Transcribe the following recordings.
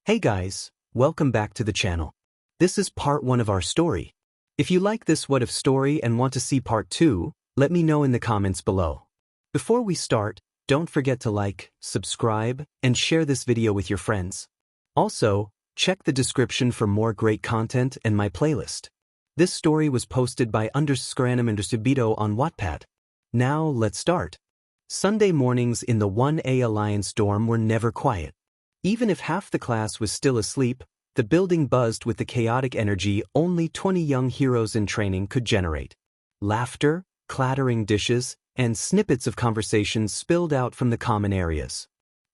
Hey guys, welcome back to the channel. This is part 1 of our story. If you like this what if story and want to see part 2, let me know in the comments below. Before we start, don't forget to like, subscribe, and share this video with your friends. Also, check the description for more great content and my playlist. This story was posted by 𝗧𝗵𝗲 on Wattpad. Now let's start. Sunday mornings in the 1A Alliance dorm were never quiet. Even if half the class was still asleep, the building buzzed with the chaotic energy only 20 young heroes in training could generate. Laughter, clattering dishes, and snippets of conversations spilled out from the common areas.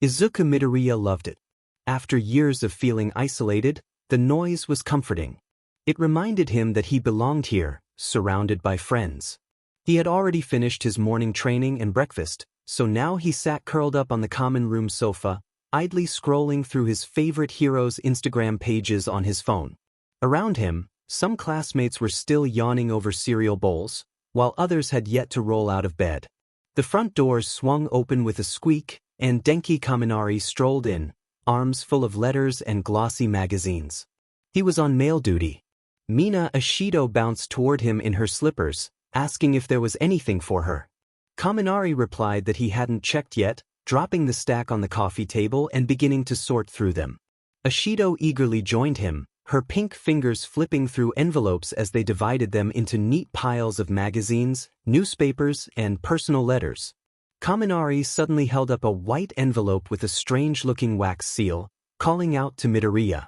Izuku Midoriya loved it. After years of feeling isolated, the noise was comforting. It reminded him that he belonged here, surrounded by friends. He had already finished his morning training and breakfast, so now he sat curled up on the common room sofa, idly scrolling through his favorite hero's Instagram pages on his phone. Around him, some classmates were still yawning over cereal bowls, while others had yet to roll out of bed. The front doors swung open with a squeak, and 𝗕𝗂𝘁𝗵𝗵 strolled in, arms full of letters and glossy magazines. He was on mail duty. 𝗵𝗃 bounced toward him in her slippers, asking if there was anything for her. 𝗵𝗃 replied that he hadn't checked yet, dropping the stack on the coffee table and beginning to sort through them. 𝗧𝗵𝗄 eagerly joined him, her pink fingers flipping through envelopes as they divided them into neat piles of magazines, newspapers, and personal letters. 𝗵𝗃 suddenly held up a white envelope with a strange-looking wax seal, calling out to Midoriya.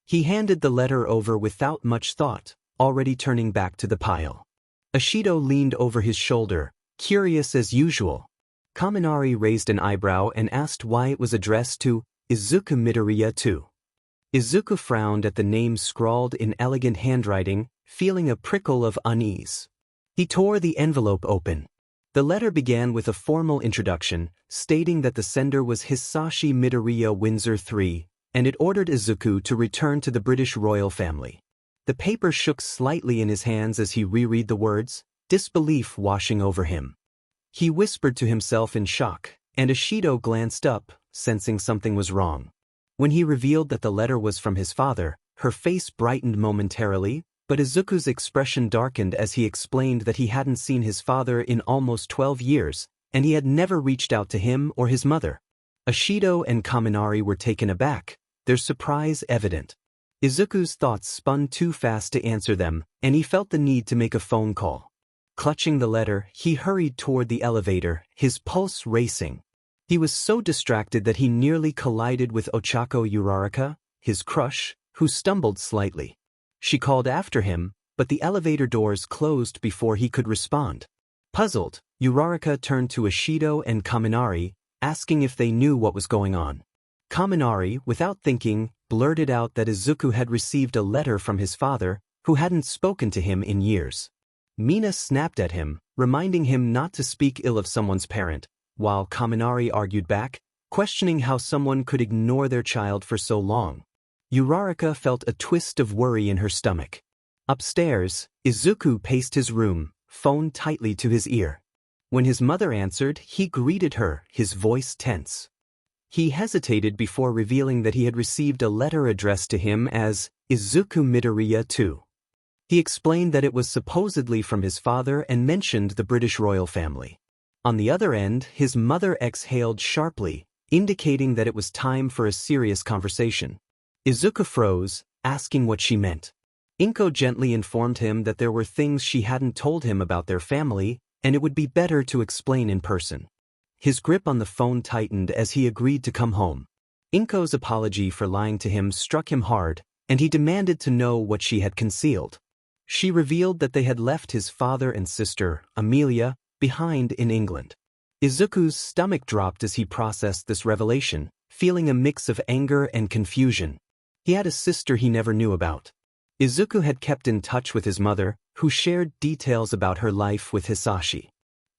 He handed the letter over without much thought, already turning back to the pile. 𝗧𝗵𝗄 leaned over his shoulder, curious as usual. 𝗵𝗃 raised an eyebrow and asked why it was addressed to Izuku Midoriya too. Izuku frowned at the name scrawled in elegant handwriting, feeling a prickle of unease. He tore the envelope open. The letter began with a formal introduction, stating that the sender was 𝗧𝗵𝗄 Midoriya Windsor III, and it ordered Izuku to return to the British royal family. The paper shook slightly in his hands as he reread the words, disbelief washing over him. He whispered to himself in shock, and 𝗧𝗵𝗄 glanced up, sensing something was wrong. When he revealed that the letter was from his father, her face brightened momentarily, but Izuku's expression darkened as he explained that he hadn't seen his father in almost 12 years, and he had never reached out to him or his mother. 𝗧𝗵𝗄 and 𝗵𝗃 were taken aback, their surprise evident. Izuku's thoughts spun too fast to answer them, and he felt the need to make a phone call. Clutching the letter, he hurried toward the elevator, his pulse racing. He was so distracted that he nearly collided with Ochako Uraraka, his crush, who stumbled slightly. She called after him, but the elevator doors closed before he could respond. Puzzled, Uraraka turned to 𝗧𝗵𝗄 and 𝗵𝗃, asking if they knew what was going on. 𝗵𝗃, without thinking, blurted out that Izuku had received a letter from his father, who hadn't spoken to him in years. 𝗵𝗃 snapped at him, reminding him not to speak ill of someone's parent, while 𝗵𝗃 argued back, questioning how someone could ignore their child for so long. Uraraka felt a twist of worry in her stomach. Upstairs, Izuku paced his room, phone tightly to his ear. When his mother answered, he greeted her, his voice tense. He hesitated before revealing that he had received a letter addressed to him as Izuku Midoriya II. He explained that it was supposedly from his father and mentioned the British royal family. On the other end, his mother exhaled sharply, indicating that it was time for a serious conversation. Izuku froze, asking what she meant. Inko gently informed him that there were things she hadn't told him about their family, and it would be better to explain in person. His grip on the phone tightened as he agreed to come home. Inko's apology for lying to him struck him hard, and he demanded to know what she had concealed. She revealed that they had left his father and sister, Amelia, behind in England. Izuku's stomach dropped as he processed this revelation, feeling a mix of anger and confusion. He had a sister he never knew about. Izuku had kept in touch with his mother, who shared details about her life with 𝗧𝗵𝗄.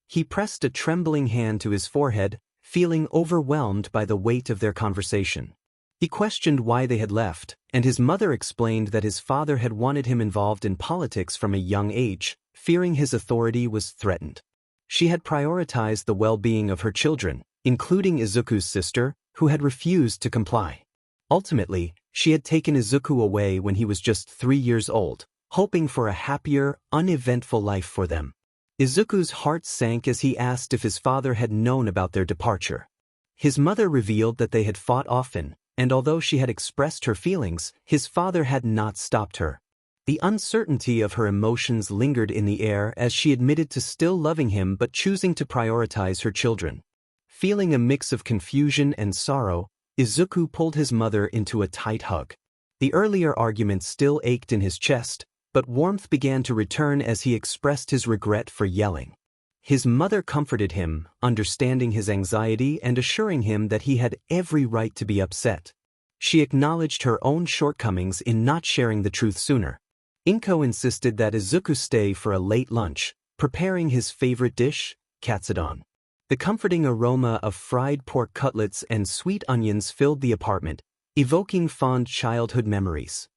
He pressed a trembling hand to his forehead, feeling overwhelmed by the weight of their conversation. He questioned why they had left, and his mother explained that his father had wanted him involved in politics from a young age, fearing his authority was threatened. She had prioritized the well-being of her children, including Izuku's sister, who had refused to comply. Ultimately, She had taken Izuku away when he was just 3 years old, hoping for a happier, uneventful life for them. Izuku's heart sank as he asked if his father had known about their departure. His mother revealed that they had fought often, and although she had expressed her feelings, his father had not stopped her. The uncertainty of her emotions lingered in the air as she admitted to still loving him but choosing to prioritize her children. Feeling a mix of confusion and sorrow, Izuku pulled his mother into a tight hug. The earlier argument still ached in his chest, but warmth began to return as he expressed his regret for yelling. His mother comforted him, understanding his anxiety and assuring him that he had every right to be upset. She acknowledged her own shortcomings in not sharing the truth sooner. Inko insisted that Izuku stay for a late lunch, preparing his favorite dish, katsudon. The comforting aroma of fried pork cutlets and sweet onions filled the apartment, evoking fond childhood memories.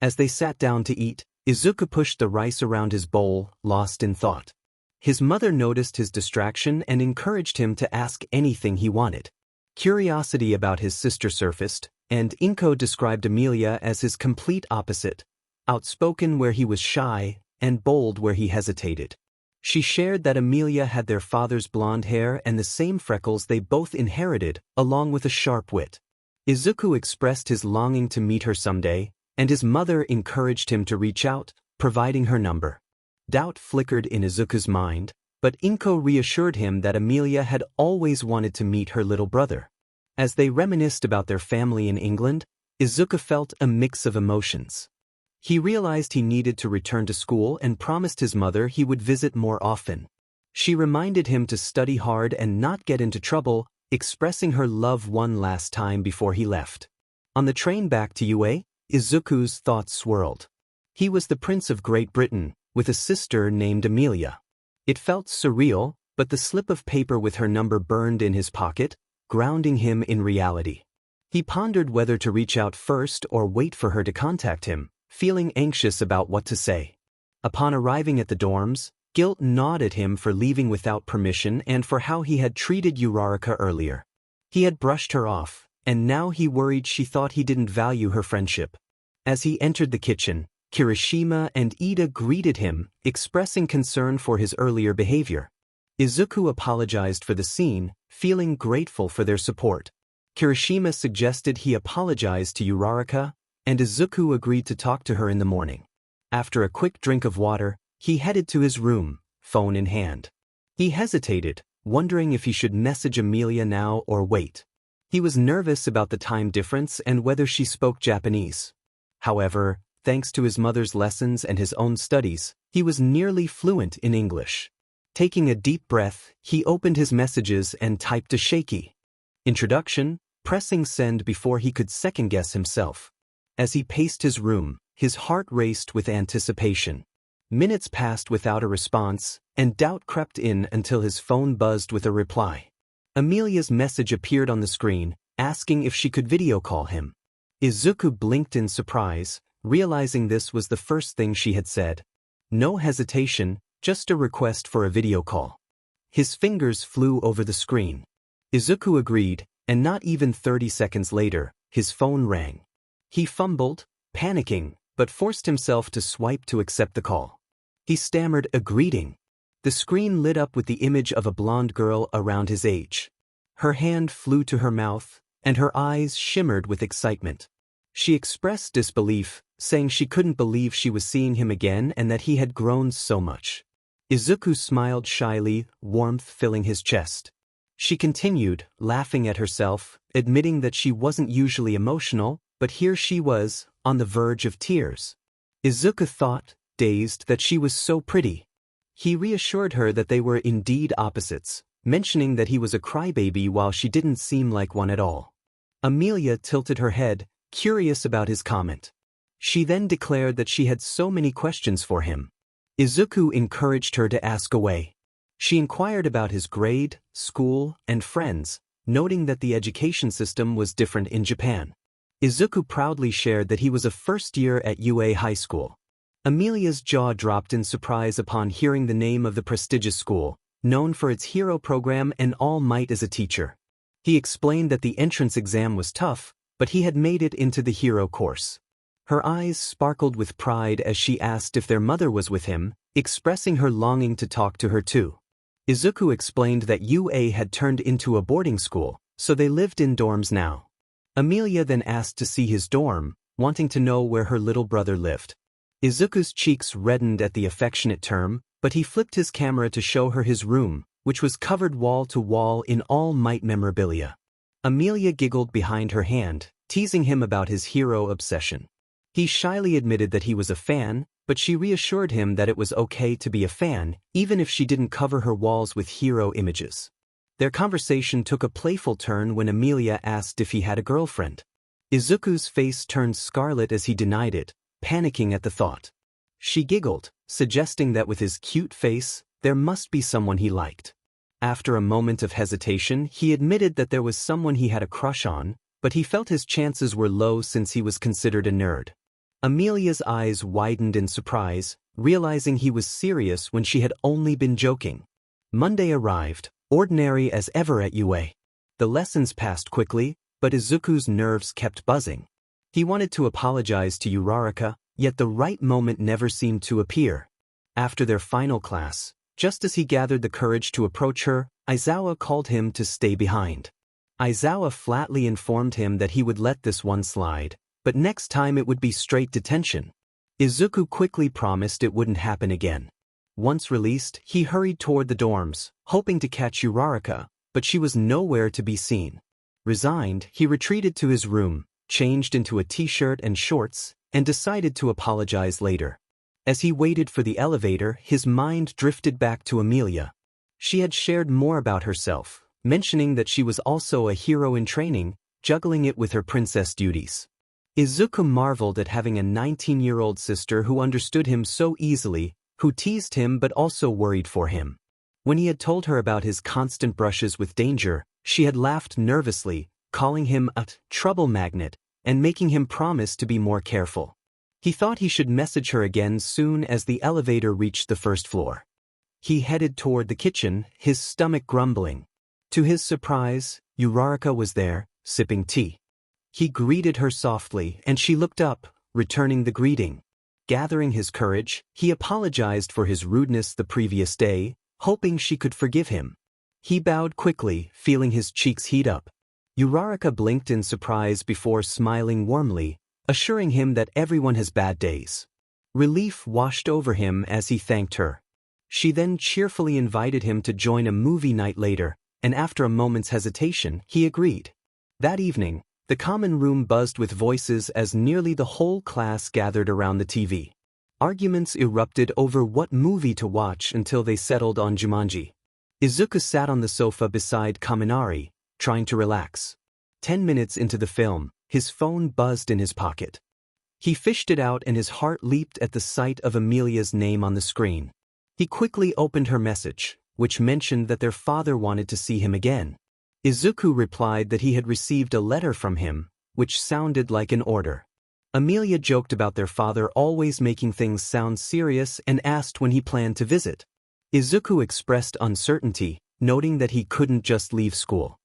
As they sat down to eat, Izuku pushed the rice around his bowl, lost in thought. His mother noticed his distraction and encouraged him to ask anything he wanted. Curiosity about his sister surfaced, and Inko described Emilia as his complete opposite, outspoken where he was shy, and bold where he hesitated. She shared that Emilia had their father's blonde hair and the same freckles they both inherited, along with a sharp wit. Izuku expressed his longing to meet her someday, and his mother encouraged him to reach out, providing her number. Doubt flickered in Izuku's mind, but Inko reassured him that Emilia had always wanted to meet her little brother. As they reminisced about their family in England, Izuku felt a mix of emotions. He realized he needed to return to school and promised his mother he would visit more often. She reminded him to study hard and not get into trouble, expressing her love one last time before he left. On the train back to UA, Izuku's thoughts swirled. He was the Prince of Great Britain, with a sister named Emilia. It felt surreal, but the slip of paper with her number burned in his pocket, grounding him in reality. He pondered whether to reach out first or wait for her to contact him, feeling anxious about what to say. Upon arriving at the dorms, guilt gnawed at him for leaving without permission and for how he had treated Uraraka earlier. He had brushed her off, and now he worried she thought he didn't value her friendship. As he entered the kitchen, Kirishima and Ida greeted him, expressing concern for his earlier behavior. Izuku apologized for the scene, feeling grateful for their support. Kirishima suggested he apologize to Uraraka, and Izuku agreed to talk to her in the morning. After a quick drink of water, he headed to his room, phone in hand. He hesitated, wondering if he should message Emilia now or wait. He was nervous about the time difference and whether she spoke Japanese. However, thanks to his mother's lessons and his own studies, he was nearly fluent in English. Taking a deep breath, he opened his messages and typed a shaky introduction, pressing send before he could second-guess himself. As he paced his room, his heart raced with anticipation. Minutes passed without a response, and doubt crept in until his phone buzzed with a reply. Emilia's message appeared on the screen, asking if she could video call him. Izuku blinked in surprise, realizing this was the first thing she had said. No hesitation, just a request for a video call. His fingers flew over the screen. Izuku agreed, and not even 30 seconds later, his phone rang. He fumbled, panicking, but forced himself to swipe to accept the call. He stammered a greeting. The screen lit up with the image of a blonde girl around his age. Her hand flew to her mouth, and her eyes shimmered with excitement. She expressed disbelief, saying she couldn't believe she was seeing him again and that he had grown so much. Izuku smiled shyly, warmth filling his chest. She continued, laughing at herself, admitting that she wasn't usually emotional, but here she was, on the verge of tears. Izuku thought, dazed, that she was so pretty. He reassured her that they were indeed opposites, mentioning that he was a crybaby while she didn't seem like one at all. Emilia tilted her head, curious about his comment. She then declared that she had so many questions for him. Izuku encouraged her to ask away. She inquired about his grade, school, and friends, noting that the education system was different in Japan. Izuku proudly shared that he was a first year at UA High School. Emilia's jaw dropped in surprise upon hearing the name of the prestigious school, known for its hero program and All Might as a teacher. He explained that the entrance exam was tough, but he had made it into the hero course. Her eyes sparkled with pride as she asked if their mother was with him, expressing her longing to talk to her too. Izuku explained that UA had turned into a boarding school, so they lived in dorms now. Emilia then asked to see his dorm, wanting to know where her little brother lived. Izuku's cheeks reddened at the affectionate term, but he flipped his camera to show her his room, which was covered wall to wall in all might memorabilia. Emilia giggled behind her hand, teasing him about his hero obsession. He shyly admitted that he was a fan, but she reassured him that it was okay to be a fan, even if she didn't cover her walls with hero images. Their conversation took a playful turn when Emilia asked if he had a girlfriend. Izuku's face turned scarlet as he denied it, panicking at the thought. She giggled, suggesting that with his cute face, there must be someone he liked. After a moment of hesitation, he admitted that there was someone he had a crush on, but he felt his chances were low since he was considered a nerd. Emilia's eyes widened in surprise, realizing he was serious when she had only been joking. Monday arrived, ordinary as ever at UA. The lessons passed quickly, but Izuku's nerves kept buzzing. He wanted to apologize to Uraraka, yet the right moment never seemed to appear. After their final class, just as he gathered the courage to approach her, Aizawa called him to stay behind. Aizawa flatly informed him that he would let this one slide, but next time it would be straight detention. Izuku quickly promised it wouldn't happen again. Once released, he hurried toward the dorms, hoping to catch Uraraka, but she was nowhere to be seen. Resigned, he retreated to his room, changed into a t-shirt and shorts, and decided to apologize later. As he waited for the elevator, his mind drifted back to Emilia. She had shared more about herself, mentioning that she was also a hero in training, juggling it with her princess duties. Izuku marveled at having a 19-year-old sister who understood him so easily, who teased him but also worried for him. When he had told her about his constant brushes with danger, she had laughed nervously, calling him a trouble magnet, and making him promise to be more careful. He thought he should message her again soon as the elevator reached the first floor. He headed toward the kitchen, his stomach grumbling. To his surprise, Uraraka was there, sipping tea. He greeted her softly, and she looked up, returning the greeting. Gathering his courage, he apologized for his rudeness the previous day, hoping she could forgive him. He bowed quickly, feeling his cheeks heat up. Uraraka blinked in surprise before smiling warmly, assuring him that everyone has bad days. Relief washed over him as he thanked her. She then cheerfully invited him to join a movie night later, and after a moment's hesitation, he agreed. That evening, the common room buzzed with voices as nearly the whole class gathered around the TV. Arguments erupted over what movie to watch until they settled on Jumanji. Izuku sat on the sofa beside Kaminari, trying to relax. 10 minutes into the film, his phone buzzed in his pocket. He fished it out and his heart leaped at the sight of Emilia's name on the screen. He quickly opened her message, which mentioned that their father wanted to see him again. Izuku replied that he had received a letter from him, which sounded like an order. Emilia joked about their father always making things sound serious and asked when he planned to visit. Izuku expressed uncertainty, noting that he couldn't just leave school.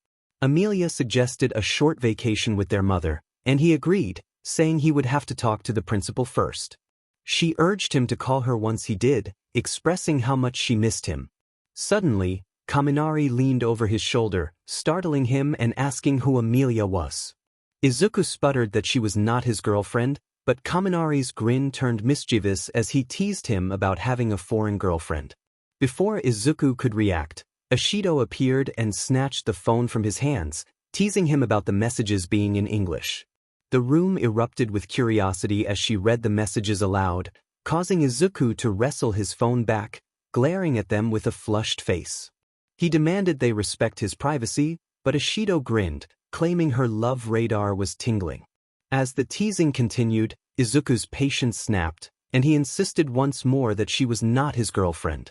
Emilia suggested a short vacation with their mother, and he agreed, saying he would have to talk to the principal first. She urged him to call her once he did, expressing how much she missed him. Suddenly, Kaminari leaned over his shoulder, startling him and asking who Emilia was. Izuku sputtered that she was not his girlfriend, but Kaminari's grin turned mischievous as he teased him about having a foreign girlfriend. Before Izuku could react, Ishido appeared and snatched the phone from his hands, teasing him about the messages being in English. The room erupted with curiosity as she read the messages aloud, causing Izuku to wrestle his phone back, glaring at them with a flushed face. He demanded they respect his privacy, but Ishido grinned, claiming her love radar was tingling. As the teasing continued, Izuku's patience snapped, and he insisted once more that she was not his girlfriend.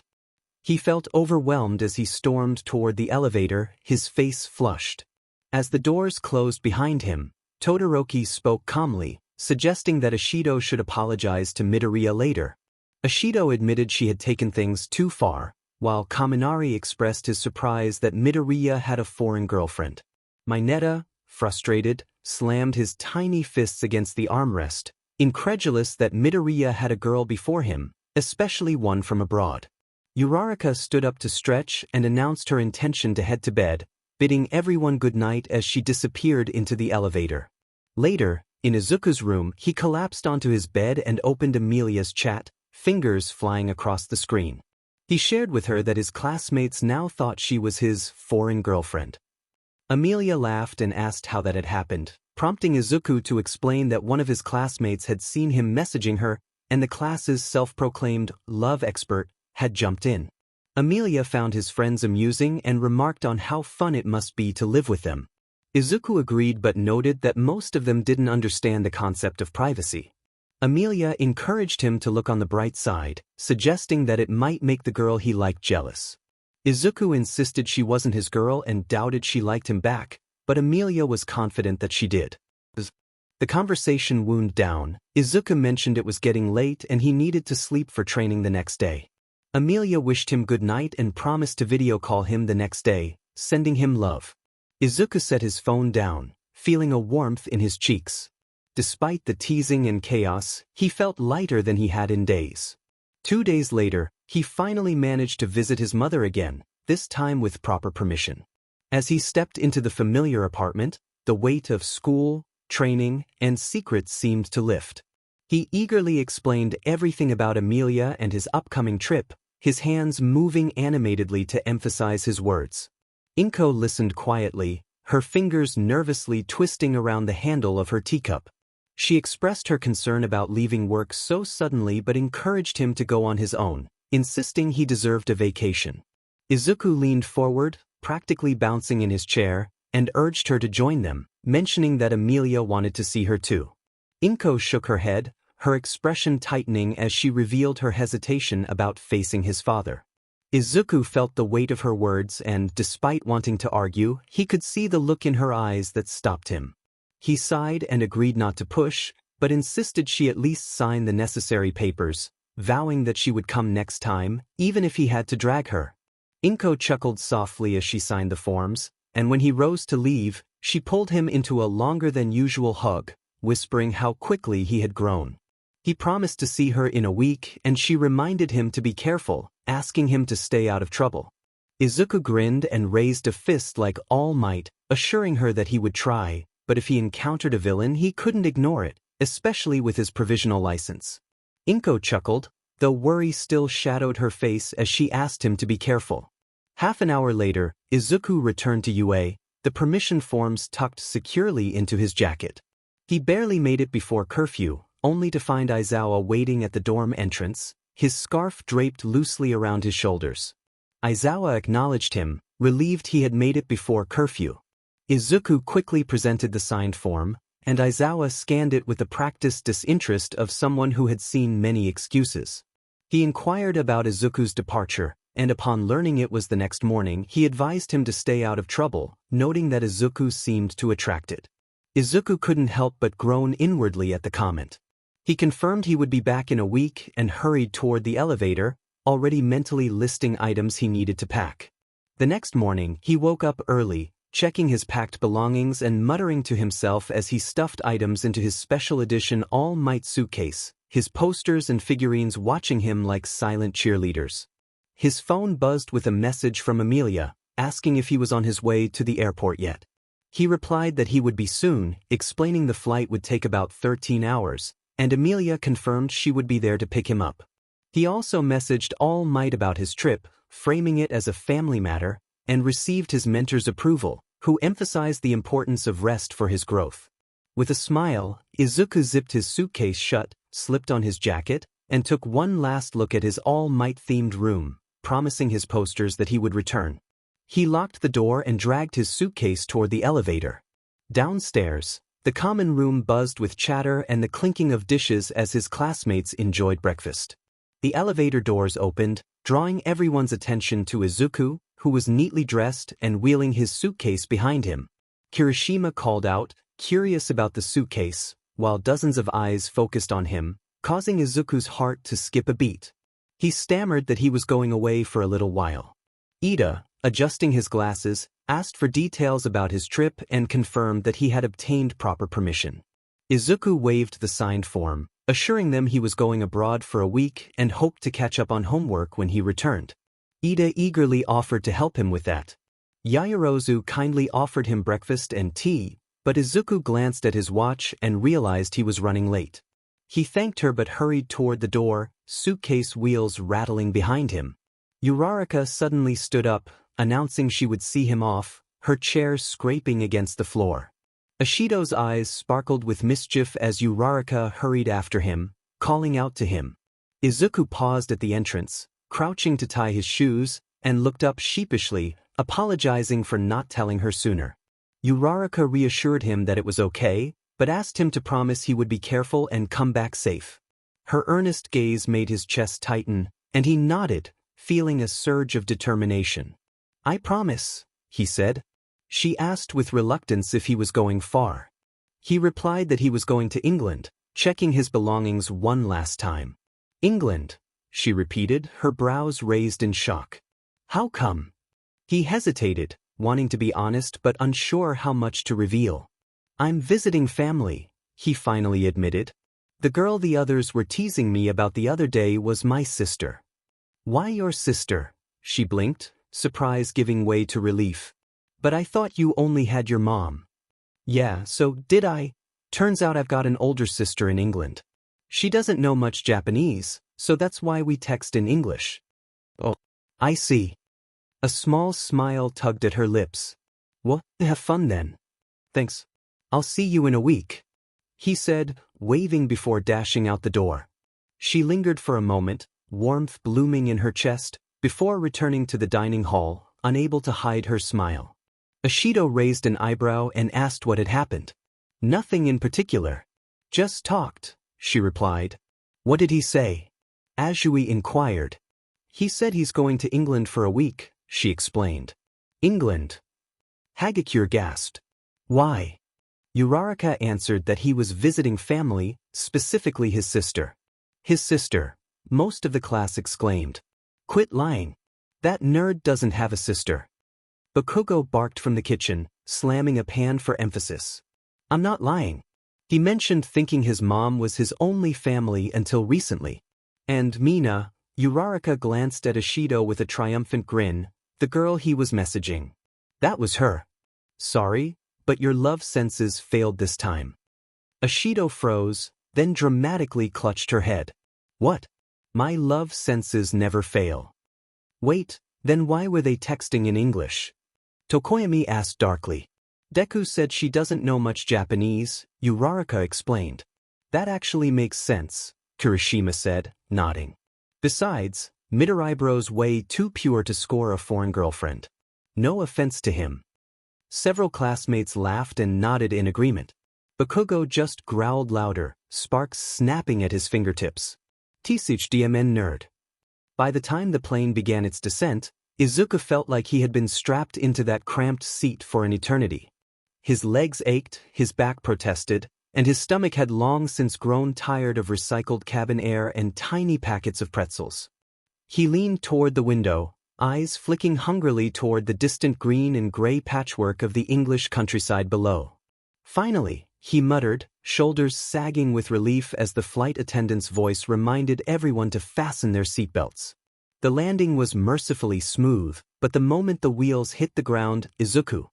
He felt overwhelmed as he stormed toward the elevator, his face flushed. As the doors closed behind him, Todoroki spoke calmly, suggesting that Ishido should apologize to Midoriya later. Ishido admitted she had taken things too far, while Kaminari expressed his surprise that Midoriya had a foreign girlfriend. Mineta, frustrated, slammed his tiny fists against the armrest, incredulous that Midoriya had a girl before him, especially one from abroad. Uraraka stood up to stretch and announced her intention to head to bed, bidding everyone good night as she disappeared into the elevator. Later, in Izuku's room, he collapsed onto his bed and opened Amelia's chat, fingers flying across the screen. He shared with her that his classmates now thought she was his foreign girlfriend. Amelia laughed and asked how that had happened, prompting Izuku to explain that one of his classmates had seen him messaging her, and the class's self-proclaimed love expert had jumped in. Amelia found his friends amusing and remarked on how fun it must be to live with them. Izuku agreed but noted that most of them didn't understand the concept of privacy. Amelia encouraged him to look on the bright side, suggesting that it might make the girl he liked jealous. Izuku insisted she wasn't his girl and doubted she liked him back, but Amelia was confident that she did. The conversation wound down. Izuku mentioned it was getting late and he needed to sleep for training the next day. Amelia wished him good night and promised to video call him the next day, sending him love. Izuku set his phone down, feeling a warmth in his cheeks. Despite the teasing and chaos, he felt lighter than he had in days. 2 days later, he finally managed to visit his mother again, this time with proper permission. As he stepped into the familiar apartment, the weight of school, training, and secrets seemed to lift. He eagerly explained everything about Amelia and his upcoming trip, his hands moving animatedly to emphasize his words. Inko listened quietly, her fingers nervously twisting around the handle of her teacup. She expressed her concern about leaving work so suddenly but encouraged him to go on his own, insisting he deserved a vacation. Izuku leaned forward, practically bouncing in his chair, and urged her to join them, mentioning that Amelia wanted to see her too. Inko shook her head, her expression tightening as she revealed her hesitation about facing his father. Izuku felt the weight of her words and, despite wanting to argue, he could see the look in her eyes that stopped him. He sighed and agreed not to push, but insisted she at least sign the necessary papers, vowing that she would come next time, even if he had to drag her. Inko chuckled softly as she signed the forms, and when he rose to leave, she pulled him into a longer-than-usual hug, whispering how quickly he had grown. He promised to see her in a week, and she reminded him to be careful, asking him to stay out of trouble. Izuku grinned and raised a fist like All Might, assuring her that he would try, but if he encountered a villain he couldn't ignore it, especially with his provisional license. Inko chuckled, though worry still shadowed her face as she asked him to be careful. Half an hour later, Izuku returned to UA, the permission forms tucked securely into his jacket. He barely made it before curfew, only to find Aizawa waiting at the dorm entrance, his scarf draped loosely around his shoulders. Aizawa acknowledged him, relieved he had made it before curfew. Izuku quickly presented the signed form, and Aizawa scanned it with the practiced disinterest of someone who had seen many excuses. He inquired about Izuku's departure, and upon learning it was the next morning, he advised him to stay out of trouble, noting that Izuku seemed to attract it. Izuku couldn't help but groan inwardly at the comment. He confirmed he would be back in a week and hurried toward the elevator, already mentally listing items he needed to pack. The next morning, he woke up early, checking his packed belongings and muttering to himself as he stuffed items into his special edition All Might suitcase, his posters and figurines watching him like silent cheerleaders. His phone buzzed with a message from Amelia, asking if he was on his way to the airport yet. He replied that he would be soon, explaining the flight would take about 13 hours, and Amelia confirmed she would be there to pick him up. He also messaged All Might about his trip, framing it as a family matter, and received his mentor's approval, who emphasized the importance of rest for his growth. With a smile, Izuku zipped his suitcase shut, slipped on his jacket, and took one last look at his All Might-themed room, promising his posters that he would return. He locked the door and dragged his suitcase toward the elevator. Downstairs, the common room buzzed with chatter and the clinking of dishes as his classmates enjoyed breakfast. The elevator doors opened, drawing everyone's attention to Izuku, who was neatly dressed and wheeling his suitcase behind him. Kirishima called out, curious about the suitcase, while dozens of eyes focused on him, causing Izuku's heart to skip a beat. He stammered that he was going away for a little while. Ida, adjusting his glasses, asked for details about his trip and confirmed that he had obtained proper permission. Izuku waved the signed form, assuring them he was going abroad for a week and hoped to catch up on homework when he returned. Ida eagerly offered to help him with that. Yaoyorozu kindly offered him breakfast and tea, but Izuku glanced at his watch and realized he was running late. He thanked her but hurried toward the door, suitcase wheels rattling behind him. Uraraka suddenly stood up, announcing she would see him off, her chair scraping against the floor. Ishido's eyes sparkled with mischief as Uraraka hurried after him, calling out to him. Izuku paused at the entrance, crouching to tie his shoes, and looked up sheepishly, apologizing for not telling her sooner. Uraraka reassured him that it was okay, but asked him to promise he would be careful and come back safe. Her earnest gaze made his chest tighten, and he nodded, feeling a surge of determination. "I promise," he said. She asked with reluctance if he was going far. He replied that he was going to England, checking his belongings one last time. "England," she repeated, her brows raised in shock. "How come?" He hesitated, wanting to be honest but unsure how much to reveal. "I'm visiting family," he finally admitted. "The girl the others were teasing me about the other day was my sister." "Why your sister?" she blinked, surprise giving way to relief. "But I thought you only had your mom." "Yeah, so did I. Turns out I've got an older sister in England. She doesn't know much Japanese, so that's why we text in English." "Oh, I see." A small smile tugged at her lips. "Well, have fun then." "Thanks. I'll see you in a week," he said, waving before dashing out the door. She lingered for a moment, warmth blooming in her chest, before returning to the dining hall, unable to hide her smile. Ishido raised an eyebrow and asked what had happened. "Nothing in particular. Just talked," she replied. "What did he say?" Azui inquired. "He said he's going to England for a week," she explained. "England?" Hagakure gasped. "Why?" Uraraka answered that he was visiting family, specifically his sister. "His sister," most of the class exclaimed. "Quit lying. That nerd doesn't have a sister." Bakugou barked from the kitchen, slamming a pan for emphasis. "I'm not lying. He mentioned thinking his mom was his only family until recently. And Mina," Uraraka glanced at Ishido with a triumphant grin, "the girl he was messaging. That was her. Sorry, but your love senses failed this time." Ishido froze, then dramatically clutched her head. "What? My love senses never fail." "Wait, then why were they texting in English?" Tokoyami asked darkly. "Deku said she doesn't know much Japanese," Uraraka explained. "That actually makes sense," Kirishima said, nodding. "Besides, Midoribro's way too pure to score a foreign girlfriend. No offense to him." Several classmates laughed and nodded in agreement. Bakugou just growled louder, sparks snapping at his fingertips. 𝗔𝗂𝘁𝗵𝗵 nerd. By the time the plane began its descent, Izuku felt like he had been strapped into that cramped seat for an eternity. His legs ached, his back protested, and his stomach had long since grown tired of recycled cabin air and tiny packets of pretzels. He leaned toward the window, eyes flicking hungrily toward the distant green and gray patchwork of the English countryside below. Finally, he muttered, shoulders sagging with relief as the flight attendant's voice reminded everyone to fasten their seatbelts. The landing was mercifully smooth, but the moment the wheels hit the ground, Izuku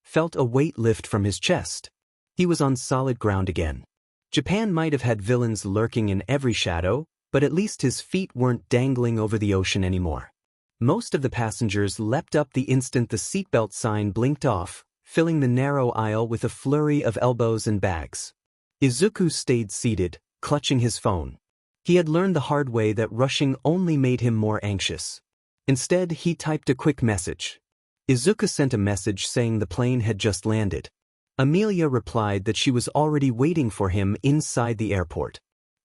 felt a weight lift from his chest. He was on solid ground again. Japan might have had villains lurking in every shadow, but at least his feet weren't dangling over the ocean anymore. Most of the passengers leapt up the instant the seatbelt sign blinked off, filling the narrow aisle with a flurry of elbows and bags. Izuku stayed seated, clutching his phone. He had learned the hard way that rushing only made him more anxious. Instead, he typed a quick message. Izuku sent a message saying the plane had just landed. Amelia replied that she was already waiting for him inside the airport.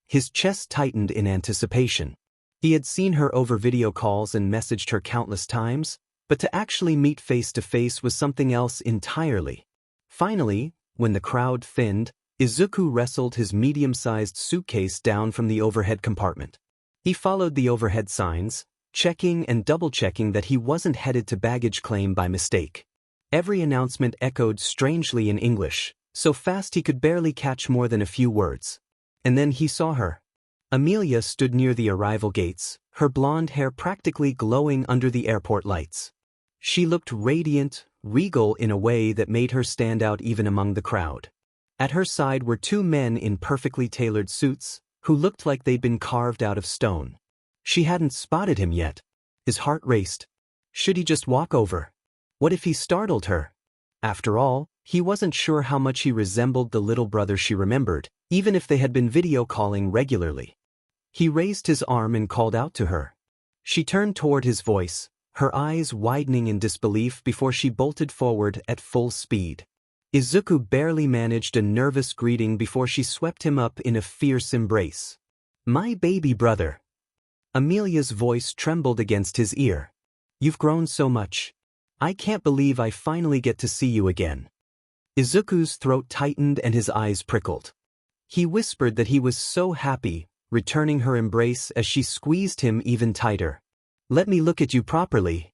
His chest tightened in anticipation. He had seen her over video calls and messaged her countless times, but to actually meet face to face was something else entirely. Finally, when the crowd thinned, Izuku wrestled his medium-sized suitcase down from the overhead compartment. He followed the overhead signs, checking and double-checking that he wasn't headed to baggage claim by mistake. Every announcement echoed strangely in English, so fast he could barely catch more than a few words. And then he saw her. Amelia stood near the arrival gates, her blonde hair practically glowing under the airport lights. She looked radiant, regal in a way that made her stand out even among the crowd. At her side were two men in perfectly tailored suits, who looked like they'd been carved out of stone. She hadn't spotted him yet. His heart raced. Should he just walk over? What if he startled her? After all, he wasn't sure how much he resembled the little brother she remembered, even if they had been video calling regularly. He raised his arm and called out to her. She turned toward his voice, her eyes widening in disbelief before she bolted forward at full speed. Izuku barely managed a nervous greeting before she swept him up in a fierce embrace. "My baby brother." Amelia's voice trembled against his ear. "You've grown so much. I can't believe I finally get to see you again." Izuku's throat tightened and his eyes prickled. He whispered that he was so happy, returning her embrace as she squeezed him even tighter. "Let me look at you properly."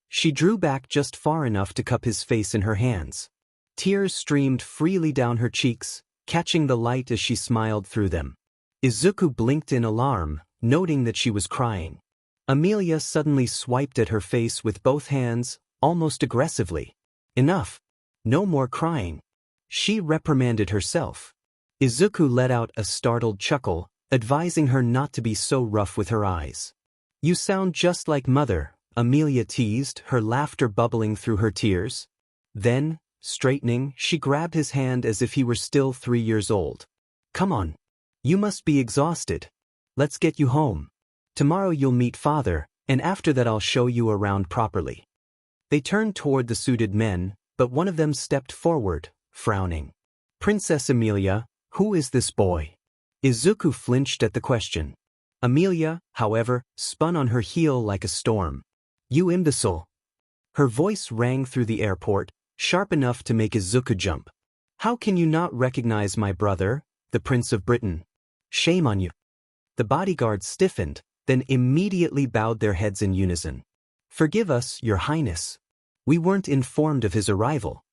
She drew back just far enough to cup his face in her hands. Tears streamed freely down her cheeks, catching the light as she smiled through them. Izuku blinked in alarm, noting that she was crying. Amelia suddenly swiped at her face with both hands, almost aggressively. "Enough. No more crying." She reprimanded herself. Izuku let out a startled chuckle, advising her not to be so rough with her eyes. "You sound just like Mother," Amelia teased, her laughter bubbling through her tears. Then, straightening, she grabbed his hand as if he were still 3 years old. "Come on. You must be exhausted. Let's get you home. Tomorrow you'll meet Father, and after that I'll show you around properly." They turned toward the suited men, but one of them stepped forward, frowning. "Princess Amelia, who is this boy?" Izuku flinched at the question. Amelia, however, spun on her heel like a storm. "You imbecile." Her voice rang through the airport, sharp enough to make Izuku jump. "How can you not recognize my brother, the Prince of Britain? Shame on you." The bodyguards stiffened, then immediately bowed their heads in unison. "Forgive us, Your Highness. We weren't informed of his arrival."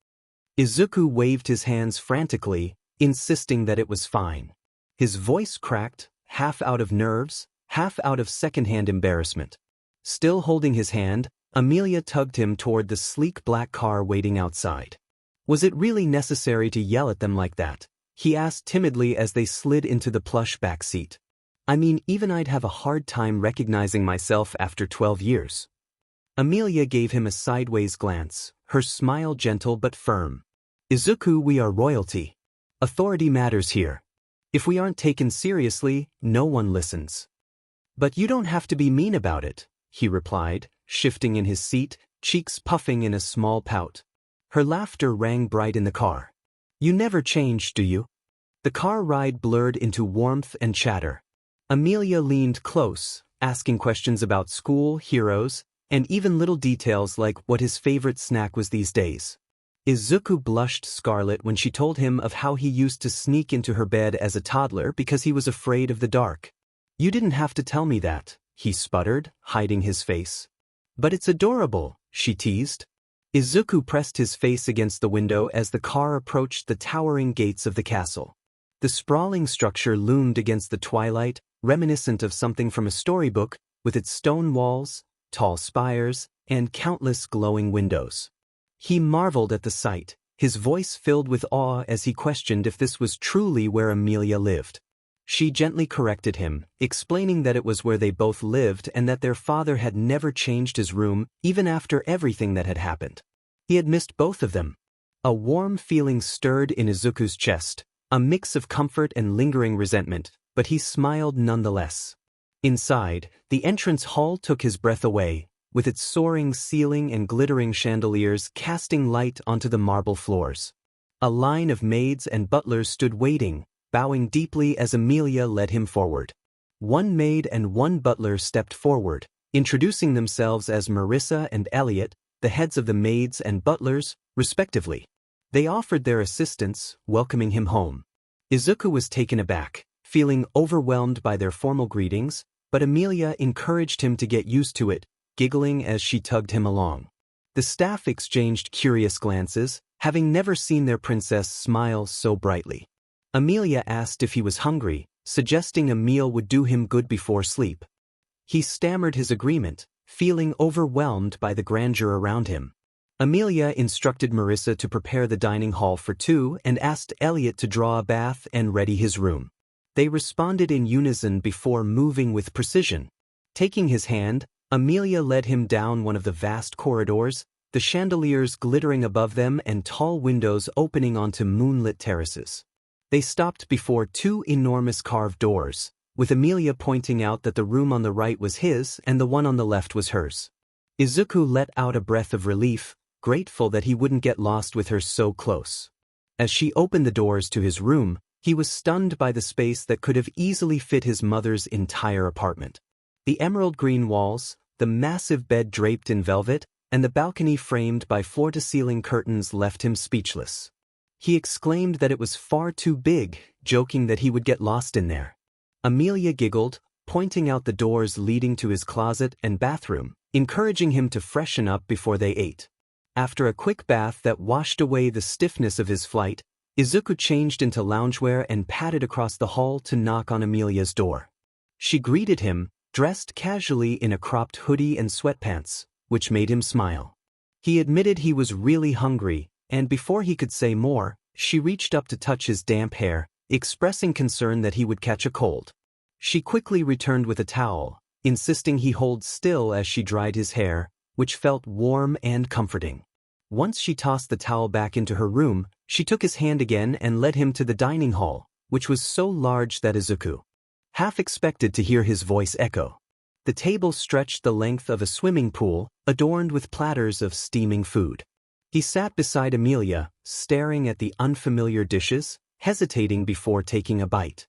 Izuku waved his hands frantically, insisting that it was fine. His voice cracked, half out of nerves, half out of secondhand embarrassment. Still holding his hand, Amelia tugged him toward the sleek black car waiting outside. "Was it really necessary to yell at them like that?" he asked timidly as they slid into the plush back seat. "I mean, even I'd have a hard time recognizing myself after 12 years. Amelia gave him a sideways glance, her smile gentle but firm. "Izuku, we are royalty. Authority matters here. If we aren't taken seriously, no one listens." "But you don't have to be mean about it," he replied, shifting in his seat, cheeks puffing in a small pout. Her laughter rang bright in the car. "You never change, do you?" The car ride blurred into warmth and chatter. Amelia leaned close, asking questions about school, heroes, and even little details like what his favorite snack was these days. Izuku blushed scarlet when she told him of how he used to sneak into her bed as a toddler because he was afraid of the dark. "You didn't have to tell me that," he sputtered, hiding his face. "But it's adorable," she teased. Izuku pressed his face against the window as the car approached the towering gates of the castle. The sprawling structure loomed against the twilight, reminiscent of something from a storybook, with its stone walls, tall spires, and countless glowing windows. He marveled at the sight, his voice filled with awe as he questioned if this was truly where Amelia lived. She gently corrected him, explaining that it was where they both lived and that their father had never changed his room, even after everything that had happened. He had missed both of them. A warm feeling stirred in Izuku's chest, a mix of comfort and lingering resentment, but he smiled nonetheless. Inside, the entrance hall took his breath away, with its soaring ceiling and glittering chandeliers casting light onto the marble floors. A line of maids and butlers stood waiting, bowing deeply as Amelia led him forward. One maid and one butler stepped forward, introducing themselves as Marissa and Elliot, the heads of the maids and butlers, respectively. They offered their assistance, welcoming him home. Izuku was taken aback, feeling overwhelmed by their formal greetings, but Emilia encouraged him to get used to it, giggling as she tugged him along. The staff exchanged curious glances, having never seen their princess smile so brightly. Emilia asked if he was hungry, suggesting a meal would do him good before sleep. He stammered his agreement, feeling overwhelmed by the grandeur around him. Emilia instructed Marissa to prepare the dining hall for two and asked Elliot to draw a bath and ready his room. They responded in unison before moving with precision. Taking his hand, Emilia led him down one of the vast corridors, the chandeliers glittering above them and tall windows opening onto moonlit terraces. They stopped before two enormous carved doors, with Emilia pointing out that the room on the right was his and the one on the left was hers. Izuku let out a breath of relief, grateful that he wouldn't get lost with her so close. As she opened the doors to his room, he was stunned by the space that could have easily fit his mother's entire apartment. The emerald green walls, the massive bed draped in velvet, and the balcony framed by floor-to-ceiling curtains left him speechless. He exclaimed that it was far too big, joking that he would get lost in there. Emilia giggled, pointing out the doors leading to his closet and bathroom, encouraging him to freshen up before they ate. After a quick bath that washed away the stiffness of his flight, Izuku changed into loungewear and padded across the hall to knock on Emilia's door. She greeted him, dressed casually in a cropped hoodie and sweatpants, which made him smile. He admitted he was really hungry, and before he could say more, she reached up to touch his damp hair, expressing concern that he would catch a cold. She quickly returned with a towel, insisting he hold still as she dried his hair, which felt warm and comforting. Once she tossed the towel back into her room, she took his hand again and led him to the dining hall, which was so large that Izuku half expected to hear his voice echo. The table stretched the length of a swimming pool, adorned with platters of steaming food. He sat beside Emilia, staring at the unfamiliar dishes, hesitating before taking a bite.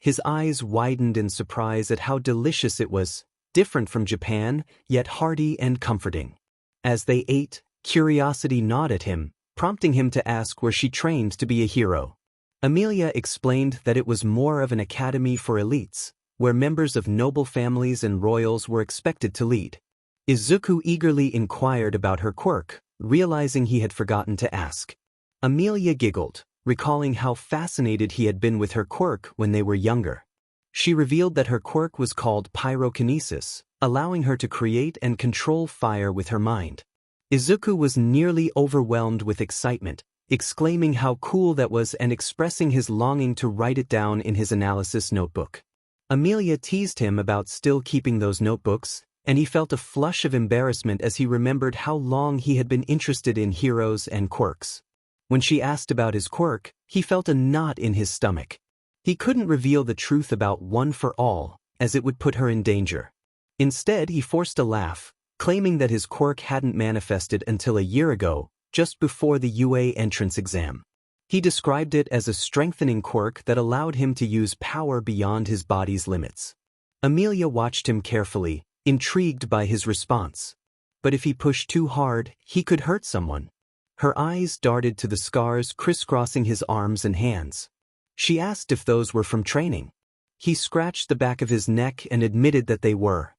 His eyes widened in surprise at how delicious it was, different from Japan, yet hearty and comforting. As they ate, curiosity gnawed at him, prompting him to ask where she trained to be a hero. Emilia explained that it was more of an academy for elites, where members of noble families and royals were expected to lead. Izuku eagerly inquired about her quirk, realizing he had forgotten to ask. Emilia giggled, recalling how fascinated he had been with her quirk when they were younger. She revealed that her quirk was called pyrokinesis, allowing her to create and control fire with her mind. Izuku was nearly overwhelmed with excitement, exclaiming how cool that was and expressing his longing to write it down in his analysis notebook. Emilia teased him about still keeping those notebooks, and he felt a flush of embarrassment as he remembered how long he had been interested in heroes and quirks. When she asked about his quirk, he felt a knot in his stomach. He couldn't reveal the truth about One for All, as it would put her in danger. Instead, he forced a laugh, claiming that his quirk hadn't manifested until a year ago, just before the UA entrance exam. He described it as a strengthening quirk that allowed him to use power beyond his body's limits. Emilia watched him carefully, intrigued by his response. But if he pushed too hard, he could hurt someone. Her eyes darted to the scars crisscrossing his arms and hands. She asked if those were from training. He scratched the back of his neck and admitted that they were.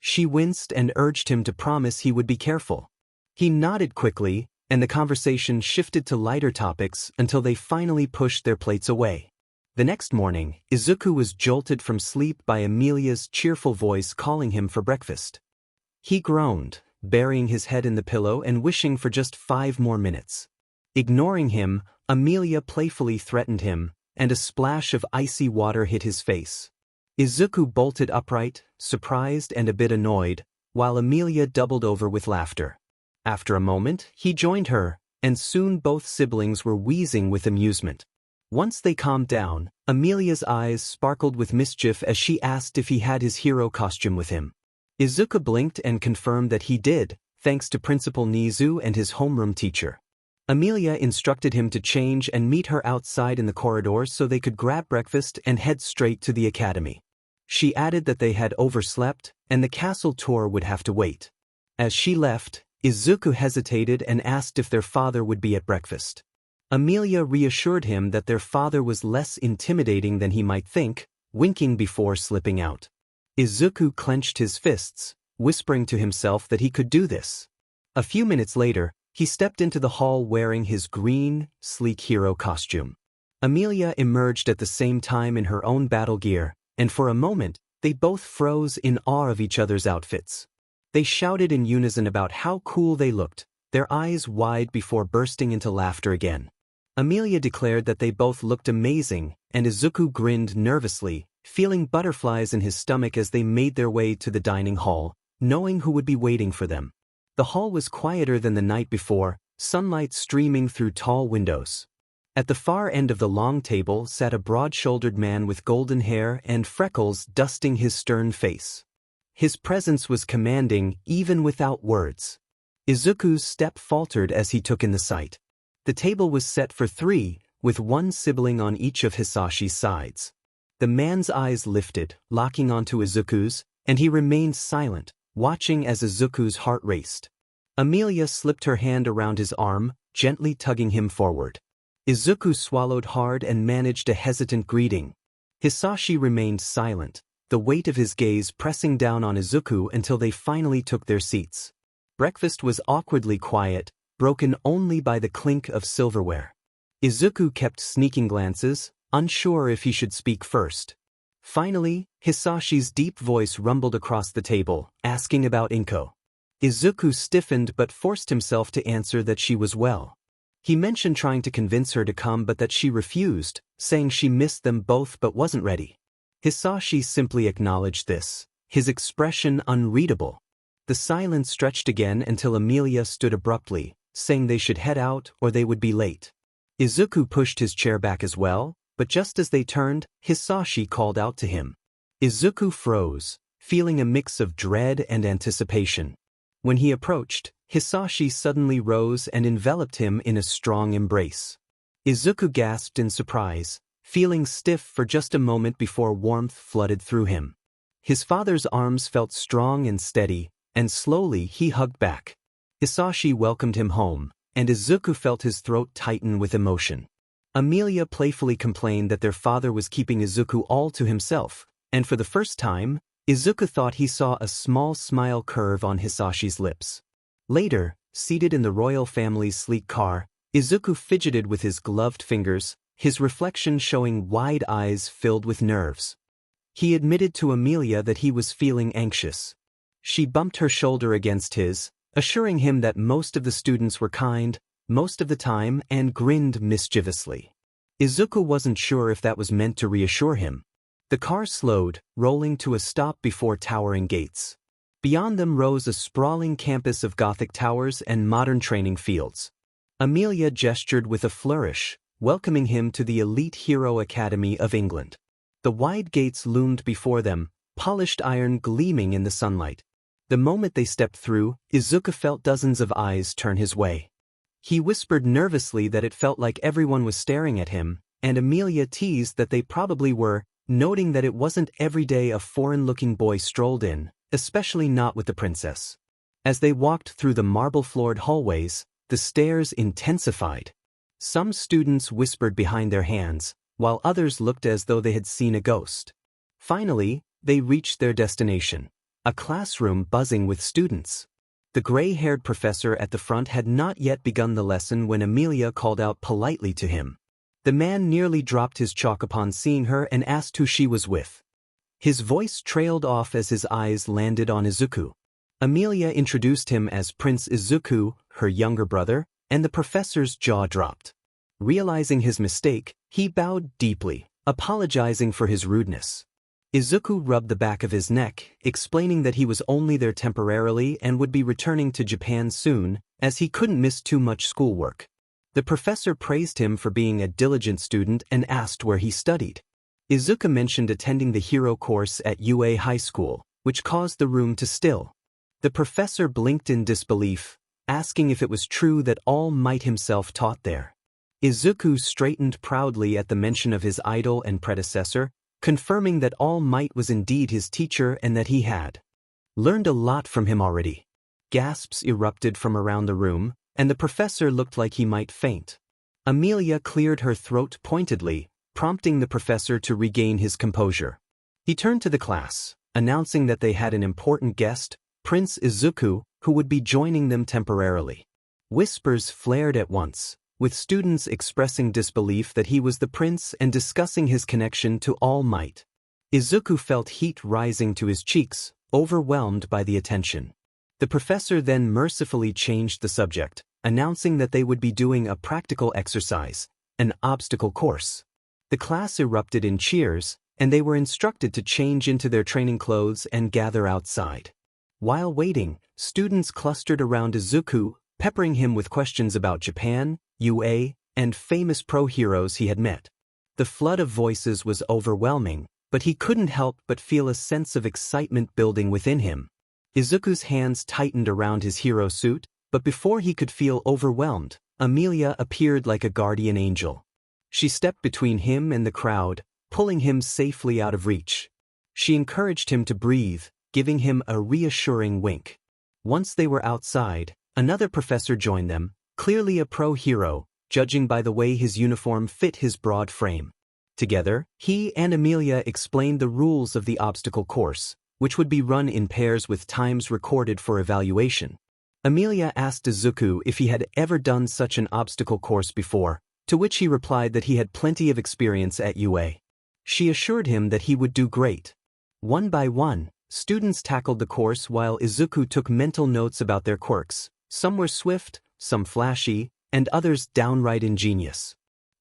She winced and urged him to promise he would be careful. He nodded quickly, and the conversation shifted to lighter topics until they finally pushed their plates away. The next morning, Izuku was jolted from sleep by Emilia's cheerful voice calling him for breakfast. He groaned, burying his head in the pillow and wishing for just 5 more minutes. Ignoring him, Emilia playfully threatened him, and a splash of icy water hit his face. Izuku bolted upright, surprised and a bit annoyed, while Emilia doubled over with laughter. After a moment, he joined her, and soon both siblings were wheezing with amusement. Once they calmed down, Emilia's eyes sparkled with mischief as she asked if he had his hero costume with him. Izuku blinked and confirmed that he did, thanks to Principal Nizu and his homeroom teacher. Emilia instructed him to change and meet her outside in the corridor so they could grab breakfast and head straight to the academy. She added that they had overslept, and the castle tour would have to wait. As she left, Izuku hesitated and asked if their father would be at breakfast. Emilia reassured him that their father was less intimidating than he might think, winking before slipping out. Izuku clenched his fists, whispering to himself that he could do this. A few minutes later, he stepped into the hall wearing his green, sleek hero costume. Emilia emerged at the same time in her own battle gear, and for a moment, they both froze in awe of each other's outfits. They shouted in unison about how cool they looked, their eyes wide before bursting into laughter again. Emilia declared that they both looked amazing, and Izuku grinned nervously, feeling butterflies in his stomach as they made their way to the dining hall, knowing who would be waiting for them. The hall was quieter than the night before, sunlight streaming through tall windows. At the far end of the long table sat a broad-shouldered man with golden hair and freckles dusting his stern face. His presence was commanding even without words. Izuku's step faltered as he took in the sight. The table was set for 3, with one sibling on each of Hisashi's sides. The man's eyes lifted, locking onto Izuku's, and he remained silent, watching as Izuku's heart raced. Emilia slipped her hand around his arm, gently tugging him forward. Izuku swallowed hard and managed a hesitant greeting. Hisashi remained silent, the weight of his gaze pressing down on Izuku until they finally took their seats. Breakfast was awkwardly quiet, broken only by the clink of silverware. Izuku kept sneaking glances, unsure if he should speak first. Finally, Hisashi's deep voice rumbled across the table, asking about Inko. Izuku stiffened but forced himself to answer that she was well. He mentioned trying to convince her to come but that she refused, saying she missed them both but wasn't ready. Hisashi simply acknowledged this, his expression unreadable. The silence stretched again until Emilia stood abruptly, saying they should head out or they would be late. Izuku pushed his chair back as well, but just as they turned, Hisashi called out to him. Izuku froze, feeling a mix of dread and anticipation. When he approached, Hisashi suddenly rose and enveloped him in a strong embrace. Izuku gasped in surprise, feeling stiff for just a moment before warmth flooded through him. His father's arms felt strong and steady, and slowly he hugged back. Hisashi welcomed him home, and Izuku felt his throat tighten with emotion. Emilia playfully complained that their father was keeping Izuku all to himself, and for the first time, Izuku thought he saw a small smile curve on Hisashi's lips. Later, seated in the royal family's sleek car, Izuku fidgeted with his gloved fingers, his reflection showing wide eyes filled with nerves. He admitted to Emilia that he was feeling anxious. She bumped her shoulder against his, assuring him that most of the students were kind, most of the time, and grinned mischievously. Izuku wasn't sure if that was meant to reassure him. The car slowed, rolling to a stop before towering gates. Beyond them rose a sprawling campus of Gothic towers and modern training fields. Emilia gestured with a flourish, welcoming him to the elite hero academy of England. The wide gates loomed before them, polished iron gleaming in the sunlight. The moment they stepped through, Izuku felt dozens of eyes turn his way. He whispered nervously that it felt like everyone was staring at him, and Emilia teased that they probably were, noting that it wasn't every day a foreign-looking boy strolled in, especially not with the princess. As they walked through the marble-floored hallways, the stares intensified. Some students whispered behind their hands, while others looked as though they had seen a ghost. Finally, they reached their destination, a classroom buzzing with students. The gray-haired professor at the front had not yet begun the lesson when Emilia called out politely to him. The man nearly dropped his chalk upon seeing her and asked who she was with. His voice trailed off as his eyes landed on Izuku. Emilia introduced him as Prince Izuku, her younger brother, and the professor's jaw dropped. Realizing his mistake, he bowed deeply, apologizing for his rudeness. Izuku rubbed the back of his neck, explaining that he was only there temporarily and would be returning to Japan soon, as he couldn't miss too much schoolwork. The professor praised him for being a diligent student and asked where he studied. Izuku mentioned attending the hero course at UA High School, which caused the room to still. The professor blinked in disbelief, asking if it was true that All Might himself taught there. Izuku straightened proudly at the mention of his idol and predecessor, confirming that All Might was indeed his teacher and that he had learned a lot from him already. Gasps erupted from around the room, and the professor looked like he might faint. Emilia cleared her throat pointedly, prompting the professor to regain his composure. He turned to the class, announcing that they had an important guest, Prince Izuku, who would be joining them temporarily. Whispers flared at once, with students expressing disbelief that he was the prince and discussing his connection to All Might. Izuku felt heat rising to his cheeks, overwhelmed by the attention. The professor then mercifully changed the subject, announcing that they would be doing a practical exercise, an obstacle course. The class erupted in cheers, and they were instructed to change into their training clothes and gather outside. While waiting, students clustered around Izuku, peppering him with questions about Japan, UA, and famous pro heroes he had met. The flood of voices was overwhelming, but he couldn't help but feel a sense of excitement building within him. Izuku's hands tightened around his hero suit, but before he could feel overwhelmed, Emilia appeared like a guardian angel. She stepped between him and the crowd, pulling him safely out of reach. She encouraged him to breathe, giving him a reassuring wink. Once they were outside, another professor joined them, clearly a pro hero, judging by the way his uniform fit his broad frame. Together, he and Emilia explained the rules of the obstacle course, which would be run in pairs with times recorded for evaluation. Emilia asked Izuku if he had ever done such an obstacle course before, to which he replied that he had plenty of experience at UA. She assured him that he would do great. One by one, students tackled the course while Izuku took mental notes about their quirks. Some were swift, some flashy, and others downright ingenious.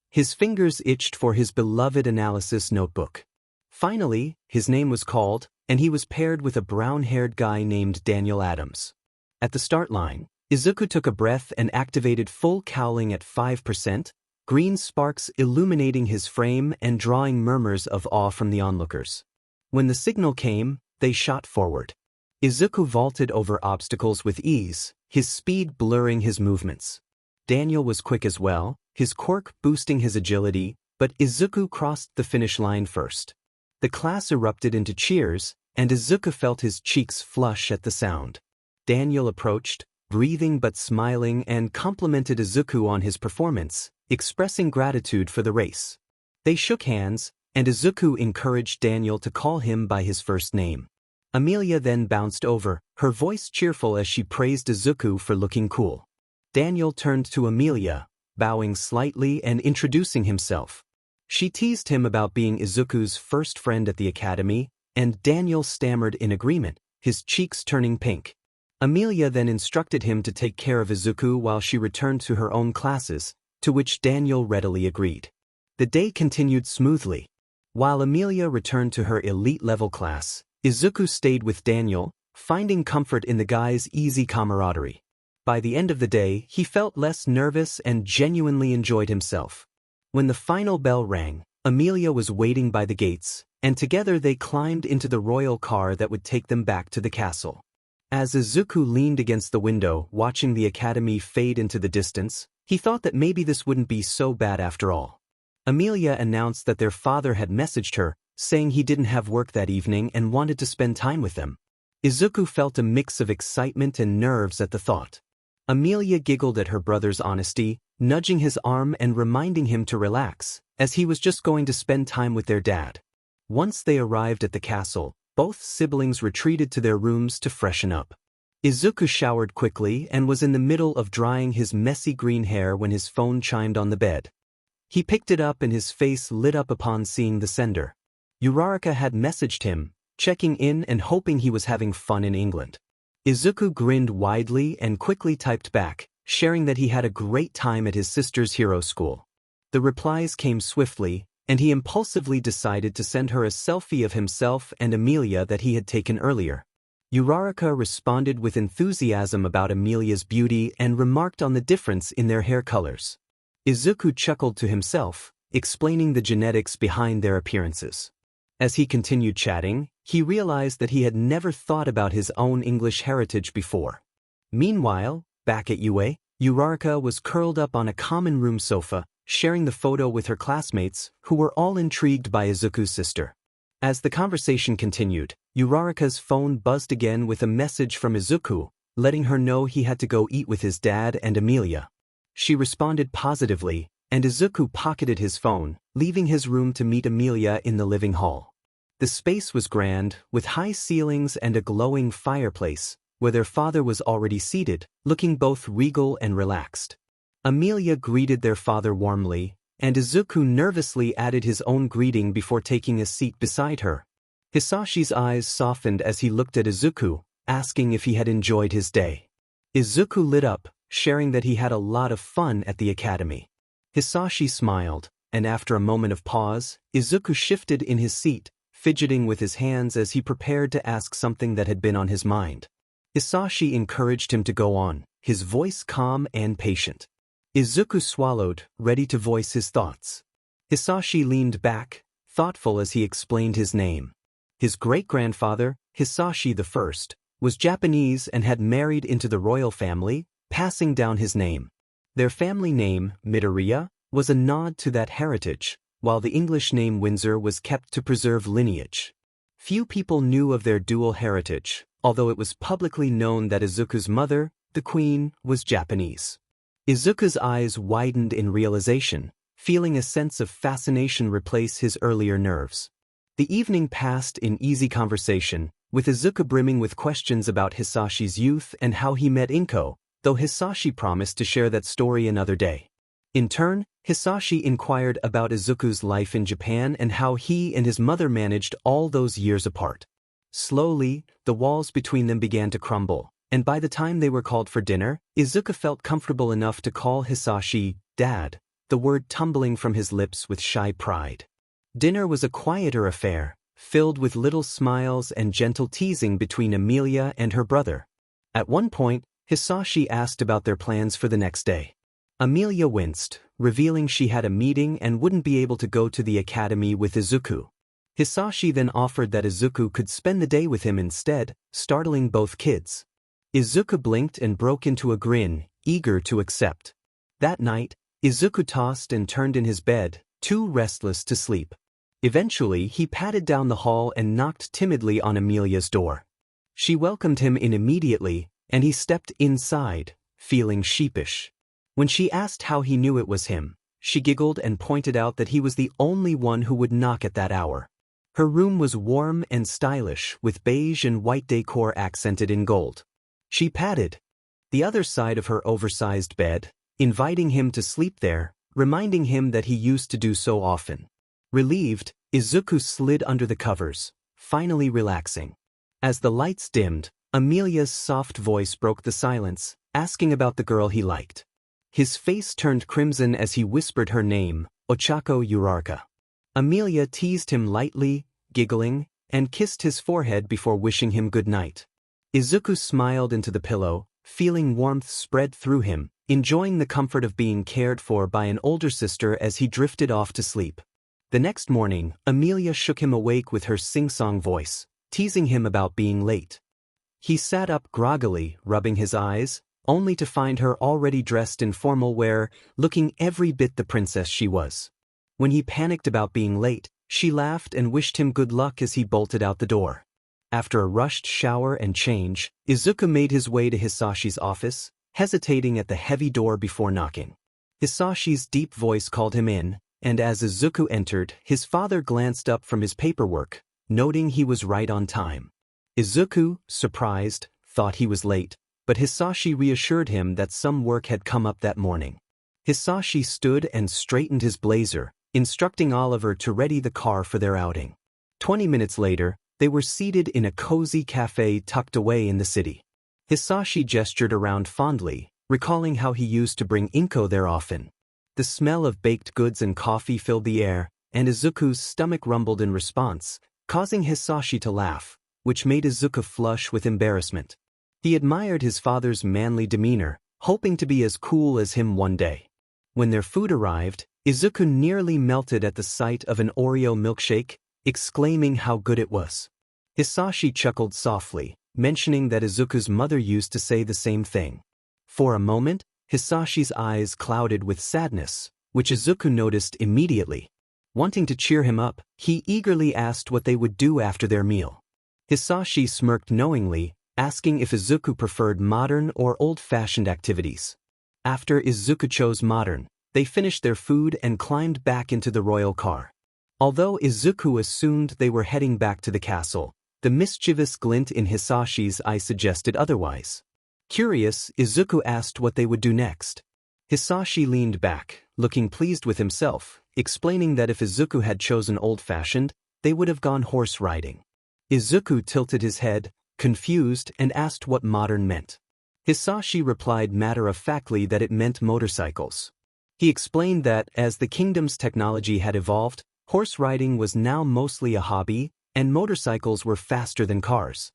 His fingers itched for his beloved analysis notebook. Finally, his name was called, and he was paired with a brown-haired guy named Daniel Adams. At the start line, Izuku took a breath and activated full cowling at 5%, green sparks illuminating his frame and drawing murmurs of awe from the onlookers. When the signal came, they shot forward. Izuku vaulted over obstacles with ease, his speed blurring his movements. Daniel was quick as well, his quirk boosting his agility, but Izuku crossed the finish line first. The class erupted into cheers, and Izuku felt his cheeks flush at the sound. Daniel approached, breathing but smiling, and complimented Izuku on his performance, expressing gratitude for the race. They shook hands, and Izuku encouraged Daniel to call him by his first name. Emilia then bounced over, her voice cheerful as she praised Izuku for looking cool. Daniel turned to Emilia, bowing slightly and introducing himself. She teased him about being Izuku's first friend at the academy, and Daniel stammered in agreement, his cheeks turning pink. Emilia then instructed him to take care of Izuku while she returned to her own classes, to which Daniel readily agreed. The day continued smoothly. While Emilia returned to her elite-level class, Izuku stayed with Daniel, finding comfort in the guy's easy camaraderie. By the end of the day, he felt less nervous and genuinely enjoyed himself. When the final bell rang, Emilia was waiting by the gates, and together they climbed into the royal car that would take them back to the castle. As Izuku leaned against the window, watching the academy fade into the distance, he thought that maybe this wouldn't be so bad after all. Emilia announced that their father had messaged her, saying he didn't have work that evening and wanted to spend time with them. Izuku felt a mix of excitement and nerves at the thought. Emilia giggled at her brother's honesty, nudging his arm and reminding him to relax, as he was just going to spend time with their dad. Once they arrived at the castle, both siblings retreated to their rooms to freshen up. Izuku showered quickly and was in the middle of drying his messy green hair when his phone chimed on the bed. He picked it up and his face lit up upon seeing the sender. Uraraka had messaged him, checking in and hoping he was having fun in England. Izuku grinned widely and quickly typed back, sharing that he had a great time at his sister's hero school. The replies came swiftly, and he impulsively decided to send her a selfie of himself and Emilia that he had taken earlier. Uraraka responded with enthusiasm about Emilia's beauty and remarked on the difference in their hair colors. Izuku chuckled to himself, explaining the genetics behind their appearances. As he continued chatting, he realized that he had never thought about his own English heritage before. Meanwhile, back at UA, Uraraka was curled up on a common room sofa, sharing the photo with her classmates, who were all intrigued by Izuku's sister. As the conversation continued, Uraraka's phone buzzed again with a message from Izuku, letting her know he had to go eat with his dad and Emilia. She responded positively, and Izuku pocketed his phone, leaving his room to meet Emilia in the living hall. The space was grand, with high ceilings and a glowing fireplace, where their father was already seated, looking both regal and relaxed. Emilia greeted their father warmly, and Izuku nervously added his own greeting before taking a seat beside her. Hisashi's eyes softened as he looked at Izuku, asking if he had enjoyed his day. Izuku lit up, sharing that he had a lot of fun at the academy. Hisashi smiled, and after a moment of pause, Izuku shifted in his seat, fidgeting with his hands as he prepared to ask something that had been on his mind. Hisashi encouraged him to go on, his voice calm and patient. Izuku swallowed, ready to voice his thoughts. Hisashi leaned back, thoughtful as he explained his name. His great-grandfather, Hisashi I, was Japanese and had married into the royal family, passing down his name. Their family name, Midoriya, was a nod to that heritage, while the English name Windsor was kept to preserve lineage. Few people knew of their dual heritage, although it was publicly known that Izuku's mother, the queen, was Japanese. Izuku's eyes widened in realization, feeling a sense of fascination replace his earlier nerves. The evening passed in easy conversation, with Izuku brimming with questions about Hisashi's youth and how he met Inko, though Hisashi promised to share that story another day. In turn, Hisashi inquired about Izuku's life in Japan and how he and his mother managed all those years apart. Slowly, the walls between them began to crumble, and by the time they were called for dinner, Izuku felt comfortable enough to call Hisashi Dad, the word tumbling from his lips with shy pride. Dinner was a quieter affair, filled with little smiles and gentle teasing between Emilia and her brother. At one point, Hisashi asked about their plans for the next day. Emilia winced, revealing she had a meeting and wouldn't be able to go to the academy with Izuku. Hisashi then offered that Izuku could spend the day with him instead, startling both kids. Izuku blinked and broke into a grin, eager to accept. That night, Izuku tossed and turned in his bed, too restless to sleep. Eventually, he padded down the hall and knocked timidly on Emilia's door. She welcomed him in immediately, and he stepped inside, feeling sheepish. When she asked how he knew it was him, she giggled and pointed out that he was the only one who would knock at that hour. Her room was warm and stylish, with beige and white decor accented in gold. She patted the other side of her oversized bed, inviting him to sleep there, reminding him that he used to do so often. Relieved, Izuku slid under the covers, finally relaxing. As the lights dimmed, Emilia's soft voice broke the silence, asking about the girl he liked. His face turned crimson as he whispered her name, Ochako Uraraka. Emilia teased him lightly, giggling, and kissed his forehead before wishing him good night. Izuku smiled into the pillow, feeling warmth spread through him, enjoying the comfort of being cared for by an older sister as he drifted off to sleep. The next morning, Emilia shook him awake with her sing-song voice, teasing him about being late. He sat up groggily, rubbing his eyes, only to find her already dressed in formal wear, looking every bit the princess she was. When he panicked about being late, she laughed and wished him good luck as he bolted out the door. After a rushed shower and change, Izuku made his way to Hisashi's office, hesitating at the heavy door before knocking. Hisashi's deep voice called him in, and as Izuku entered, his father glanced up from his paperwork, noting he was right on time. Izuku, surprised, thought he was late, but Hisashi reassured him that some work had come up that morning. Hisashi stood and straightened his blazer, instructing Oliver to ready the car for their outing. 20 minutes later, they were seated in a cozy cafe tucked away in the city. Hisashi gestured around fondly, recalling how he used to bring Inko there often. The smell of baked goods and coffee filled the air, and Izuku's stomach rumbled in response, causing Hisashi to laugh, which made Izuku flush with embarrassment. He admired his father's manly demeanor, hoping to be as cool as him one day. When their food arrived, Izuku nearly melted at the sight of an Oreo milkshake, exclaiming how good it was. Hisashi chuckled softly, mentioning that Izuku's mother used to say the same thing. For a moment, Hisashi's eyes clouded with sadness, which Izuku noticed immediately. Wanting to cheer him up, he eagerly asked what they would do after their meal. Hisashi smirked knowingly, asking if Izuku preferred modern or old-fashioned activities. After Izuku chose modern, they finished their food and climbed back into the royal car. Although Izuku assumed they were heading back to the castle, the mischievous glint in Hisashi's eye suggested otherwise. Curious, Izuku asked what they would do next. Hisashi leaned back, looking pleased with himself, explaining that if Izuku had chosen old-fashioned, they would have gone horse riding. Izuku tilted his head, confused, and asked what modern meant. Hisashi replied matter-of-factly that it meant motorcycles. He explained that, as the kingdom's technology had evolved, horse riding was now mostly a hobby, and motorcycles were faster than cars.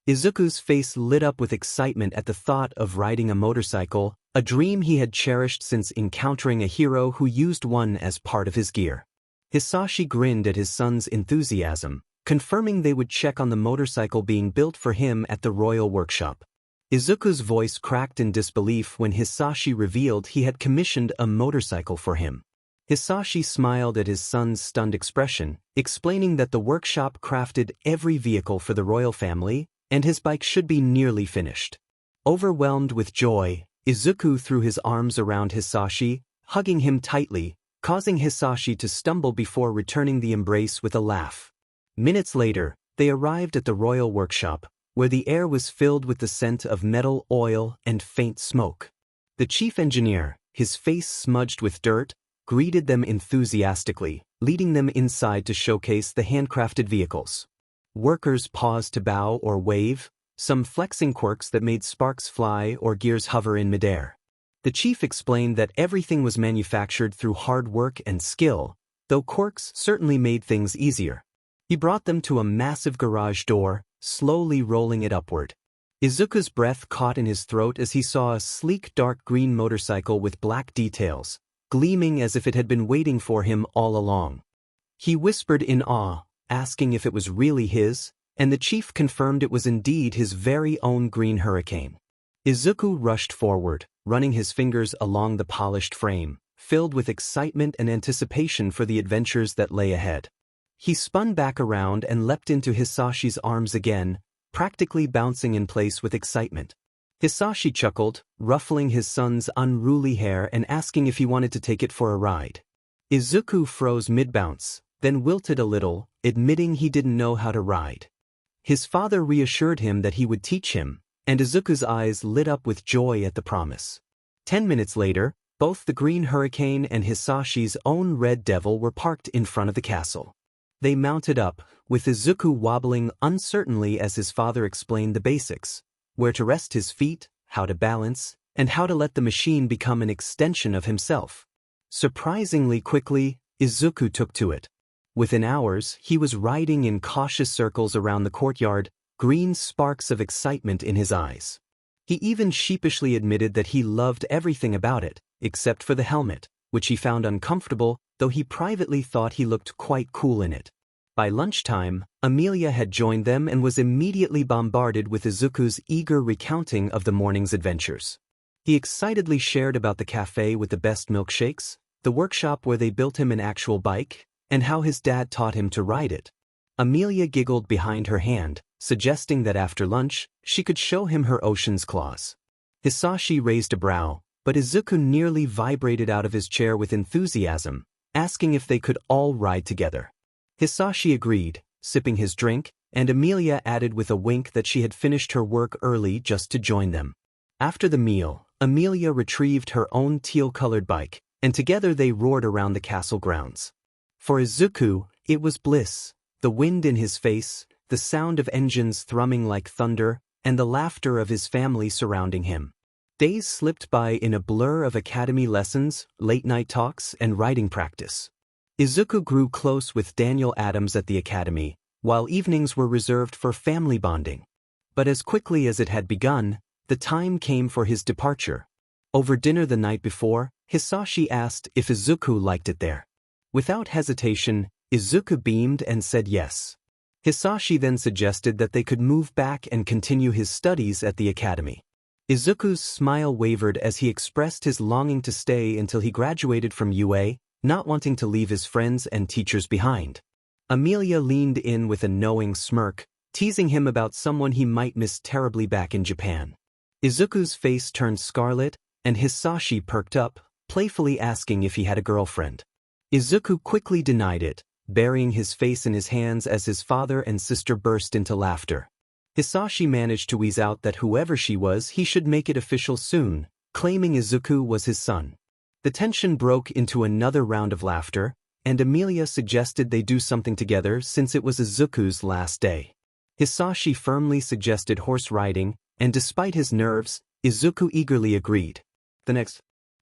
Izuku's face lit up with excitement at the thought of riding a motorcycle, a dream he had cherished since encountering a hero who used one as part of his gear. Hisashi grinned at his son's enthusiasm, confirming they would check on the motorcycle being built for him at the royal workshop. Izuku's voice cracked in disbelief when Hisashi revealed he had commissioned a motorcycle for him. Hisashi smiled at his son's stunned expression, explaining that the workshop crafted every vehicle for the royal family, and his bike should be nearly finished. Overwhelmed with joy, Izuku threw his arms around Hisashi, hugging him tightly, causing Hisashi to stumble before returning the embrace with a laugh. Minutes later, they arrived at the royal workshop, where the air was filled with the scent of metal, oil, and faint smoke. The chief engineer, his face smudged with dirt, greeted them enthusiastically, leading them inside to showcase the handcrafted vehicles. Workers paused to bow or wave, some flexing quirks that made sparks fly or gears hover in midair. The chief explained that everything was manufactured through hard work and skill, though quirks certainly made things easier. He brought them to a massive garage door, slowly rolling it upward. Izuku's breath caught in his throat as he saw a sleek dark green motorcycle with black details, gleaming as if it had been waiting for him all along. He whispered in awe, asking if it was really his, and the chief confirmed it was indeed his very own green hurricane. Izuku rushed forward, running his fingers along the polished frame, filled with excitement and anticipation for the adventures that lay ahead. He spun back around and leapt into Hisashi's arms again, practically bouncing in place with excitement. Hisashi chuckled, ruffling his son's unruly hair and asking if he wanted to take it for a ride. Izuku froze mid-bounce, then wilted a little, admitting he didn't know how to ride. His father reassured him that he would teach him, and Izuku's eyes lit up with joy at the promise. 10 minutes later, both the Green Hurricane and Hisashi's own Red Devil were parked in front of the castle. They mounted up, with Izuku wobbling uncertainly as his father explained the basics: where to rest his feet, how to balance, and how to let the machine become an extension of himself. Surprisingly quickly, Izuku took to it. Within hours, he was riding in cautious circles around the courtyard, green sparks of excitement in his eyes. He even sheepishly admitted that he loved everything about it, except for the helmet, which he found uncomfortable, though he privately thought he looked quite cool in it. By lunchtime, Emilia had joined them and was immediately bombarded with Izuku's eager recounting of the morning's adventures. He excitedly shared about the cafe with the best milkshakes, the workshop where they built him an actual bike, and how his dad taught him to ride it. Emilia giggled behind her hand, suggesting that after lunch, she could show him her ocean's claws. Hisashi raised a brow, but Izuku nearly vibrated out of his chair with enthusiasm, asking if they could all ride together. Hisashi agreed, sipping his drink, and Emilia added with a wink that she had finished her work early just to join them. After the meal, Emilia retrieved her own teal-colored bike, and together they roared around the castle grounds. For Izuku, it was bliss, the wind in his face, the sound of engines thrumming like thunder, and the laughter of his family surrounding him. Days slipped by in a blur of academy lessons, late-night talks, and writing practice. Izuku grew close with Daniel Adams at the academy, while evenings were reserved for family bonding. But as quickly as it had begun, the time came for his departure. Over dinner the night before, Hisashi asked if Izuku liked it there. Without hesitation, Izuku beamed and said yes. Hisashi then suggested that they could move back and continue his studies at the academy. Izuku's smile wavered as he expressed his longing to stay until he graduated from UA, not wanting to leave his friends and teachers behind. Emilia leaned in with a knowing smirk, teasing him about someone he might miss terribly back in Japan. Izuku's face turned scarlet, and Hisashi perked up, playfully asking if he had a girlfriend. Izuku quickly denied it, burying his face in his hands as his father and sister burst into laughter. 𝗧𝗵𝗲 managed to wheeze out that whoever she was, he should make it official soon, claiming Izuku was his son. The tension broke into another round of laughter, and Emilia suggested they do something together since it was Izuku's last day. 𝗧𝗵𝗲 firmly suggested horse riding, and despite his nerves, Izuku eagerly agreed. The next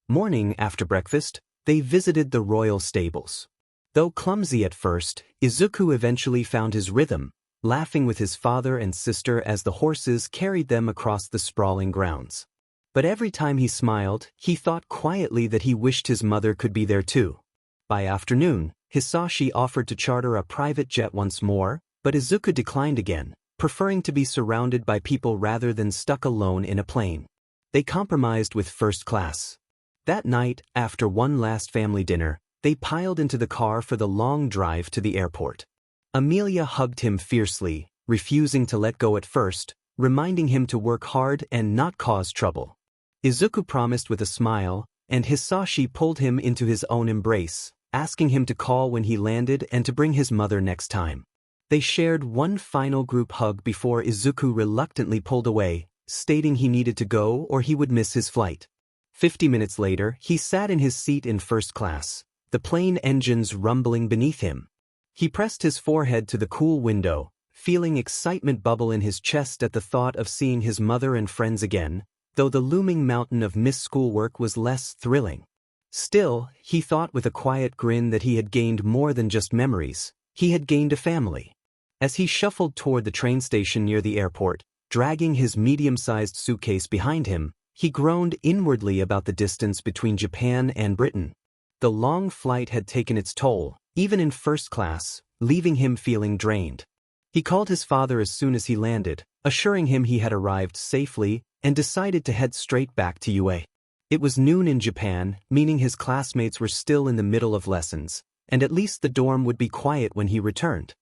morning after breakfast, they visited the royal stables. Though clumsy at first, Izuku eventually found his rhythm, laughing with his father and sister as the horses carried them across the sprawling grounds. But every time he smiled, he thought quietly that he wished his mother could be there too. By afternoon, 𝗧𝗵𝗲 offered to charter a private jet once more, but Izuku declined again, preferring to be surrounded by people rather than stuck alone in a plane. They compromised with first class. That night, after one last family dinner, they piled into the car for the long drive to the airport. Emilia hugged him fiercely, refusing to let go at first, reminding him to work hard and not cause trouble. Izuku promised with a smile, and 𝗧𝗵𝗲 pulled him into his own embrace, asking him to call when he landed and to bring his mother next time. They shared one final group hug before Izuku reluctantly pulled away, stating he needed to go or he would miss his flight. 50 minutes later, he sat in his seat in first class, the plane engines rumbling beneath him. He pressed his forehead to the cool window, feeling excitement bubble in his chest at the thought of seeing his mother and friends again, though the looming mountain of missed schoolwork was less thrilling. Still, he thought with a quiet grin that he had gained more than just memories, he had gained a family. As he shuffled toward the train station near the airport, dragging his medium-sized suitcase behind him, he groaned inwardly about the distance between Japan and Britain. The long flight had taken its toll, even in first class, leaving him feeling drained. He called his father as soon as he landed, assuring him he had arrived safely, and decided to head straight back to UA. It was noon in Japan, meaning his classmates were still in the middle of lessons, and at least the dorm would be quiet when he returned.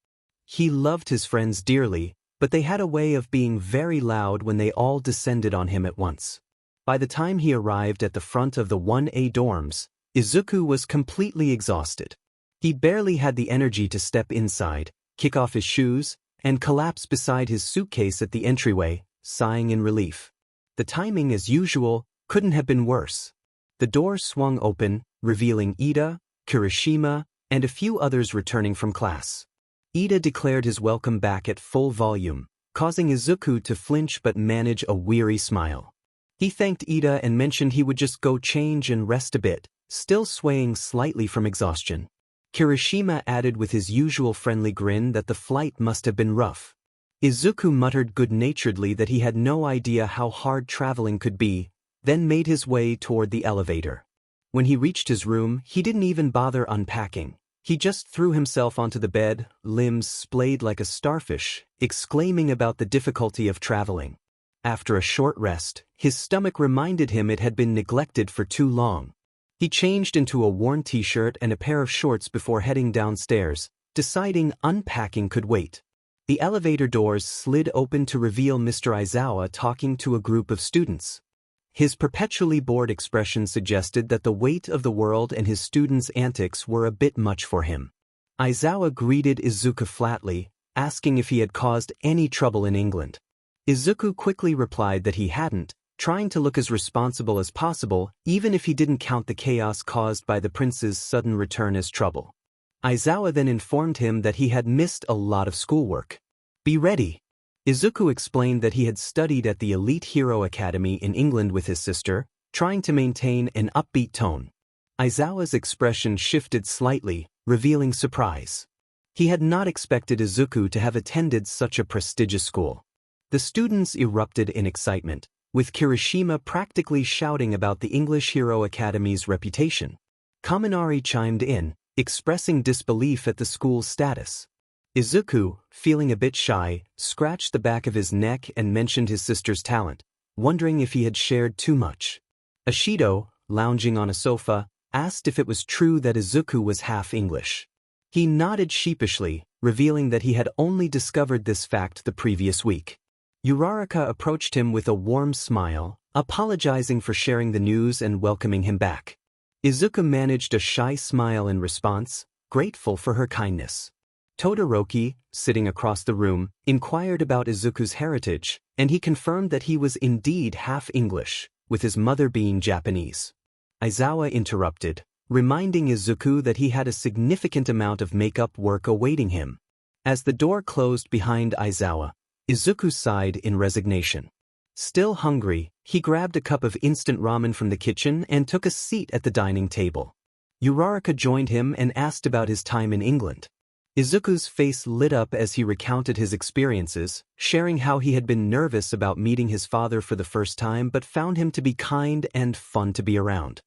He loved his friends dearly, but they had a way of being very loud when they all descended on him at once. By the time he arrived at the front of the 1A dorms, Izuku was completely exhausted. He barely had the energy to step inside, kick off his shoes, and collapse beside his suitcase at the entryway, sighing in relief. The timing, as usual, couldn't have been worse. The door swung open, revealing Ida, Kirishima, and a few others returning from class. Ida declared his welcome back at full volume, causing Izuku to flinch but manage a weary smile. He thanked Ida and mentioned he would just go change and rest a bit, still swaying slightly from exhaustion. Kirishima added with his usual friendly grin that the flight must have been rough. Izuku muttered good-naturedly that he had no idea how hard traveling could be, then made his way toward the elevator. When he reached his room, he didn't even bother unpacking. He just threw himself onto the bed, limbs splayed like a starfish, exclaiming about the difficulty of traveling. After a short rest, his stomach reminded him it had been neglected for too long. He changed into a worn t-shirt and a pair of shorts before heading downstairs, deciding unpacking could wait. The elevator doors slid open to reveal Mr. Izawa talking to a group of students. His perpetually bored expression suggested that the weight of the world and his students' antics were a bit much for him. Izawa greeted Izuku flatly, asking if he had caused any trouble in England. Izuku quickly replied that he hadn't, trying to look as responsible as possible, even if he didn't count the chaos caused by the prince's sudden return as trouble. Izawa then informed him that he had missed a lot of schoolwork. Be ready. Izuku explained that he had studied at the elite hero academy in England with his sister, trying to maintain an upbeat tone. Izawa's expression shifted slightly, revealing surprise. He had not expected Izuku to have attended such a prestigious school. The students erupted in excitement, with Kirishima practically shouting about the English Hero Academy's reputation. Kaminari chimed in, expressing disbelief at the school's status. Izuku, feeling a bit shy, scratched the back of his neck and mentioned his sister's talent, wondering if he had shared too much. Ashido, lounging on a sofa, asked if it was true that Izuku was half English. He nodded sheepishly, revealing that he had only discovered this fact the previous week. Uraraka approached him with a warm smile, apologizing for sharing the news and welcoming him back. Izuku managed a shy smile in response, grateful for her kindness. Todoroki, sitting across the room, inquired about Izuku's heritage, and he confirmed that he was indeed half English, with his mother being Japanese. Aizawa interrupted, reminding Izuku that he had a significant amount of makeup work awaiting him. As the door closed behind Aizawa, Izuku sighed in resignation. Still hungry, he grabbed a cup of instant ramen from the kitchen and took a seat at the dining table. Uraraka joined him and asked about his time in England. Izuku's face lit up as he recounted his experiences, sharing how he had been nervous about meeting his father for the first time but found him to be kind and fun to be around.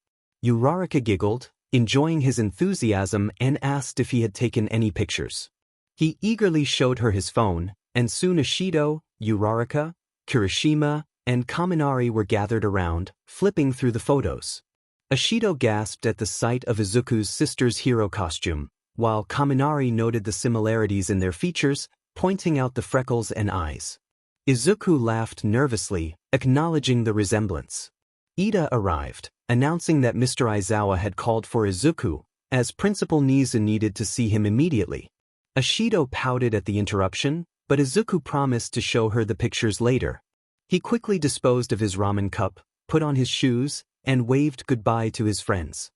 Uraraka giggled, enjoying his enthusiasm, and asked if he had taken any pictures. He eagerly showed her his phone, and soon Ishido, Uraraka, Kirishima, and Kaminari were gathered around, flipping through the photos. Ishido gasped at the sight of Izuku's sister's hero costume, while Kaminari noted the similarities in their features, pointing out the freckles and eyes. Izuku laughed nervously, acknowledging the resemblance. Ida arrived, announcing that Mr. Aizawa had called for Izuku, as Principal 𝗍𝗂 needed to see him immediately. Ishido pouted at the interruption, but Izuku promised to show her the pictures later. He quickly disposed of his ramen cup, put on his shoes, and waved goodbye to his friends.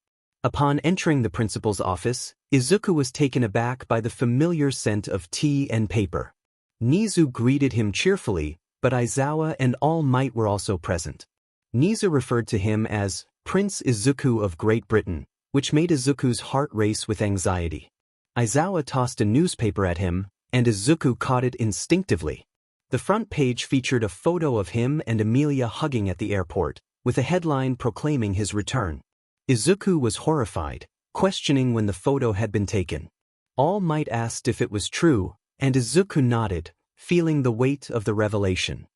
Upon entering the principal's office, Izuku was taken aback by the familiar scent of tea and paper. 𝗍𝗂 greeted him cheerfully, but Aizawa and All Might were also present. 𝗍𝗂 referred to him as Prince Izuku of Great Britain, which made Izuku's heart race with anxiety. Aizawa tossed a newspaper at him, and Izuku caught it instinctively. The front page featured a photo of him and Emilia hugging at the airport, with a headline proclaiming his return. Izuku was horrified, questioning when the photo had been taken. All Might asked if it was true, and Izuku nodded, feeling the weight of the revelation.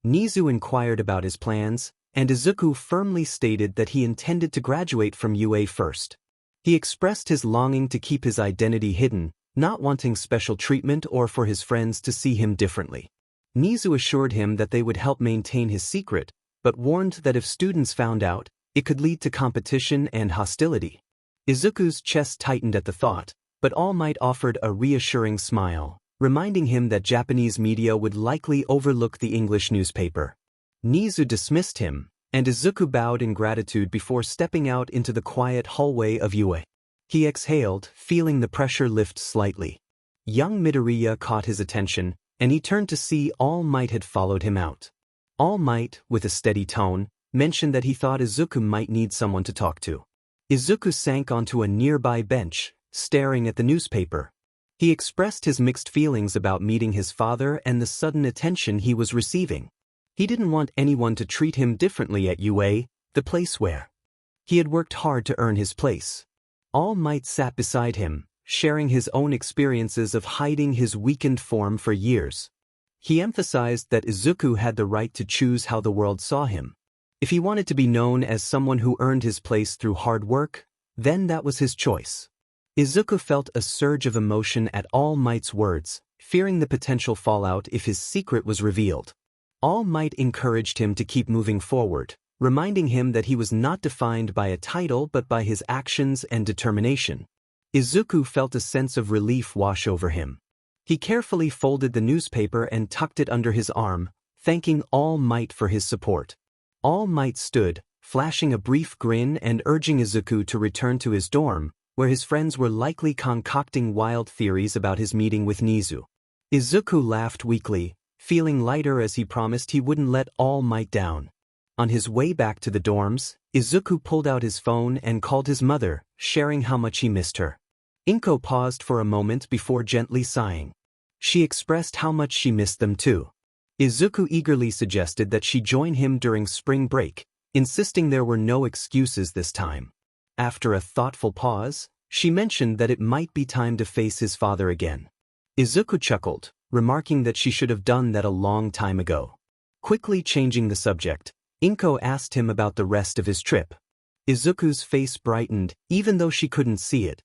𝗍𝗂 inquired about his plans, and Izuku firmly stated that he intended to graduate from UA first. He expressed his longing to keep his identity hidden, not wanting special treatment or for his friends to see him differently. 𝗍𝗂 assured him that they would help maintain his secret, but warned that if students found out, it could lead to competition and hostility. Izuku's chest tightened at the thought, but All Might offered a reassuring smile, reminding him that Japanese media would likely overlook the English newspaper. 𝗍𝗂 dismissed him, and Izuku bowed in gratitude before stepping out into the quiet hallway of UA. He exhaled, feeling the pressure lift slightly. Young Midoriya caught his attention, and he turned to see All Might had followed him out. All Might, with a steady tone, mentioned that he thought Izuku might need someone to talk to. Izuku sank onto a nearby bench, staring at the newspaper. He expressed his mixed feelings about meeting his father and the sudden attention he was receiving. He didn't want anyone to treat him differently at UA, the place where he had worked hard to earn his place. All Might sat beside him, sharing his own experiences of hiding his weakened form for years. He emphasized that Izuku had the right to choose how the world saw him. If he wanted to be known as someone who earned his place through hard work, then that was his choice. Izuku felt a surge of emotion at All Might's words, fearing the potential fallout if his secret was revealed. All Might encouraged him to keep moving forward, reminding him that he was not defined by a title but by his actions and determination. Izuku felt a sense of relief wash over him. He carefully folded the newspaper and tucked it under his arm, thanking All Might for his support. All Might stood, flashing a brief grin and urging Izuku to return to his dorm, where his friends were likely concocting wild theories about his meeting with 𝗍𝗂. Izuku laughed weakly, feeling lighter as he promised he wouldn't let All Might down. On his way back to the dorms, Izuku pulled out his phone and called his mother, sharing how much he missed her. Inko paused for a moment before gently sighing. She expressed how much she missed them too. Izuku eagerly suggested that she join him during spring break, insisting there were no excuses this time. After a thoughtful pause, she mentioned that it might be time to face his father again. Izuku chuckled, remarking that she should have done that a long time ago. Quickly changing the subject, Inko asked him about the rest of his trip. Izuku's face brightened, even though she couldn't see it.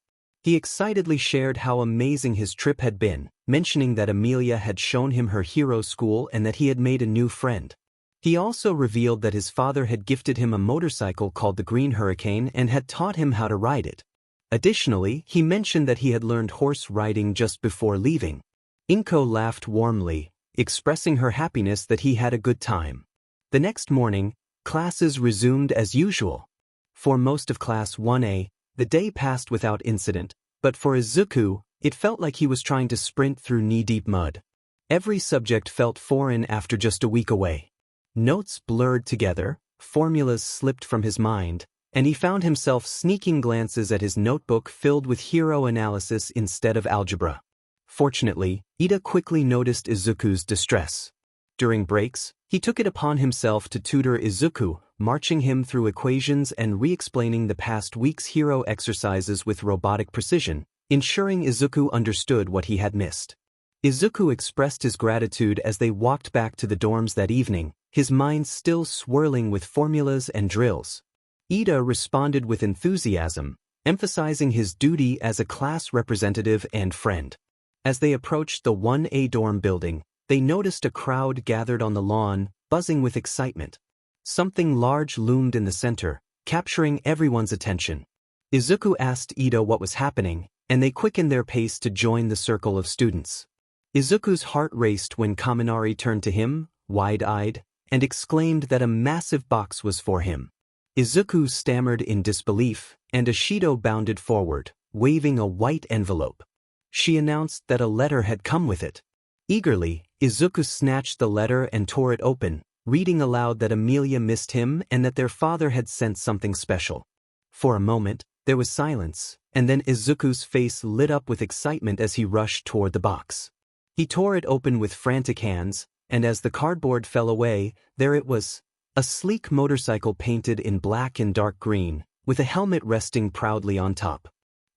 He excitedly shared how amazing his trip had been, mentioning that Emilia had shown him her hero school and that he had made a new friend. He also revealed that his father had gifted him a motorcycle called the Green Hurricane and had taught him how to ride it. Additionally, he mentioned that he had learned horse riding just before leaving. Inko laughed warmly, expressing her happiness that he had a good time. The next morning, classes resumed as usual. For most of Class 1A, the day passed without incident, but for Izuku, it felt like he was trying to sprint through knee-deep mud. Every subject felt foreign after just a week away. Notes blurred together, formulas slipped from his mind, and he found himself sneaking glances at his notebook filled with hero analysis instead of algebra. Fortunately, Ida quickly noticed Izuku's distress. During breaks, he took it upon himself to tutor Izuku, marching him through equations and re-explaining the past week's hero exercises with robotic precision, ensuring Izuku understood what he had missed. Izuku expressed his gratitude as they walked back to the dorms that evening, his mind still swirling with formulas and drills. Ida responded with enthusiasm, emphasizing his duty as a class representative and friend. As they approached the 1A dorm building, they noticed a crowd gathered on the lawn, buzzing with excitement. Something large loomed in the center, capturing everyone's attention. Izuku asked Ida what was happening, and they quickened their pace to join the circle of students. Izuku's heart raced when Kaminari turned to him, wide-eyed, and exclaimed that a massive box was for him. Izuku stammered in disbelief, and Ashido bounded forward, waving a white envelope. She announced that a letter had come with it. Eagerly, Izuku snatched the letter and tore it open, reading aloud that Emilia missed him and that their father had sent something special. For a moment, there was silence, and then Izuku's face lit up with excitement as he rushed toward the box. He tore it open with frantic hands, and as the cardboard fell away, there it was, a sleek motorcycle painted in black and dark green, with a helmet resting proudly on top.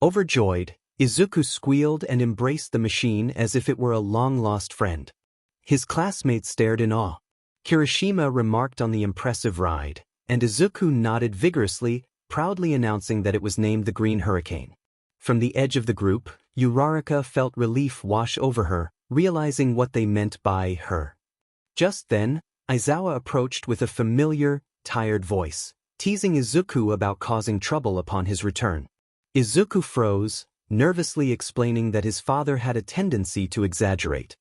Overjoyed, Izuku squealed and embraced the machine as if it were a long-lost friend. His classmates stared in awe. Kirishima remarked on the impressive ride, and Izuku nodded vigorously, proudly announcing that it was named the Green Hurricane. From the edge of the group, Uraraka felt relief wash over her, realizing what they meant by her. Just then, Aizawa approached with a familiar, tired voice, teasing Izuku about causing trouble upon his return. Izuku froze, nervously explaining that his father had a tendency to exaggerate.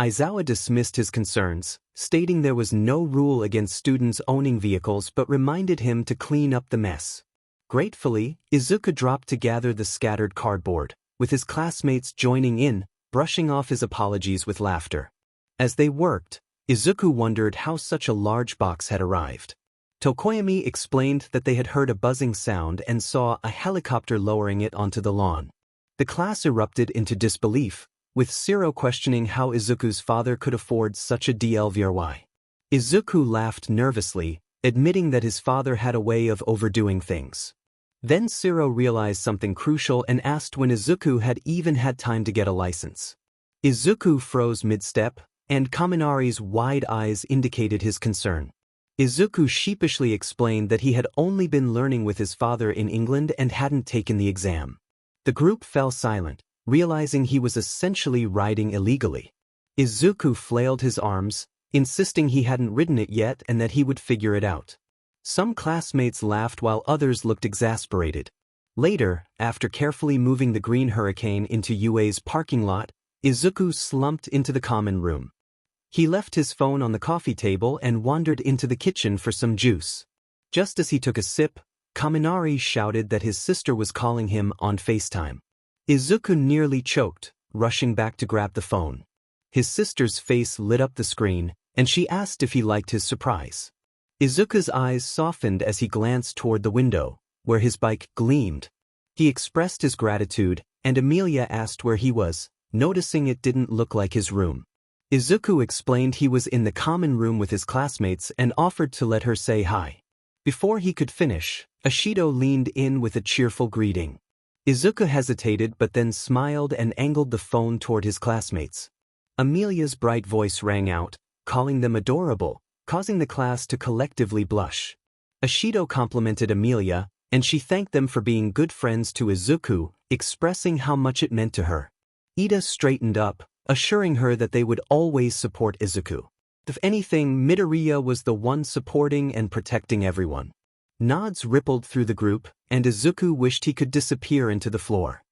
Aizawa dismissed his concerns, stating there was no rule against students owning vehicles but reminded him to clean up the mess. Gratefully, Izuku dropped to gather the scattered cardboard, with his classmates joining in, brushing off his apologies with laughter. As they worked, Izuku wondered how such a large box had arrived. Tokoyami explained that they had heard a buzzing sound and saw a helicopter lowering it onto the lawn. The class erupted into disbelief, with Shiro questioning how Izuku's father could afford such a 𝗕𝗓𝗙. Izuku laughed nervously, admitting that his father had a way of overdoing things. Then Shiro realized something crucial and asked when Izuku had even had time to get a license. Izuku froze mid-step, and Kaminari's wide eyes indicated his concern. Izuku sheepishly explained that he had only been learning with his father in England and hadn't taken the exam. The group fell silent, realizing he was essentially riding illegally. Izuku flailed his arms, insisting he hadn't ridden it yet and that he would figure it out. Some classmates laughed while others looked exasperated. Later, after carefully moving the Green Hurricane into UA's parking lot, Izuku slumped into the common room. He left his phone on the coffee table and wandered into the kitchen for some juice. Just as he took a sip, Kaminari shouted that his sister was calling him on FaceTime. Izuku nearly choked, rushing back to grab the phone. His sister's face lit up the screen, and she asked if he liked his surprise. Izuku's eyes softened as he glanced toward the window, where his bike gleamed. He expressed his gratitude, and Emilia asked where he was, noticing it didn't look like his room. Izuku explained he was in the common room with his classmates and offered to let her say hi. Before he could finish, Ashido leaned in with a cheerful greeting. Izuku hesitated but then smiled and angled the phone toward his classmates. Emilia's bright voice rang out, calling them adorable, causing the class to collectively blush. Ashido complimented Emilia, and she thanked them for being good friends to Izuku, expressing how much it meant to her. Ida straightened up, assuring her that they would always support Izuku. If anything, Midoriya was the one supporting and protecting everyone. Nods rippled through the group, and Izuku wished he could disappear into the floor.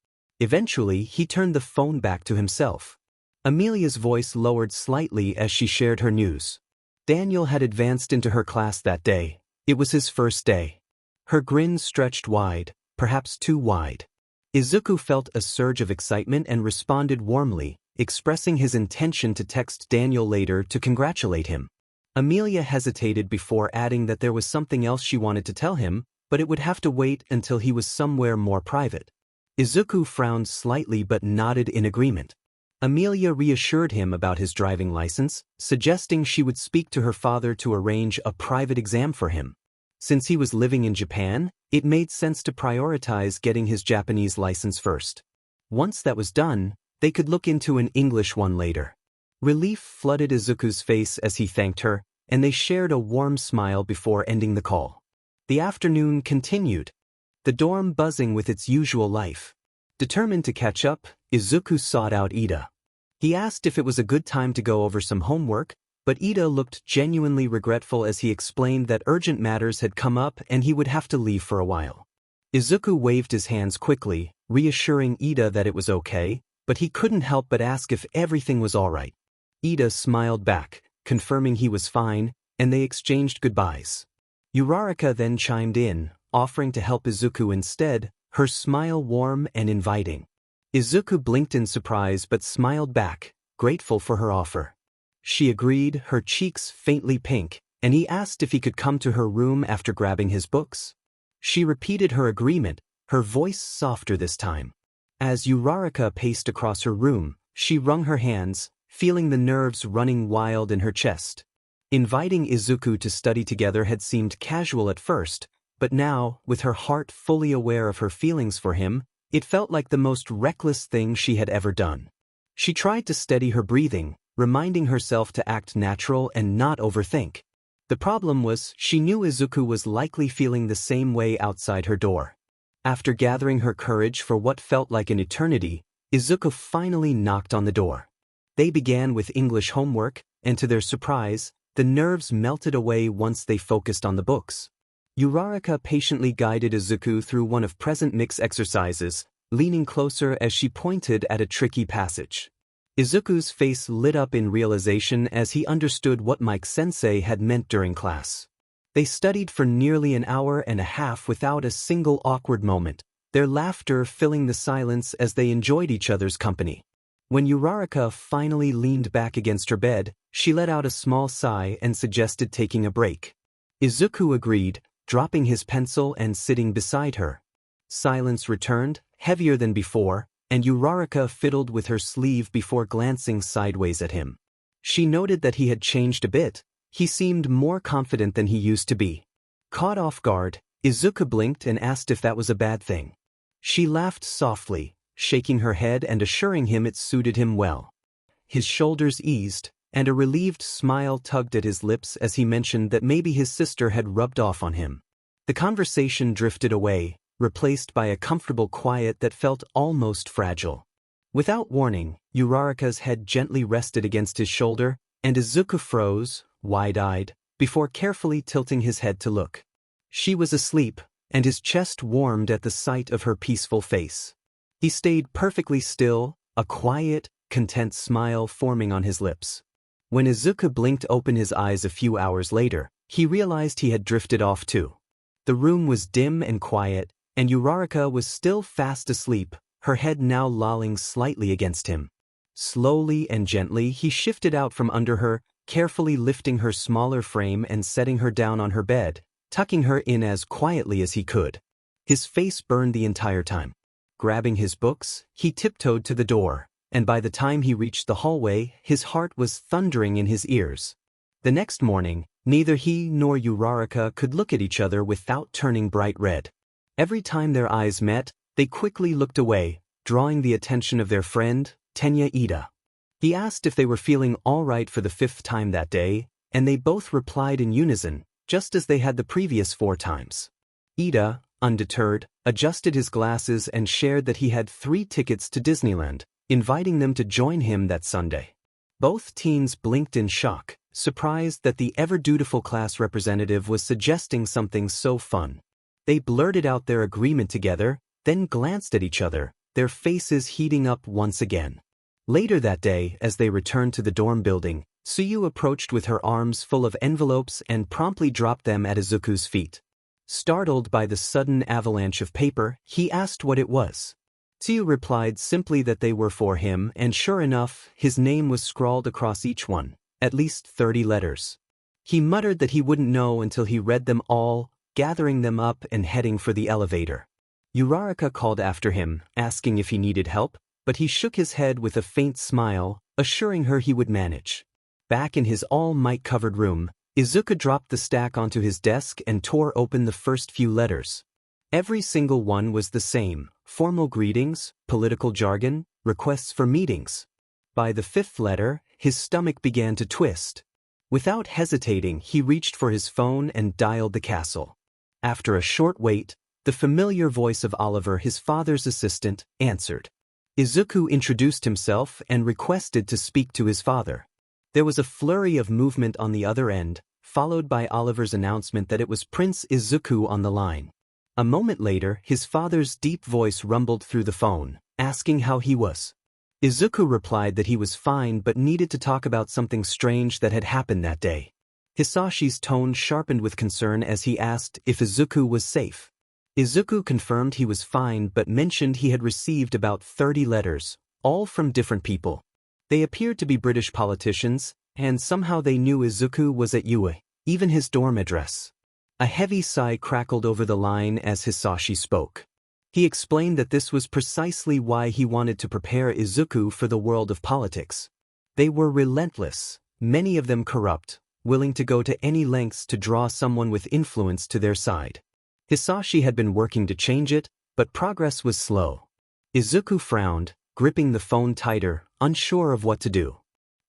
Eventually, he turned the phone back to himself. Amelia's voice lowered slightly as she shared her news. Daniel had advanced into her class that day. It was his first day. Her grin stretched wide, perhaps too wide. Izuku felt a surge of excitement and responded warmly, expressing his intention to text Daniel later to congratulate him. Amelia hesitated before adding that there was something else she wanted to tell him, but it would have to wait until he was somewhere more private. Izuku frowned slightly but nodded in agreement. Amelia reassured him about his driving license, suggesting she would speak to her father to arrange a private exam for him. Since he was living in Japan, it made sense to prioritize getting his Japanese license first. Once that was done, they could look into an English one later. Relief flooded Izuku's face as he thanked her, and they shared a warm smile before ending the call. The afternoon continued, the dorm buzzing with its usual life. Determined to catch up, Izuku sought out Ida. He asked if it was a good time to go over some homework, but Ida looked genuinely regretful as he explained that urgent matters had come up and he would have to leave for a while. Izuku waved his hands quickly, reassuring Ida that it was okay, but he couldn't help but ask if everything was alright. Ida smiled back, confirming he was fine, and they exchanged goodbyes. Uraraka then chimed in, offering to help Izuku instead, her smile warm and inviting. Izuku blinked in surprise but smiled back, grateful for her offer. She agreed, her cheeks faintly pink, and he asked if he could come to her room after grabbing his books. She repeated her agreement, her voice softer this time. As Uraraka paced across her room, she wrung her hands, feeling the nerves running wild in her chest. Inviting Izuku to study together had seemed casual at first, but now, with her heart fully aware of her feelings for him, it felt like the most reckless thing she had ever done. She tried to steady her breathing, reminding herself to act natural and not overthink. The problem was, she knew Izuku was likely feeling the same way outside her door. After gathering her courage for what felt like an eternity, Izuku finally knocked on the door. They began with English homework, and to their surprise, the nerves melted away once they focused on the books. Uraraka patiently guided Izuku through one of present mix exercises, leaning closer as she pointed at a tricky passage. Izuku's face lit up in realization as he understood what Mike-sensei had meant during class. They studied for nearly an hour and a half without a single awkward moment, their laughter filling the silence as they enjoyed each other's company. When Uraraka finally leaned back against her bed, she let out a small sigh and suggested taking a break. Izuku agreed, dropping his pencil and sitting beside her. Silence returned, heavier than before, and Uraraka fiddled with her sleeve before glancing sideways at him. She noted that he had changed a bit. He seemed more confident than he used to be. Caught off guard, Izuku blinked and asked if that was a bad thing. She laughed softly, shaking her head and assuring him it suited him well. His shoulders eased, and a relieved smile tugged at his lips as he mentioned that maybe his sister had rubbed off on him. The conversation drifted away, replaced by a comfortable quiet that felt almost fragile. Without warning, Uraraka's head gently rested against his shoulder, and Izuku froze, wide-eyed, before carefully tilting his head to look. She was asleep, and his chest warmed at the sight of her peaceful face. He stayed perfectly still, a quiet, content smile forming on his lips. When Izuku blinked open his eyes a few hours later, he realized he had drifted off too. The room was dim and quiet, and Uraraka was still fast asleep, her head now lolling slightly against him. Slowly and gently he shifted out from under her, carefully lifting her smaller frame and setting her down on her bed, tucking her in as quietly as he could. His face burned the entire time. Grabbing his books, he tiptoed to the door, and by the time he reached the hallway, his heart was thundering in his ears. The next morning, neither he nor Uraraka could look at each other without turning bright red. Every time their eyes met, they quickly looked away, drawing the attention of their friend, Tenya Ida. He asked if they were feeling all right for the 5th time that day, and they both replied in unison, just as they had the previous 4 times. Ida, undeterred, adjusted his glasses and shared that he had 3 tickets to Disneyland, inviting them to join him that Sunday. Both teens blinked in shock, surprised that the ever-dutiful class representative was suggesting something so fun. They blurted out their agreement together, then glanced at each other, their faces heating up once again. Later that day, as they returned to the dorm building, Tsiyu approached with her arms full of envelopes and promptly dropped them at Izuku's feet. Startled by the sudden avalanche of paper, he asked what it was. Tsiyu replied simply that they were for him, and sure enough, his name was scrawled across each one, at least 30 letters. He muttered that he wouldn't know until he read them all, gathering them up and heading for the elevator. Uraraka called after him, asking if he needed help, but he shook his head with a faint smile, assuring her he would manage. Back in his all-might-covered room, Izuku dropped the stack onto his desk and tore open the first few letters. Every single one was the same: formal greetings, political jargon, requests for meetings. By the fifth letter, his stomach began to twist. Without hesitating, he reached for his phone and dialed the castle. After a short wait, the familiar voice of Oliver, his father's assistant, answered. Izuku introduced himself and requested to speak to his father. There was a flurry of movement on the other end, followed by Oliver's announcement that it was Prince Izuku on the line. A moment later, his father's deep voice rumbled through the phone, asking how he was. Izuku replied that he was fine but needed to talk about something strange that had happened that day. Hisashi's tone sharpened with concern as he asked if Izuku was safe. Izuku confirmed he was fine but mentioned he had received about 30 letters, all from different people. They appeared to be British politicians, and somehow they knew Izuku was at UA, even his dorm address. A heavy sigh crackled over the line as Hisashi spoke. He explained that this was precisely why he wanted to prepare Izuku for the world of politics. They were relentless, many of them corrupt, willing to go to any lengths to draw someone with influence to their side. Hisashi had been working to change it, but progress was slow. Izuku frowned, gripping the phone tighter, unsure of what to do.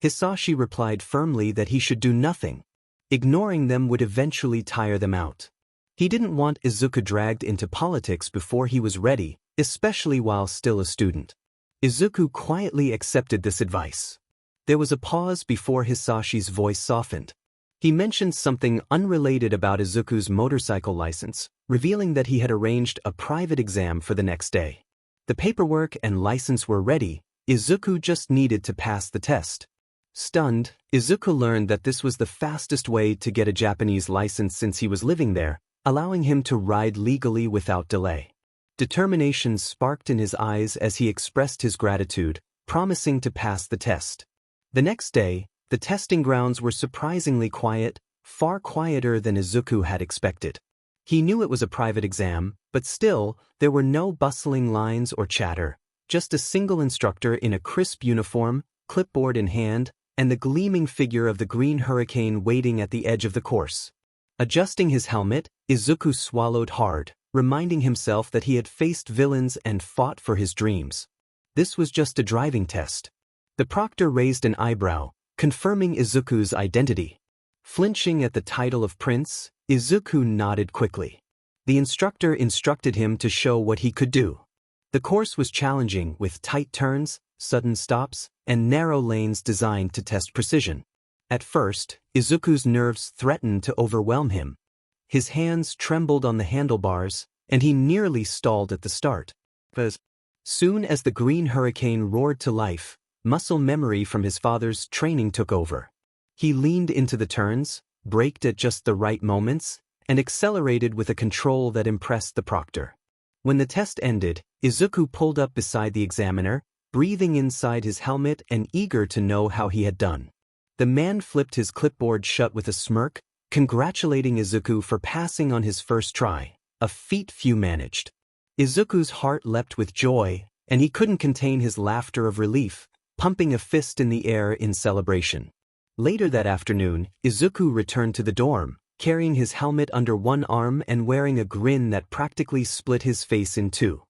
Hisashi replied firmly that he should do nothing. Ignoring them would eventually tire them out. He didn't want Izuku dragged into politics before he was ready, especially while still a student. Izuku quietly accepted this advice. There was a pause before Hisashi's voice softened. He mentioned something unrelated about Izuku's motorcycle license, revealing that he had arranged a private exam for the next day. The paperwork and license were ready, Izuku just needed to pass the test. Stunned, Izuku learned that this was the fastest way to get a Japanese license since he was living there, allowing him to ride legally without delay. Determination sparked in his eyes as he expressed his gratitude, promising to pass the test. The next day, the testing grounds were surprisingly quiet, far quieter than Izuku had expected. He knew it was a private exam, but still, there were no bustling lines or chatter, just a single instructor in a crisp uniform, clipboard in hand, and the gleaming figure of the Green Hurricane waiting at the edge of the course. Adjusting his helmet, Izuku swallowed hard, reminding himself that he had faced villains and fought for his dreams. This was just a driving test. The proctor raised an eyebrow, confirming Izuku's identity. Flinching at the title of prince, Izuku nodded quickly. The instructor instructed him to show what he could do. The course was challenging, with tight turns, sudden stops, and narrow lanes designed to test precision. At first, Izuku's nerves threatened to overwhelm him. His hands trembled on the handlebars, and he nearly stalled at the start. As soon as the Green Hurricane roared to life, muscle memory from his father's training took over. He leaned into the turns, braked at just the right moments, and accelerated with a control that impressed the proctor. When the test ended, Izuku pulled up beside the examiner, breathing inside his helmet and eager to know how he had done. The man flipped his clipboard shut with a smirk, congratulating Izuku for passing on his first try, a feat few managed. Izuku's heart leapt with joy, and he couldn't contain his laughter of relief, pumping a fist in the air in celebration. Later that afternoon, Izuku returned to the dorm, carrying his helmet under one arm and wearing a grin that practically split his face in two.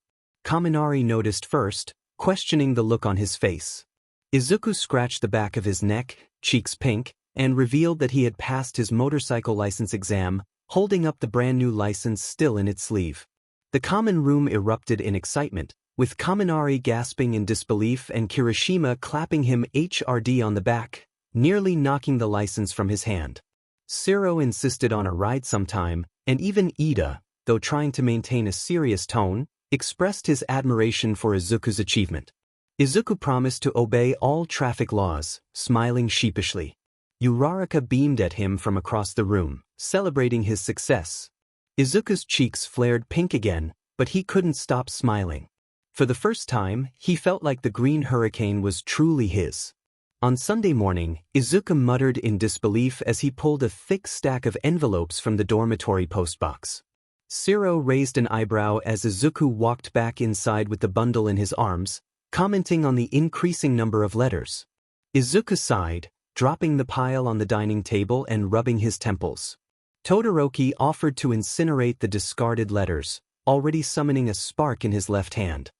Kaminari noticed first, questioning the look on his face. Izuku scratched the back of his neck, cheeks pink, and revealed that he had passed his motorcycle license exam, holding up the brand new license still in its sleeve. The common room erupted in excitement, with Kaminari gasping in disbelief and Kirishima clapping him HRD on the back, nearly knocking the license from his hand. Shiro insisted on a ride sometime, and even Ida, though trying to maintain a serious tone, expressed his admiration for Izuku's achievement. Izuku promised to obey all traffic laws, smiling sheepishly. Uraraka beamed at him from across the room, celebrating his success. Izuku's cheeks flared pink again, but he couldn't stop smiling. For the first time, he felt like the green hurricane was truly his. On Sunday morning, Izuku muttered in disbelief as he pulled a thick stack of envelopes from the dormitory postbox. Shiro raised an eyebrow as Izuku walked back inside with the bundle in his arms, commenting on the increasing number of letters. Izuku sighed, dropping the pile on the dining table and rubbing his temples. Todoroki offered to incinerate the discarded letters, already summoning a spark in his left hand.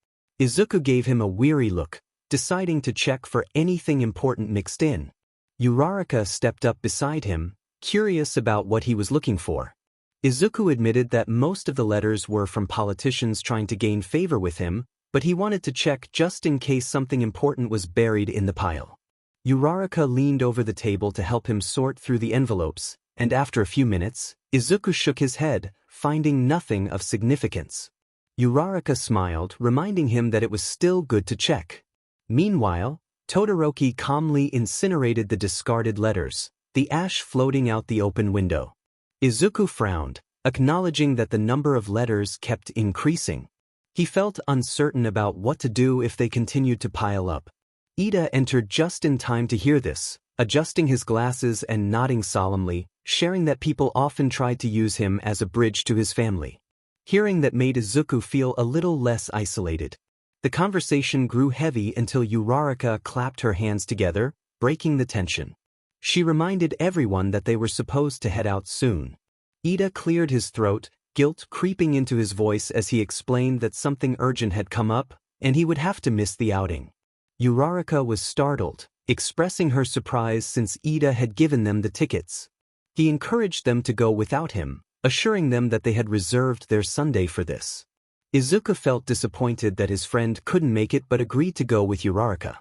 Izuku gave him a weary look, deciding to check for anything important mixed in. Uraraka stepped up beside him, curious about what he was looking for. Izuku admitted that most of the letters were from politicians trying to gain favor with him, but he wanted to check just in case something important was buried in the pile. Uraraka leaned over the table to help him sort through the envelopes, and after a few minutes, Izuku shook his head, finding nothing of significance. Uraraka smiled, reminding him that it was still good to check. Meanwhile, Todoroki calmly incinerated the discarded letters, the ash floating out the open window. Izuku frowned, acknowledging that the number of letters kept increasing. He felt uncertain about what to do if they continued to pile up. Ida entered just in time to hear this, adjusting his glasses and nodding solemnly, sharing that people often tried to use him as a bridge to his family. Hearing that made Izuku feel a little less isolated. The conversation grew heavy until Uraraka clapped her hands together, breaking the tension. She reminded everyone that they were supposed to head out soon. Ida cleared his throat, guilt creeping into his voice as he explained that something urgent had come up, and he would have to miss the outing. Uraraka was startled, expressing her surprise since Ida had given them the tickets. He encouraged them to go without him, assuring them that they had reserved their Sunday for this. Izuku felt disappointed that his friend couldn't make it but agreed to go with Uraraka.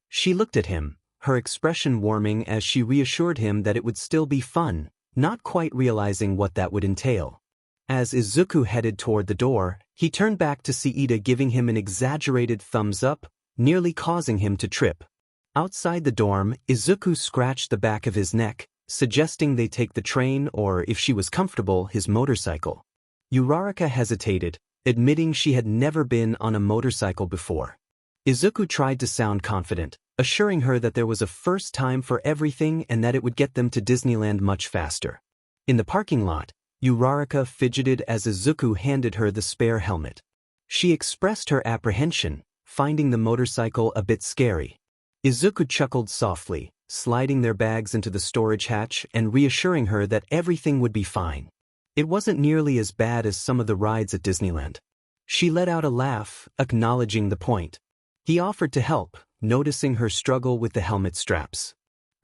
She looked at him, her expression warming as she reassured him that it would still be fun, not quite realizing what that would entail. As Izuku headed toward the door, he turned back to see Ida giving him an exaggerated thumbs up, nearly causing him to trip. Outside the dorm, Izuku scratched the back of his neck, suggesting they take the train or, if she was comfortable, his motorcycle. Uraraka hesitated, admitting she had never been on a motorcycle before. Izuku tried to sound confident, assuring her that there was a first time for everything and that it would get them to Disneyland much faster. In the parking lot, Uraraka fidgeted as Izuku handed her the spare helmet. She expressed her apprehension, finding the motorcycle a bit scary. Izuku chuckled softly, sliding their bags into the storage hatch and reassuring her that everything would be fine. It wasn't nearly as bad as some of the rides at Disneyland. She let out a laugh, acknowledging the point. He offered to help, noticing her struggle with the helmet straps.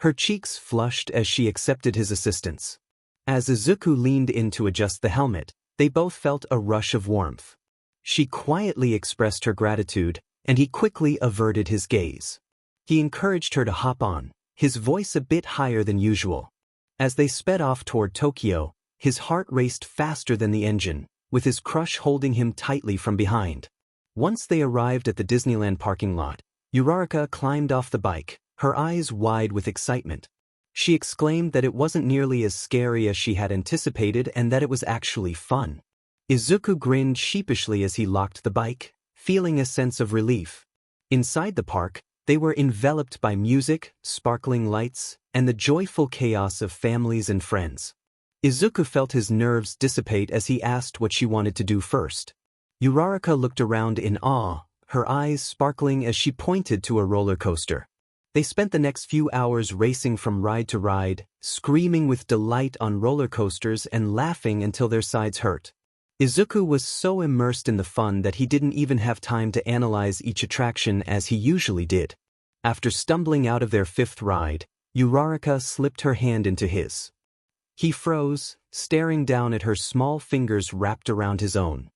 Her cheeks flushed as she accepted his assistance. As Izuku leaned in to adjust the helmet, they both felt a rush of warmth. She quietly expressed her gratitude, and he quickly averted his gaze. He encouraged her to hop on, his voice a bit higher than usual. As they sped off toward Tokyo, his heart raced faster than the engine, with his crush holding him tightly from behind. Once they arrived at the Disneyland parking lot, Uraraka climbed off the bike, her eyes wide with excitement. She exclaimed that it wasn't nearly as scary as she had anticipated and that it was actually fun. Izuku grinned sheepishly as he locked the bike, feeling a sense of relief. Inside the park, they were enveloped by music, sparkling lights, and the joyful chaos of families and friends. Izuku felt his nerves dissipate as he asked what she wanted to do first. Uraraka looked around in awe, her eyes sparkling as she pointed to a roller coaster. They spent the next few hours racing from ride to ride, screaming with delight on roller coasters and laughing until their sides hurt. Izuku was so immersed in the fun that he didn't even have time to analyze each attraction as he usually did. After stumbling out of their fifth ride, Uraraka slipped her hand into his. He froze, staring down at her small fingers wrapped around his own.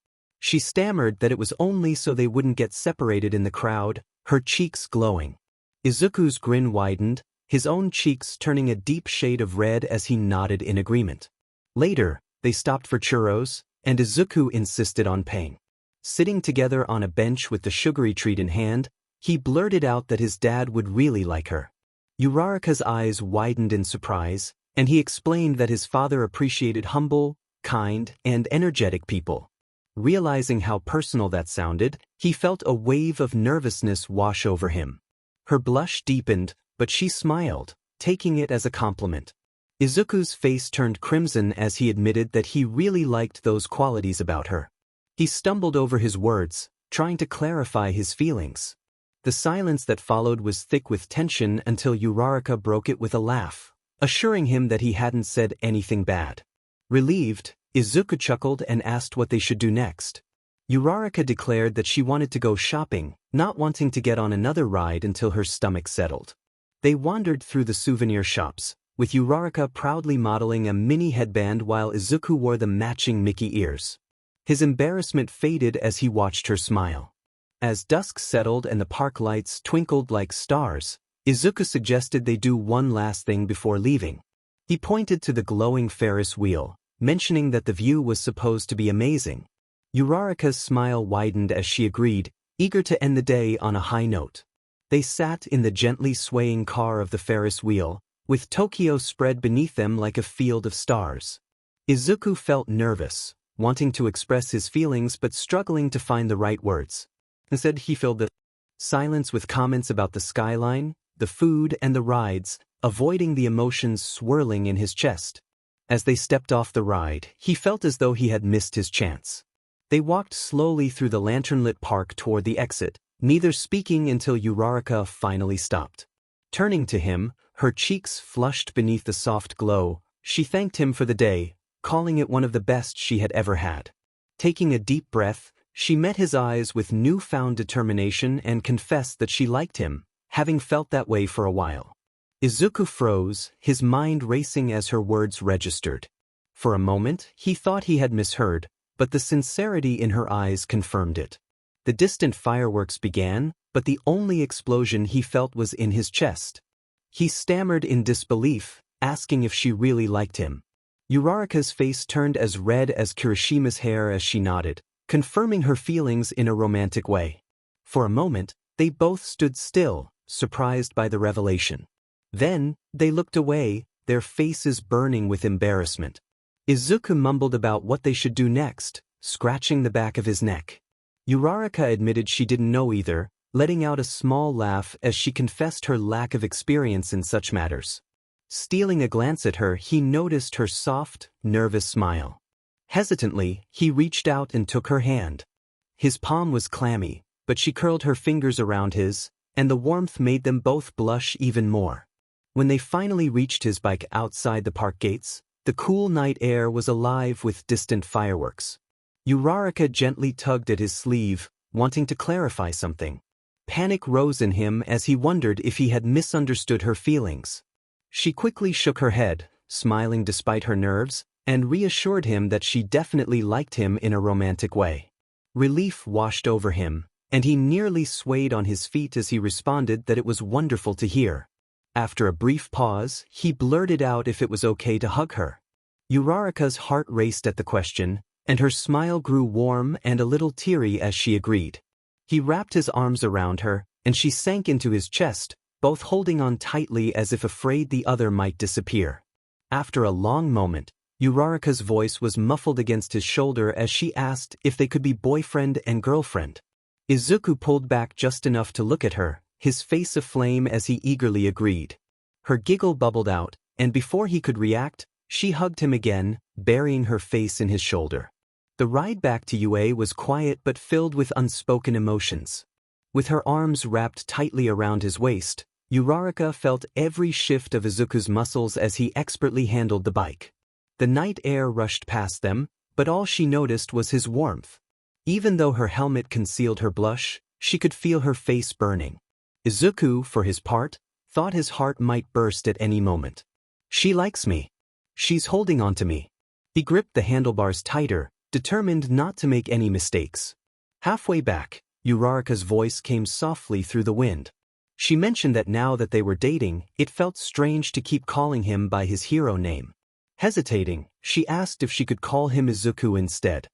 She stammered that it was only so they wouldn't get separated in the crowd, her cheeks glowing. Izuku's grin widened, his own cheeks turning a deep shade of red as he nodded in agreement. Later, they stopped for churros, and Izuku insisted on paying. Sitting together on a bench with the sugary treat in hand, he blurted out that his dad would really like her. Uraraka's eyes widened in surprise, and he explained that his father appreciated humble, kind, and energetic people. Realizing how personal that sounded, he felt a wave of nervousness wash over him. Her blush deepened, but she smiled, taking it as a compliment. Izuku's face turned crimson as he admitted that he really liked those qualities about her. He stumbled over his words, trying to clarify his feelings. The silence that followed was thick with tension until Uraraka broke it with a laugh, assuring him that he hadn't said anything bad. Relieved, Izuku chuckled and asked what they should do next. Uraraka declared that she wanted to go shopping, not wanting to get on another ride until her stomach settled. They wandered through the souvenir shops, with Uraraka proudly modeling a mini headband while Izuku wore the matching Mickey ears. His embarrassment faded as he watched her smile. As dusk settled and the park lights twinkled like stars, Izuku suggested they do one last thing before leaving. He pointed to the glowing Ferris wheel, mentioning that the view was supposed to be amazing. Uraraka's smile widened as she agreed, eager to end the day on a high note. They sat in the gently swaying car of the Ferris wheel, with Tokyo spread beneath them like a field of stars. Izuku felt nervous, wanting to express his feelings but struggling to find the right words. Instead, he filled the silence with comments about the skyline, the food, and the rides, avoiding the emotions swirling in his chest. As they stepped off the ride, he felt as though he had missed his chance. They walked slowly through the lantern-lit park toward the exit, neither speaking until Uraraka finally stopped. Turning to him, her cheeks flushed beneath the soft glow, she thanked him for the day, calling it one of the best she had ever had. Taking a deep breath, she met his eyes with newfound determination and confessed that she liked him, having felt that way for a while. Izuku froze, his mind racing as her words registered. For a moment, he thought he had misheard, but the sincerity in her eyes confirmed it. The distant fireworks began, but the only explosion he felt was in his chest. He stammered in disbelief, asking if she really liked him. Uraraka's face turned as red as Kirishima's hair as she nodded, confirming her feelings in a romantic way. For a moment, they both stood still, surprised by the revelation. Then, they looked away, their faces burning with embarrassment. Izuku mumbled about what they should do next, scratching the back of his neck. Uraraka admitted she didn't know either, letting out a small laugh as she confessed her lack of experience in such matters. Stealing a glance at her, he noticed her soft, nervous smile. Hesitantly, he reached out and took her hand. His palm was clammy, but she curled her fingers around his, and the warmth made them both blush even more. When they finally reached his bike outside the park gates, the cool night air was alive with distant fireworks. Uraraka gently tugged at his sleeve, wanting to clarify something. Panic rose in him as he wondered if he had misunderstood her feelings. She quickly shook her head, smiling despite her nerves, and reassured him that she definitely liked him in a romantic way. Relief washed over him, and he nearly swayed on his feet as he responded that it was wonderful to hear. After a brief pause, he blurted out if it was okay to hug her. Uraraka's heart raced at the question, and her smile grew warm and a little teary as she agreed. He wrapped his arms around her, and she sank into his chest, both holding on tightly as if afraid the other might disappear. After a long moment, Uraraka's voice was muffled against his shoulder as she asked if they could be boyfriend and girlfriend. Izuku pulled back just enough to look at her, his face aflame as he eagerly agreed. Her giggle bubbled out, and before he could react, she hugged him again, burying her face in his shoulder. The ride back to UA was quiet but filled with unspoken emotions. With her arms wrapped tightly around his waist, Uraraka felt every shift of Izuku's muscles as he expertly handled the bike. The night air rushed past them, but all she noticed was his warmth. Even though her helmet concealed her blush, she could feel her face burning. Izuku, for his part, thought his heart might burst at any moment. She likes me. She's holding on to me. He gripped the handlebars tighter, determined not to make any mistakes. Halfway back, 𝗬𝗏𝗧𝗔𝗂𝘁𝗵𝐴 voice came softly through the wind. She mentioned that now that they were dating, it felt strange to keep calling him by his hero name. Hesitating, she asked if she could call him Izuku instead.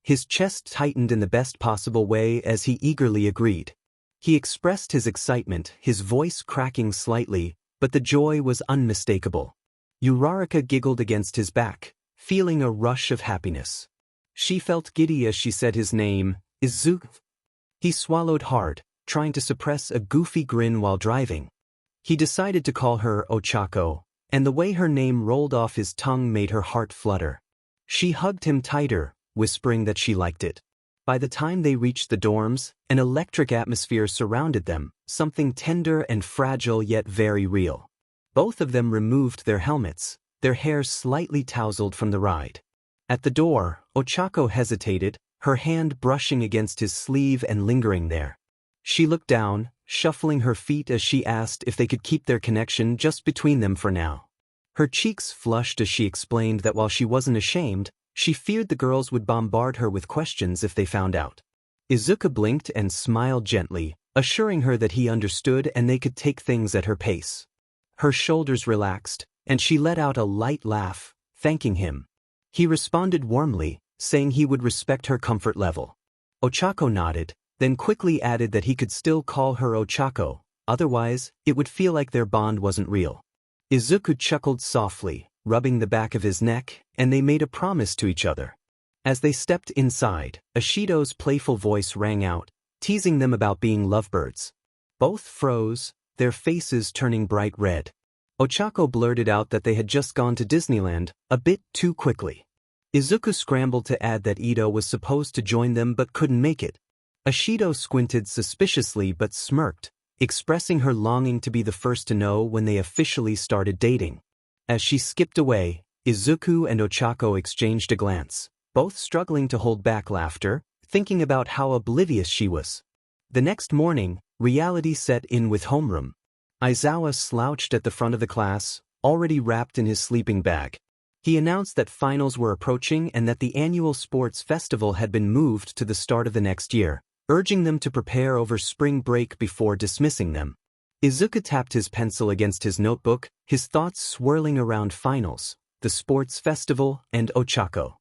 His chest tightened in the best possible way as he eagerly agreed. He expressed his excitement, his voice cracking slightly, but the joy was unmistakable. 𝗬𝗏𝗧𝗔𝗂𝘁𝗵𝐴 giggled against his back, feeling a rush of happiness. She felt giddy as she said his name, Izuku. He swallowed hard, trying to suppress a goofy grin while driving. He decided to call her 𝗬𝗏𝗁𝗀, and the way her name rolled off his tongue made her heart flutter. She hugged him tighter, whispering that she liked it. By the time they reached the dorms, an electric atmosphere surrounded them, something tender and fragile yet very real. Both of them removed their helmets, their hair slightly tousled from the ride. At the door, 𝗬𝗏𝗁𝗀 hesitated, her hand brushing against his sleeve and lingering there. She looked down, shuffling her feet as she asked if they could keep their connection just between them for now. Her cheeks flushed as she explained that while she wasn't ashamed, she feared the girls would bombard her with questions if they found out. Izuku blinked and smiled gently, assuring her that he understood and they could take things at her pace. Her shoulders relaxed, and she let out a light laugh, thanking him. He responded warmly, saying he would respect her comfort level. 𝗬𝗏𝗁𝗀 nodded, then quickly added that he could still call her 𝗬𝗏𝗁𝗀, otherwise, it would feel like their bond wasn't real. Izuku chuckled softly, rubbing the back of his neck, and they made a promise to each other. As they stepped inside, Ashido's playful voice rang out, teasing them about being lovebirds. Both froze, their faces turning bright red. 𝗬𝗏𝗁𝗀 blurted out that they had just gone to Disneyland, a bit too quickly. Izuku scrambled to add that Ito was supposed to join them but couldn't make it. Ashido squinted suspiciously but smirked, expressing her longing to be the first to know when they officially started dating. As she skipped away, Izuku and 𝗬𝗏𝗁𝗀 exchanged a glance, both struggling to hold back laughter, thinking about how oblivious she was. The next morning, reality set in with homeroom. Aizawa slouched at the front of the class, already wrapped in his sleeping bag. He announced that finals were approaching and that the annual sports festival had been moved to the start of the next year, urging them to prepare over spring break before dismissing them. Izuku tapped his pencil against his notebook, his thoughts swirling around finals, the sports festival, and 𝗬𝗏𝗁𝗀.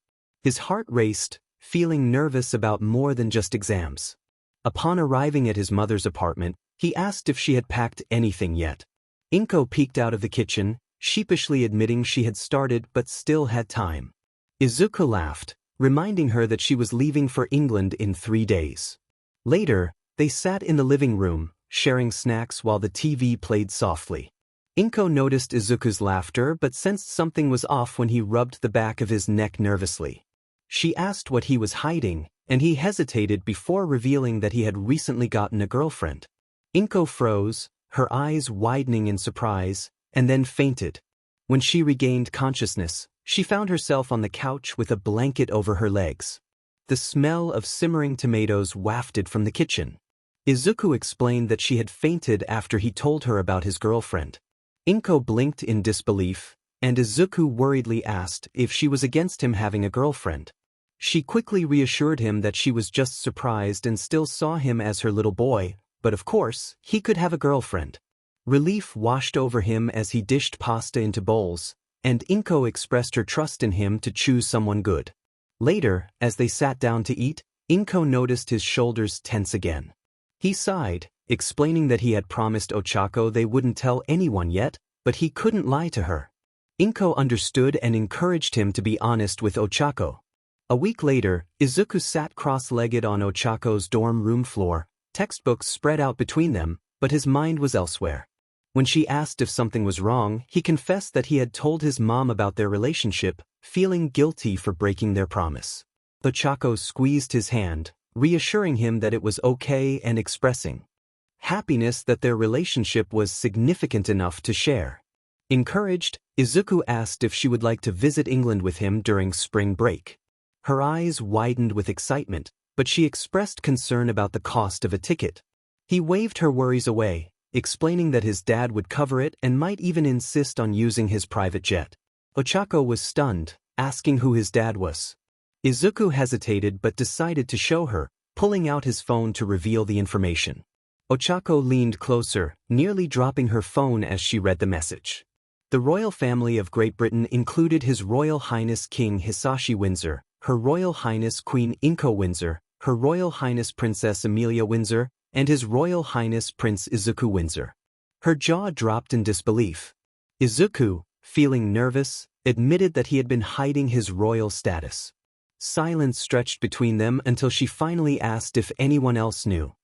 His heart raced, feeling nervous about more than just exams. Upon arriving at his mother's apartment, he asked if she had packed anything yet. Inko peeked out of the kitchen, sheepishly admitting she had started but still had time. Izuku laughed, reminding her that she was leaving for England in 3 days. Later, they sat in the living room, sharing snacks while the TV played softly. Inko noticed Izuku's laughter but sensed something was off when he rubbed the back of his neck nervously. She asked what he was hiding, and he hesitated before revealing that he had recently gotten a girlfriend. Inko froze, her eyes widening in surprise, and then fainted. When she regained consciousness, she found herself on the couch with a blanket over her legs. The smell of simmering tomatoes wafted from the kitchen. Izuku explained that she had fainted after he told her about his girlfriend. Inko blinked in disbelief, and Izuku worriedly asked if she was against him having a girlfriend. She quickly reassured him that she was just surprised and still saw him as her little boy, but of course, he could have a girlfriend. Relief washed over him as he dished pasta into bowls, and Inko expressed her trust in him to choose someone good. Later, as they sat down to eat, Inko noticed his shoulders tense again. He sighed, explaining that he had promised 𝗬𝗏𝗁𝗀 they wouldn't tell anyone yet, but he couldn't lie to her. Inko understood and encouraged him to be honest with 𝗬𝗏𝗁𝗀. A week later, Izuku sat cross-legged on 𝗬𝗏𝗁𝗀's dorm room floor, textbooks spread out between them, but his mind was elsewhere. When she asked if something was wrong, he confessed that he had told his mom about their relationship, feeling guilty for breaking their promise. 𝗬𝗏𝗁𝗀 squeezed his hand, reassuring him that it was okay and expressing happiness that their relationship was significant enough to share. Encouraged, Izuku asked if she would like to visit England with him during spring break. Her eyes widened with excitement, but she expressed concern about the cost of a ticket. He waved her worries away, explaining that his dad would cover it and might even insist on using his private jet. 𝗬𝗏𝗁𝗀 was stunned, asking who his dad was. Izuku hesitated but decided to show her, pulling out his phone to reveal the information. Ochako leaned closer, nearly dropping her phone as she read the message. The royal family of Great Britain included His Royal Highness King Hisashi Windsor, Her Royal Highness Queen Inko Windsor, Her Royal Highness Princess Amelia Windsor, and His Royal Highness Prince Izuku Windsor. Her jaw dropped in disbelief. Izuku, feeling nervous, admitted that he had been hiding his royal status. Silence stretched between them until she finally asked if anyone else knew.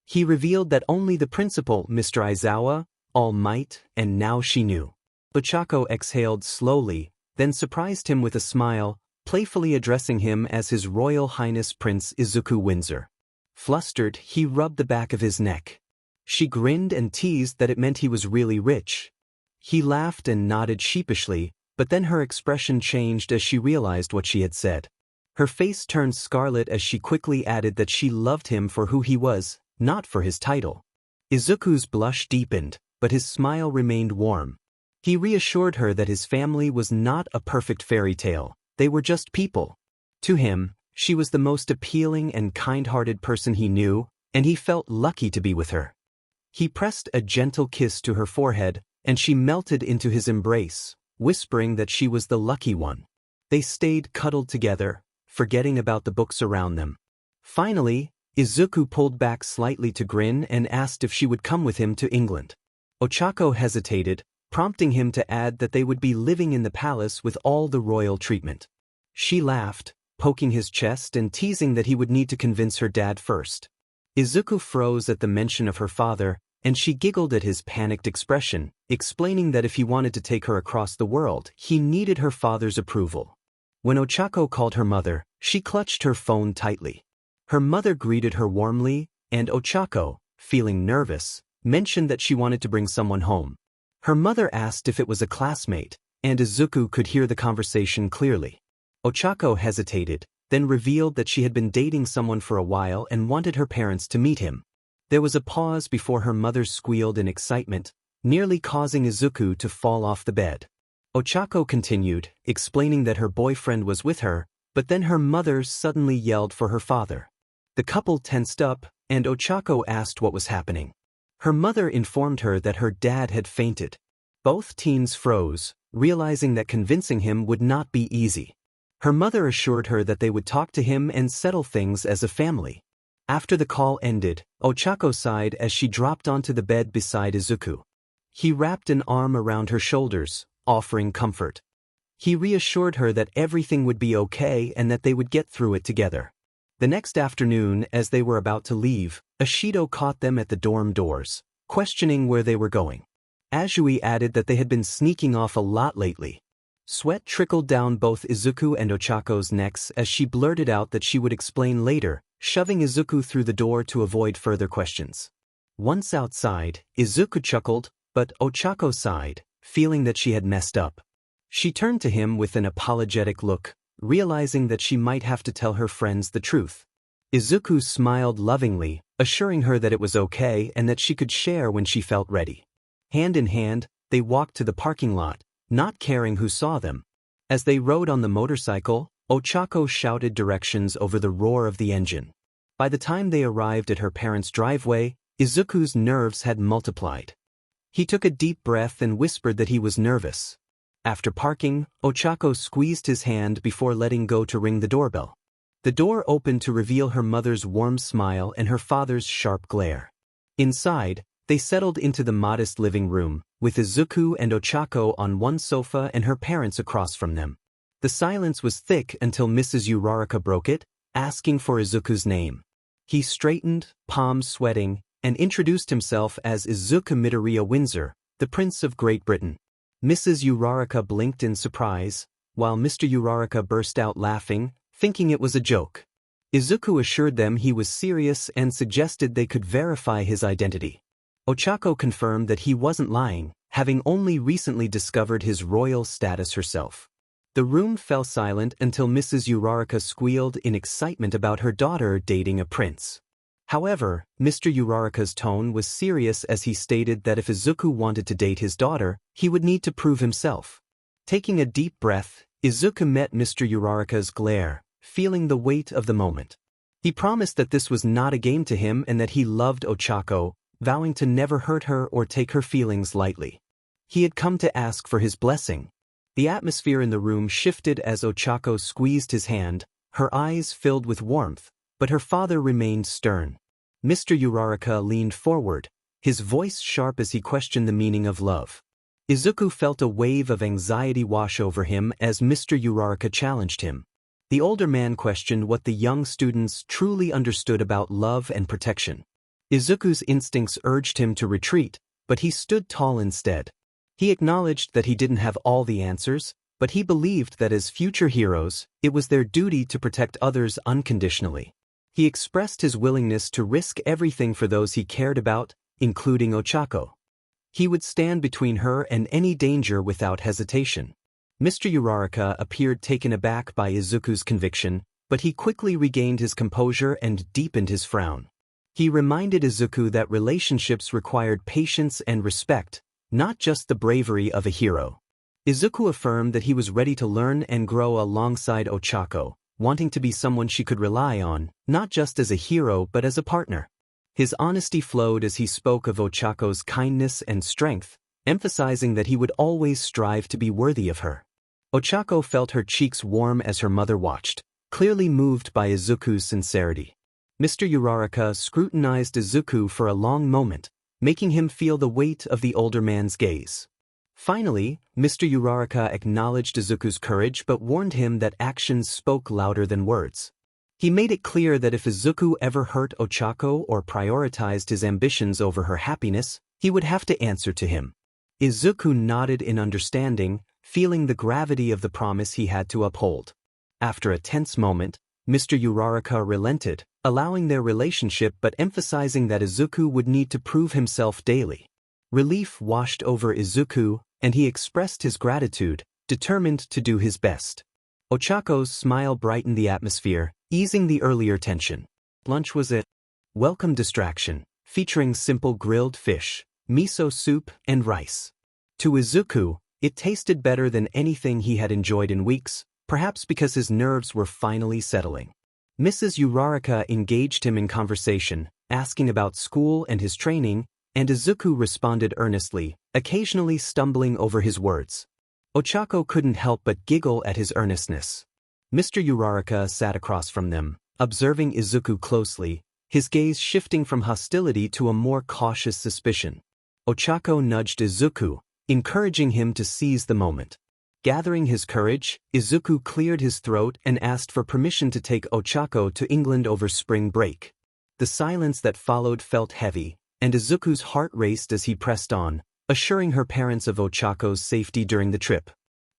He revealed that only the principal, Mr. Aizawa, All Might, and now she knew. Ochako exhaled slowly, then surprised him with a smile, playfully addressing him as His Royal Highness Prince Izuku Windsor. Flustered, he rubbed the back of his neck. She grinned and teased that it meant he was really rich. He laughed and nodded sheepishly, but then her expression changed as she realized what she had said. Her face turned scarlet as she quickly added that she loved him for who he was, not for his title. Izuku's blush deepened, but his smile remained warm. He reassured her that his family was not a perfect fairy tale, they were just people. To him, she was the most appealing and kind-hearted person he knew, and he felt lucky to be with her. He pressed a gentle kiss to her forehead, and she melted into his embrace, whispering that she was the lucky one. They stayed cuddled together, forgetting about the books around them. Finally, Izuku pulled back slightly to grin and asked if she would come with him to England. Ochako hesitated, prompting him to add that they would be living in the palace with all the royal treatment. She laughed, poking his chest and teasing that he would need to convince her dad first. Izuku froze at the mention of her father, and she giggled at his panicked expression, explaining that if he wanted to take her across the world, he needed her father's approval. When Ochako called her mother, she clutched her phone tightly. Her mother greeted her warmly, and Ochako, feeling nervous, mentioned that she wanted to bring someone home. Her mother asked if it was a classmate, and Izuku could hear the conversation clearly. Ochako hesitated, then revealed that she had been dating someone for a while and wanted her parents to meet him. There was a pause before her mother squealed in excitement, nearly causing Izuku to fall off the bed. Ochako continued, explaining that her boyfriend was with her, but then her mother suddenly yelled for her father. The couple tensed up, and Ochako asked what was happening. Her mother informed her that her dad had fainted. Both teens froze, realizing that convincing him would not be easy. Her mother assured her that they would talk to him and settle things as a family. After the call ended, Ochako sighed as she dropped onto the bed beside Izuku. He wrapped an arm around her shoulders, offering comfort. He reassured her that everything would be okay and that they would get through it together. The next afternoon, as they were about to leave, Ashido caught them at the dorm doors, questioning where they were going. Azui added that they had been sneaking off a lot lately. Sweat trickled down both Izuku and Ochako's necks as she blurted out that she would explain later, shoving Izuku through the door to avoid further questions. Once outside, Izuku chuckled, but Ochako sighed, feeling that she had messed up. She turned to him with an apologetic look, realizing that she might have to tell her friends the truth. Izuku smiled lovingly, assuring her that it was okay and that she could share when she felt ready. Hand in hand, they walked to the parking lot, not caring who saw them. As they rode on the motorcycle, Ochako shouted directions over the roar of the engine. By the time they arrived at her parents' driveway, Izuku's nerves had multiplied. He took a deep breath and whispered that he was nervous. After parking, Ochako squeezed his hand before letting go to ring the doorbell. The door opened to reveal her mother's warm smile and her father's sharp glare. Inside, they settled into the modest living room, with Izuku and Ochako on one sofa and her parents across from them. The silence was thick until Mrs. Uraraka broke it, asking for Izuku's name. He straightened, palms sweating, and introduced himself as Izuku Midoriya Windsor, the Prince of Great Britain. Mrs. Uraraka blinked in surprise, while Mr. Uraraka burst out laughing, thinking it was a joke. Izuku assured them he was serious and suggested they could verify his identity. Ochako confirmed that he wasn't lying, having only recently discovered his royal status herself. The room fell silent until Mrs. Uraraka squealed in excitement about her daughter dating a prince. However, Mr. Uraraka's tone was serious as he stated that if Izuku wanted to date his daughter, he would need to prove himself. Taking a deep breath, Izuku met Mr. Uraraka's glare, feeling the weight of the moment. He promised that this was not a game to him and that he loved 𝗬𝗧𝗁, vowing to never hurt her or take her feelings lightly. He had come to ask for his blessing. The atmosphere in the room shifted as 𝗬𝗧𝗁 squeezed his hand, her eyes filled with warmth, but her father remained stern. Mr. Uraraka leaned forward, his voice sharp as he questioned the meaning of love. Izuku felt a wave of anxiety wash over him as Mr. Uraraka challenged him. The older man questioned what the young students truly understood about love and protection. Izuku's instincts urged him to retreat, but he stood tall instead. He acknowledged that he didn't have all the answers, but he believed that as future heroes, it was their duty to protect others unconditionally. He expressed his willingness to risk everything for those he cared about, including 𝗬𝗧𝗁. He would stand between her and any danger without hesitation. Mr. Uraraka appeared taken aback by Izuku's conviction, but he quickly regained his composure and deepened his frown. He reminded Izuku that relationships required patience and respect, not just the bravery of a hero. Izuku affirmed that he was ready to learn and grow alongside 𝗬𝗧𝗁, wanting to be someone she could rely on, not just as a hero but as a partner. His honesty flowed as he spoke of 𝗬𝗧𝗁's kindness and strength, emphasizing that he would always strive to be worthy of her. 𝗬𝗧𝗁 felt her cheeks warm as her mother watched, clearly moved by Izuku's sincerity. Mr. Uraraka scrutinized Izuku for a long moment, making him feel the weight of the older man's gaze. Finally, Mr. Uraraka acknowledged Izuku's courage but warned him that actions spoke louder than words. He made it clear that if Izuku ever hurt 𝗬𝗧𝗁 or prioritized his ambitions over her happiness, he would have to answer to him. Izuku nodded in understanding, feeling the gravity of the promise he had to uphold. After a tense moment, Mr. Uraraka relented, allowing their relationship but emphasizing that Izuku would need to prove himself daily. Relief washed over Izuku, and he expressed his gratitude, determined to do his best. 𝗬𝗧𝗁's smile brightened the atmosphere, easing the earlier tension. Lunch was a welcome distraction, featuring simple grilled fish, miso soup, and rice. To Izuku, it tasted better than anything he had enjoyed in weeks, perhaps because his nerves were finally settling. Mrs. Uraraka engaged him in conversation, asking about school and his training, and Izuku responded earnestly, occasionally stumbling over his words. 𝗬𝗧𝗁 couldn't help but giggle at his earnestness. Mr. Uraraka sat across from them, observing Izuku closely, his gaze shifting from hostility to a more cautious suspicion. 𝗬𝗧𝗁 nudged Izuku, encouraging him to seize the moment. Gathering his courage, Izuku cleared his throat and asked for permission to take 𝗬𝗧𝗁 to England over spring break. The silence that followed felt heavy, and Izuku's heart raced as he pressed on, assuring her parents of 𝗬𝗧𝗁's safety during the trip.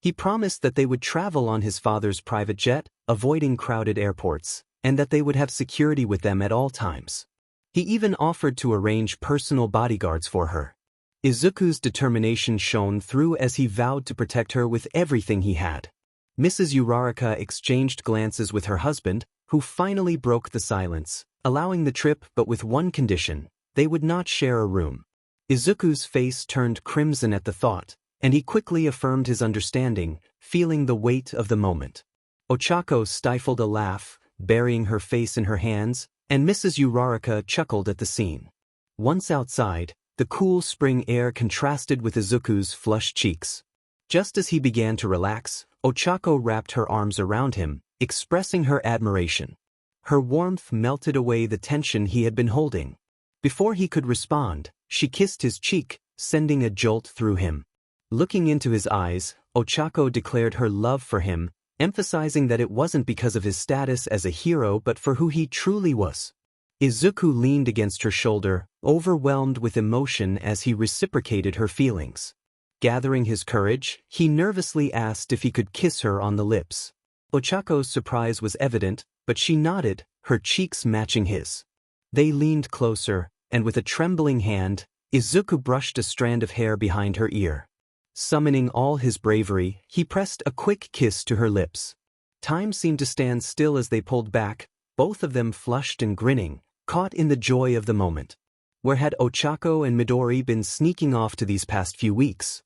He promised that they would travel on his father's private jet, avoiding crowded airports, and that they would have security with them at all times. He even offered to arrange personal bodyguards for her. Izuku's determination shone through as he vowed to protect her with everything he had. Mrs. Uraraka exchanged glances with her husband, who finally broke the silence, allowing the trip but with one condition: they would not share a room. Izuku's face turned crimson at the thought, and he quickly affirmed his understanding, feeling the weight of the moment. 𝗬𝗧𝗁 stifled a laugh, burying her face in her hands, and Mrs. Uraraka chuckled at the scene. Once outside, the cool spring air contrasted with Izuku's flushed cheeks. Just as he began to relax, 𝗬𝗧𝗁 wrapped her arms around him, expressing her admiration. Her warmth melted away the tension he had been holding. Before he could respond, she kissed his cheek, sending a jolt through him. Looking into his eyes, 𝗬𝗧𝗁 declared her love for him, emphasizing that it wasn't because of his status as a hero but for who he truly was. Izuku leaned against her shoulder, overwhelmed with emotion as he reciprocated her feelings. Gathering his courage, he nervously asked if he could kiss her on the lips. 𝗬𝗧𝗁's surprise was evident, but she nodded, her cheeks matching his. They leaned closer, and with a trembling hand, Izuku brushed a strand of hair behind her ear. Summoning all his bravery, he pressed a quick kiss to her lips. Time seemed to stand still as they pulled back, both of them flushed and grinning, caught in the joy of the moment. Where had 𝗬𝗧𝗁 and Midori been sneaking off to these past few weeks?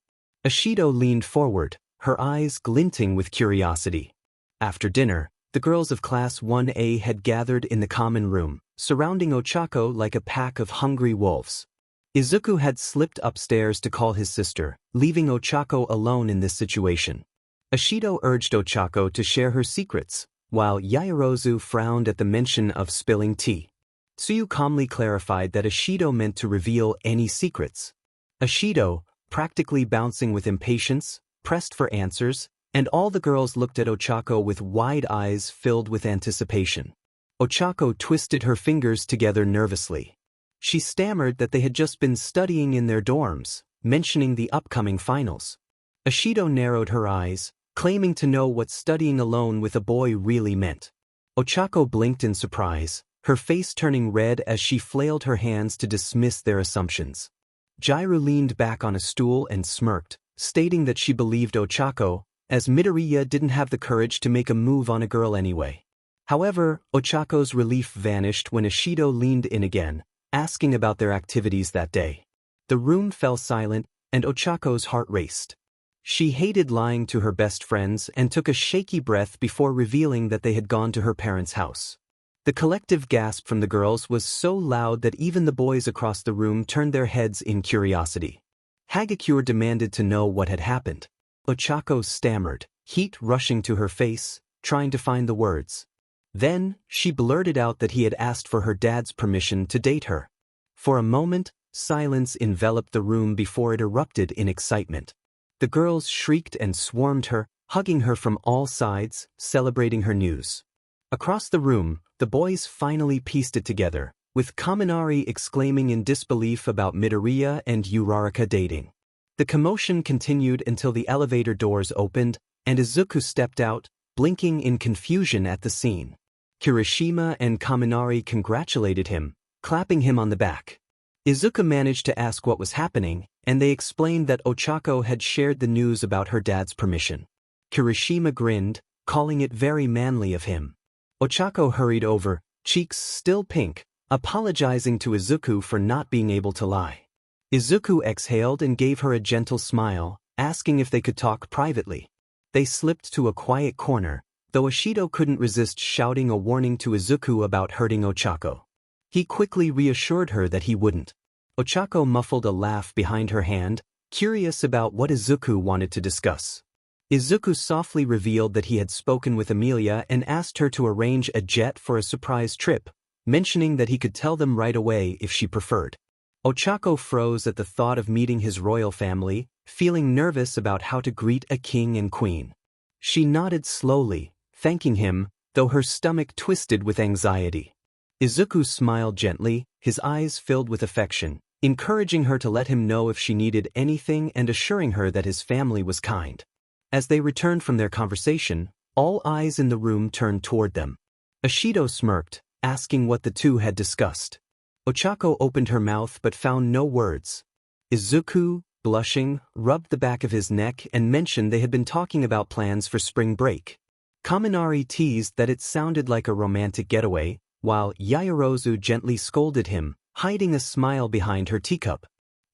Ishido leaned forward, her eyes glinting with curiosity. After dinner, The girls of Class 1A had gathered in the common room, surrounding 𝗧𝗧𝗁 like a pack of hungry wolves. Izuku had slipped upstairs to call his sister, leaving 𝗧𝗁 alone in this situation. Ishido urged 𝗧𝗁 to share her secrets, while Yaoyorozu frowned at the mention of spilling tea. Tsuyu calmly clarified that Ishido meant to reveal any secrets. Ishido, practically bouncing with impatience, pressed for answers, and all the girls looked at 𝗧𝗁 with wide eyes filled with anticipation. 𝗧𝗁 twisted her fingers together nervously. She stammered that they had just been studying in their dorms, mentioning the upcoming finals. Ishido narrowed her eyes, claiming to know what studying alone with a boy really meant. 𝗧𝗁 blinked in surprise, her face turning red as she flailed her hands to dismiss their assumptions. Jiraiya leaned back on a stool and smirked, stating that she believed 𝗧𝗁, as Midoriya didn't have the courage to make a move on a girl anyway. However, 𝗧𝗁's relief vanished when Ishido leaned in again, asking about their activities that day. The room fell silent, and 𝗧𝗁's heart raced. She hated lying to her best friends and took a shaky breath before revealing that they had gone to her parents' house. The collective gasp from the girls was so loud that even the boys across the room turned their heads in curiosity. Hagakure demanded to know what had happened. 𝗧𝗁 stammered, heat rushing to her face, trying to find the words. Then, she blurted out that he had asked for her dad's permission to date her. For a moment, silence enveloped the room before it erupted in excitement. The girls shrieked and swarmed her, hugging her from all sides, celebrating her news. Across the room, the boys finally pieced it together, with Kaminari exclaiming in disbelief about Midoriya and Uraraka dating. The commotion continued until the elevator doors opened, and Izuku stepped out, blinking in confusion at the scene. Kirishima and Kaminari congratulated him, clapping him on the back. Izuku managed to ask what was happening, and they explained that 𝗧𝗁 had shared the news about her dad's permission. Kirishima grinned, calling it very manly of him. 𝗧𝗁 hurried over, cheeks still pink, apologizing to Izuku for not being able to lie. Izuku exhaled and gave her a gentle smile, asking if they could talk privately. They slipped to a quiet corner, though Ishido couldn't resist shouting a warning to Izuku about hurting 𝗧𝗁. He quickly reassured her that he wouldn't. 𝗧𝗁 muffled a laugh behind her hand, curious about what Izuku wanted to discuss. Izuku softly revealed that he had spoken with Emilia and asked her to arrange a jet for a surprise trip, mentioning that he could tell them right away if she preferred. 𝗧𝗁 froze at the thought of meeting his royal family, feeling nervous about how to greet a king and queen. She nodded slowly, thanking him, though her stomach twisted with anxiety. Izuku smiled gently, his eyes filled with affection, encouraging her to let him know if she needed anything and assuring her that his family was kind. As they returned from their conversation, all eyes in the room turned toward them. Ishido smirked, asking what the two had discussed. 𝗧𝗁 opened her mouth but found no words. Izuku, blushing, rubbed the back of his neck and mentioned they had been talking about plans for spring break. Kaminari teased that it sounded like a romantic getaway, while Yaoyorozu gently scolded him, hiding a smile behind her teacup.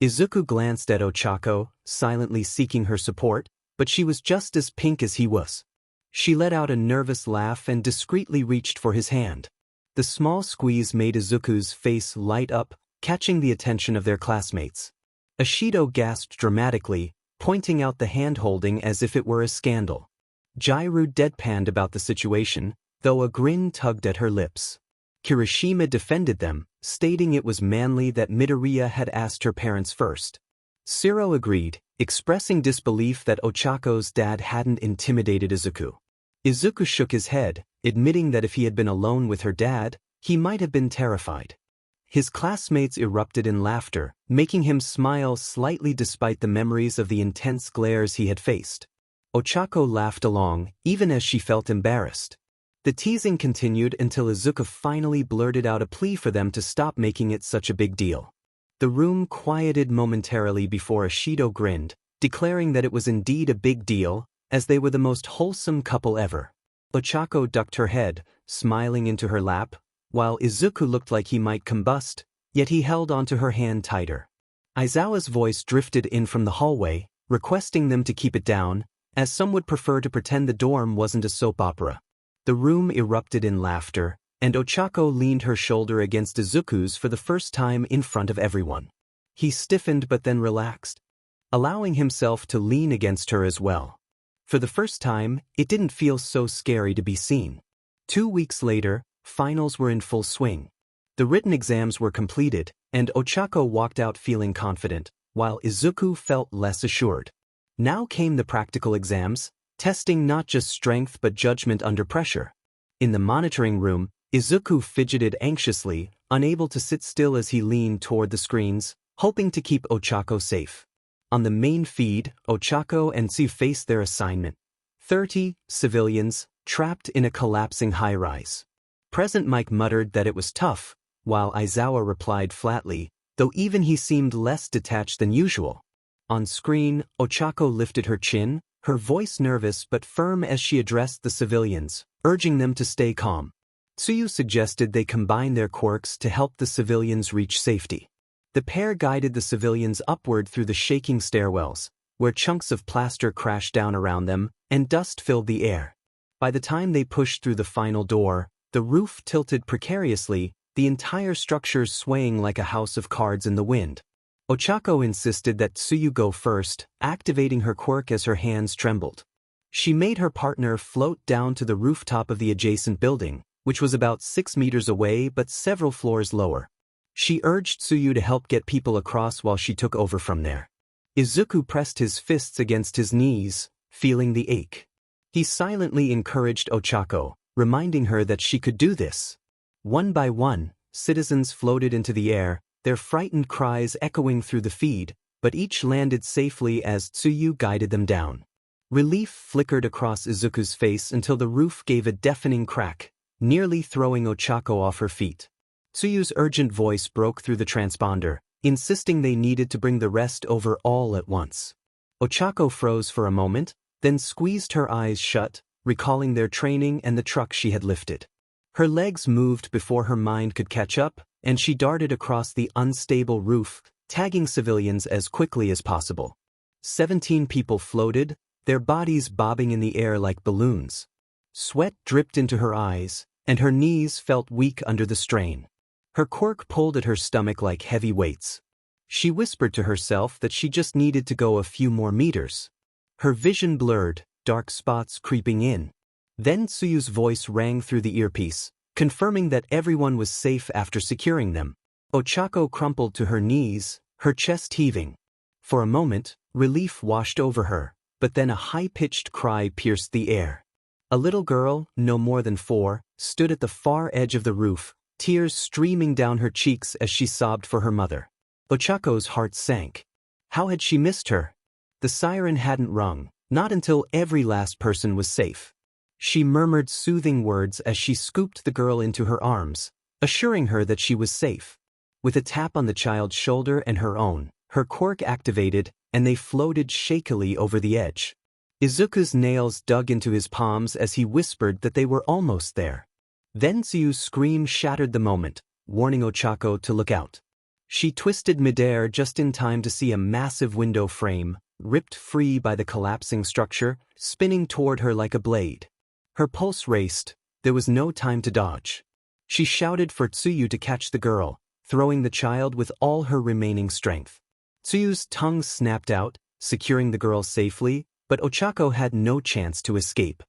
Izuku glanced at 𝗧𝗁, silently seeking her support, but she was just as pink as he was. She let out a nervous laugh and discreetly reached for his hand. The small squeeze made Izuku's face light up, catching the attention of their classmates. Ishido gasped dramatically, pointing out the hand-holding as if it were a scandal. Jiraiya deadpanned about the situation, though a grin tugged at her lips. Kirishima defended them, stating it was manly that Midoriya had asked her parents first. Siro agreed, expressing disbelief that 𝗧𝗁's dad hadn't intimidated Izuku. Izuku shook his head, admitting that if he had been alone with her dad, he might have been terrified. His classmates erupted in laughter, making him smile slightly despite the memories of the intense glares he had faced. 𝗧𝗁 laughed along, even as she felt embarrassed. The teasing continued until Izuku finally blurted out a plea for them to stop making it such a big deal. The room quieted momentarily before Ishido grinned, declaring that it was indeed a big deal, as they were the most wholesome couple ever. 𝗧𝗁 ducked her head, smiling into her lap, while Izuku looked like he might combust, yet he held onto her hand tighter. Aizawa's voice drifted in from the hallway, requesting them to keep it down, as some would prefer to pretend the dorm wasn't a soap opera. The room erupted in laughter, and 𝗧𝗏𝗄 leaned her shoulder against Izuku's for the first time in front of everyone. He stiffened but then relaxed, allowing himself to lean against her as well. For the first time, it didn't feel so scary to be seen. 2 weeks later, finals were in full swing. The written exams were completed, and 𝗧𝗏𝗄 walked out feeling confident, while Izuku felt less assured. Now came the practical exams, testing not just strength but judgment under pressure. In the monitoring room, Izuku fidgeted anxiously, unable to sit still as he leaned toward the screens, hoping to keep 𝗧𝗏𝗄 safe. On the main feed, 𝗧𝗏𝗄 and 𝗬𝗏 faced their assignment. 30 civilians, trapped in a collapsing high-rise. Present Mike muttered that it was tough, while Aizawa replied flatly, though even he seemed less detached than usual. On screen, 𝗧𝗏𝗄 lifted her chin, her voice nervous but firm as she addressed the civilians, urging them to stay calm. Tsuyu suggested they combine their quirks to help the civilians reach safety. The pair guided the civilians upward through the shaking stairwells, where chunks of plaster crashed down around them, and dust filled the air. By the time they pushed through the final door, the roof tilted precariously, the entire structure swaying like a house of cards in the wind. 𝗧𝗏𝗄 insisted that Tsuyu go first, activating her quirk as her hands trembled. She made her partner float down to the rooftop of the adjacent building, which was about 6 meters away but several floors lower. She urged Tsuyu to help get people across while she took over from there. Izuku pressed his fists against his knees, feeling the ache. He silently encouraged 𝗧𝗏𝗄, reminding her that she could do this. One by one, citizens floated into the air, their frightened cries echoing through the feed, but each landed safely as Tsuyu guided them down. Relief flickered across Izuku's face until the roof gave a deafening crack, nearly throwing 𝗧𝗏𝗄 off her feet. Tsuyu's urgent voice broke through the transponder, insisting they needed to bring the rest over all at once. 𝗧𝗏𝗄 froze for a moment, then squeezed her eyes shut, recalling their training and the truck she had lifted. Her legs moved before her mind could catch up, and she darted across the unstable roof, tagging civilians as quickly as possible. 17 people floated, their bodies bobbing in the air like balloons. Sweat dripped into her eyes, and her knees felt weak under the strain. Her quirk pulled at her stomach like heavy weights. She whispered to herself that she just needed to go a few more meters. Her vision blurred, dark spots creeping in. Then Tsuyu's voice rang through the earpiece, confirming that everyone was safe after securing them. 𝗧𝗏𝗄 crumpled to her knees, her chest heaving. For a moment, relief washed over her, but then a high-pitched cry pierced the air. A little girl, no more than 4, stood at the far edge of the roof, tears streaming down her cheeks as she sobbed for her mother. 𝗧𝗏𝗄's heart sank. How had she missed her? The siren hadn't rung, not until every last person was safe. She murmured soothing words as she scooped the girl into her arms, assuring her that she was safe. With a tap on the child's shoulder and her own, her quirk activated, and they floated shakily over the edge. Izuku's nails dug into his palms as he whispered that they were almost there. Then Tsuyu's scream shattered the moment, warning 𝗧𝗏𝗄 to look out. She twisted midair just in time to see a massive window frame, ripped free by the collapsing structure, spinning toward her like a blade. Her pulse raced. There was no time to dodge. She shouted for Tsuyu to catch the girl, throwing the child with all her remaining strength. Tsuyu's tongue snapped out, securing the girl safely, but 𝗧𝗏𝗄 had no chance to escape.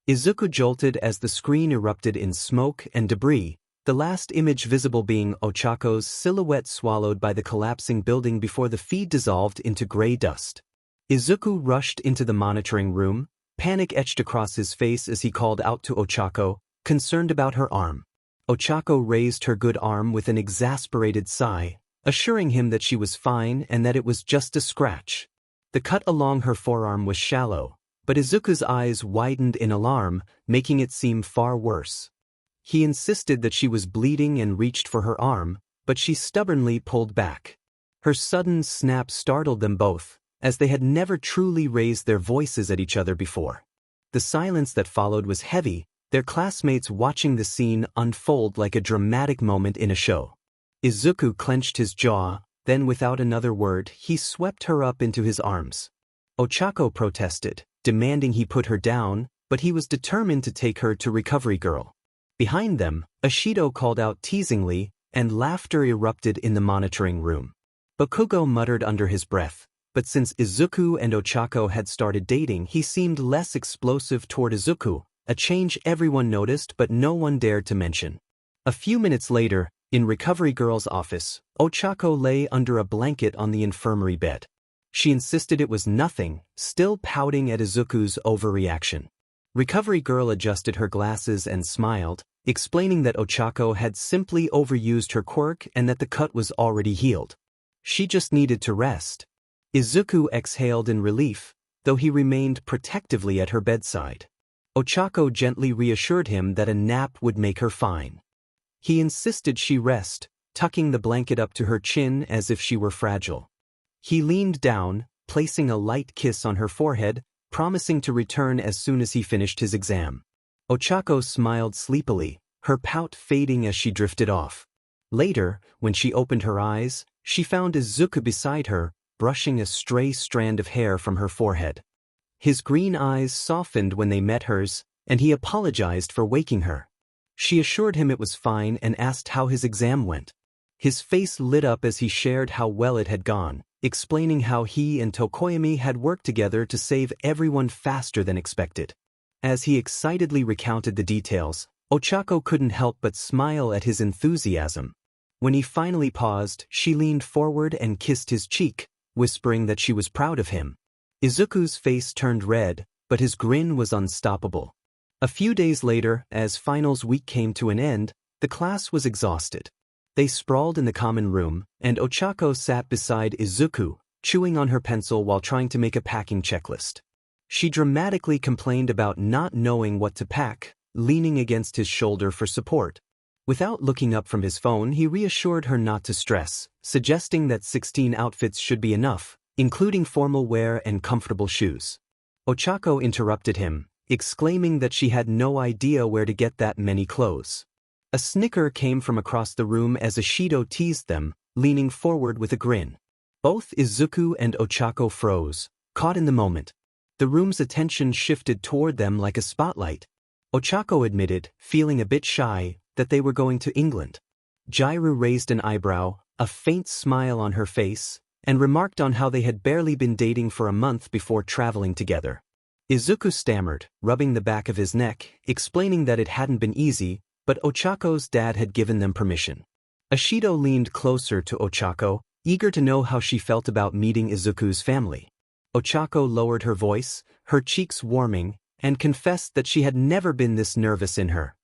Izuku jolted as the screen erupted in smoke and debris, the last image visible being 𝗧𝗏𝗄's silhouette swallowed by the collapsing building before the feed dissolved into gray dust. Izuku rushed into the monitoring room, panic etched across his face as he called out to 𝗧𝗏𝗄, concerned about her arm. 𝗧𝗏𝗄 raised her good arm with an exasperated sigh, assuring him that she was fine and that it was just a scratch. The cut along her forearm was shallow, but Izuku's eyes widened in alarm, making it seem far worse. He insisted that she was bleeding and reached for her arm, but she stubbornly pulled back. Her sudden snap startled them both, as they had never truly raised their voices at each other before. The silence that followed was heavy, their classmates watching the scene unfold like a dramatic moment in a show. Izuku clenched his jaw, then without another word, he swept her up into his arms. 𝗧𝗏𝗄 protested, demanding he put her down, but he was determined to take her to Recovery Girl. Behind them, Ishido called out teasingly, and laughter erupted in the monitoring room. Bakugou muttered under his breath, but since Izuku and Ochako had started dating, he seemed less explosive toward Izuku, a change everyone noticed but no one dared to mention. A few minutes later, in Recovery Girl's office, Ochako lay under a blanket on the infirmary bed. She insisted it was nothing, still pouting at Izuku's overreaction. Recovery Girl adjusted her glasses and smiled, explaining that Ochako had simply overused her quirk and that the cut was already healed. She just needed to rest. Izuku exhaled in relief, though he remained protectively at her bedside. Ochako gently reassured him that a nap would make her fine. He insisted she rest, tucking the blanket up to her chin as if she were fragile. He leaned down, placing a light kiss on her forehead, promising to return as soon as he finished his exam. Ochako smiled sleepily, her pout fading as she drifted off. Later, when she opened her eyes, she found Izuku beside her, brushing a stray strand of hair from her forehead. His green eyes softened when they met hers, and he apologized for waking her. She assured him it was fine and asked how his exam went. His face lit up as he shared how well it had gone, explaining how he and Tokoyami had worked together to save everyone faster than expected. As he excitedly recounted the details, Ochako couldn't help but smile at his enthusiasm. When he finally paused, she leaned forward and kissed his cheek, whispering that she was proud of him. Izuku's face turned red, but his grin was unstoppable. A few days later, as finals week came to an end, the class was exhausted. They sprawled in the common room, and Ochako sat beside Izuku, chewing on her pencil while trying to make a packing checklist. She dramatically complained about not knowing what to pack, leaning against his shoulder for support. Without looking up from his phone, he reassured her not to stress, suggesting that 16 outfits should be enough, including formal wear and comfortable shoes. Ochako interrupted him, exclaiming that she had no idea where to get that many clothes. A snicker came from across the room as Ishido teased them, leaning forward with a grin. Both Izuku and Ochako froze, caught in the moment. The room's attention shifted toward them like a spotlight. Ochako admitted, feeling a bit shy, that they were going to England. Jdru raised an eyebrow, a faint smile on her face, and remarked on how they had barely been dating for a month before traveling together. Izuku stammered, rubbing the back of his neck, explaining that it hadn't been easy, but Ochako's dad had given them permission. Ishido leaned closer to Ochako, eager to know how she felt about meeting Izuku's family. Ochako lowered her voice, her cheeks warming, and confessed that she had never been this nervous in her.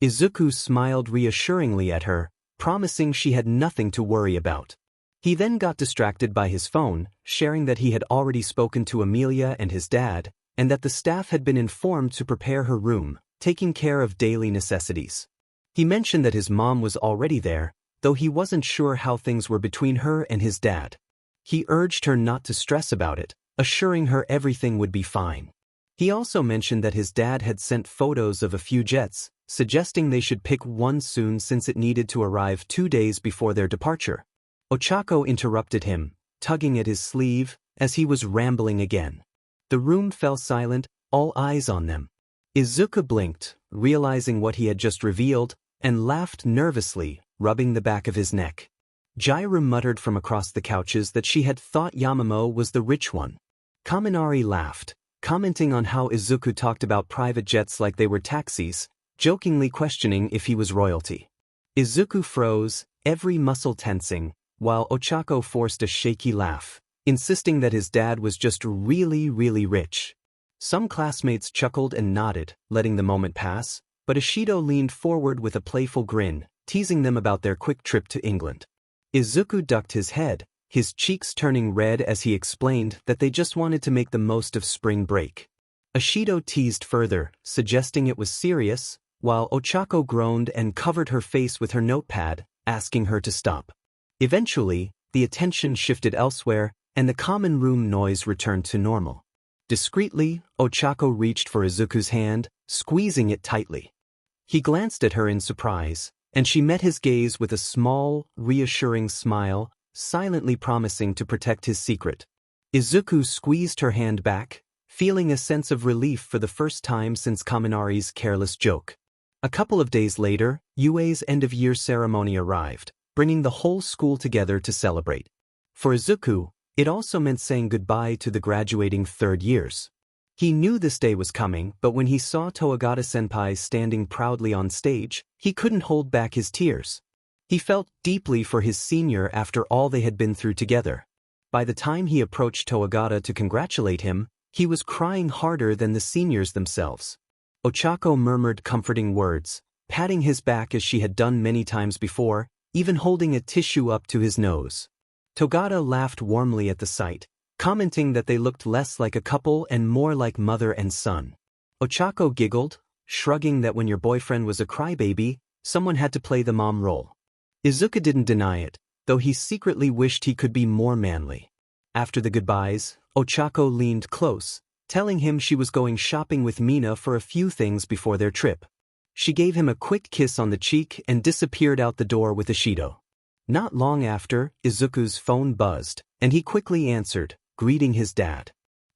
Izuku smiled reassuringly at her, promising she had nothing to worry about. He then got distracted by his phone, sharing that he had already spoken to Amelia and his dad, and that the staff had been informed to prepare her room, taking care of daily necessities. He mentioned that his mom was already there, though he wasn't sure how things were between her and his dad. He urged her not to stress about it, assuring her everything would be fine. He also mentioned that his dad had sent photos of a few jets, suggesting they should pick one soon since it needed to arrive 2 days before their departure. Ochako interrupted him, tugging at his sleeve, as he was rambling again. The room fell silent, all eyes on them. Izuku blinked, realizing what he had just revealed, and laughed nervously, rubbing the back of his neck. Jdru muttered from across the couches that she had thought Yamamoto was the rich one. Kaminari laughed, commenting on how Izuku talked about private jets like they were taxis, jokingly questioning if he was royalty. Izuku froze, every muscle tensing, while Ochako forced a shaky laugh, insisting that his dad was just really rich. Some classmates chuckled and nodded, letting the moment pass, but Ishido leaned forward with a playful grin, teasing them about their quick trip to England. Izuku ducked his head, his cheeks turning red as he explained that they just wanted to make the most of spring break. Ishido teased further, suggesting it was serious, while Ochako groaned and covered her face with her notepad, asking her to stop. Eventually, the attention shifted elsewhere, and the common room noise returned to normal. Discreetly, Ochako reached for Izuku's hand, squeezing it tightly. He glanced at her in surprise, and she met his gaze with a small, reassuring smile, silently promising to protect his secret. Izuku squeezed her hand back, feeling a sense of relief for the first time since Kaminari's careless joke. A couple of days later, Yue's end-of-year ceremony arrived, bringing the whole school together to celebrate. For Izuku, it also meant saying goodbye to the graduating third years. He knew this day was coming, but when he saw Tohigata-senpai standing proudly on stage, he couldn't hold back his tears. He felt deeply for his senior after all they had been through together. By the time he approached Tohigata to congratulate him, he was crying harder than the seniors themselves. Ochako murmured comforting words, patting his back as she had done many times before, even holding a tissue up to his nose. Tohigata laughed warmly at the sight, commenting that they looked less like a couple and more like mother and son. Ochako giggled, shrugging that when your boyfriend was a crybaby, someone had to play the mom role. Izuku didn't deny it, though he secretly wished he could be more manly. After the goodbyes, Ochako leaned close, telling him she was going shopping with Mina for a few things before their trip. She gave him a quick kiss on the cheek and disappeared out the door with Ishido. Not long after, Izuku's phone buzzed, and he quickly answered, greeting his dad.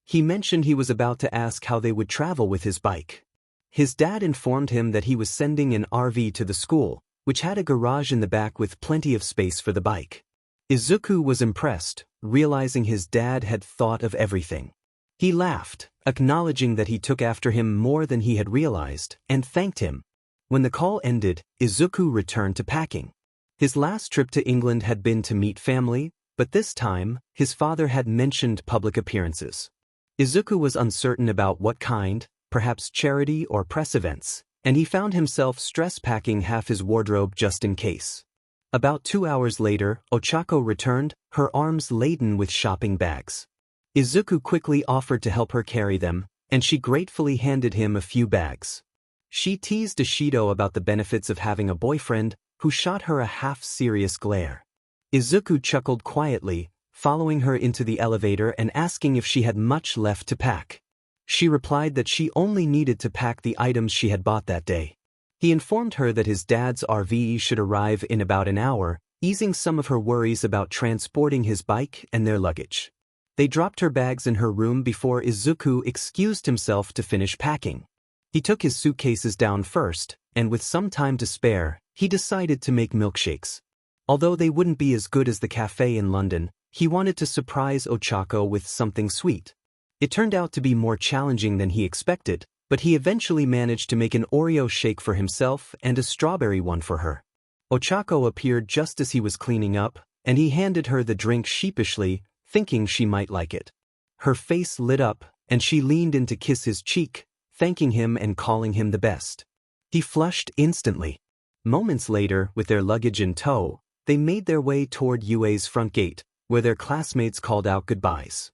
He mentioned he was about to ask how they would travel with his bike. His dad informed him that he was sending an RV to the school, which had a garage in the back with plenty of space for the bike. Izuku was impressed, realizing his dad had thought of everything. He laughed, acknowledging that he took after him more than he had realized, and thanked him. When the call ended, Izuku returned to packing. His last trip to England had been to meet family, but this time, his father had mentioned public appearances. Izuku was uncertain about what kind, perhaps charity or press events, and he found himself stress-packing half his wardrobe just in case. About 2 hours later, Ochako returned, her arms laden with shopping bags. Izuku quickly offered to help her carry them, and she gratefully handed him a few bags. She teased Ishido about the benefits of having a boyfriend, who shot her a half-serious glare. Izuku chuckled quietly, following her into the elevator and asking if she had much left to pack. She replied that she only needed to pack the items she had bought that day. He informed her that his dad's RV should arrive in about an hour, easing some of her worries about transporting his bike and their luggage. They dropped her bags in her room before Izuku excused himself to finish packing. He took his suitcases down first, and with some time to spare, he decided to make milkshakes. Although they wouldn't be as good as the cafe in London, he wanted to surprise Ochako with something sweet. It turned out to be more challenging than he expected, but he eventually managed to make an Oreo shake for himself and a strawberry one for her. Ochako appeared just as he was cleaning up, and he handed her the drink sheepishly, thinking she might like it. Her face lit up, and she leaned in to kiss his cheek, thanking him and calling him the best. He flushed instantly. Moments later, with their luggage in tow, they made their way toward Yue's front gate, where their classmates called out goodbyes.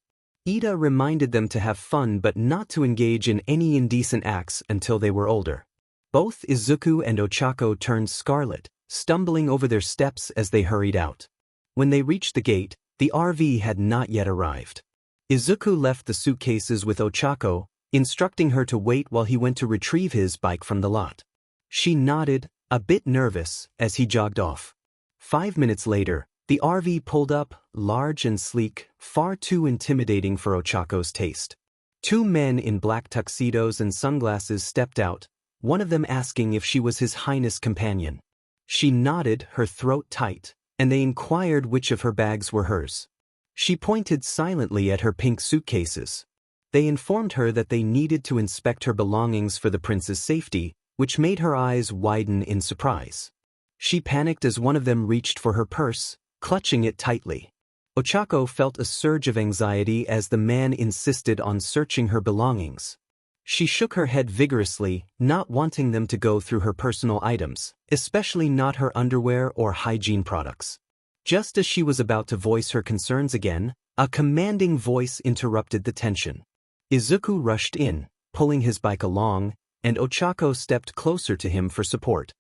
Ida reminded them to have fun but not to engage in any indecent acts until they were older. Both Izuku and Ochako turned scarlet, stumbling over their steps as they hurried out. When they reached the gate, the RV had not yet arrived. Izuku left the suitcases with Ochako, instructing her to wait while he went to retrieve his bike from the lot. She nodded, a bit nervous, as he jogged off. 5 minutes later, the RV pulled up, large and sleek, far too intimidating for Ochako's taste. 2 men in black tuxedos and sunglasses stepped out, one of them asking if she was His Highness' companion. She nodded, her throat tight, and they inquired which of her bags were hers. She pointed silently at her pink suitcases. They informed her that they needed to inspect her belongings for the prince's safety, which made her eyes widen in surprise. She panicked as one of them reached for her purse, clutching it tightly. Ochako felt a surge of anxiety as the man insisted on searching her belongings. She shook her head vigorously, not wanting them to go through her personal items, especially not her underwear or hygiene products. Just as she was about to voice her concerns again, a commanding voice interrupted the tension. Izuku rushed in, pulling his bike along, and Ochako stepped closer to him for support.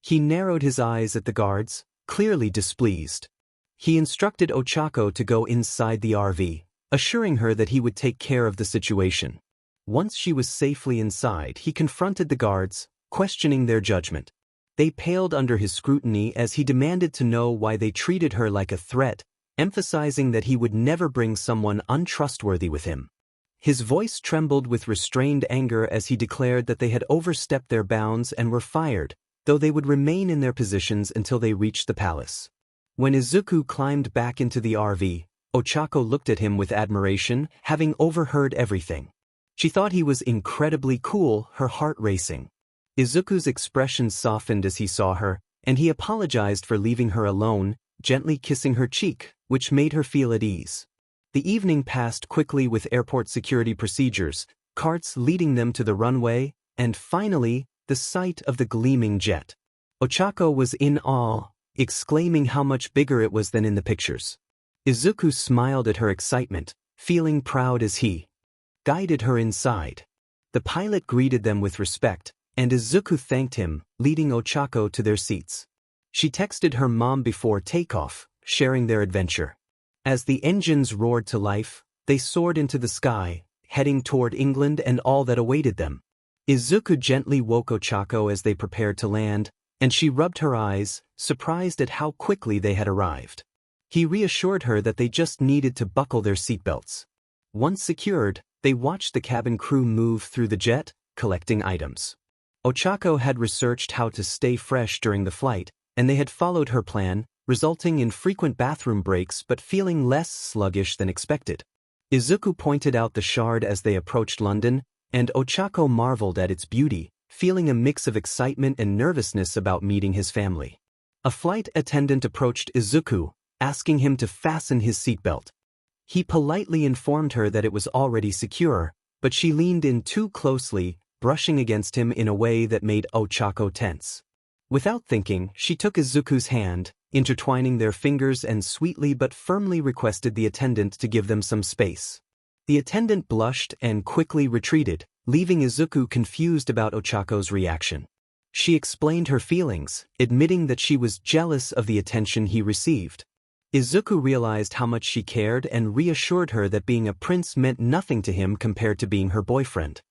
He narrowed his eyes at the guards, clearly displeased. He instructed Ochako to go inside the RV, assuring her that he would take care of the situation. Once she was safely inside, he confronted the guards, questioning their judgment. They paled under his scrutiny as he demanded to know why they treated her like a threat, emphasizing that he would never bring someone untrustworthy with him. His voice trembled with restrained anger as he declared that they had overstepped their bounds and were fired, though they would remain in their positions until they reached the palace. When Izuku climbed back into the RV, 𝗳𝗧𝗂 looked at him with admiration, having overheard everything. She thought he was incredibly cool, her heart racing. Izuku's expression softened as he saw her, and he apologized for leaving her alone, gently kissing her cheek, which made her feel at ease. The evening passed quickly with airport security procedures, carts leading them to the runway, and finally, the sight of the gleaming jet. 𝗳𝗧𝗂 was in awe, exclaiming how much bigger it was than in the pictures. Izuku smiled at her excitement, feeling proud as he guided her inside. The pilot greeted them with respect, and Izuku thanked him, leading 𝗳𝗧𝗂 to their seats. She texted her mom before takeoff, sharing their adventure. As the engines roared to life, they soared into the sky, heading toward England and all that awaited them. Izuku gently woke 𝗳𝗧𝗂 as they prepared to land, and she rubbed her eyes, surprised at how quickly they had arrived. He reassured her that they just needed to buckle their seatbelts. Once secured, they watched the cabin crew move through the jet, collecting items. 𝗳𝗧𝗂 had researched how to stay fresh during the flight, and they had followed her plan, resulting in frequent bathroom breaks but feeling less sluggish than expected. Izuku pointed out the shard as they approached London, and 𝗳𝗧𝗂 marveled at its beauty, feeling a mix of excitement and nervousness about meeting his family. A flight attendant approached Izuku, asking him to fasten his seatbelt. He politely informed her that it was already secure, but she leaned in too closely, brushing against him in a way that made 𝗳𝗧𝗂 tense. Without thinking, she took Izuku's hand, intertwining their fingers, and sweetly but firmly requested the attendant to give them some space. The attendant blushed and quickly retreated, leaving Izuku confused about 𝗳𝗧𝗂's reaction. She explained her feelings, admitting that she was jealous of the attention he received. Izuku realized how much she cared and reassured her that being a prince meant nothing to him compared to being her boyfriend.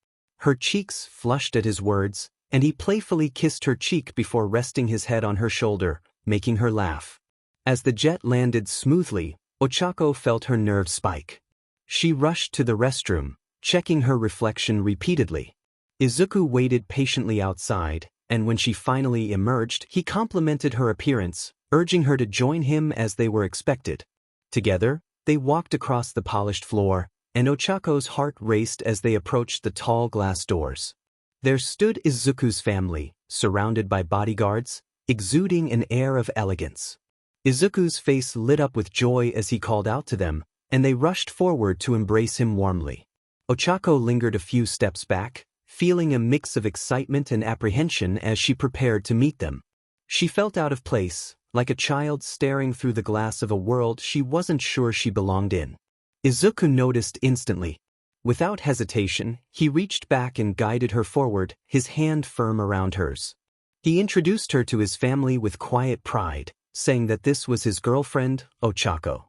Her cheeks flushed at his words, and he playfully kissed her cheek before resting his head on her shoulder, making her laugh. As the jet landed smoothly, 𝗳𝗧𝗂 felt her nerves spike. She rushed to the restroom, checking her reflection repeatedly. Izuku waited patiently outside, and when she finally emerged, he complimented her appearance, urging her to join him as they were expected. Together, they walked across the polished floor, and 𝗳𝗧𝗂's heart raced as they approached the tall glass doors. There stood Izuku's family, surrounded by bodyguards, exuding an air of elegance. Izuku's face lit up with joy as he called out to them, and they rushed forward to embrace him warmly. 𝗳𝗧𝗂 lingered a few steps back, feeling a mix of excitement and apprehension as she prepared to meet them. She felt out of place, like a child staring through the glass of a world she wasn't sure she belonged in. Izuku noticed instantly. Without hesitation, he reached back and guided her forward, his hand firm around hers. He introduced her to his family with quiet pride, saying that this was his girlfriend, 𝗳𝗧𝗂.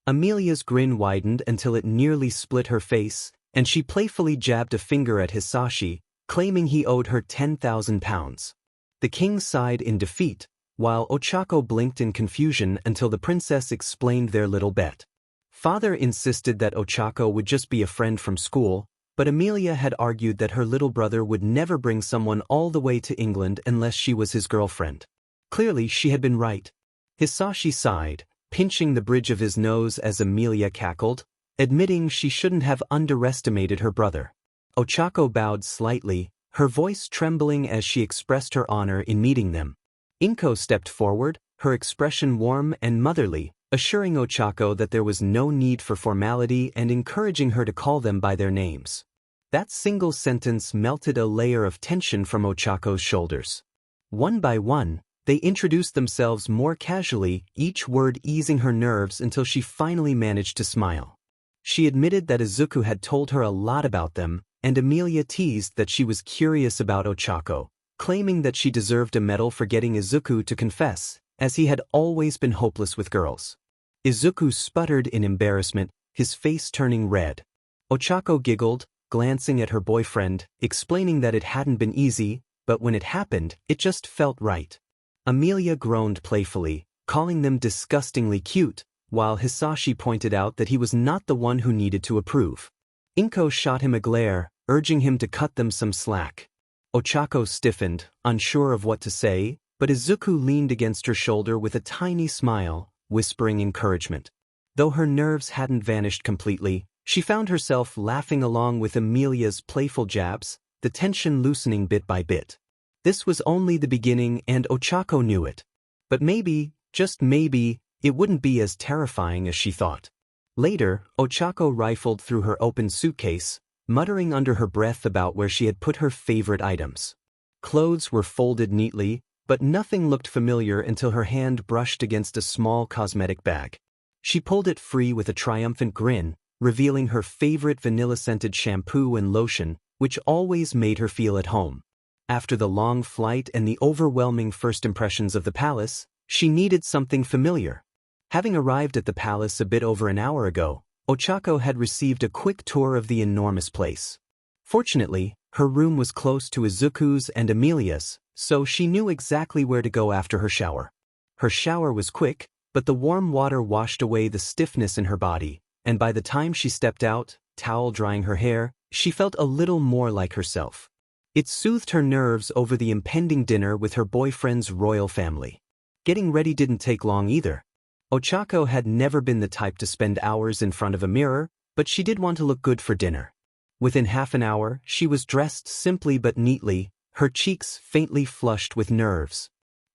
Amelia's grin widened until it nearly split her face, and she playfully jabbed a finger at Hisashi, claiming he owed her 10,000 pounds. The king sighed in defeat, while 𝗳𝗧𝗂 blinked in confusion until the princess explained their little bet. Father insisted that 𝗳𝗧𝗂 would just be a friend from school, but Amelia had argued that her little brother would never bring someone all the way to England unless she was his girlfriend. Clearly, she had been right. Hisashi sighed, pinching the bridge of his nose as Amelia cackled, admitting she shouldn't have underestimated her brother. 𝗳𝗧𝗂 bowed slightly, her voice trembling as she expressed her honor in meeting them. Inko stepped forward, her expression warm and motherly, assuring 𝗳𝗧𝗂 that there was no need for formality and encouraging her to call them by their names. That single sentence melted a layer of tension from 𝗳𝗧𝗂's shoulders. One by one, they introduced themselves more casually, each word easing her nerves until she finally managed to smile. She admitted that Izuku had told her a lot about them, and Amelia teased that she was curious about 𝗳𝗧𝗂, claiming that she deserved a medal for getting Izuku to confess, as he had always been hopeless with girls. Izuku sputtered in embarrassment, his face turning red. 𝗳𝗧𝗂 giggled, glancing at her boyfriend, explaining that it hadn't been easy, but when it happened, it just felt right. Amelia groaned playfully, calling them disgustingly cute, while Hisashi pointed out that he was not the one who needed to approve. Inko shot him a glare, urging him to cut them some slack. 𝗬𝗧𝗂 stiffened, unsure of what to say, but Izuku leaned against her shoulder with a tiny smile, whispering encouragement. Though her nerves hadn't vanished completely, she found herself laughing along with Amelia's playful jabs, the tension loosening bit by bit. This was only the beginning and 𝗬𝗧𝗂 knew it. But maybe, just maybe, it wouldn't be as terrifying as she thought. Later, 𝗬𝗧𝗂 rifled through her open suitcase, muttering under her breath about where she had put her favorite items. Clothes were folded neatly, but nothing looked familiar until her hand brushed against a small cosmetic bag. She pulled it free with a triumphant grin, revealing her favorite vanilla-scented shampoo and lotion, which always made her feel at home. After the long flight and the overwhelming first impressions of the palace, she needed something familiar. Having arrived at the palace a bit over an hour ago, 𝗬𝗧𝗂 had received a quick tour of the enormous place. Fortunately, her room was close to Izuku's and Amelia's, so she knew exactly where to go after her shower. Her shower was quick, but the warm water washed away the stiffness in her body, and by the time she stepped out, towel drying her hair, she felt a little more like herself. It soothed her nerves over the impending dinner with her boyfriend's royal family. Getting ready didn't take long either. 𝗬𝗧𝗂 had never been the type to spend hours in front of a mirror, but she did want to look good for dinner. Within half an hour, she was dressed simply but neatly, her cheeks faintly flushed with nerves.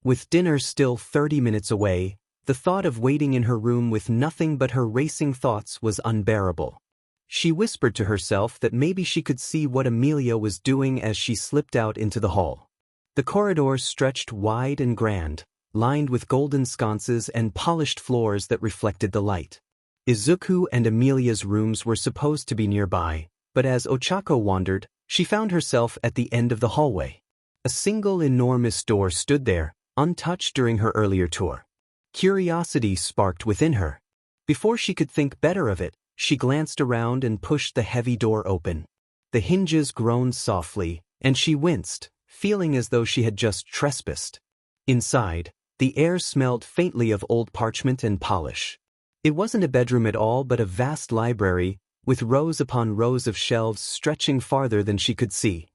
With dinner still 30 minutes away, the thought of waiting in her room with nothing but her racing thoughts was unbearable. She whispered to herself that maybe she could see what Amelia was doing as she slipped out into the hall. The corridor stretched wide and grand, lined with golden sconces and polished floors that reflected the light. Izuku and Amelia's rooms were supposed to be nearby, but as 𝗬𝗧𝗂 wandered, she found herself at the end of the hallway. A single enormous door stood there, untouched during her earlier tour. Curiosity sparked within her. Before she could think better of it, she glanced around and pushed the heavy door open. The hinges groaned softly, and she winced, feeling as though she had just trespassed. Inside, the air smelled faintly of old parchment and polish. It wasn't a bedroom at all but a vast library, with rows upon rows of shelves stretching farther than she could see.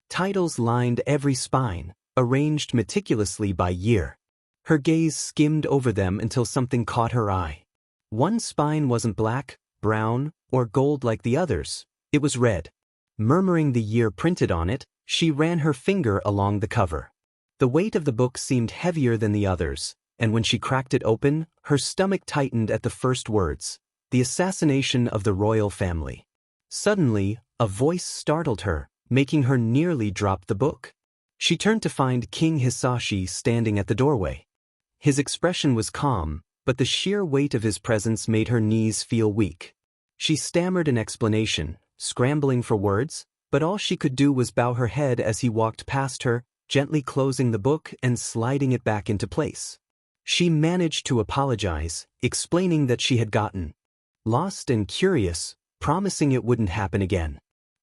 Titles lined every spine, arranged meticulously by year. Her gaze skimmed over them until something caught her eye. One spine wasn't black, brown, or gold like the others, it was red. Murmuring the year printed on it, she ran her finger along the cover. The weight of the book seemed heavier than the others, and when she cracked it open, her stomach tightened at the first words, "The assassination of the royal family." Suddenly, a voice startled her, making her nearly drop the book. She turned to find King Hisashi standing at the doorway. His expression was calm, but the sheer weight of his presence made her knees feel weak. She stammered an explanation, scrambling for words, but all she could do was bow her head as he walked past her, gently closing the book and sliding it back into place. She managed to apologize, explaining that she had gotten lost and curious, promising it wouldn't happen again.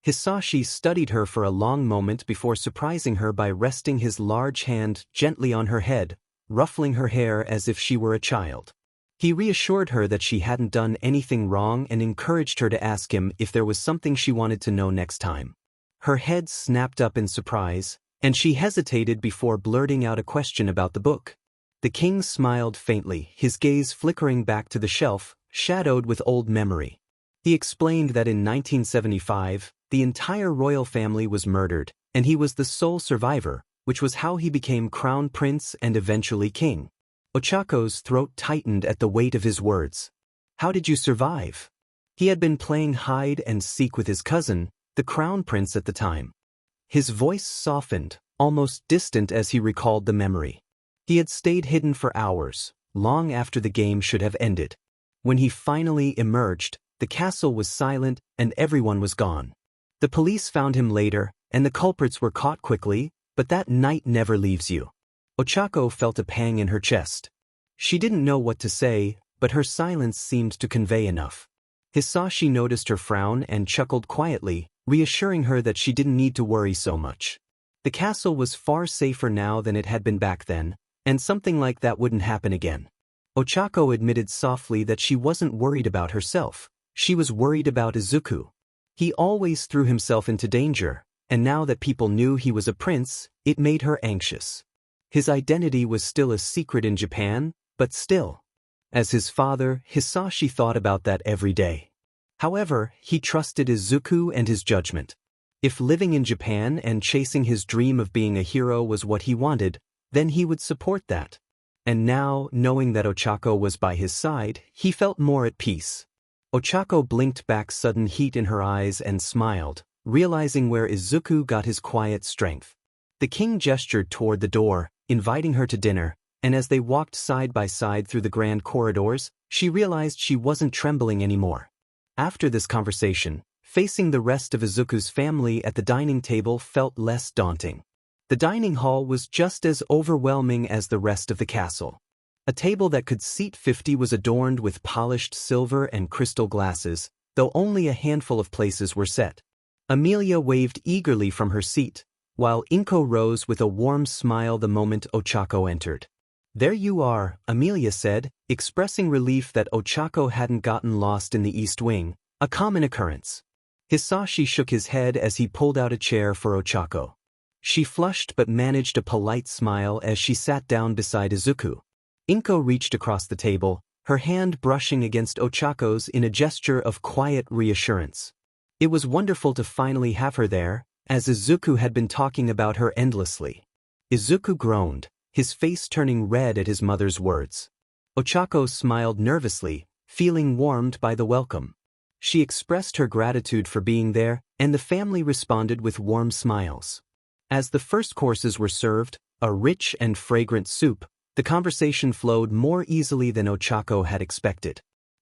Hisashi studied her for a long moment before surprising her by resting his large hand gently on her head, ruffling her hair as if she were a child. He reassured her that she hadn't done anything wrong and encouraged her to ask him if there was something she wanted to know next time. Her head snapped up in surprise, and she hesitated before blurting out a question about the book. The king smiled faintly, his gaze flickering back to the shelf, shadowed with old memory. He explained that in 1975, the entire royal family was murdered, and he was the sole survivor, which was how he became crown prince and eventually king. 𝗬𝗧𝗂's throat tightened at the weight of his words. How did you survive? He had been playing hide and seek with his cousin, the crown prince at the time. His voice softened, almost distant as he recalled the memory. He had stayed hidden for hours, long after the game should have ended. When he finally emerged, the castle was silent and everyone was gone. The police found him later, and the culprits were caught quickly, but that night never leaves you. 𝗬𝗧𝗂 felt a pang in her chest. She didn't know what to say, but her silence seemed to convey enough. Hisashi noticed her frown and chuckled quietly, reassuring her that she didn't need to worry so much. The castle was far safer now than it had been back then, and something like that wouldn't happen again. 𝗬𝗧𝗂 admitted softly that she wasn't worried about herself, she was worried about Izuku. He always threw himself into danger, and now that people knew he was a prince, it made her anxious. His identity was still a secret in Japan, but still. As his father, Hisashi thought about that every day. However, he trusted Izuku and his judgment. If living in Japan and chasing his dream of being a hero was what he wanted, then he would support that. And now, knowing that Ochako was by his side, he felt more at peace. Ochako blinked back sudden heat in her eyes and smiled, realizing where Izuku got his quiet strength. The king gestured toward the door, inviting her to dinner, and as they walked side by side through the grand corridors, she realized she wasn't trembling anymore. After this conversation, facing the rest of Izuku's family at the dining table felt less daunting. The dining hall was just as overwhelming as the rest of the castle. A table that could seat 50 was adorned with polished silver and crystal glasses, though only a handful of places were set. Amelia waved eagerly from her seat, while Inko rose with a warm smile the moment Ochako entered. "There you are," Amelia said, expressing relief that Ochako hadn't gotten lost in the East Wing, a common occurrence. Hisashi shook his head as he pulled out a chair for Ochako. She flushed but managed a polite smile as she sat down beside Izuku. Inko reached across the table, her hand brushing against Ochako's in a gesture of quiet reassurance. It was wonderful to finally have her there, as Izuku had been talking about her endlessly. Izuku groaned, his face turning red at his mother's words. Ochako smiled nervously, feeling warmed by the welcome. She expressed her gratitude for being there, and the family responded with warm smiles. As the first courses were served, a rich and fragrant soup, the conversation flowed more easily than Ochako had expected.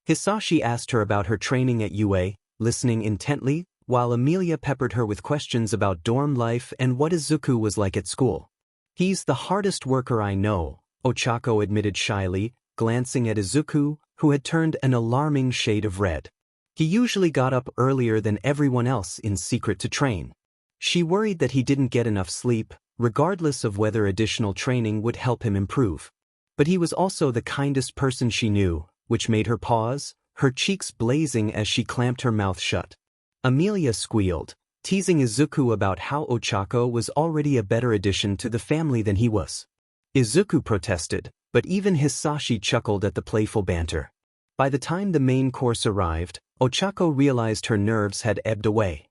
Hisashi asked her about her training at UA, listening intently, while Amelia peppered her with questions about dorm life and what Izuku was like at school. "He's the hardest worker I know," Ochako admitted shyly, glancing at Izuku, who had turned an alarming shade of red. "He usually got up earlier than everyone else in secret to train." She worried that he didn't get enough sleep, regardless of whether additional training would help him improve. But he was also the kindest person she knew, which made her pause, her cheeks blazing as she clamped her mouth shut. Amelia squealed, teasing Izuku about how Ochako was already a better addition to the family than he was. Izuku protested, but even Hisashi chuckled at the playful banter. By the time the main course arrived, Ochako realized her nerves had ebbed away.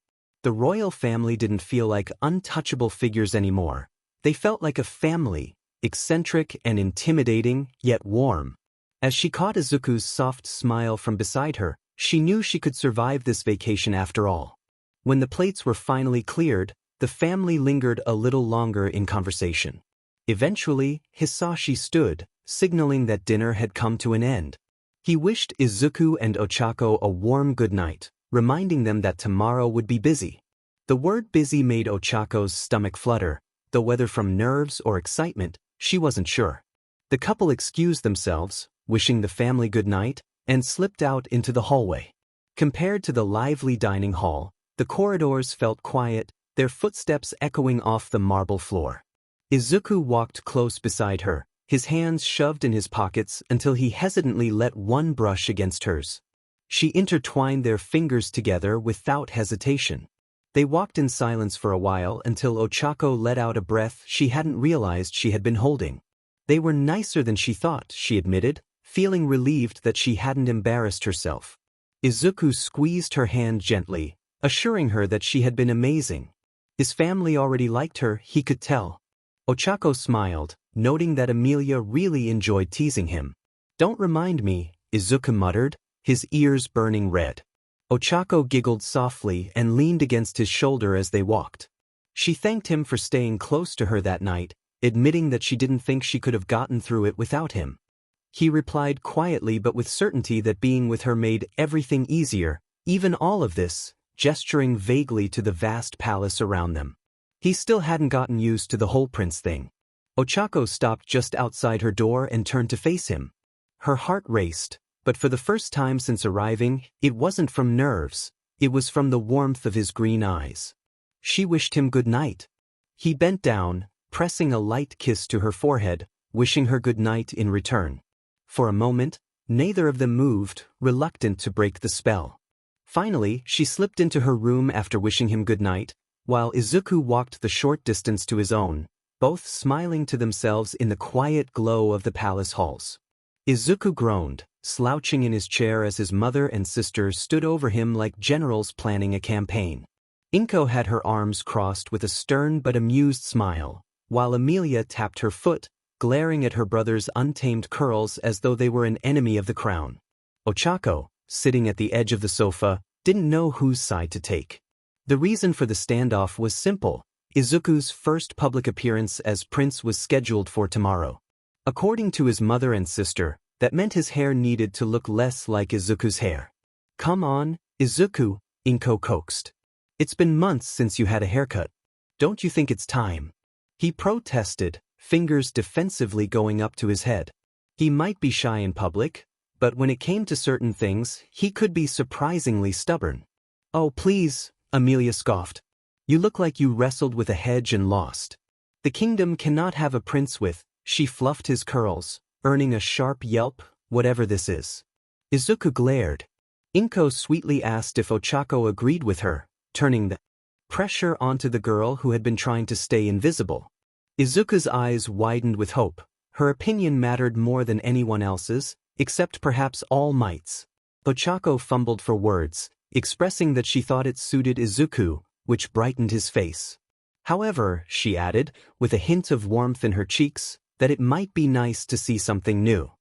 The royal family didn't feel like untouchable figures anymore. They felt like a family, eccentric and intimidating, yet warm. As she caught Izuku's soft smile from beside her, she knew she could survive this vacation after all. When the plates were finally cleared, the family lingered a little longer in conversation. Eventually, Hisashi stood, signaling that dinner had come to an end. He wished Izuku and Ochako a warm good night, reminding them that tomorrow would be busy. The word busy made Ochako's stomach flutter, though whether from nerves or excitement, she wasn't sure. The couple excused themselves, wishing the family good night, and slipped out into the hallway. Compared to the lively dining hall, the corridors felt quiet, their footsteps echoing off the marble floor. Izuku walked close beside her, his hands shoved in his pockets until he hesitantly let one brush against hers. She intertwined their fingers together without hesitation. They walked in silence for a while until Ochako let out a breath she hadn't realized she had been holding. They were nicer than she thought, she admitted, feeling relieved that she hadn't embarrassed herself. Izuku squeezed her hand gently, assuring her that she had been amazing. His family already liked her, he could tell. Ochako smiled, noting that Amelia really enjoyed teasing him. "Don't remind me," Izuku muttered, his ears burning red. Ochako giggled softly and leaned against his shoulder as they walked. She thanked him for staying close to her that night, admitting that she didn't think she could have gotten through it without him. He replied quietly but with certainty that being with her made everything easier, even all of this, gesturing vaguely to the vast palace around them. He still hadn't gotten used to the whole prince thing. Ochako stopped just outside her door and turned to face him. Her heart raced, but for the first time since arriving, it wasn't from nerves, it was from the warmth of his green eyes. She wished him good night. He bent down, pressing a light kiss to her forehead, wishing her good night in return. For a moment, neither of them moved, reluctant to break the spell. Finally, she slipped into her room after wishing him good night, while Izuku walked the short distance to his own, both smiling to themselves in the quiet glow of the palace halls. Izuku groaned, slouching in his chair as his mother and sister stood over him like generals planning a campaign. Inko had her arms crossed with a stern but amused smile, while Emilia tapped her foot, glaring at her brother's untamed curls as though they were an enemy of the crown. Ochako, sitting at the edge of the sofa, didn't know whose side to take. The reason for the standoff was simple. Izuku's first public appearance as prince was scheduled for tomorrow. According to his mother and sister, that meant his hair needed to look less like Izuku's hair. "Come on, Izuku," Inko coaxed. "It's been months since you had a haircut. Don't you think it's time?" He protested, fingers defensively going up to his head. He might be shy in public, but when it came to certain things, he could be surprisingly stubborn. "Oh please," Emilia scoffed. "You look like you wrestled with a hedge and lost. The kingdom cannot have a prince with—" She fluffed his curls, earning a sharp yelp, "whatever this is." Izuku glared. Inko sweetly asked if Ochako agreed with her, turning the pressure onto the girl who had been trying to stay invisible. Izuku's eyes widened with hope. Her opinion mattered more than anyone else's, except perhaps All Might's. Ochako fumbled for words, expressing that she thought it suited Izuku, which brightened his face. However, she added, with a hint of warmth in her cheeks, that it might be nice to see something new.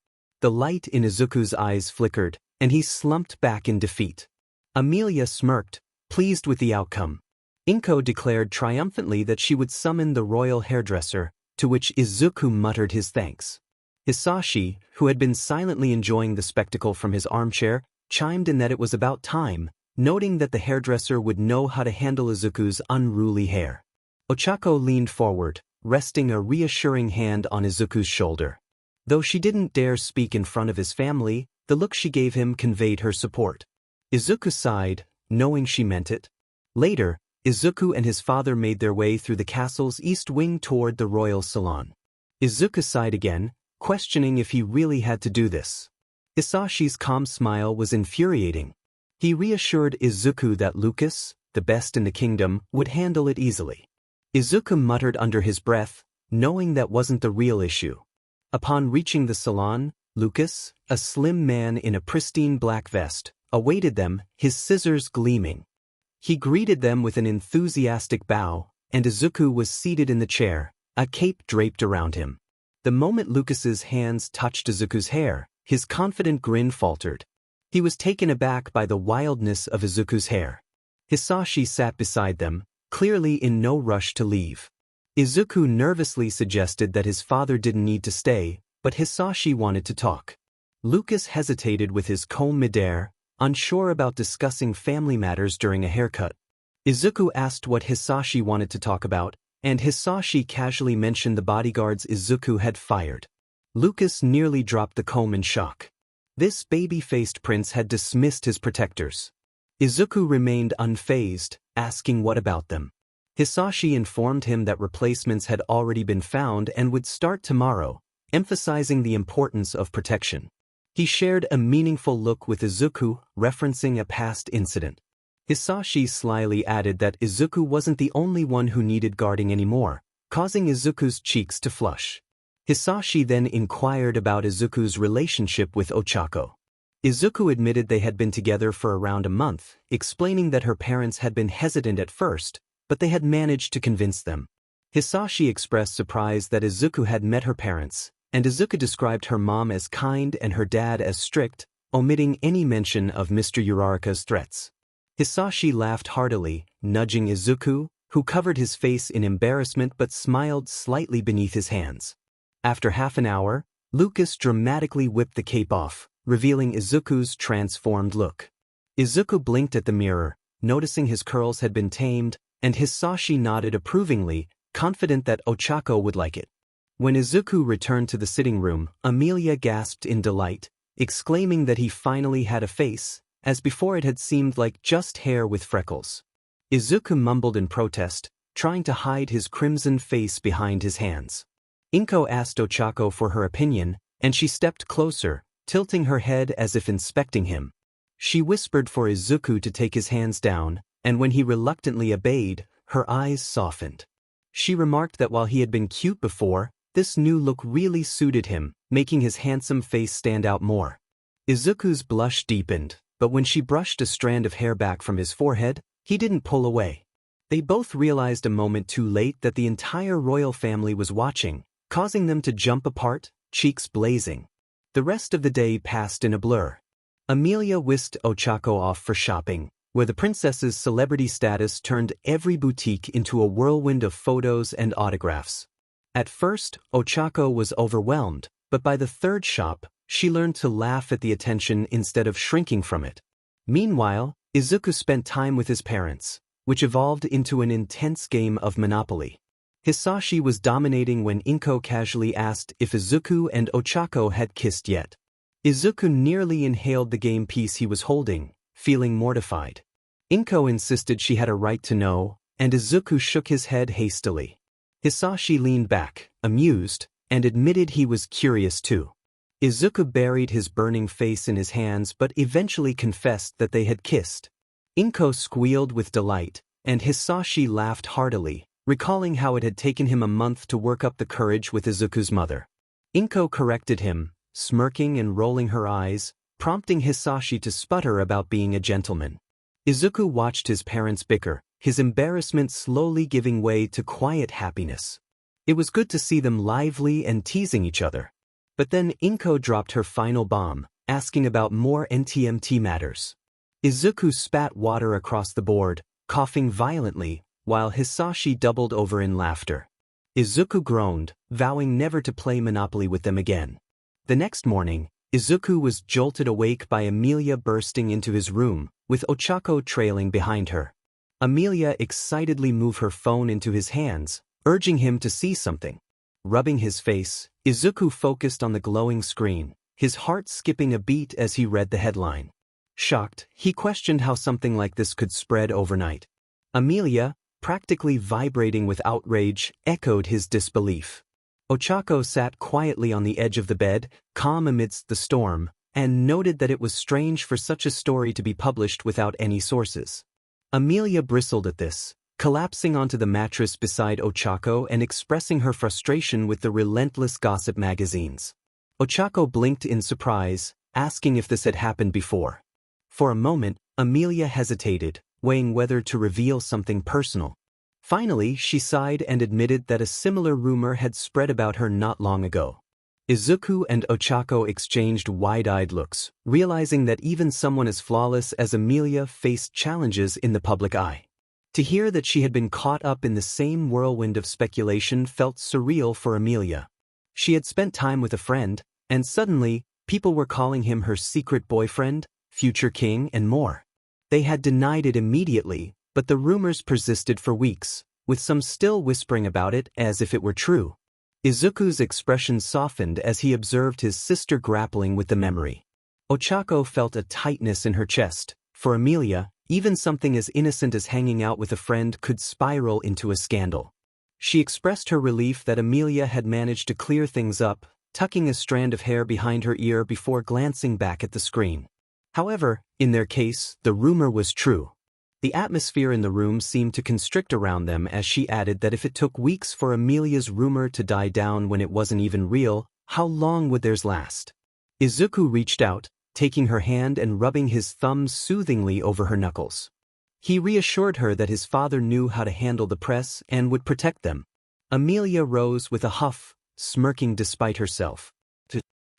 The light in Izuku's eyes flickered, and he slumped back in defeat. Emilia smirked, pleased with the outcome. Inko declared triumphantly that she would summon the royal hairdresser, to which Izuku muttered his thanks. Hisashi, who had been silently enjoying the spectacle from his armchair, chimed in that it was about time, noting that the hairdresser would know how to handle Izuku's unruly hair. Ochako leaned forward, resting a reassuring hand on Izuku's shoulder. Though she didn't dare speak in front of his family, the look she gave him conveyed her support. Izuku sighed, knowing she meant it. Later, Izuku and his father made their way through the castle's east wing toward the royal salon. Izuku sighed again, questioning if he really had to do this. Hisashi's calm smile was infuriating. He reassured Izuku that Lucas, the best in the kingdom, would handle it easily. Izuku muttered under his breath, knowing that wasn't the real issue. Upon reaching the salon, Lucas, a slim man in a pristine black vest, awaited them, his scissors gleaming. He greeted them with an enthusiastic bow, and Izuku was seated in the chair, a cape draped around him. The moment Lucas's hands touched Izuku's hair, his confident grin faltered. He was taken aback by the wildness of Izuku's hair. Hisashi sat beside them, clearly in no rush to leave. Izuku nervously suggested that his father didn't need to stay, but Hisashi wanted to talk. Lucas hesitated with his comb midair, unsure about discussing family matters during a haircut. Izuku asked what Hisashi wanted to talk about, and Hisashi casually mentioned the bodyguards Izuku had fired. Lucas nearly dropped the comb in shock. This baby-faced prince had dismissed his protectors. Izuku remained unfazed, asking what about them. Hisashi informed him that replacements had already been found and would start tomorrow, emphasizing the importance of protection. He shared a meaningful look with Izuku, referencing a past incident. Hisashi slyly added that Izuku wasn't the only one who needed guarding anymore, causing Izuku's cheeks to flush. Hisashi then inquired about Izuku's relationship with Ochako. Izuku admitted they had been together for around a month, explaining that her parents had been hesitant at first, but they had managed to convince them. Hisashi expressed surprise that Izuku had met her parents, and Izuku described her mom as kind and her dad as strict, omitting any mention of Mr. Uraraka's threats. Hisashi laughed heartily, nudging Izuku, who covered his face in embarrassment but smiled slightly beneath his hands. After half an hour, Lucas dramatically whipped the cape off, revealing Izuku's transformed look. Izuku blinked at the mirror, noticing his curls had been tamed, and Hisashi nodded approvingly, confident that Ochako would like it. When Izuku returned to the sitting room, Emilia gasped in delight, exclaiming that he finally had a face, as before it had seemed like just hair with freckles. Izuku mumbled in protest, trying to hide his crimson face behind his hands. Inko asked Ochako for her opinion, and she stepped closer, tilting her head as if inspecting him. She whispered for Izuku to take his hands down, and when he reluctantly obeyed, her eyes softened. She remarked that while he had been cute before, this new look really suited him, making his handsome face stand out more. Izuku's blush deepened, but when she brushed a strand of hair back from his forehead, he didn't pull away. They both realized a moment too late that the entire royal family was watching, causing them to jump apart, cheeks blazing. The rest of the day passed in a blur. Emilia whisked Ochako off for shopping, where the princess's celebrity status turned every boutique into a whirlwind of photos and autographs. At first, Ochako was overwhelmed, but by the third shop, she learned to laugh at the attention instead of shrinking from it. Meanwhile, Izuku spent time with his parents, which evolved into an intense game of Monopoly. Hisashi was dominating when Inko casually asked if Izuku and Ochako had kissed yet. Izuku nearly inhaled the game piece he was holding, feeling mortified. Inko insisted she had a right to know, and Izuku shook his head hastily. Hisashi leaned back, amused, and admitted he was curious too. Izuku buried his burning face in his hands but eventually confessed that they had kissed. Inko squealed with delight, and Hisashi laughed heartily, recalling how it had taken him a month to work up the courage with Izuku's mother. Inko corrected him, smirking and rolling her eyes, prompting Hisashi to sputter about being a gentleman. Izuku watched his parents bicker, his embarrassment slowly giving way to quiet happiness. It was good to see them lively and teasing each other. But then Inko dropped her final bomb, asking about more NTMT matters. Izuku spat water across the board, coughing violently, while Hisashi doubled over in laughter. Izuku groaned, vowing never to play Monopoly with them again. The next morning, Izuku was jolted awake by Emilia bursting into his room, with Ochako trailing behind her. Emilia excitedly moved her phone into his hands, urging him to see something. Rubbing his face, Izuku focused on the glowing screen, his heart skipping a beat as he read the headline. Shocked, he questioned how something like this could spread overnight. Emilia, practically vibrating with outrage, echoed his disbelief. Ochako sat quietly on the edge of the bed, calm amidst the storm, and noted that it was strange for such a story to be published without any sources. Emilia bristled at this, collapsing onto the mattress beside Ochako and expressing her frustration with the relentless gossip magazines. Ochako blinked in surprise, asking if this had happened before. For a moment, Emilia hesitated, weighing whether to reveal something personal. Finally, she sighed and admitted that a similar rumor had spread about her not long ago. Izuku and Ochako exchanged wide-eyed looks, realizing that even someone as flawless as Emilia faced challenges in the public eye. To hear that she had been caught up in the same whirlwind of speculation felt surreal for Emilia. She had spent time with a friend, and suddenly, people were calling him her secret boyfriend, future king, and more. They had denied it immediately, but the rumors persisted for weeks, with some still whispering about it as if it were true. Izuku's expression softened as he observed his sister grappling with the memory. Ochako felt a tightness in her chest. For Emilia, even something as innocent as hanging out with a friend could spiral into a scandal. She expressed her relief that Emilia had managed to clear things up, tucking a strand of hair behind her ear before glancing back at the screen. However, in their case, the rumor was true. The atmosphere in the room seemed to constrict around them as she added that if it took weeks for Emilia's rumor to die down when it wasn't even real, how long would theirs last? Izuku reached out, taking her hand and rubbing his thumbs soothingly over her knuckles. He reassured her that his father knew how to handle the press and would protect them. Emilia rose with a huff, smirking despite herself.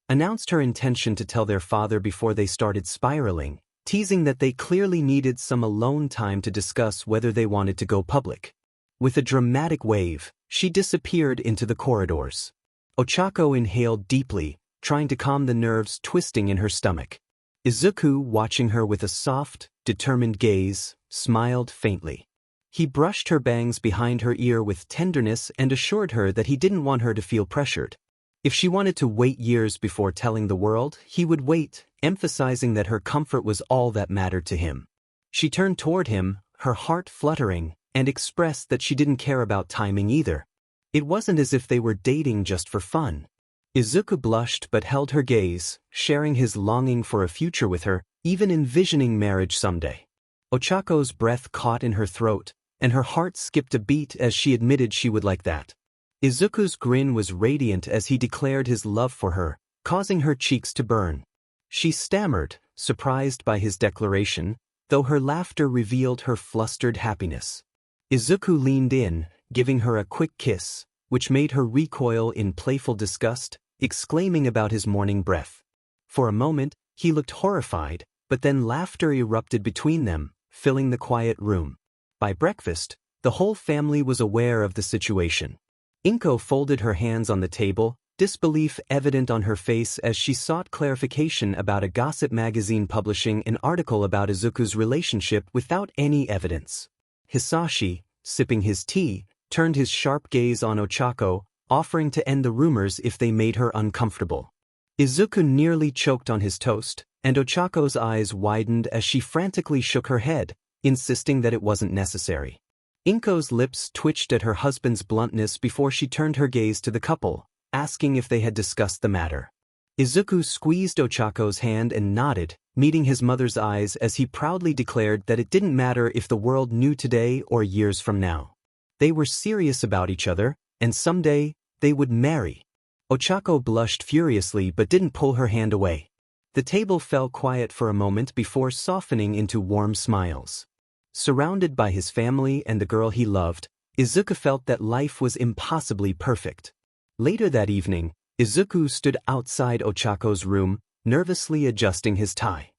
Announced her intention to tell their father before they started spiraling, teasing that they clearly needed some alone time to discuss whether they wanted to go public. With a dramatic wave, she disappeared into the corridors. Ochako inhaled deeply, trying to calm the nerves twisting in her stomach. Izuku, watching her with a soft, determined gaze, smiled faintly. He brushed her bangs behind her ear with tenderness and assured her that he didn't want her to feel pressured. If she wanted to wait years before telling the world, he would wait, emphasizing that her comfort was all that mattered to him. She turned toward him, her heart fluttering, and expressed that she didn't care about timing either. It wasn't as if they were dating just for fun. Izuku blushed but held her gaze, sharing his longing for a future with her, even envisioning marriage someday. 𝗬𝗧𝗏's breath caught in her throat, and her heart skipped a beat as she admitted she would like that. Izuku's grin was radiant as he declared his love for her, causing her cheeks to burn. She stammered, surprised by his declaration, though her laughter revealed her flustered happiness. Izuku leaned in, giving her a quick kiss, which made her recoil in playful disgust, exclaiming about his morning breath. For a moment, he looked horrified, but then laughter erupted between them, filling the quiet room. By breakfast, the whole family was aware of the situation. Inko folded her hands on the table, disbelief evident on her face as she sought clarification about a gossip magazine publishing an article about Izuku's relationship without any evidence. Hisashi, sipping his tea, turned his sharp gaze on 𝗬𝗧𝗏, offering to end the rumors if they made her uncomfortable. Izuku nearly choked on his toast, and 𝗬𝗧𝗏's eyes widened as she frantically shook her head, insisting that it wasn't necessary. Inko's lips twitched at her husband's bluntness before she turned her gaze to the couple, asking if they had discussed the matter. Izuku squeezed 𝗬𝗧𝗏's hand and nodded, meeting his mother's eyes as he proudly declared that it didn't matter if the world knew today or years from now. They were serious about each other, and someday, they would marry. 𝗬𝗧𝗏 blushed furiously but didn't pull her hand away. The table fell quiet for a moment before softening into warm smiles. Surrounded by his family and the girl he loved, Izuku felt that life was impossibly perfect. Later that evening, Izuku stood outside 𝗬𝗧𝗏's room, nervously adjusting his tie.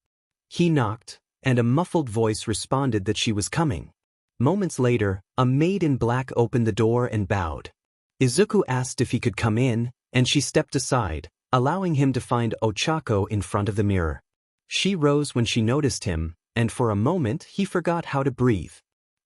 He knocked, and a muffled voice responded that she was coming. Moments later, a maid in black opened the door and bowed. Izuku asked if he could come in, and she stepped aside, allowing him to find 𝗬𝗧𝗏 in front of the mirror. She rose when she noticed him, and for a moment he forgot how to breathe.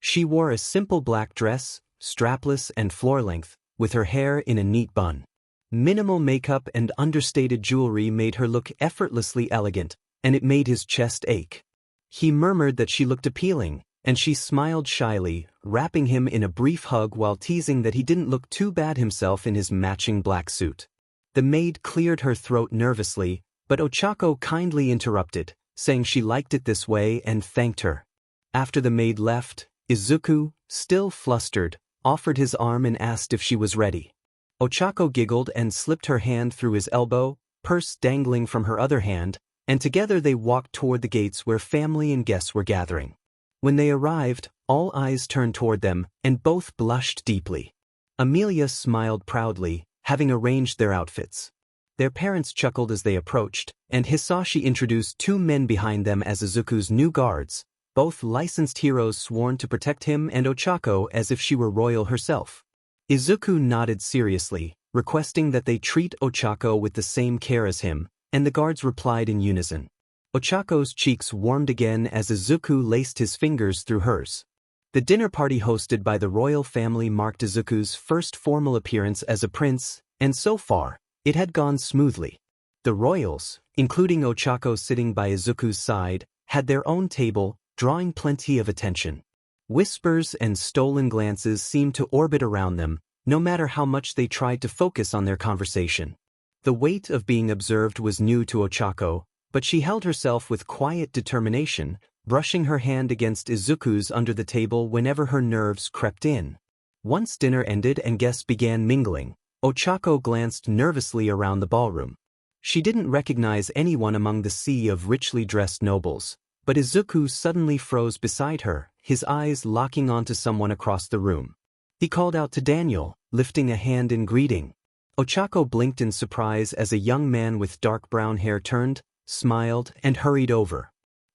She wore a simple black dress, strapless and floor-length, with her hair in a neat bun. Minimal makeup and understated jewelry made her look effortlessly elegant, and it made his chest ache. He murmured that she looked appealing, and she smiled shyly, wrapping him in a brief hug while teasing that he didn't look too bad himself in his matching black suit. The maid cleared her throat nervously, but 𝗬𝗧𝗏 kindly interrupted, saying she liked it this way and thanked her. After the maid left, Izuku, still flustered, offered his arm and asked if she was ready. 𝗬𝗧𝗏 giggled and slipped her hand through his elbow, purse dangling from her other hand, and together they walked toward the gates where family and guests were gathering. When they arrived, all eyes turned toward them, and both blushed deeply. Amelia smiled proudly, having arranged their outfits. Their parents chuckled as they approached, and Hisashi introduced two men behind them as Izuku's new guards, both licensed heroes sworn to protect him and 𝗬𝗧𝗏 as if she were royal herself. Izuku nodded seriously, requesting that they treat 𝗬𝗧𝗏 with the same care as him, and the guards replied in unison. 𝗬𝗧𝗏's cheeks warmed again as Izuku laced his fingers through hers. The dinner party hosted by the royal family marked Izuku's first formal appearance as a prince, and so far, it had gone smoothly. The royals, including 𝗬𝗧𝗏 sitting by Izuku's side, had their own table, drawing plenty of attention. Whispers and stolen glances seemed to orbit around them, no matter how much they tried to focus on their conversation. The weight of being observed was new to 𝗬𝗧𝗏, but she held herself with quiet determination, brushing her hand against Izuku's under the table whenever her nerves crept in. Once dinner ended and guests began mingling, 𝗬𝗧𝗏 glanced nervously around the ballroom. She didn't recognize anyone among the sea of richly dressed nobles, but Izuku suddenly froze beside her, his eyes locking onto someone across the room. He called out to Daniel, lifting a hand in greeting. 𝗬𝗧𝗏 blinked in surprise as a young man with dark brown hair turned, smiled, and hurried over.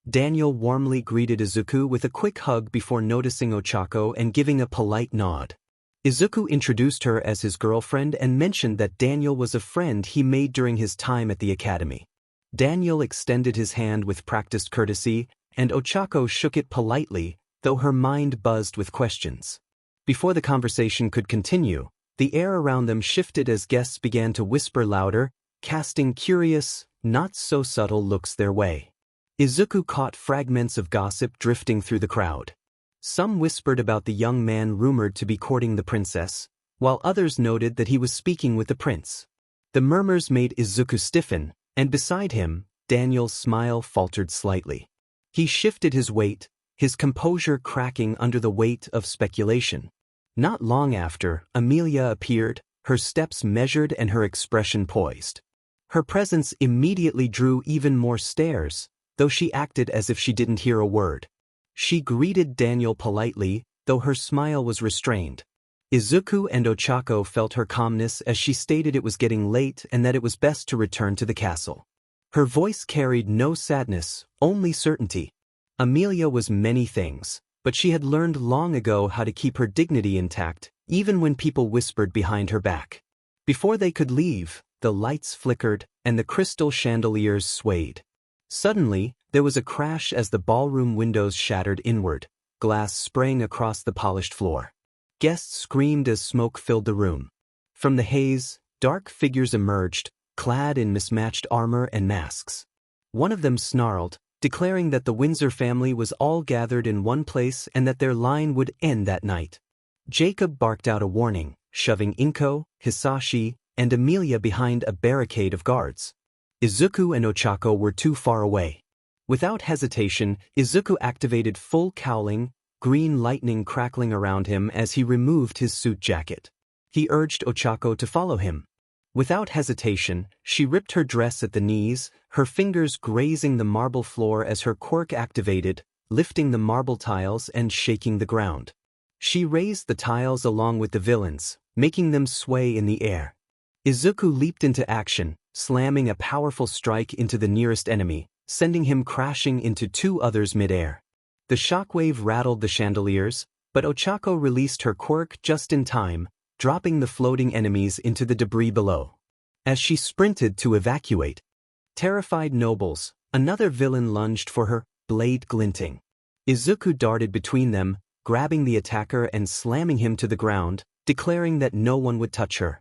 Daniel warmly greeted Izuku with a quick hug before noticing 𝗬𝗧𝗏 and giving a polite nod. Izuku introduced her as his girlfriend and mentioned that Daniel was a friend he made during his time at the academy. Daniel extended his hand with practiced courtesy, and 𝗬𝗧𝗏 shook it politely, though her mind buzzed with questions. Before the conversation could continue, the air around them shifted as guests began to whisper louder, casting curious, not-so-subtle looks their way. Izuku caught fragments of gossip drifting through the crowd. Some whispered about the young man rumored to be courting the princess, while others noted that he was speaking with the prince. The murmurs made Izuku stiffen, and beside him, Daniel's smile faltered slightly. He shifted his weight, his composure cracking under the weight of speculation. Not long after, Amelia appeared, her steps measured and her expression poised. Her presence immediately drew even more stares, though she acted as if she didn't hear a word. She greeted Daniel politely, though her smile was restrained. Izuku and Ochako felt her calmness as she stated it was getting late and that it was best to return to the castle. Her voice carried no sadness, only certainty. Amelia was many things, but she had learned long ago how to keep her dignity intact, even when people whispered behind her back. Before they could leave, the lights flickered and the crystal chandeliers swayed. Suddenly, there was a crash as the ballroom windows shattered inward, glass spraying across the polished floor. Guests screamed as smoke filled the room. From the haze, dark figures emerged, clad in mismatched armor and masks. One of them snarled, declaring that the Windsor family was all gathered in one place and that their line would end that night. Jacob barked out a warning, shoving Inko, Hisashi, and Amelia behind a barricade of guards. Izuku and Ochako were too far away. Without hesitation, Izuku activated full cowling, green lightning crackling around him as he removed his suit jacket. He urged Ochako to follow him. Without hesitation, she ripped her dress at the knees, her fingers grazing the marble floor as her quirk activated, lifting the marble tiles and shaking the ground. She raised the tiles along with the villains, making them sway in the air. Izuku leaped into action, slamming a powerful strike into the nearest enemy, sending him crashing into two others mid-air. The shockwave rattled the chandeliers, but Ochako released her quirk just in time, dropping the floating enemies into the debris below. As she sprinted to evacuate, terrified nobles, another villain lunged for her, blade glinting. Izuku darted between them, grabbing the attacker and slamming him to the ground, declaring that no one would touch her.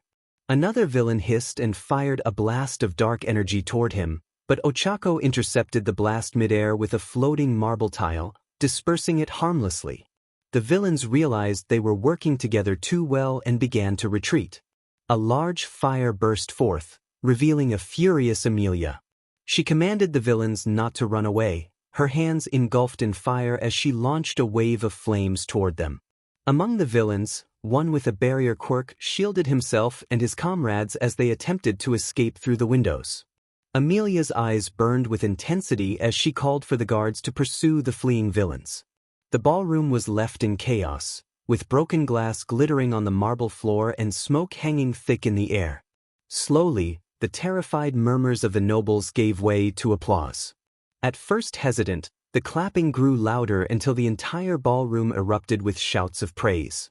Another villain hissed and fired a blast of dark energy toward him, but Ochako intercepted the blast midair with a floating marble tile, dispersing it harmlessly. The villains realized they were working together too well and began to retreat. A large fire burst forth, revealing a furious Amelia. She commanded the villains not to run away, her hands engulfed in fire as she launched a wave of flames toward them. Among the villains, one with a barrier quirk shielded himself and his comrades as they attempted to escape through the windows. Amelia's eyes burned with intensity as she called for the guards to pursue the fleeing villains. The ballroom was left in chaos, with broken glass glittering on the marble floor and smoke hanging thick in the air. Slowly, the terrified murmurs of the nobles gave way to applause. At first hesitant, the clapping grew louder until the entire ballroom erupted with shouts of praise.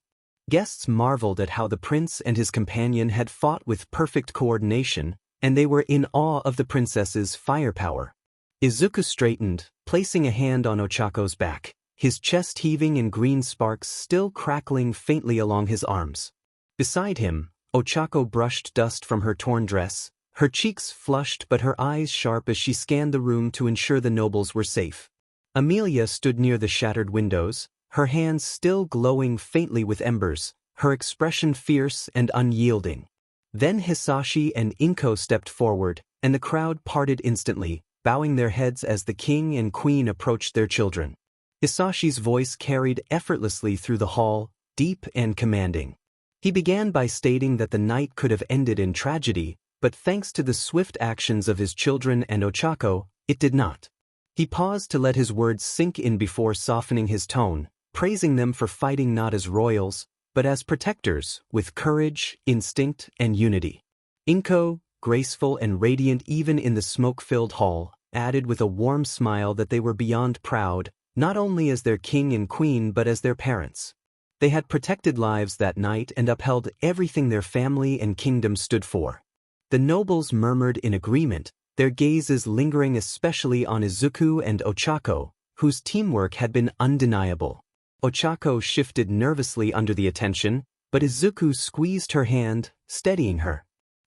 Guests marveled at how the prince and his companion had fought with perfect coordination, and they were in awe of the princess's firepower. Izuku straightened, placing a hand on Ochako's back, his chest heaving and green sparks still crackling faintly along his arms. Beside him, Ochako brushed dust from her torn dress, her cheeks flushed but her eyes sharp as she scanned the room to ensure the nobles were safe. Amelia stood near the shattered windows, her hands still glowing faintly with embers, her expression fierce and unyielding. Then Hisashi and Inko stepped forward, and the crowd parted instantly, bowing their heads as the king and queen approached their children. Hisashi's voice carried effortlessly through the hall, deep and commanding. He began by stating that the night could have ended in tragedy, but thanks to the swift actions of his children and Ochako, it did not. He paused to let his words sink in before softening his tone, praising them for fighting not as royals, but as protectors, with courage, instinct, and unity. Inko, graceful and radiant even in the smoke-filled hall, added with a warm smile that they were beyond proud, not only as their king and queen but as their parents. They had protected lives that night and upheld everything their family and kingdom stood for. The nobles murmured in agreement, their gazes lingering especially on Izuku and Ochako, whose teamwork had been undeniable. Ochako shifted nervously under the attention, but Izuku squeezed her hand, steadying her.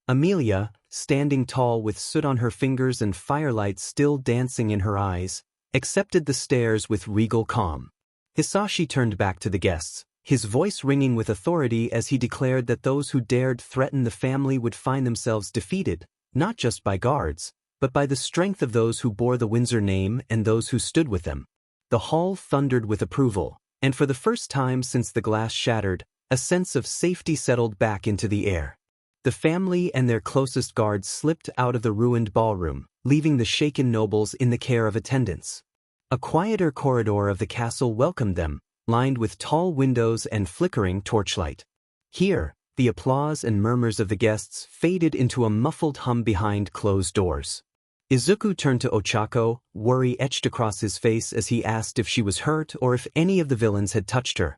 Amelia, standing tall with soot on her fingers and firelight still dancing in her eyes, accepted the stares with regal calm. Hisashi turned back to the guests, his voice ringing with authority as he declared that those who dared threaten the family would find themselves defeated, not just by guards, but by the strength of those who bore the 𝗲𝗏𝗧𝗔𝗂 name and those who stood with them. The hall thundered with approval, and for the first time since the glass shattered, a sense of safety settled back into the air. The family and their closest guards slipped out of the ruined ballroom, leaving the shaken nobles in the care of attendants. A quieter corridor of the castle welcomed them, lined with tall windows and flickering torchlight. Here, the applause and murmurs of the guests faded into a muffled hum behind closed doors. Izuku turned to 𝗬𝗧𝗄, worry etched across his face as he asked if she was hurt or if any of the villains had touched her.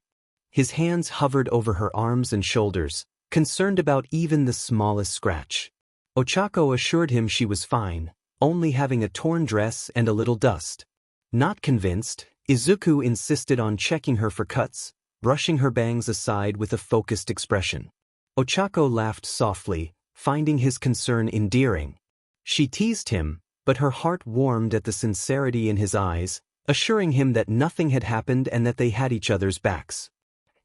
His hands hovered over her arms and shoulders, concerned about even the smallest scratch. 𝗬𝗧𝗄 assured him she was fine, only having a torn dress and a little dust. Not convinced, Izuku insisted on checking her for cuts, brushing her bangs aside with a focused expression. 𝗬𝗧𝗄 laughed softly, finding his concern endearing. She teased him, but her heart warmed at the sincerity in his eyes, assuring him that nothing had happened and that they had each other's backs.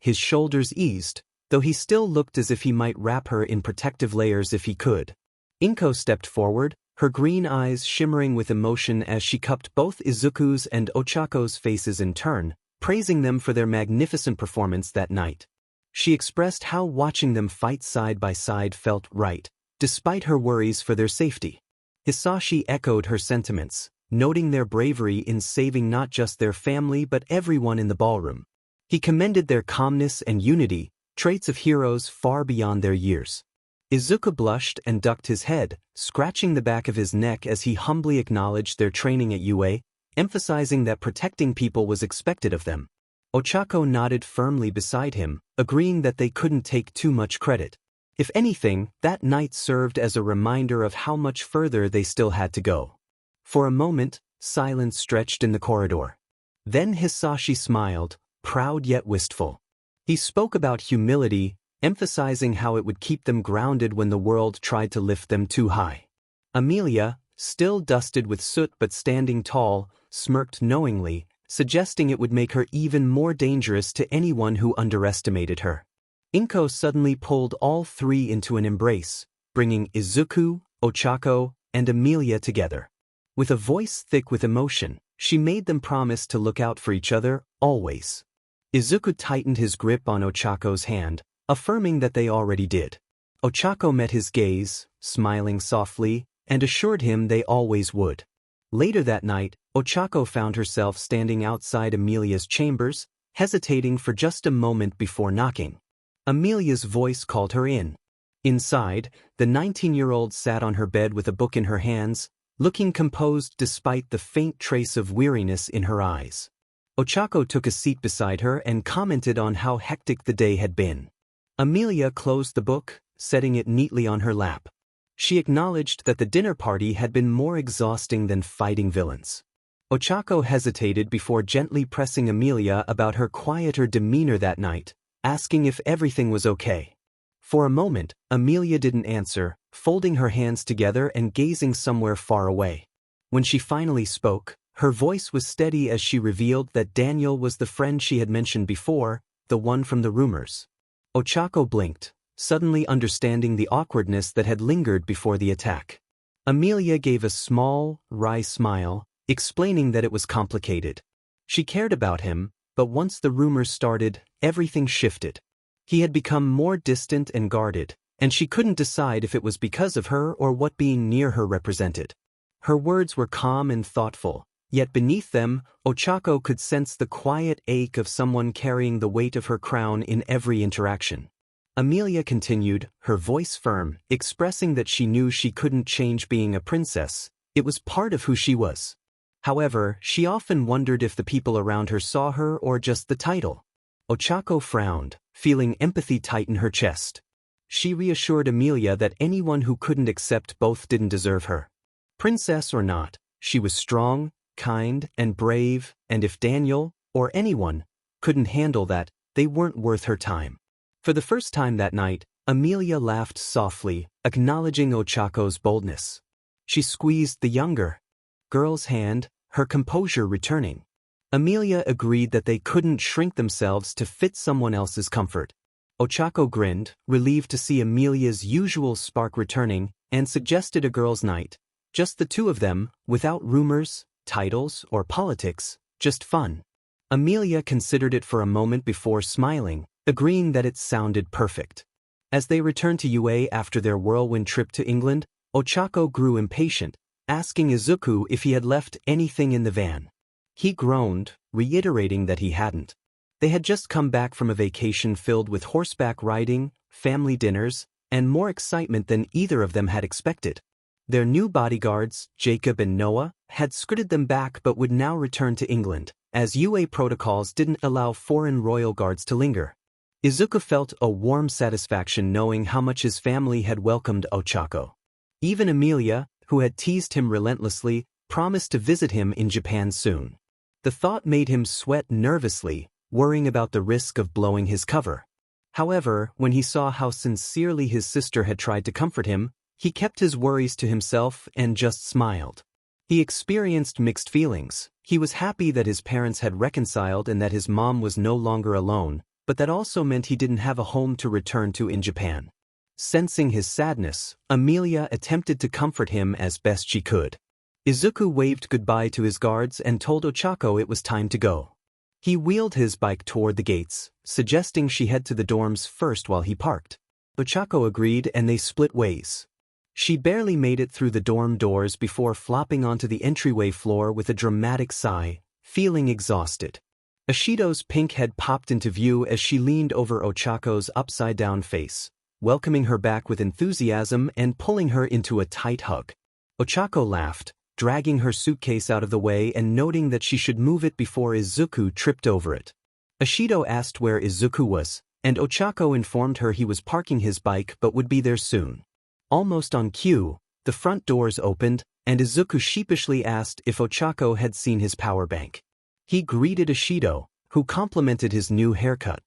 His shoulders eased, though he still looked as if he might wrap her in protective layers if he could. Inko stepped forward, her green eyes shimmering with emotion as she cupped both Izuku's and 𝗬𝗧𝗄's faces in turn, praising them for their magnificent performance that night. She expressed how watching them fight side by side felt right, despite her worries for their safety. Hisashi echoed her sentiments, noting their bravery in saving not just their family but everyone in the ballroom. He commended their calmness and unity, traits of heroes far beyond their years. Izuku blushed and ducked his head, scratching the back of his neck as he humbly acknowledged their training at UA, emphasizing that protecting people was expected of them. 𝗬𝗧𝗄 nodded firmly beside him, agreeing that they couldn't take too much credit. If anything, that night served as a reminder of how much further they still had to go. For a moment, silence stretched in the corridor. Then Hisashi smiled, proud yet wistful. He spoke about humility, emphasizing how it would keep them grounded when the world tried to lift them too high. Emilia, still dusted with soot but standing tall, smirked knowingly, suggesting it would make her even more dangerous to anyone who underestimated her. Inko suddenly pulled all three into an embrace, bringing Izuku, 𝗬𝗧𝗄, and Emilia together. With a voice thick with emotion, she made them promise to look out for each other, always. Izuku tightened his grip on 𝗬𝗧𝗄's hand, affirming that they already did. 𝗬𝗧𝗄 met his gaze, smiling softly, and assured him they always would. Later that night, 𝗬𝗧𝗄 found herself standing outside Emilia's chambers, hesitating for just a moment before knocking. Emilia's voice called her in. Inside, the 19-year-old sat on her bed with a book in her hands, looking composed despite the faint trace of weariness in her eyes. 𝗬𝗧𝗄 took a seat beside her and commented on how hectic the day had been. Emilia closed the book, setting it neatly on her lap. She acknowledged that the dinner party had been more exhausting than fighting villains. 𝗬𝗧𝗄 hesitated before gently pressing Emilia about her quieter demeanor that night, asking if everything was okay. For a moment, Emilia didn't answer, folding her hands together and gazing somewhere far away. When she finally spoke, her voice was steady as she revealed that Daniel was the friend she had mentioned before, the one from the rumors. 𝗬𝗧𝗄 blinked, suddenly understanding the awkwardness that had lingered before the attack. Emilia gave a small, wry smile, explaining that it was complicated. She cared about him, but once the rumors started, everything shifted. He had become more distant and guarded, and she couldn't decide if it was because of her or what being near her represented. Her words were calm and thoughtful, yet beneath them, 𝗬𝗧𝗄 could sense the quiet ache of someone carrying the weight of her crown in every interaction. Emilia continued, her voice firm, expressing that she knew she couldn't change being a princess, it was part of who she was. However, she often wondered if the people around her saw her or just the title. 𝗬𝗧𝗄 frowned, feeling empathy tighten her chest. She reassured Emilia that anyone who couldn't accept both didn't deserve her. Princess or not, she was strong, kind, and brave, and if Daniel, or anyone, couldn't handle that, they weren't worth her time. For the first time that night, Emilia laughed softly, acknowledging 𝗬𝗧𝗄's boldness. She squeezed the younger girl's hand, her composure returning. Emilia agreed that they couldn't shrink themselves to fit someone else's comfort. 𝗬𝗧𝗄 grinned, relieved to see Emilia's usual spark returning, and suggested a girls' night. Just the two of them, without rumors, titles, or politics, just fun. Emilia considered it for a moment before smiling, agreeing that it sounded perfect. As they returned to UA after their whirlwind trip to England, 𝗬𝗧𝗏 grew impatient, asking Izuku if he had left anything in the van. He groaned, reiterating that he hadn't. They had just come back from a vacation filled with horseback riding, family dinners, and more excitement than either of them had expected. Their new bodyguards, Jacob and Noah, had scooted them back but would now return to England, as UA protocols didn't allow foreign royal guards to linger. Izuku felt a warm satisfaction knowing how much his family had welcomed 𝗬𝗧𝗏. Even Emilia, who had teased him relentlessly, promised to visit him in Japan soon. The thought made him sweat nervously, worrying about the risk of blowing his cover. However, when he saw how sincerely his sister had tried to comfort him, he kept his worries to himself and just smiled. He experienced mixed feelings. He was happy that his parents had reconciled and that his mom was no longer alone, but that also meant he didn't have a home to return to in Japan. Sensing his sadness, Emilia attempted to comfort him as best she could. Izuku waved goodbye to his guards and told 𝗬𝗧𝗏 it was time to go. He wheeled his bike toward the gates, suggesting she head to the dorms first while he parked. 𝗬𝗧𝗏 agreed and they split ways. She barely made it through the dorm doors before flopping onto the entryway floor with a dramatic sigh, feeling exhausted. Ishido's pink head popped into view as she leaned over 𝗬𝗧𝗏's upside-down face, welcoming her back with enthusiasm and pulling her into a tight hug. 𝗬𝗧𝗏 laughed, dragging her suitcase out of the way and noting that she should move it before Izuku tripped over it. Ishido asked where Izuku was, and 𝗬𝗧𝗏 informed her he was parking his bike but would be there soon. Almost on cue, the front doors opened, and Izuku sheepishly asked if 𝗬𝗧𝗏 had seen his power bank. He greeted Ishido, who complimented his new haircut.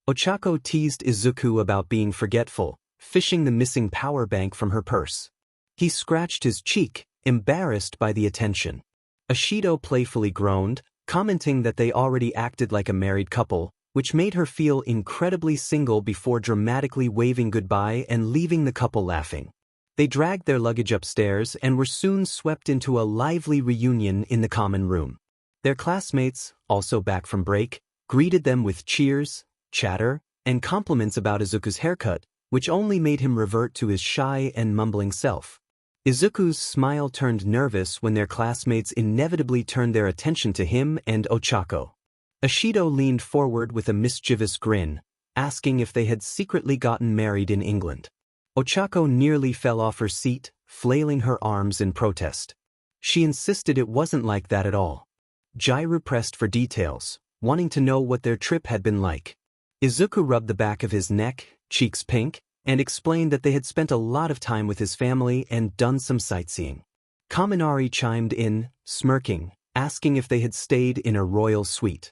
𝗬𝗧𝗏 teased Izuku about being forgetful, fishing the missing power bank from her purse. He scratched his cheek, embarrassed by the attention. Ishido playfully groaned, commenting that they already acted like a married couple, which made her feel incredibly single before dramatically waving goodbye and leaving the couple laughing. They dragged their luggage upstairs and were soon swept into a lively reunion in the common room. Their classmates, also back from break, greeted them with cheers, chatter, and compliments about Izuku's haircut, which only made him revert to his shy and mumbling self. Izuku's smile turned nervous when their classmates inevitably turned their attention to him and 𝗬𝗧𝗏. Ishido leaned forward with a mischievous grin, asking if they had secretly gotten married in England. 𝗬𝗧𝗏 nearly fell off her seat, flailing her arms in protest. She insisted it wasn't like that at all. Jiraiya pressed for details, wanting to know what their trip had been like. Izuku rubbed the back of his neck, cheeks pink, and explained that they had spent a lot of time with his family and done some sightseeing. Kaminari chimed in, smirking, asking if they had stayed in a royal suite.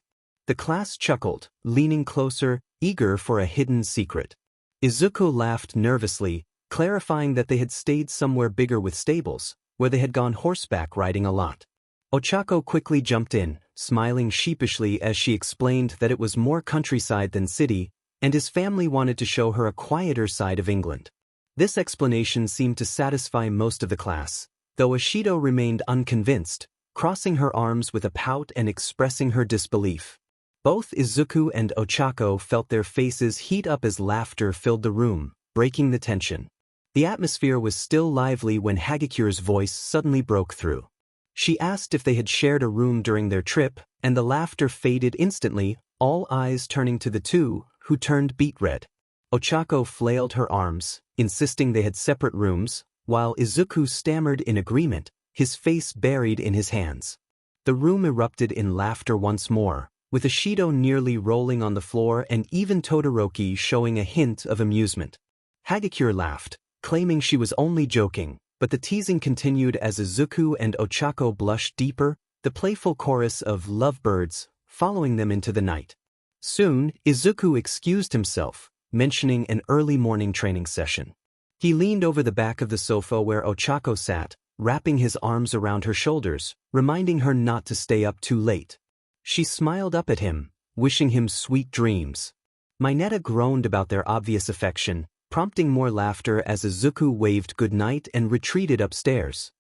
The class chuckled, leaning closer, eager for a hidden secret. Izuku laughed nervously, clarifying that they had stayed somewhere bigger with stables, where they had gone horseback riding a lot. 𝗬𝗧𝗏 quickly jumped in, smiling sheepishly as she explained that it was more countryside than city, and his family wanted to show her a quieter side of England. This explanation seemed to satisfy most of the class, though Ishido remained unconvinced, crossing her arms with a pout and expressing her disbelief. Both Izuku and 𝗬𝗧𝗏 felt their faces heat up as laughter filled the room, breaking the tension. The atmosphere was still lively when 𝗬𝗪𝗏's voice suddenly broke through. She asked if they had shared a room during their trip, and the laughter faded instantly, all eyes turning to the two, who turned beet red. 𝗬𝗧𝗏 flailed her arms, insisting they had separate rooms, while Izuku stammered in agreement, his face buried in his hands. The room erupted in laughter once more, with Ishido nearly rolling on the floor and even Todoroki showing a hint of amusement. 𝗬𝗪𝗏 laughed, claiming she was only joking, but the teasing continued as Izuku and 𝗬𝗧𝗏 blushed deeper, the playful chorus of lovebirds following them into the night. Soon, Izuku excused himself, mentioning an early morning training session. He leaned over the back of the sofa where 𝗬𝗧𝗏 sat, wrapping his arms around her shoulders, reminding her not to stay up too late. She smiled up at him, wishing him sweet dreams. Mineta groaned about their obvious affection, prompting more laughter as Izuku waved goodnight and retreated upstairs.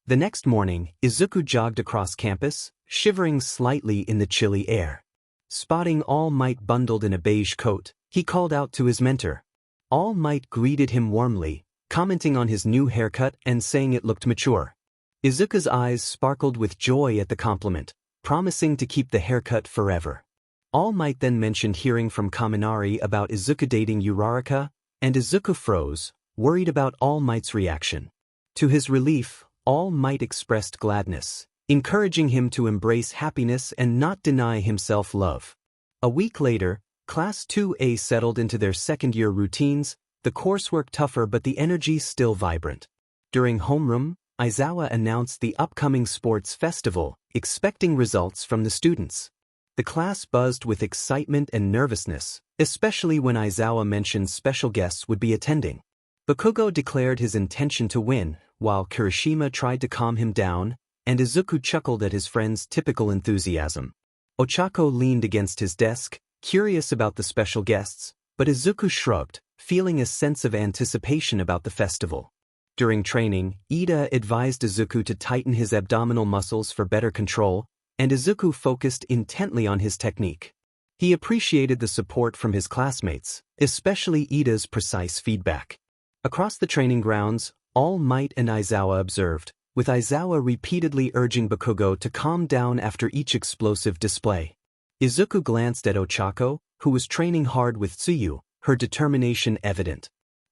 The next morning, Izuku jogged across campus, shivering slightly in the chilly air. Spotting All Might bundled in a beige coat, he called out to his mentor. All Might greeted him warmly, commenting on his new haircut and saying it looked mature. Izuku's eyes sparkled with joy at the compliment, promising to keep the haircut forever. All Might then mentioned hearing from Kaminari about Izuku dating Uraraka, and Izuku froze, worried about All Might's reaction. To his relief, All Might expressed gladness, encouraging him to embrace happiness and not deny himself love. A week later, Class 2A settled into their second-year routines, the coursework tougher but the energy still vibrant. During homeroom, Aizawa announced the upcoming sports festival, expecting results from the students. The class buzzed with excitement and nervousness, especially when Aizawa mentioned special guests would be attending. Bakugou declared his intention to win, while Kirishima tried to calm him down, and Izuku chuckled at his friend's typical enthusiasm. Ochako leaned against his desk, curious about the special guests, but Izuku shrugged, feeling a sense of anticipation about the festival. During training, Ida advised Izuku to tighten his abdominal muscles for better control, and Izuku focused intently on his technique. He appreciated the support from his classmates, especially Ida's precise feedback. Across the training grounds, All Might and Aizawa observed, with Aizawa repeatedly urging Bakugou to calm down after each explosive display. Izuku glanced at Ochako, who was training hard with Tsuyu, her determination evident.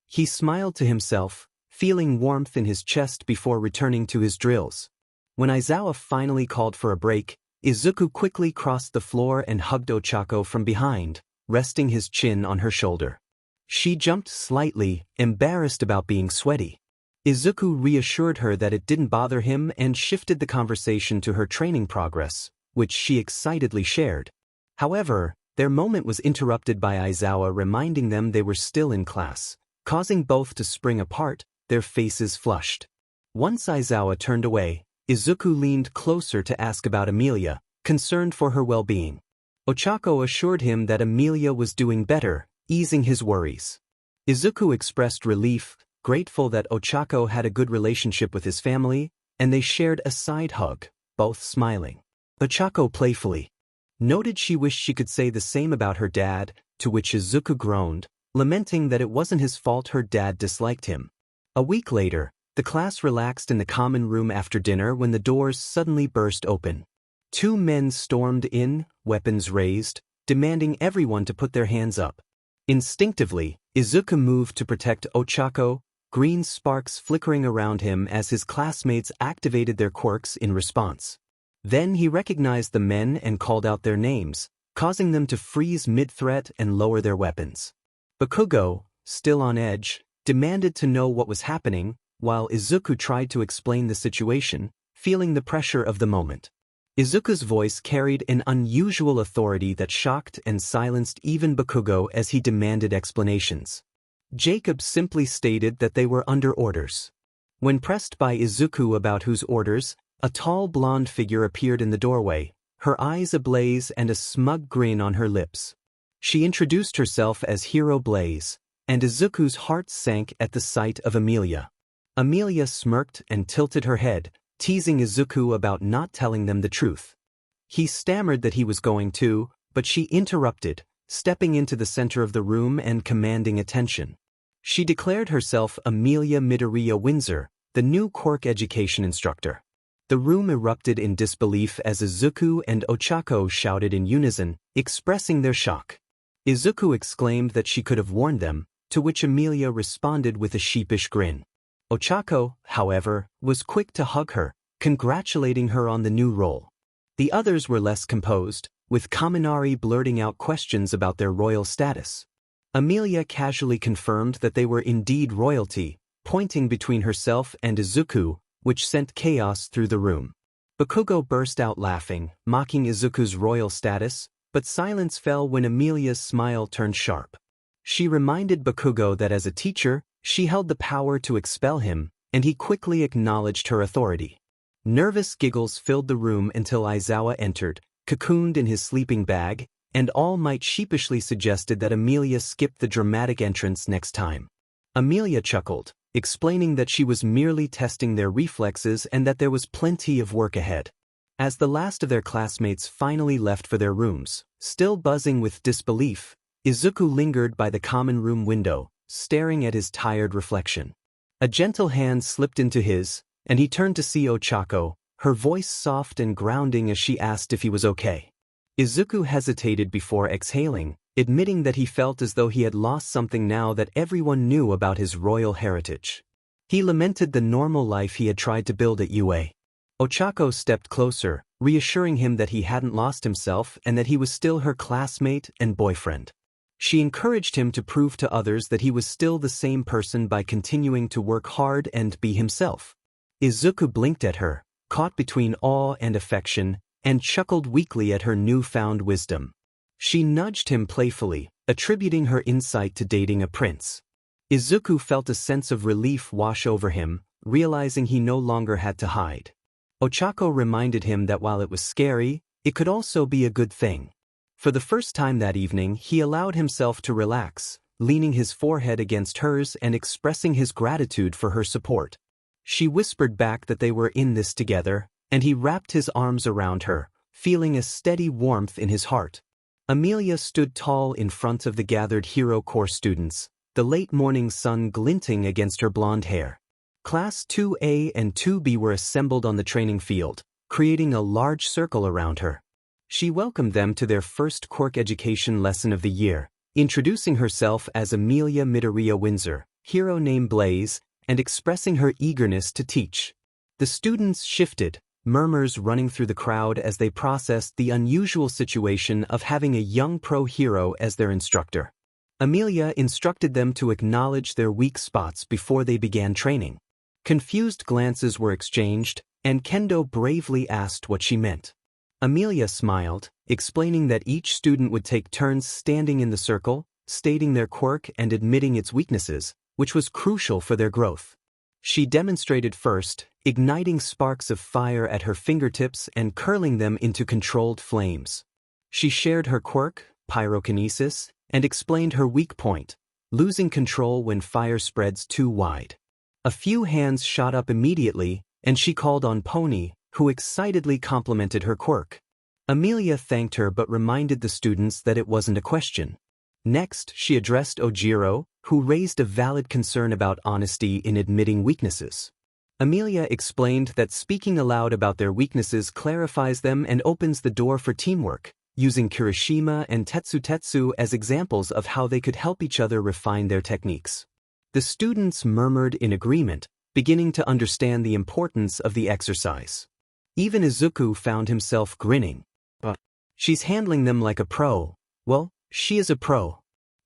He smiled to himself, feeling warmth in his chest before returning to his drills. When Aizawa finally called for a break, Izuku quickly crossed the floor and hugged Ochako from behind, resting his chin on her shoulder. She jumped slightly, embarrassed about being sweaty. Izuku reassured her that it didn't bother him and shifted the conversation to her training progress, which she excitedly shared. However, their moment was interrupted by Aizawa reminding them they were still in class, causing both to spring apart, their faces flushed. Once Aizawa turned away, Izuku leaned closer to ask about Emilia, concerned for her well-being. Ochako assured him that Emilia was doing better, easing his worries. Izuku expressed relief, grateful that Ochako had a good relationship with his family, and they shared a side hug, both smiling. Ochako playfully noted she wished she could say the same about her dad, to which Izuku groaned, lamenting that it wasn't his fault her dad disliked him. A week later, the class relaxed in the common room after dinner when the doors suddenly burst open. Two men stormed in, weapons raised, demanding everyone to put their hands up. Instinctively, Izuku moved to protect Ochako, green sparks flickering around him as his classmates activated their quirks in response. Then he recognized the men and called out their names, causing them to freeze mid-threat and lower their weapons. Bakugou, still on edge, demanded to know what was happening, while Izuku tried to explain the situation, feeling the pressure of the moment. Izuku's voice carried an unusual authority that shocked and silenced even Bakugou as he demanded explanations. Jacob simply stated that they were under orders. When pressed by Izuku about whose orders, a tall blonde figure appeared in the doorway, her eyes ablaze and a smug grin on her lips. She introduced herself as 𝗎𝗄𝗄, and Izuku's heart sank at the sight of Emilia. Emilia smirked and tilted her head, teasing Izuku about not telling them the truth. He stammered that he was going to, but she interrupted, stepping into the center of the room and commanding attention. She declared herself Emilia Midoriya Windsor, the new quirk education instructor. The room erupted in disbelief as Izuku and Ochako shouted in unison, expressing their shock. Izuku exclaimed that she could have warned them, to which Emilia responded with a sheepish grin. Ochako, however, was quick to hug her, congratulating her on the new role. The others were less composed, with Kaminari blurting out questions about their royal status. Emilia casually confirmed that they were indeed royalty, pointing between herself and Izuku, which sent chaos through the room. Bakugou burst out laughing, mocking Izuku's royal status, but silence fell when Emilia's smile turned sharp. She reminded Bakugou that as a teacher, she held the power to expel him, and he quickly acknowledged her authority. Nervous giggles filled the room until Aizawa entered, cocooned in his sleeping bag, and All Might sheepishly suggested that Emilia skip the dramatic entrance next time. Emilia chuckled, explaining that she was merely testing their reflexes and that there was plenty of work ahead. As the last of their classmates finally left for their rooms, still buzzing with disbelief, Izuku lingered by the common room window, staring at his tired reflection. A gentle hand slipped into his, and he turned to see Ochako, her voice soft and grounding as she asked if he was okay. Izuku hesitated before exhaling, admitting that he felt as though he had lost something now that everyone knew about his royal heritage. He lamented the normal life he had tried to build at UA. Ochako stepped closer, reassuring him that he hadn't lost himself and that he was still her classmate and boyfriend. She encouraged him to prove to others that he was still the same person by continuing to work hard and be himself. Izuku blinked at her, caught between awe and affection, and chuckled weakly at her newfound wisdom. She nudged him playfully, attributing her insight to dating a prince. Izuku felt a sense of relief wash over him, realizing he no longer had to hide. Ochako reminded him that while it was scary, it could also be a good thing. For the first time that evening, he allowed himself to relax, leaning his forehead against hers and expressing his gratitude for her support. She whispered back that they were in this together, and he wrapped his arms around her, feeling a steady warmth in his heart. Emilia stood tall in front of the gathered Hero Corps students, the late morning sun glinting against her blonde hair. Class 2A and 2B were assembled on the training field, creating a large circle around her. She welcomed them to their first quirk education lesson of the year, introducing herself as Emilia Midoriya Windsor, hero name Blaze, and expressing her eagerness to teach. The students shifted, murmurs running through the crowd as they processed the unusual situation of having a young pro hero as their instructor. Emilia instructed them to acknowledge their weak spots before they began training. Confused glances were exchanged, and Kendo bravely asked what she meant. Emilia smiled, explaining that each student would take turns standing in the circle, stating their quirk and admitting its weaknesses, which was crucial for their growth. She demonstrated first, igniting sparks of fire at her fingertips and curling them into controlled flames. She shared her quirk, pyrokinesis, and explained her weak point, losing control when fire spreads too wide. A few hands shot up immediately, and she called on Pony, who excitedly complimented her quirk. Emilia thanked her but reminded the students that it wasn't a question. Next, she addressed Ojiro, who raised a valid concern about honesty in admitting weaknesses. Emilia explained that speaking aloud about their weaknesses clarifies them and opens the door for teamwork, using Kirishima and Tetsu as examples of how they could help each other refine their techniques. The students murmured in agreement, beginning to understand the importance of the exercise. Even Izuku found himself grinning. But she's handling them like a pro. Well, she is a pro.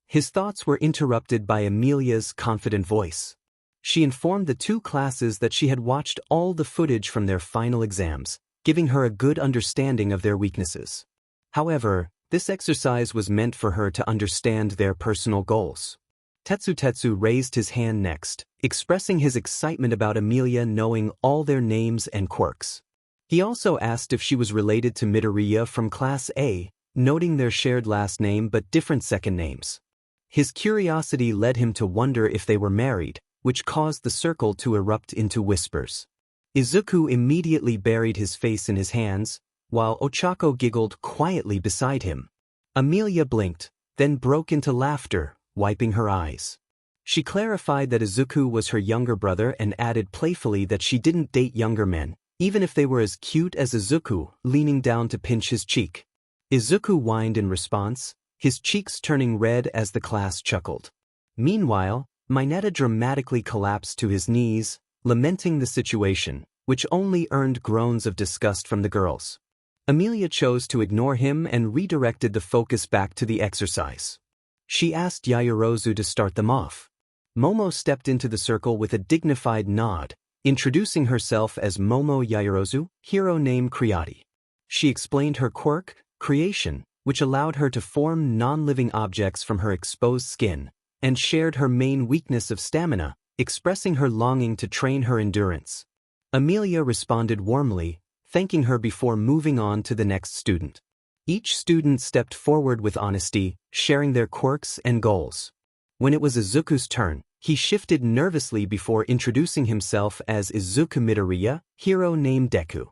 His thoughts were interrupted by Emilia's confident voice. She informed the two classes that she had watched all the footage from their final exams, giving her a good understanding of their weaknesses. However, this exercise was meant for her to understand their personal goals. Tetsu raised his hand next, expressing his excitement about Emilia knowing all their names and quirks. He also asked if she was related to Midoriya from Class A, noting their shared last name but different second names. His curiosity led him to wonder if they were married, which caused the circle to erupt into whispers. Izuku immediately buried his face in his hands, while Ochako giggled quietly beside him. Emilia blinked, then broke into laughter, wiping her eyes. She clarified that Izuku was her younger brother and added playfully that she didn't date younger men, even if they were as cute as Izuku, leaning down to pinch his cheek. Izuku whined in response, his cheeks turning red as the class chuckled. Meanwhile, Mineta dramatically collapsed to his knees, lamenting the situation, which only earned groans of disgust from the girls. Emilia chose to ignore him and redirected the focus back to the exercise. She asked Yaoyorozu to start them off. Momo stepped into the circle with a dignified nod, introducing herself as Momo Yaoyorozu, hero name Creati. She explained her quirk, creation, which allowed her to form non-living objects from her exposed skin, and shared her main weakness of stamina, expressing her longing to train her endurance. Emilia responded warmly, thanking her before moving on to the next student. Each student stepped forward with honesty, sharing their quirks and goals. When it was Izuku's turn, He shifted nervously before introducing himself as Izuku Midoriya, hero named Deku.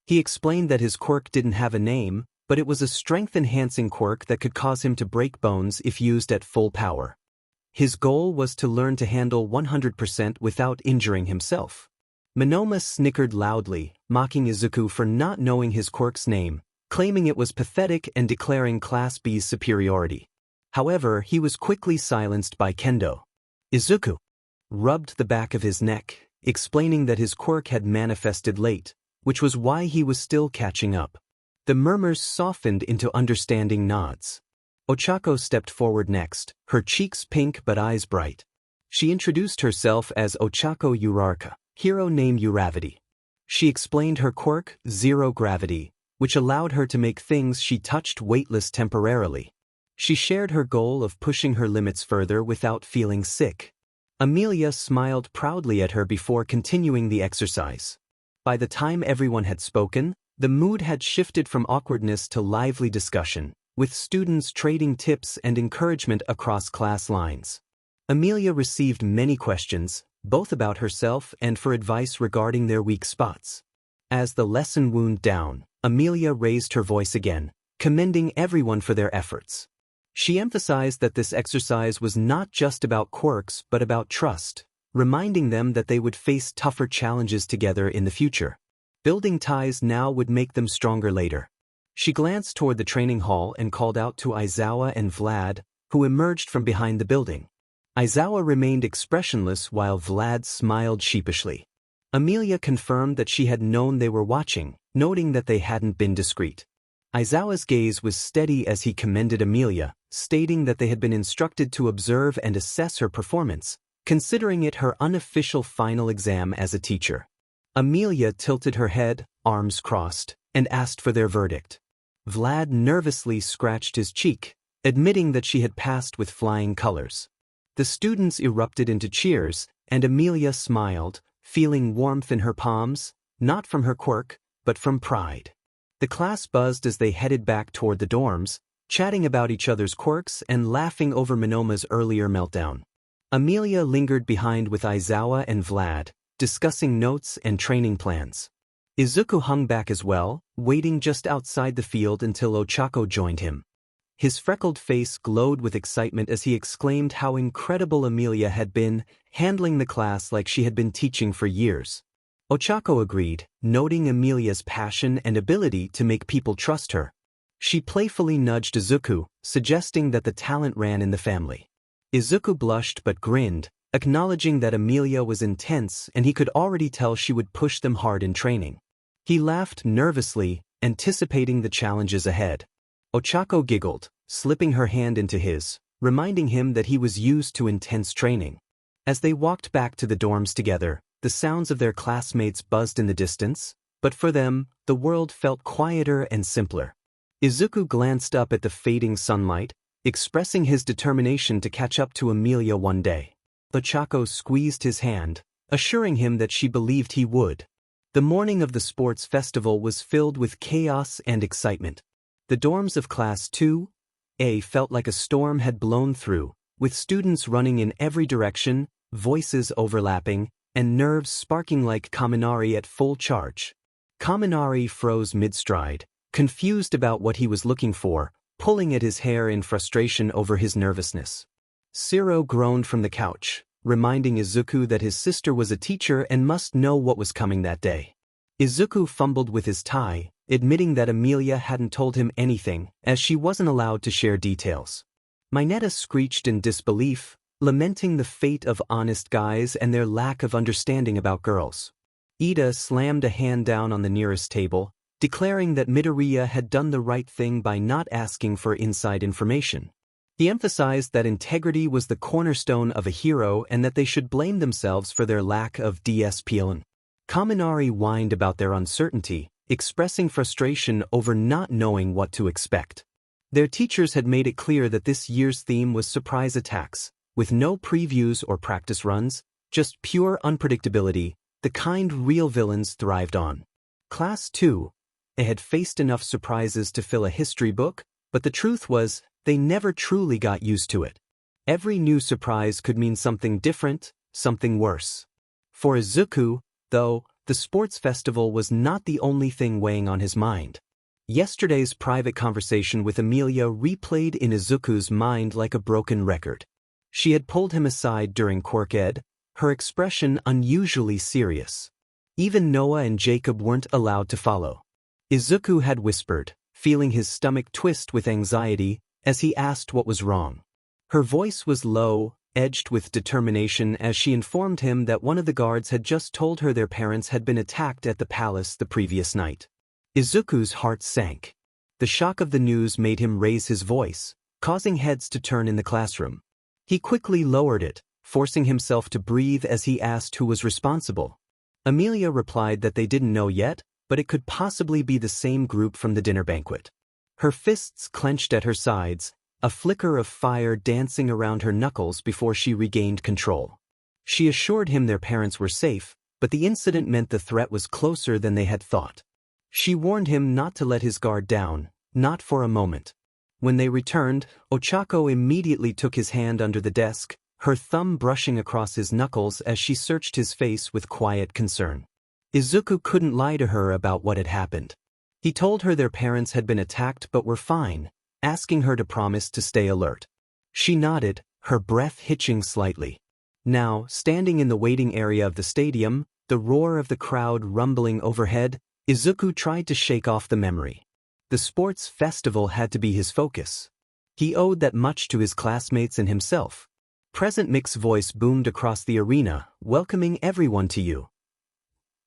He explained that his quirk didn't have a name, but it was a strength-enhancing quirk that could cause him to break bones if used at full power. His goal was to learn to handle 100% without injuring himself. Minoma snickered loudly, mocking Izuku for not knowing his quirk's name, claiming it was pathetic and declaring Class B's superiority. However, he was quickly silenced by Kendo. Izuku rubbed the back of his neck, explaining that his quirk had manifested late, which was why he was still catching up. The murmurs softened into understanding nods. Ochako stepped forward next, her cheeks pink but eyes bright. She introduced herself as 𝗬𝗏𝗎𝗓𝗏, hero named 𝗬𝗏𝗎𝗍. She explained her quirk, Zero Gravity, which allowed her to make things she touched weightless temporarily. She shared her goal of pushing her limits further without feeling sick. Amelia smiled proudly at her before continuing the exercise. By the time everyone had spoken, the mood had shifted from awkwardness to lively discussion, with students trading tips and encouragement across class lines. Amelia received many questions, both about herself and for advice regarding their weak spots. As the lesson wound down, Amelia raised her voice again, commending everyone for their efforts. She emphasized that this exercise was not just about quirks but about trust, reminding them that they would face tougher challenges together in the future. Building ties now would make them stronger later. She glanced toward the training hall and called out to Izawa and Vlad, who emerged from behind the building. Izawa remained expressionless while Vlad smiled sheepishly. Amelia confirmed that she had known they were watching, noting that they hadn't been discreet. Izawa's gaze was steady as he commended Amelia, stating that they had been instructed to observe and assess her performance, considering it her unofficial final exam as a teacher. Amelia tilted her head, arms crossed, and asked for their verdict. Vlad nervously scratched his cheek, admitting that she had passed with flying colors. The students erupted into cheers, and Amelia smiled, feeling warmth in her palms, not from her quirk, but from pride. The class buzzed as they headed back toward the dorms, chatting about each other's quirks and laughing over Minoma's earlier meltdown. Amelia lingered behind with Izawa and Vlad, discussing notes and training plans. Izuku hung back as well, waiting just outside the field until Ochako joined him. His freckled face glowed with excitement as he exclaimed how incredible Amelia had been, handling the class like she had been teaching for years. Ochako agreed, noting Amelia's passion and ability to make people trust her. She playfully nudged Izuku, suggesting that the talent ran in the family. Izuku blushed but grinned, acknowledging that Amelia was intense and he could already tell she would push them hard in training. He laughed nervously, anticipating the challenges ahead. Ochako giggled, slipping her hand into his, reminding him that he was used to intense training. As they walked back to the dorms together, the sounds of their classmates buzzed in the distance, but for them, the world felt quieter and simpler. Izuku glanced up at the fading sunlight, expressing his determination to catch up to Amelia one day. Ochako squeezed his hand, assuring him that she believed he would. The morning of the sports festival was filled with chaos and excitement. The dorms of Class 2A felt like a storm had blown through, with students running in every direction, voices overlapping, and nerves sparking like Kaminari at full charge. Kaminari froze mid-stride, confused about what he was looking for, pulling at his hair in frustration over his nervousness. Shiro groaned from the couch, reminding Izuku that his sister was a teacher and must know what was coming that day. Izuku fumbled with his tie, admitting that Amelia hadn't told him anything, as she wasn't allowed to share details. Mineta screeched in disbelief, lamenting the fate of honest guys and their lack of understanding about girls. Ida slammed a hand down on the nearest table, declaring that Midoriya had done the right thing by not asking for inside information. He emphasized that integrity was the cornerstone of a hero and that they should blame themselves for their lack of discipline. Kaminari whined about their uncertainty, expressing frustration over not knowing what to expect. Their teachers had made it clear that this year's theme was surprise attacks, with no previews or practice runs, just pure unpredictability, the kind real villains thrived on. Class 2, they had faced enough surprises to fill a history book, but the truth was, they never truly got used to it. Every new surprise could mean something different, something worse. For Izuku, though, the sports festival was not the only thing weighing on his mind. Yesterday's private conversation with Emilia replayed in Izuku's mind like a broken record. She had pulled him aside during Quirk Ed, her expression unusually serious. Even Noah and Jacob weren't allowed to follow. Izuku had whispered, feeling his stomach twist with anxiety, as he asked what was wrong. Her voice was low, edged with determination as she informed him that one of the guards had just told her their parents had been attacked at the palace the previous night. Izuku's heart sank. The shock of the news made him raise his voice, causing heads to turn in the classroom. He quickly lowered it, forcing himself to breathe as he asked who was responsible. Emilia replied that they didn't know yet, but it could possibly be the same group from the dinner banquet. Her fists clenched at her sides, a flicker of fire dancing around her knuckles before she regained control. She assured him their parents were safe, but the incident meant the threat was closer than they had thought. She warned him not to let his guard down, not for a moment. When they returned, Ochako immediately took his hand under the desk, her thumb brushing across his knuckles as she searched his face with quiet concern. Izuku couldn't lie to her about what had happened. He told her their parents had been attacked but were fine, asking her to promise to stay alert. She nodded, her breath hitching slightly. Now, standing in the waiting area of the stadium, the roar of the crowd rumbling overhead, Izuku tried to shake off the memory. The sports festival had to be his focus. He owed that much to his classmates and himself. President Mick's voice boomed across the arena, welcoming everyone to you.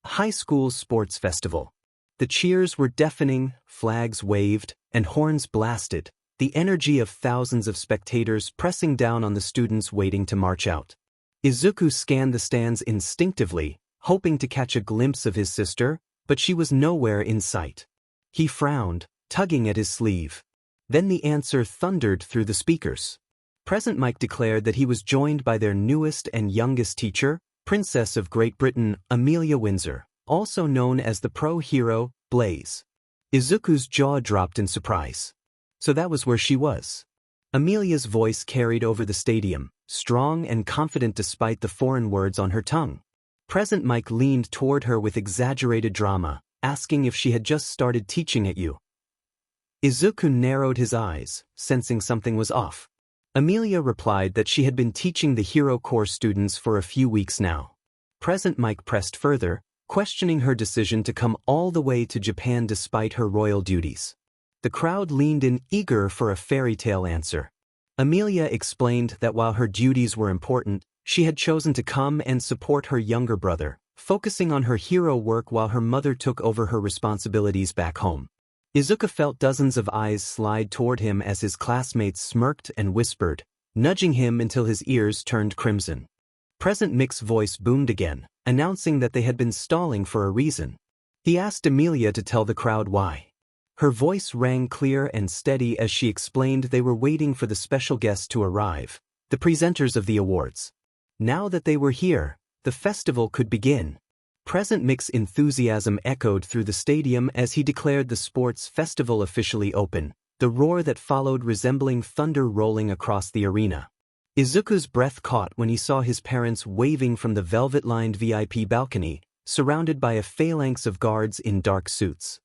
High school sports festival. The cheers were deafening, flags waved, and horns blasted, the energy of thousands of spectators pressing down on the students waiting to march out. Izuku scanned the stands instinctively, hoping to catch a glimpse of his sister, but she was nowhere in sight. He frowned, tugging at his sleeve. Then the answer thundered through the speakers. President Mike declared that he was joined by their newest and youngest teacher, Princess of Great Britain, Amelia Windsor, also known as the pro hero, Blaze. Izuku's jaw dropped in surprise. So that was where she was. Amelia's voice carried over the stadium, strong and confident despite the foreign words on her tongue. President Mike leaned toward her with exaggerated drama, asking if she had just started teaching at you. Izuku narrowed his eyes, sensing something was off. Amelia replied that she had been teaching the Hero Corps students for a few weeks now. President Mike pressed further, questioning her decision to come all the way to Japan despite her royal duties. The crowd leaned in eager for a fairy tale answer. Amelia explained that while her duties were important, she had chosen to come and support her younger brother, focusing on her hero work while her mother took over her responsibilities back home. Izuku felt dozens of eyes slide toward him as his classmates smirked and whispered, nudging him until his ears turned crimson. President Mick's voice boomed again, announcing that they had been stalling for a reason. He asked Amelia to tell the crowd why. Her voice rang clear and steady as she explained they were waiting for the special guests to arrive, the presenters of the awards. Now that they were here, the festival could begin. President Mick's enthusiasm echoed through the stadium as he declared the sports festival officially open, the roar that followed resembling thunder rolling across the arena. Izuku's breath caught when he saw his parents waving from the velvet-lined VIP balcony, surrounded by a phalanx of guards in dark suits.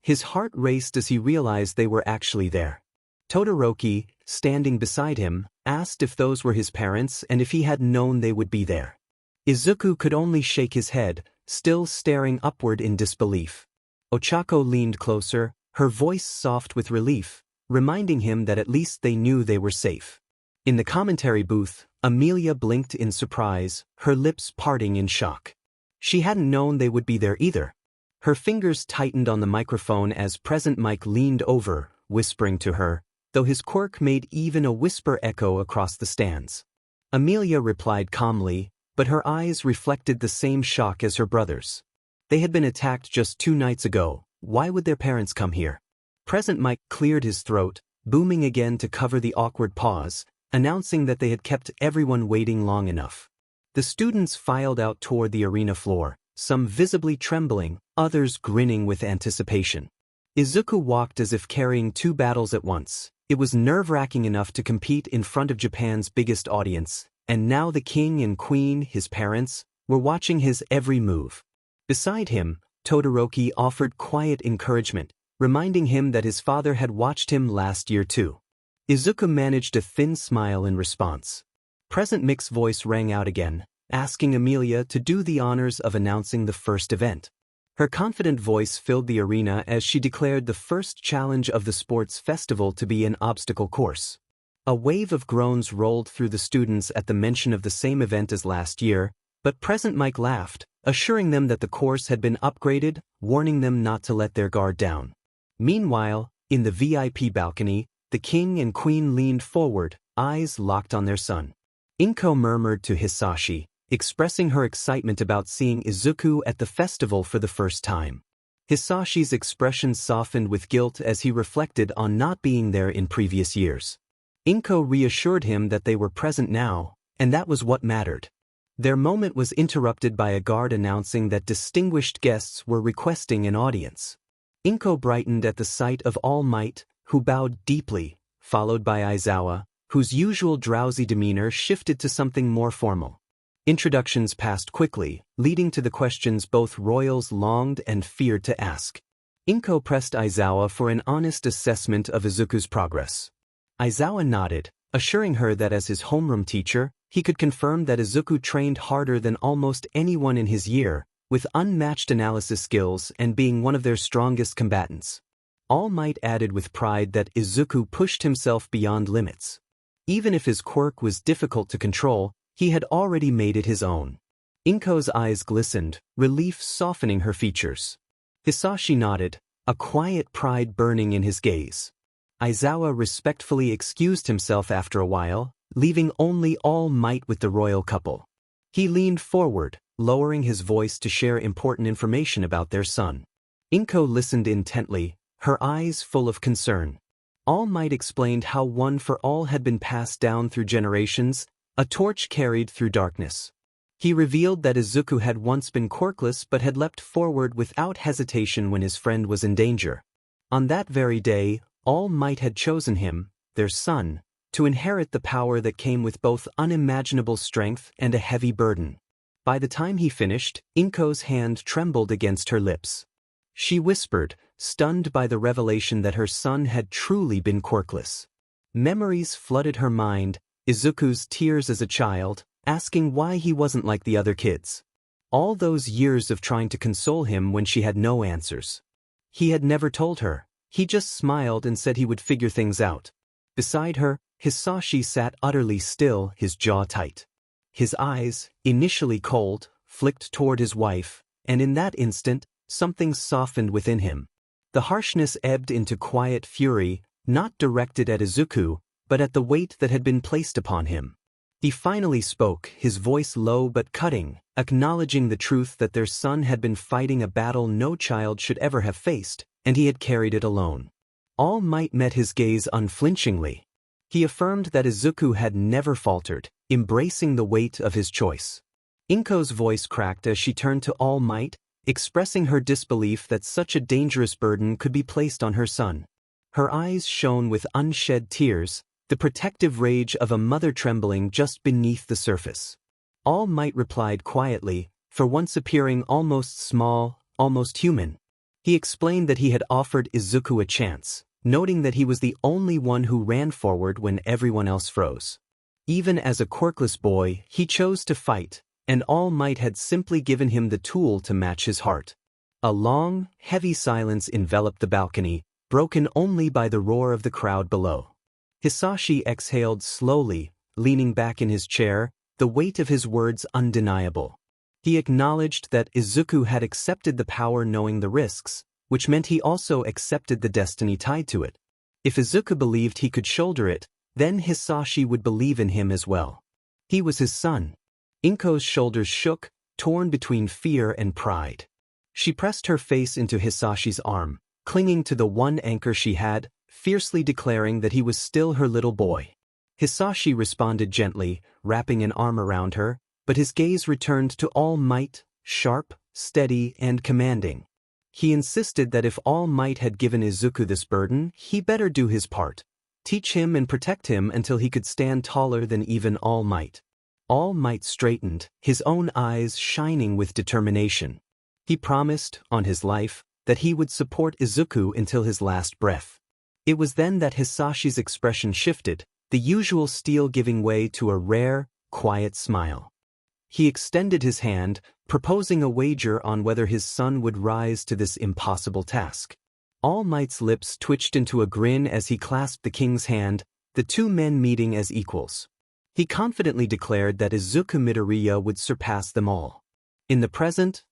His heart raced as he realized they were actually there. Todoroki, standing beside him, asked if those were his parents and if he had known they would be there. Izuku could only shake his head, still staring upward in disbelief. Ochako leaned closer, her voice soft with relief, reminding him that at least they knew they were safe. In the commentary booth, Amelia blinked in surprise, her lips parting in shock. She hadn't known they would be there either. Her fingers tightened on the microphone as President Mike leaned over, whispering to her, though his quirk made even a whisper echo across the stands. Amelia replied calmly, but her eyes reflected the same shock as her brother's. They had been attacked just 2 nights ago. Why would their parents come here? President Mike cleared his throat, booming again to cover the awkward pause, announcing that they had kept everyone waiting long enough. The students filed out toward the arena floor, some visibly trembling, others grinning with anticipation. Izuku walked as if carrying 2 battles at once, It was nerve-wracking enough to compete in front of Japan's biggest audience, and now the king and queen, his parents, were watching his every move. Beside him, Todoroki offered quiet encouragement, reminding him that his father had watched him last year too. Izuku managed a thin smile in response. Present Mick's voice rang out again, asking Amelia to do the honors of announcing the first event. Her confident voice filled the arena as she declared the first challenge of the sports festival to be an obstacle course. A wave of groans rolled through the students at the mention of the same event as last year, but Present Mike laughed, assuring them that the course had been upgraded, warning them not to let their guard down. Meanwhile, in the VIP balcony, the king and queen leaned forward, eyes locked on their son. Inko murmured to Hisashi, expressing her excitement about seeing Izuku at the festival for the first time. Hisashi's expression softened with guilt as he reflected on not being there in previous years. Inko reassured him that they were present now, and that was what mattered. Their moment was interrupted by a guard announcing that distinguished guests were requesting an audience. Inko brightened at the sight of All Might, who bowed deeply, followed by Aizawa, whose usual drowsy demeanor shifted to something more formal. Introductions passed quickly, leading to the questions both royals longed and feared to ask. Inko pressed Aizawa for an honest assessment of Izuku's progress. Aizawa nodded, assuring her that as his homeroom teacher, he could confirm that Izuku trained harder than almost anyone in his year, with unmatched analysis skills and being one of their strongest combatants. All Might added with pride that Izuku pushed himself beyond limits. Even if his quirk was difficult to control, he had already made it his own. Inko's eyes glistened, relief softening her features. Hisashi nodded, a quiet pride burning in his gaze. Aizawa respectfully excused himself after a while, leaving only All Might with the royal couple. He leaned forward, lowering his voice to share important information about their son. Inko listened intently, her eyes full of concern. All Might explained how One for All had been passed down through generations, a torch carried through darkness. He revealed that Izuku had once been quirkless but had leapt forward without hesitation when his friend was in danger. On that very day, All Might had chosen him, their son, to inherit the power that came with both unimaginable strength and a heavy burden. By the time he finished, Inko's hand trembled against her lips. She whispered, stunned by the revelation that her son had truly been quirkless. Memories flooded her mind, Izuku's tears as a child, asking why he wasn't like the other kids. All those years of trying to console him when she had no answers. He had never told her, he just smiled and said he would figure things out. Beside her, Hisashi sat utterly still, his jaw tight. His eyes, initially cold, flicked toward his wife, and in that instant, something softened within him. The harshness ebbed into quiet fury, not directed at Izuku, but at the weight that had been placed upon him. He finally spoke, his voice low but cutting, acknowledging the truth that their son had been fighting a battle no child should ever have faced, and he had carried it alone. All Might met his gaze unflinchingly. He affirmed that Izuku had never faltered, embracing the weight of his choice. Inko's voice cracked as she turned to All Might, expressing her disbelief that such a dangerous burden could be placed on her son. Her eyes shone with unshed tears, the protective rage of a mother trembling just beneath the surface. All Might replied quietly, for once appearing almost small, almost human. He explained that he had offered Izuku a chance, noting that he was the only one who ran forward when everyone else froze. Even as a quirkless boy, he chose to fight, and All Might had simply given him the tool to match his heart. A long, heavy silence enveloped the balcony, broken only by the roar of the crowd below. Hisashi exhaled slowly, leaning back in his chair, the weight of his words undeniable. He acknowledged that Izuku had accepted the power knowing the risks, which meant he also accepted the destiny tied to it. If Izuku believed he could shoulder it, then Hisashi would believe in him as well. He was his son. Inko's shoulders shook, torn between fear and pride. She pressed her face into Hisashi's arm, clinging to the one anchor she had, fiercely declaring that he was still her little boy. Hisashi responded gently, wrapping an arm around her, but his gaze returned to All Might, sharp, steady, and commanding. He insisted that if All Might had given Izuku this burden, he better do his part. Teach him and protect him until he could stand taller than even All Might. All Might straightened, his own eyes shining with determination. He promised, on his life, that he would support Izuku until his last breath. It was then that Hisashi's expression shifted, the usual steel giving way to a rare, quiet smile. He extended his hand, proposing a wager on whether his son would rise to this impossible task. All Might's lips twitched into a grin as he clasped the king's hand, the two men meeting as equals. He confidently declared that Izuku Midoriya would surpass them all. In the present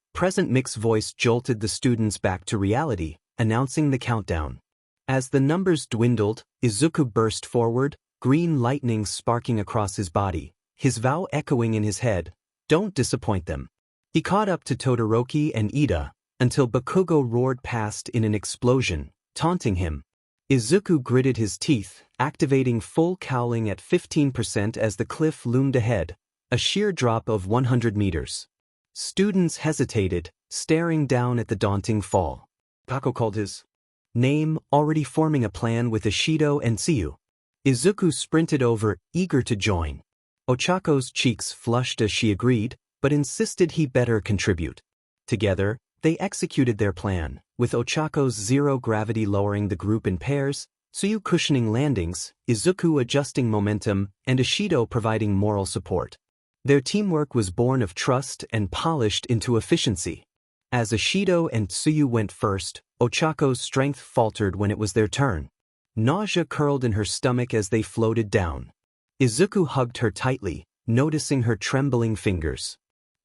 Mix's voice jolted the students back to reality, announcing the countdown. As the numbers dwindled, Izuku burst forward, green lightning sparking across his body, his vow echoing in his head, "Don't disappoint them." He caught up to Todoroki and Ida, until Bakugou roared past in an explosion, taunting him. Izuku gritted his teeth, activating full cowling at 15% as the cliff loomed ahead, a sheer drop of 100 meters. Students hesitated, staring down at the daunting fall. Bakugou called his name, already forming a plan with Ishido and Tsuyu. Izuku sprinted over, eager to join. Ochako's cheeks flushed as she agreed, but insisted he better contribute. Together, they executed their plan, with Ochako's zero gravity lowering the group in pairs, Tsuyu cushioning landings, Izuku adjusting momentum, and Ishido providing moral support. Their teamwork was born of trust and polished into efficiency. As Ishido and Tsuyu went first, Ochako's strength faltered when it was their turn. Nausea curled in her stomach as they floated down. Izuku hugged her tightly, noticing her trembling fingers.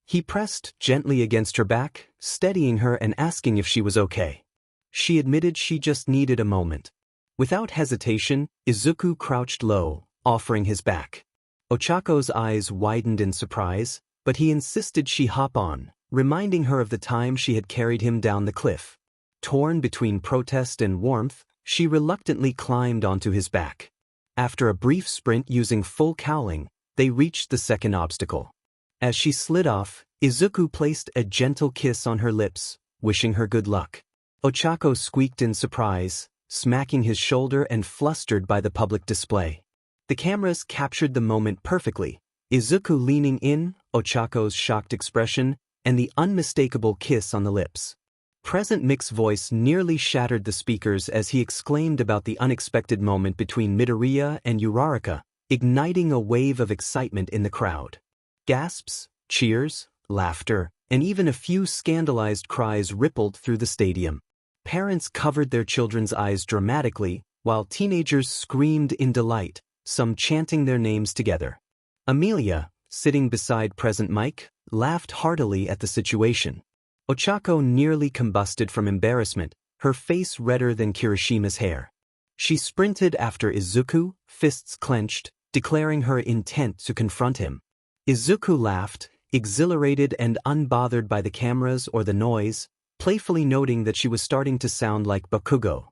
He pressed gently against her back, steadying her and asking if she was okay. She admitted she just needed a moment. Without hesitation, Izuku crouched low, offering his back. Ochako's eyes widened in surprise, but he insisted she hop on, reminding her of the time she had carried him down the cliff. Torn between protest and warmth, she reluctantly climbed onto his back. After a brief sprint using full cowling, they reached the second obstacle. As she slid off, Izuku placed a gentle kiss on her lips, wishing her good luck. Ochako squeaked in surprise, smacking his shoulder and flustered by the public display. The cameras captured the moment perfectly, Izuku leaning in, Ochako's shocked expression, and the unmistakable kiss on the lips. Mix's voice nearly shattered the speakers as he exclaimed about the unexpected moment between Midoriya and Uraraka, igniting a wave of excitement in the crowd. Gasps, cheers, laughter, and even a few scandalized cries rippled through the stadium. Parents covered their children's eyes dramatically, while teenagers screamed in delight, some chanting their names together. Amelia, sitting beside Present Mike, laughed heartily at the situation. Ochako nearly combusted from embarrassment, her face redder than Kirishima's hair. She sprinted after Izuku, fists clenched, declaring her intent to confront him. Izuku laughed, exhilarated and unbothered by the cameras or the noise, playfully noting that she was starting to sound like Bakugou.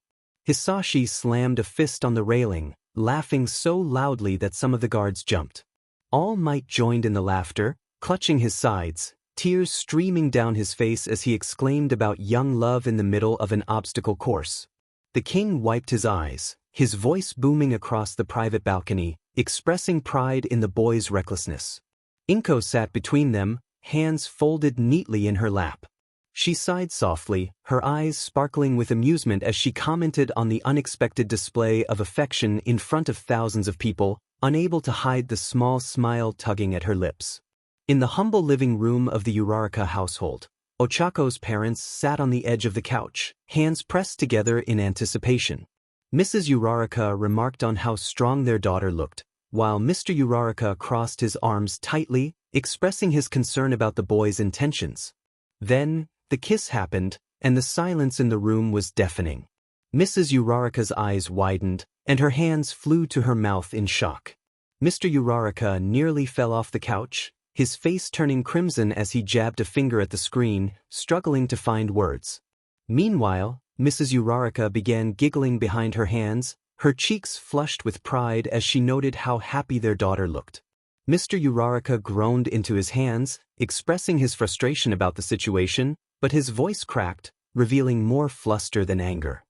Hisashi slammed a fist on the railing, laughing so loudly that some of the guards jumped. All Might joined in the laughter, clutching his sides, tears streaming down his face as he exclaimed about young love in the middle of an obstacle course. The king wiped his eyes, his voice booming across the private balcony, expressing pride in the boy's recklessness. Inko sat between them, hands folded neatly in her lap. She sighed softly, her eyes sparkling with amusement as she commented on the unexpected display of affection in front of thousands of people, unable to hide the small smile tugging at her lips. In the humble living room of the Uraraka household, Ochako's parents sat on the edge of the couch, hands pressed together in anticipation. Mrs. Uraraka remarked on how strong their daughter looked, while Mr. Uraraka crossed his arms tightly, expressing his concern about the boy's intentions. Then, the kiss happened, and the silence in the room was deafening. Mrs. Uraraka's eyes widened, and her hands flew to her mouth in shock. Mr. Uraraka nearly fell off the couch, his face turning crimson as he jabbed a finger at the screen, struggling to find words. Meanwhile, Mrs. Uraraka began giggling behind her hands, her cheeks flushed with pride as she noted how happy their daughter looked. Mr. Uraraka groaned into his hands, expressing his frustration about the situation, but his voice cracked, revealing more fluster than anger.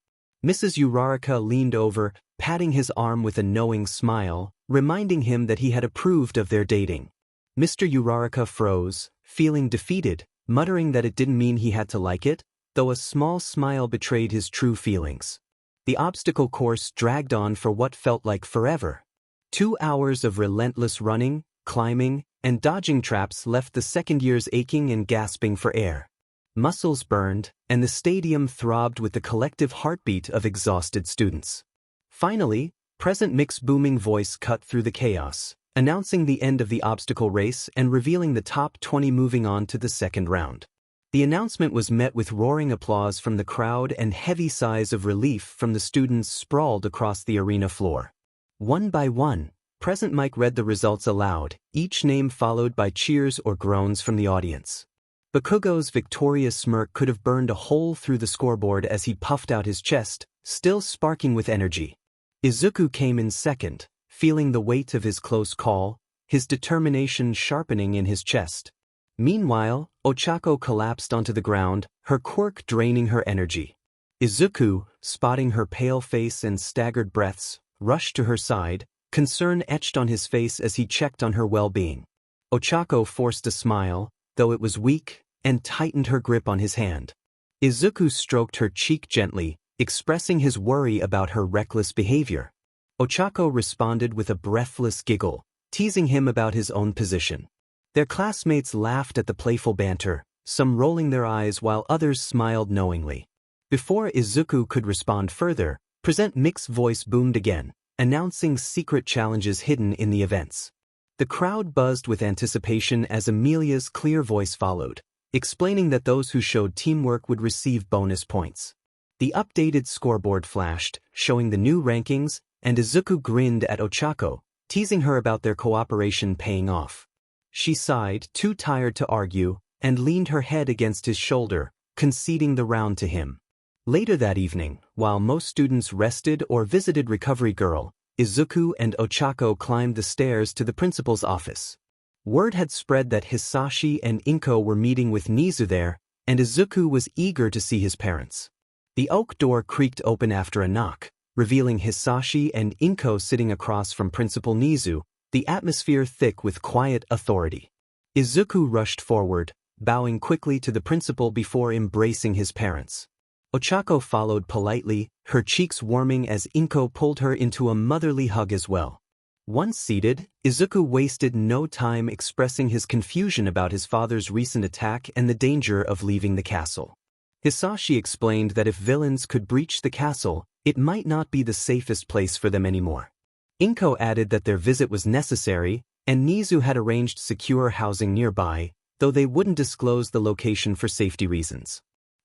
Mrs. Uraraka leaned over, patting his arm with a knowing smile, reminding him that he had approved of their dating. Mr. Uraraka froze, feeling defeated, muttering that it didn't mean he had to like it, though a small smile betrayed his true feelings. The obstacle course dragged on for what felt like forever. 2 hours of relentless running, climbing, and dodging traps left the second years aching and gasping for air. Muscles burned, and the stadium throbbed with the collective heartbeat of exhausted students. Finally, President Mick's booming voice cut through the chaos, announcing the end of the obstacle race and revealing the top 20 moving on to the second round. The announcement was met with roaring applause from the crowd and heavy sighs of relief from the students sprawled across the arena floor. One by one, President Mike read the results aloud, each name followed by cheers or groans from the audience. Bakugou's victorious smirk could have burned a hole through the scoreboard as he puffed out his chest, still sparking with energy. Izuku came in second, feeling the weight of his close call, his determination sharpening in his chest. Meanwhile, Ochako collapsed onto the ground, her quirk draining her energy. Izuku, spotting her pale face and staggered breaths, rushed to her side, concern etched on his face as he checked on her well-being. Ochako forced a smile, though it was weak, and tightened her grip on his hand. Izuku stroked her cheek gently, expressing his worry about her reckless behavior. Ochako responded with a breathless giggle, teasing him about his own position. Their classmates laughed at the playful banter, some rolling their eyes while others smiled knowingly. Before Izuku could respond further, President Mick's voice boomed again, announcing secret challenges hidden in the events. The crowd buzzed with anticipation as Amelia's clear voice followed, explaining that those who showed teamwork would receive bonus points. The updated scoreboard flashed, showing the new rankings, and Izuku grinned at Ochako, teasing her about their cooperation paying off. She sighed, too tired to argue, and leaned her head against his shoulder, conceding the round to him. Later that evening, while most students rested or visited Recovery Girl, Izuku and Ochako climbed the stairs to the principal's office. Word had spread that Hisashi and Inko were meeting with Nizu there, and Izuku was eager to see his parents. The oak door creaked open after a knock, revealing Hisashi and Inko sitting across from Principal Nizu, the atmosphere thick with quiet authority. Izuku rushed forward, bowing quickly to the principal before embracing his parents. Ochako followed politely, her cheeks warming as Inko pulled her into a motherly hug as well. Once seated, Izuku wasted no time expressing his confusion about his father's recent attack and the danger of leaving the castle. Hisashi explained that if villains could breach the castle, it might not be the safest place for them anymore. Inko added that their visit was necessary, and Nizu had arranged secure housing nearby, though they wouldn't disclose the location for safety reasons.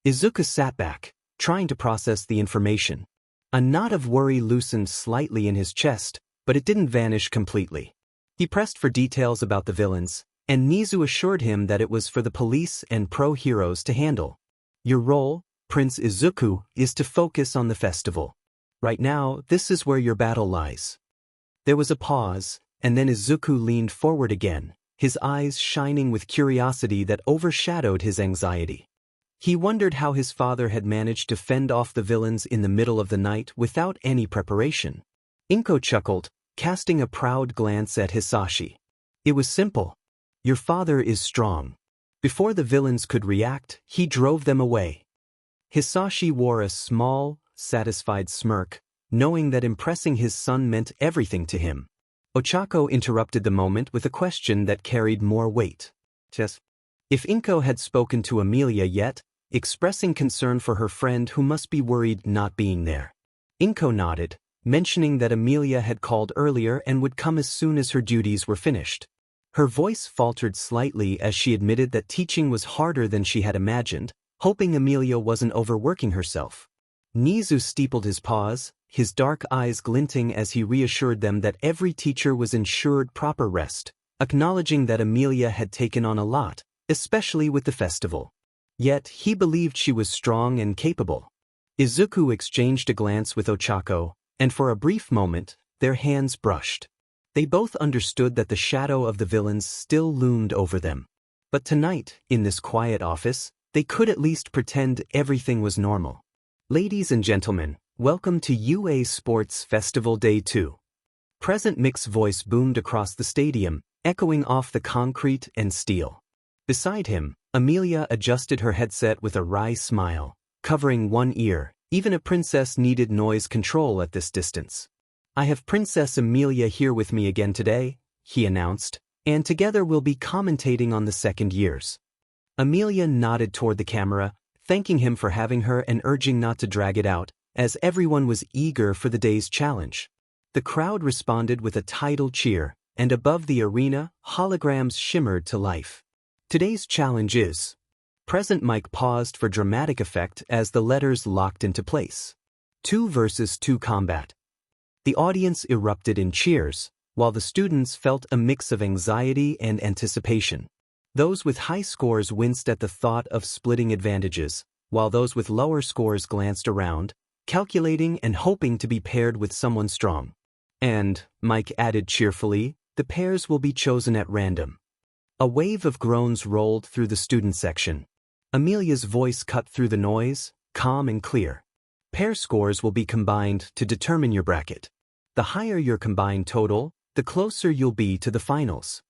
Izuku sat back, trying to process the information. A knot of worry loosened slightly in his chest, but it didn't vanish completely. He pressed for details about the villains, and Nizu assured him that it was for the police and pro-heroes to handle. Your role, Prince Izuku, is to focus on the festival. Right now, this is where your battle lies. There was a pause, and then Izuku leaned forward again, his eyes shining with curiosity that overshadowed his anxiety. He wondered how his father had managed to fend off the villains in the middle of the night without any preparation. Inko chuckled, casting a proud glance at Hisashi. It was simple. Your father is strong. Before the villains could react, he drove them away. Hisashi wore a small, satisfied smirk, knowing that impressing his son meant everything to him. Ochako interrupted the moment with a question that carried more weight. If Inko had spoken to Amelia yet, expressing concern for her friend who must be worried not being there. Inko nodded, mentioning that Amelia had called earlier and would come as soon as her duties were finished. Her voice faltered slightly as she admitted that teaching was harder than she had imagined, hoping Amelia wasn't overworking herself. Nizu steepled his paws, his dark eyes glinting as he reassured them that every teacher was ensured proper rest, acknowledging that Amelia had taken on a lot, especially with the festival. Yet he believed she was strong and capable. Izuku exchanged a glance with Ochako, and for a brief moment, their hands brushed. They both understood that the shadow of the villains still loomed over them. But tonight, in this quiet office, they could at least pretend everything was normal. Ladies and gentlemen, Welcome to UA Sports Festival Day 2. Present Mick's voice boomed across the stadium, echoing off the concrete and steel. Beside him, Amelia adjusted her headset with a wry smile, covering one ear. Even a princess needed noise control at this distance. I have Princess Amelia here with me again today, he announced, and together we'll be commentating on the second years. Amelia nodded toward the camera, thanking him for having her and urging not to drag it out, as everyone was eager for the day's challenge. The crowd responded with a tidal cheer, and above the arena, holograms shimmered to life. Today's challenge is... Present Mike paused for dramatic effect as the letters locked into place. 2 versus 2 combat. The audience erupted in cheers, while the students felt a mix of anxiety and anticipation. Those with high scores winced at the thought of splitting advantages, while those with lower scores glanced around, calculating and hoping to be paired with someone strong. And, Mike added cheerfully, the pairs will be chosen at random. A wave of groans rolled through the student section. Amelia's voice cut through the noise, calm and clear. Pair scores will be combined to determine your bracket. The higher your combined total, the closer you'll be to the finals.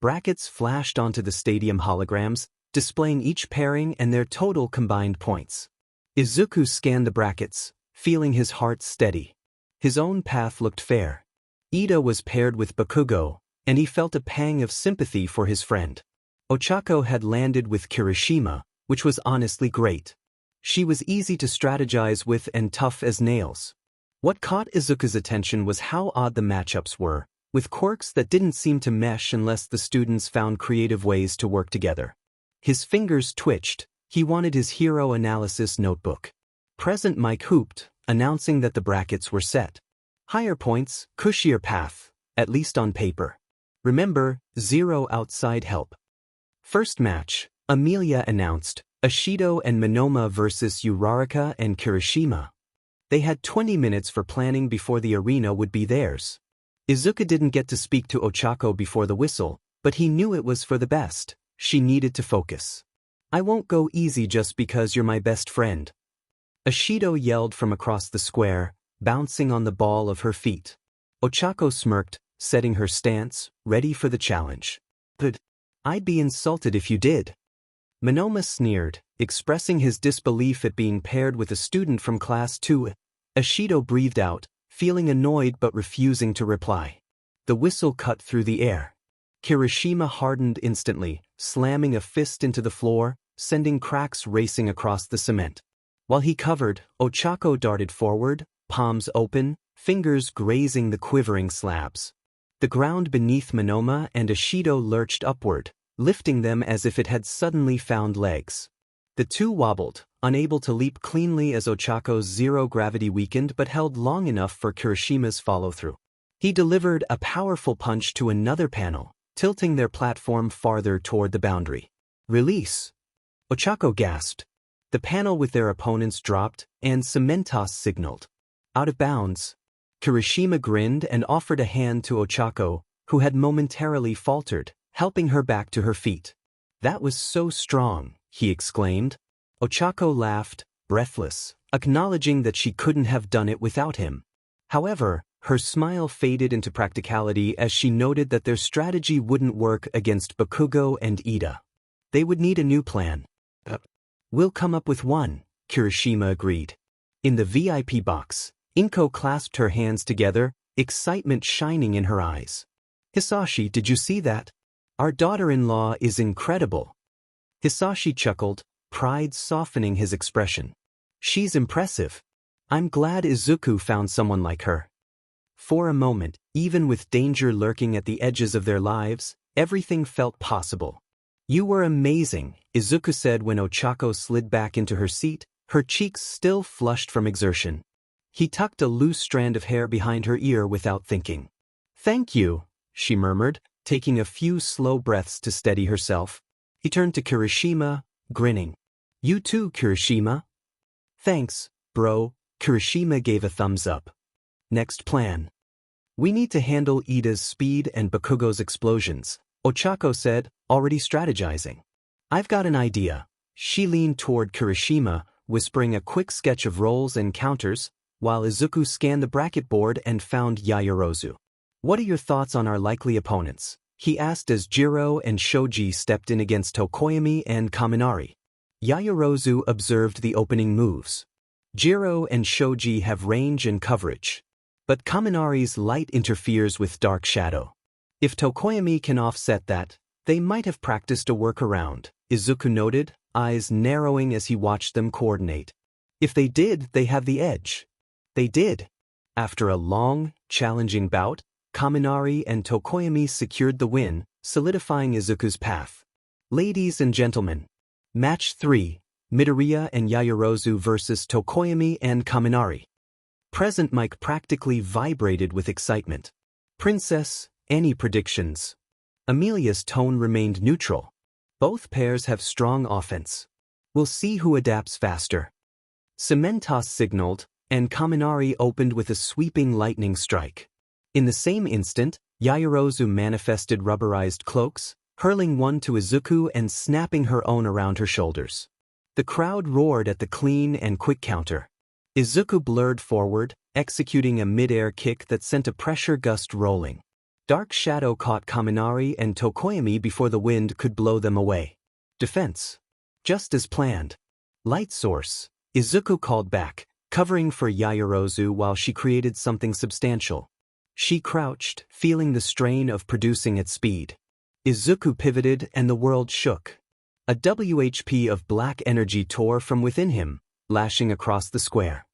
Brackets flashed onto the stadium holograms, displaying each pairing and their total combined points. Izuku scanned the brackets, feeling his heart steady. His own path looked fair. Ida was paired with Bakugou, and he felt a pang of sympathy for his friend. Ochako had landed with Kirishima, which was honestly great. She was easy to strategize with and tough as nails. What caught Izuku's attention was how odd the matchups were, with quirks that didn't seem to mesh unless the students found creative ways to work together. His fingers twitched. He wanted his hero analysis notebook. Present Mike hooped, announcing that the brackets were set. Higher points, cushier path, at least on paper. Remember, 0 outside help. First match, Amelia announced, Ishido and Monoma versus Uraraka and Kirishima. They had 20 minutes for planning before the arena would be theirs. Izuku didn't get to speak to Ochako before the whistle, but he knew it was for the best. She needed to focus. I won't go easy just because you're my best friend. Ishido yelled from across the square, bouncing on the ball of her feet. Ochako smirked, setting her stance, ready for the challenge. But I'd be insulted if you did. Monoma sneered, expressing his disbelief at being paired with a student from class 2. Ishido breathed out, feeling annoyed but refusing to reply. The whistle cut through the air. Kirishima hardened instantly, slamming a fist into the floor, sending cracks racing across the cement. While he covered, Ochako darted forward, palms open, fingers grazing the quivering slabs. The ground beneath Monoma and Ishido lurched upward, lifting them as if it had suddenly found legs. The two wobbled, unable to leap cleanly as Ochako's zero gravity weakened but held long enough for Kirishima's follow-through. He delivered a powerful punch to another panel, tilting their platform farther toward the boundary. Release! Ochako gasped. The panel with their opponents dropped, and 𝗵𝗲𝗃 signaled. Out of bounds. Kirishima grinned and offered a hand to Ochako, who had momentarily faltered, helping her back to her feet. That was so strong, he exclaimed. Ochako laughed, breathless, acknowledging that she couldn't have done it without him. However, her smile faded into practicality as she noted that their strategy wouldn't work against Bakugou and Ida. They would need a new plan. We'll come up with one, Kirishima agreed. In the VIP box, Inko clasped her hands together, excitement shining in her eyes. Hisashi, did you see that? Our daughter-in-law is incredible. Hisashi chuckled, pride softening his expression. She's impressive. I'm glad Izuku found someone like her. For a moment, even with danger lurking at the edges of their lives, everything felt possible. You were amazing, Izuku said when Ochako slid back into her seat, her cheeks still flushed from exertion. He tucked a loose strand of hair behind her ear without thinking. Thank you, she murmured, taking a few slow breaths to steady herself. He turned to Kirishima, grinning. You too, Kirishima. Thanks, bro, Kirishima gave a thumbs up. Next plan. We need to handle Ida's speed and Bakugou's explosions, Ochako said, already strategizing. I've got an idea. She leaned toward Kirishima, whispering a quick sketch of rolls and counters. while Izuku scanned the bracket board and found 𝗎𝗎𝗎𝗀𝗎. "What are your thoughts on our likely opponents?" he asked as 𝗔𝗂 and 𝗂𝗔 stepped in against 𝗕𝗁𝗵𝗃 and Kaminari. 𝗎𝗎𝗎𝗀𝗎 observed the opening moves. 𝗔𝗂 and 𝗂𝗔 have range and coverage, but Kaminari's light interferes with dark shadow. If 𝗕𝗁𝗵𝗃 can offset that, they might have practiced a workaround, Izuku noted, eyes narrowing as he watched them coordinate. If they did, they have the edge. They did. After a long, challenging bout, Kaminari and 𝗕𝗁𝗵𝗃 secured the win, solidifying Izuku's path. Ladies and gentlemen, Match 3, Midoriya and 𝗎𝗎𝗎𝗎𝗀 versus 𝗕𝗁𝗵𝗃 and Kaminari. Present mic practically vibrated with excitement. Princess, any predictions? Amelia's tone remained neutral. Both pairs have strong offense. We'll see who adapts faster. 𝗵𝗵𝗃 signaled, and Kaminari opened with a sweeping lightning strike. In the same instant, 𝗎𝗎𝗎𝗎𝗀 manifested rubberized cloaks, hurling one to Izuku and snapping her own around her shoulders. The crowd roared at the clean and quick counter. Izuku blurred forward, executing a mid-air kick that sent a pressure gust rolling. Dark shadow caught Kaminari and 𝗕𝗁𝗵𝗃 before the wind could blow them away. Defense. Just as planned. Light source, Izuku called back, covering for 𝗎𝗎𝗎𝗎𝗀 while she created something substantial. She crouched, feeling the strain of producing at speed. Izuku pivoted and the world shook. A WHP of black energy tore from within him, lashing across the square.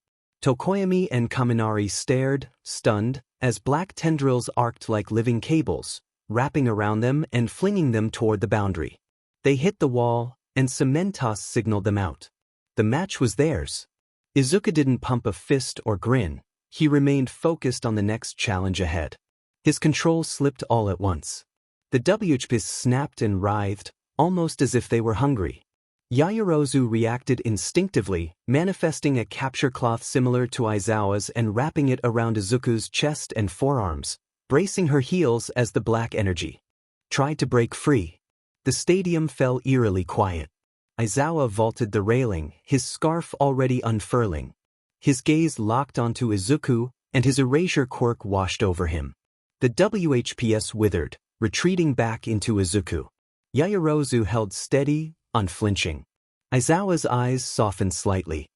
𝗕𝗁𝗵𝗃 and Kaminari stared, stunned, as black tendrils arced like living cables, wrapping around them and flinging them toward the boundary. They hit the wall, and 𝗵𝗵𝗃 signaled them out. The match was theirs. Izuku didn't pump a fist or grin. He remained focused on the next challenge ahead. His control slipped all at once. The WHPs snapped and writhed, almost as if they were hungry. 𝗎𝗎𝗎𝗎𝗀 reacted instinctively, manifesting a capture cloth similar to Aizawa's and wrapping it around Izuku's chest and forearms, bracing her heels as the black energy tried to break free. The stadium fell eerily quiet. Aizawa vaulted the railing, his scarf already unfurling. His gaze locked onto Izuku, and his erasure quirk washed over him. The WHPs withered, retreating back into Izuku. 𝗎𝗎𝗎𝗎𝗀 held steady, unflinching. Aizawa's eyes softened slightly.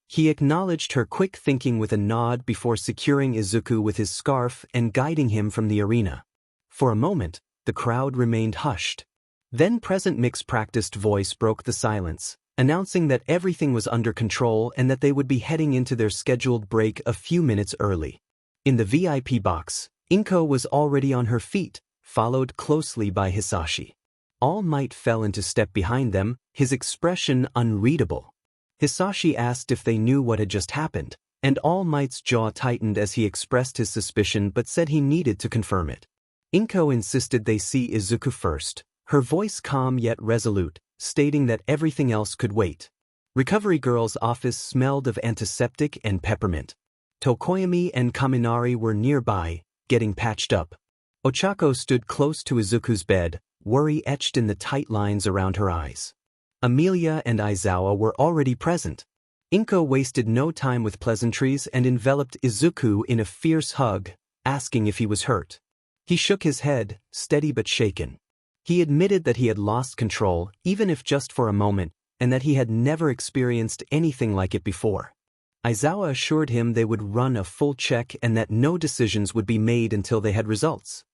He acknowledged her quick thinking with a nod before securing Izuku with his scarf and guiding him from the arena. For a moment, the crowd remained hushed. Then Present Mic's practiced voice broke the silence, announcing that everything was under control and that they would be heading into their scheduled break a few minutes early. In the VIP box, Inko was already on her feet, followed closely by Hisashi. All Might fell into step behind them, his expression unreadable. Hisashi asked if they knew what had just happened, and All Might's jaw tightened as he expressed his suspicion but said he needed to confirm it. Inko insisted they see Izuku first, her voice calm yet resolute, stating that everything else could wait. Recovery Girl's office smelled of antiseptic and peppermint. 𝗕𝗁𝗵𝗃 and Kaminari were nearby, getting patched up. Ochako stood close to Izuku's bed, worry etched in the tight lines around her eyes. Amelia and Aizawa were already present. Inko wasted no time with pleasantries and enveloped Izuku in a fierce hug, asking if he was hurt. He shook his head, steady but shaken. He admitted that he had lost control, even if just for a moment, and that he had never experienced anything like it before. Aizawa assured him they would run a full check and that no decisions would be made until they had results.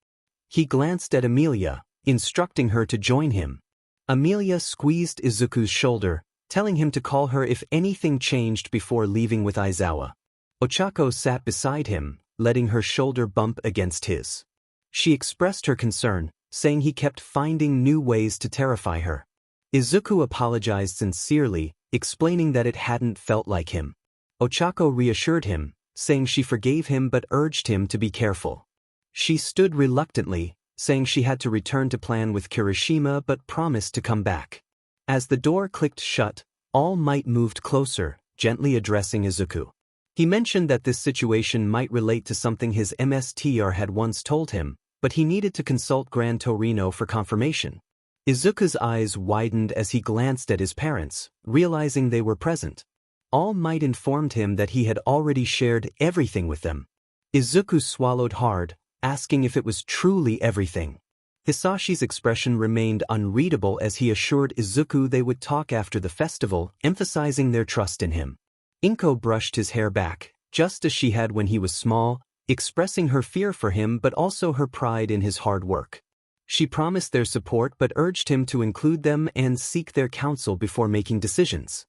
He glanced at Amelia, instructing her to join him. Amelia squeezed Izuku's shoulder, telling him to call her if anything changed before leaving with Aizawa. Ochako sat beside him, letting her shoulder bump against his. She expressed her concern, saying he kept finding new ways to terrify her. Izuku apologized sincerely, explaining that it hadn't felt like him. Ochako reassured him, saying she forgave him but urged him to be careful. She stood reluctantly, saying she had to return to plan with Kirishima but promised to come back. As the door clicked shut, All Might moved closer, gently addressing Izuku. He mentioned that this situation might relate to something his MSTR had once told him, but he needed to consult Gran Torino for confirmation. Izuku's eyes widened as he glanced at his parents, realizing they were present. All Might informed him that he had already shared everything with them. Izuku swallowed hard, asking if it was truly everything. Hisashi's expression remained unreadable as he assured Izuku they would talk after the festival, emphasizing their trust in him. Inko brushed his hair back, just as she had when he was small, expressing her fear for him but also her pride in his hard work. She promised their support but urged him to include them and seek their counsel before making decisions.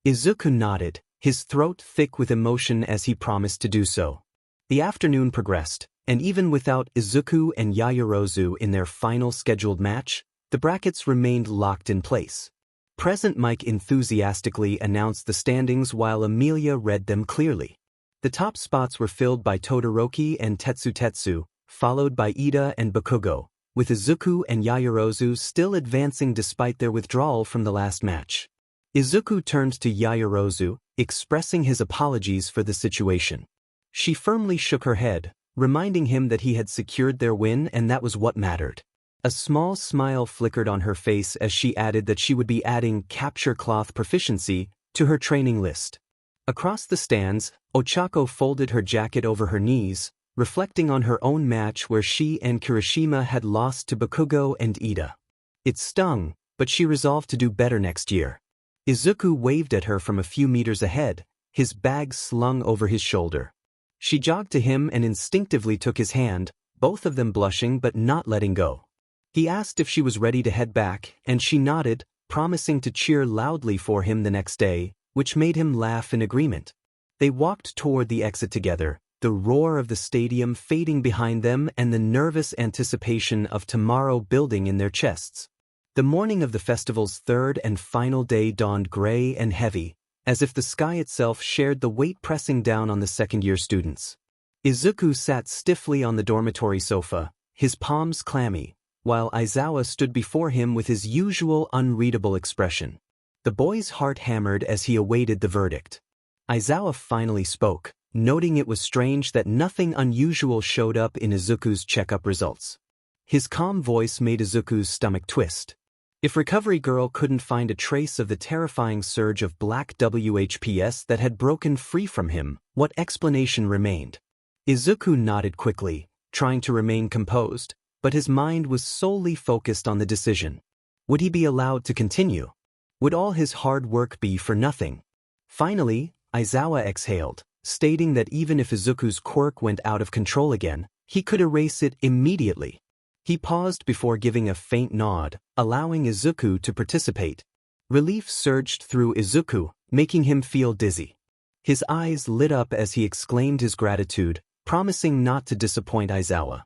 Izuku nodded, his throat thick with emotion as he promised to do so. The afternoon progressed, and even without Izuku and Yaoyorozu in their final scheduled match, the brackets remained locked in place. Present Mike enthusiastically announced the standings while Emilia read them clearly. The top spots were filled by Todoroki and Tetsu, followed by Ida and Bakugou, with Izuku and Yaoyorozu still advancing despite their withdrawal from the last match. Izuku turned to Yaoyorozu, expressing his apologies for the situation. She firmly shook her head, reminding him that he had secured their win and that was what mattered. A small smile flickered on her face as she added that she would be adding capture cloth proficiency to her training list. Across the stands, Ochako folded her jacket over her knees, reflecting on her own match where she and Kirishima had lost to Bakugou and Ida. It stung, but she resolved to do better next year. Izuku waved at her from a few meters ahead, his bag slung over his shoulder. She jogged to him and instinctively took his hand, both of them blushing but not letting go. He asked if she was ready to head back, and she nodded, promising to cheer loudly for him the next day, which made him laugh in agreement. They walked toward the exit together, the roar of the stadium fading behind them and the nervous anticipation of tomorrow building in their chests. The morning of the festival's third and final day dawned gray and heavy, as if the sky itself shared the weight pressing down on the second-year students. Izuku sat stiffly on the dormitory sofa, his palms clammy, while Aizawa stood before him with his usual unreadable expression. The boy's heart hammered as he awaited the verdict. Aizawa finally spoke, noting it was strange that nothing unusual showed up in Izuku's checkup results. His calm voice made Izuku's stomach twist. If Recovery Girl couldn't find a trace of the terrifying surge of black WHPS that had broken free from him, what explanation remained? Izuku nodded quickly, trying to remain composed, but his mind was solely focused on the decision. Would he be allowed to continue? Would all his hard work be for nothing? Finally, Aizawa exhaled, stating that even if Izuku's quirk went out of control again, he could erase it immediately. He paused before giving a faint nod, allowing Izuku to participate. Relief surged through Izuku, making him feel dizzy. His eyes lit up as he exclaimed his gratitude, promising not to disappoint Aizawa.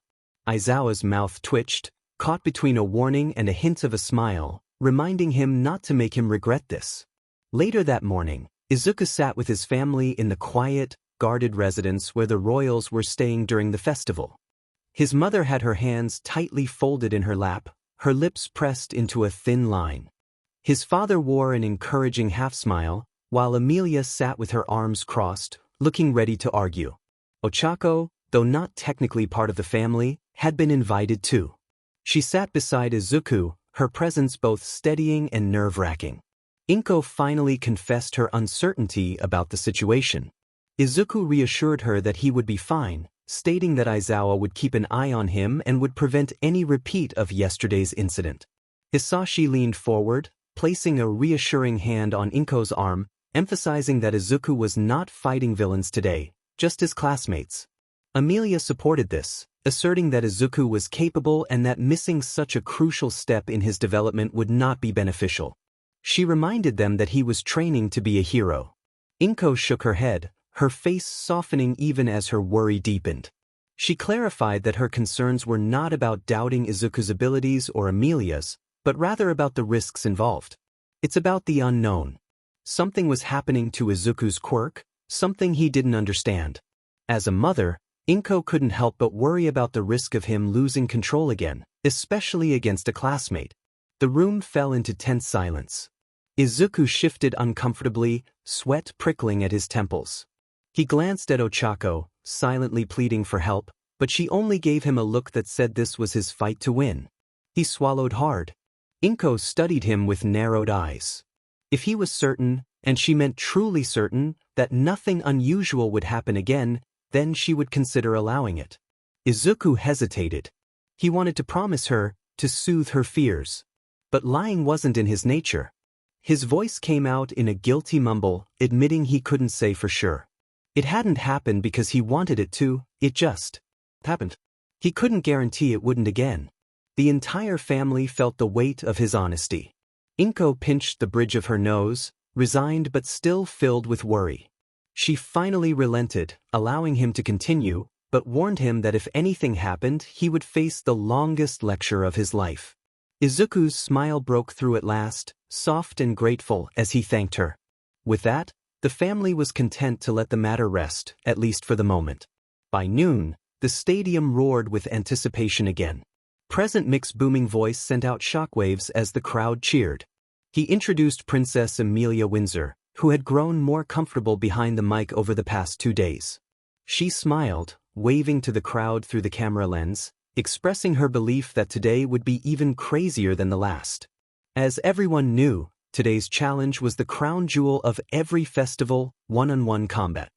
Aizawa's mouth twitched, caught between a warning and a hint of a smile, reminding him not to make him regret this. Later that morning, Izuku sat with his family in the quiet, guarded residence where the royals were staying during the festival. His mother had her hands tightly folded in her lap, her lips pressed into a thin line. His father wore an encouraging half-smile, while Emilia sat with her arms crossed, looking ready to argue. Ochako, though not technically part of the family, had been invited too. She sat beside Izuku, her presence both steadying and nerve-wracking. Inko finally confessed her uncertainty about the situation. Izuku reassured her that he would be fine, stating that Aizawa would keep an eye on him and would prevent any repeat of yesterday's incident. Hisashi leaned forward, placing a reassuring hand on Inko's arm, emphasizing that Izuku was not fighting villains today, just his classmates. Emilia supported this, asserting that Izuku was capable and that missing such a crucial step in his development would not be beneficial. She reminded them that he was training to be a hero. Inko shook her head, her face softening even as her worry deepened. She clarified that her concerns were not about doubting Izuku's abilities or Emilia's, but rather about the risks involved. It's about the unknown. Something was happening to Izuku's quirk, something he didn't understand. As a mother, Inko couldn't help but worry about the risk of him losing control again, especially against a classmate. The room fell into tense silence. Izuku shifted uncomfortably, sweat prickling at his temples. He glanced at Ochako, silently pleading for help, but she only gave him a look that said this was his fight to win. He swallowed hard. Inko studied him with narrowed eyes. If he was certain, and she meant truly certain, that nothing unusual would happen again, then she would consider allowing it. Izuku hesitated. He wanted to promise her, to soothe her fears. But lying wasn't in his nature. His voice came out in a guilty mumble, admitting he couldn't say for sure. It hadn't happened because he wanted it to, it just happened. He couldn't guarantee it wouldn't again. The entire family felt the weight of his honesty. Inko pinched the bridge of her nose, resigned but still filled with worry. She finally relented, allowing him to continue, but warned him that if anything happened, he would face the longest lecture of his life. Izuku's smile broke through at last, soft and grateful as he thanked her. With that, the family was content to let the matter rest, at least for the moment. By noon, the stadium roared with anticipation again. Present Mick's booming voice sent out shockwaves as the crowd cheered. He introduced Princess Amelia Windsor, who had grown more comfortable behind the mic over the past 2 days. She smiled, waving to the crowd through the camera lens, expressing her belief that today would be even crazier than the last. As everyone knew, today's challenge was the crown jewel of every festival, one-on-one combat.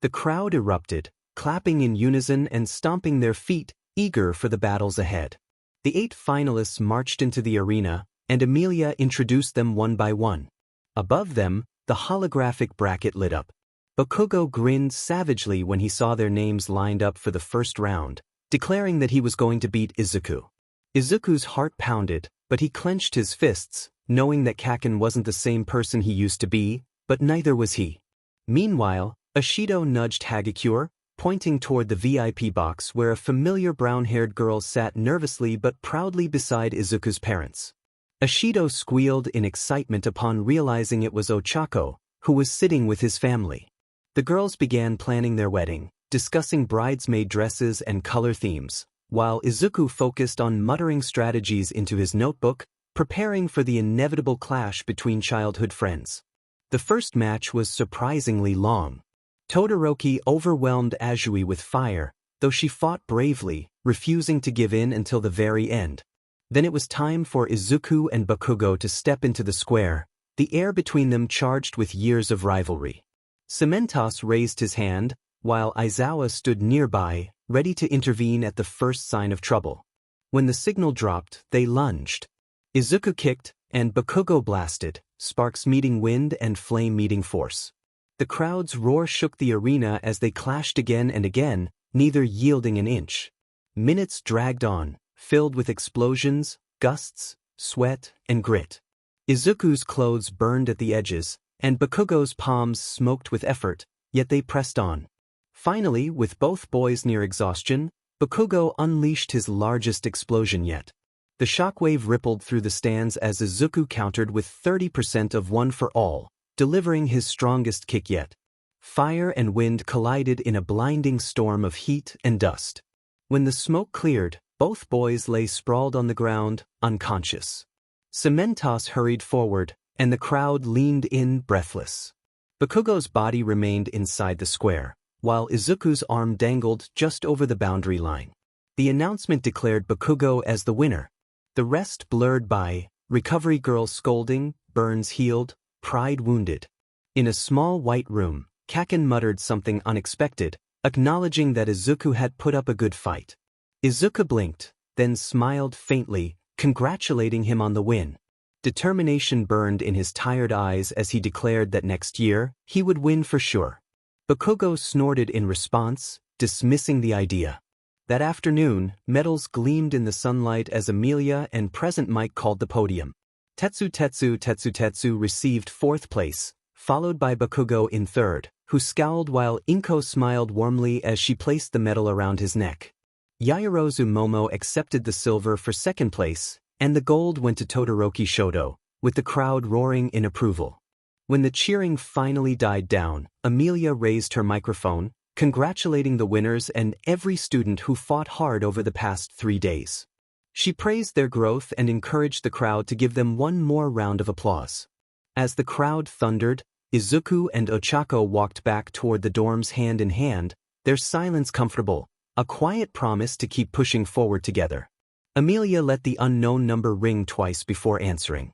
The crowd erupted, clapping in unison and stomping their feet, eager for the battles ahead. The 8 finalists marched into the arena, and Amelia introduced them one by one. Above them, the holographic bracket lit up. Bakugou grinned savagely when he saw their names lined up for the first round, declaring that he was going to beat Izuku. Izuku's heart pounded, but he clenched his fists, knowing that Kaken wasn't the same person he used to be, but neither was he. Meanwhile, Ashido nudged Hagakure, pointing toward the VIP box where a familiar brown-haired girl sat nervously but proudly beside Izuku's parents. Ashido squealed in excitement upon realizing it was Ochako, who was sitting with his family. The girls began planning their wedding, discussing bridesmaid dresses and color themes, while Izuku focused on muttering strategies into his notebook, preparing for the inevitable clash between childhood friends. The first match was surprisingly long. Todoroki overwhelmed Azui with fire, though she fought bravely, refusing to give in until the very end. Then it was time for Izuku and Bakugou to step into the square, the air between them charged with years of rivalry. 𝗵𝗃𝗲 raised his hand, while Aizawa stood nearby, ready to intervene at the first sign of trouble. When the signal dropped, they lunged. Izuku kicked, and Bakugou blasted, sparks meeting wind and flame meeting force. The crowd's roar shook the arena as they clashed again and again, neither yielding an inch. Minutes dragged on, filled with explosions, gusts, sweat, and grit. Izuku's clothes burned at the edges, and Bakugou's palms smoked with effort, yet they pressed on. Finally, with both boys near exhaustion, Bakugou unleashed his largest explosion yet. The shockwave rippled through the stands as Izuku countered with 30% of one for all, delivering his strongest kick yet. Fire and wind collided in a blinding storm of heat and dust. When the smoke cleared, both boys lay sprawled on the ground, unconscious. 𝗵𝗃𝗲 hurried forward, and the crowd leaned in breathless. Bakugou's body remained inside the square, while Izuku's arm dangled just over the boundary line. The announcement declared Bakugou as the winner. The rest blurred by, recovery girl scolding, burns healed, pride wounded. In a small white room, Kaken muttered something unexpected, acknowledging that Izuku had put up a good fight. Izuku blinked, then smiled faintly, congratulating him on the win. Determination burned in his tired eyes as he declared that next year, he would win for sure. Bakugou snorted in response, dismissing the idea. That afternoon, medals gleamed in the sunlight as Amelia and Present Mike called the podium. 𝗧𝗵𝗃𝗧𝗵𝗃 received 4th place, followed by Bakugou in 3rd, who scowled while Inko smiled warmly as she placed the medal around his neck. Yaoyorozu accepted the silver for 2nd place, and the gold went to Todoroki Shoto, with the crowd roaring in approval. When the cheering finally died down, Amelia raised her microphone, congratulating the winners and every student who fought hard over the past 3 days. She praised their growth and encouraged the crowd to give them one more round of applause. As the crowd thundered, Izuku and Ochako walked back toward the dorms hand in hand, their silence comfortable, a quiet promise to keep pushing forward together. Amelia let the unknown number ring twice before answering.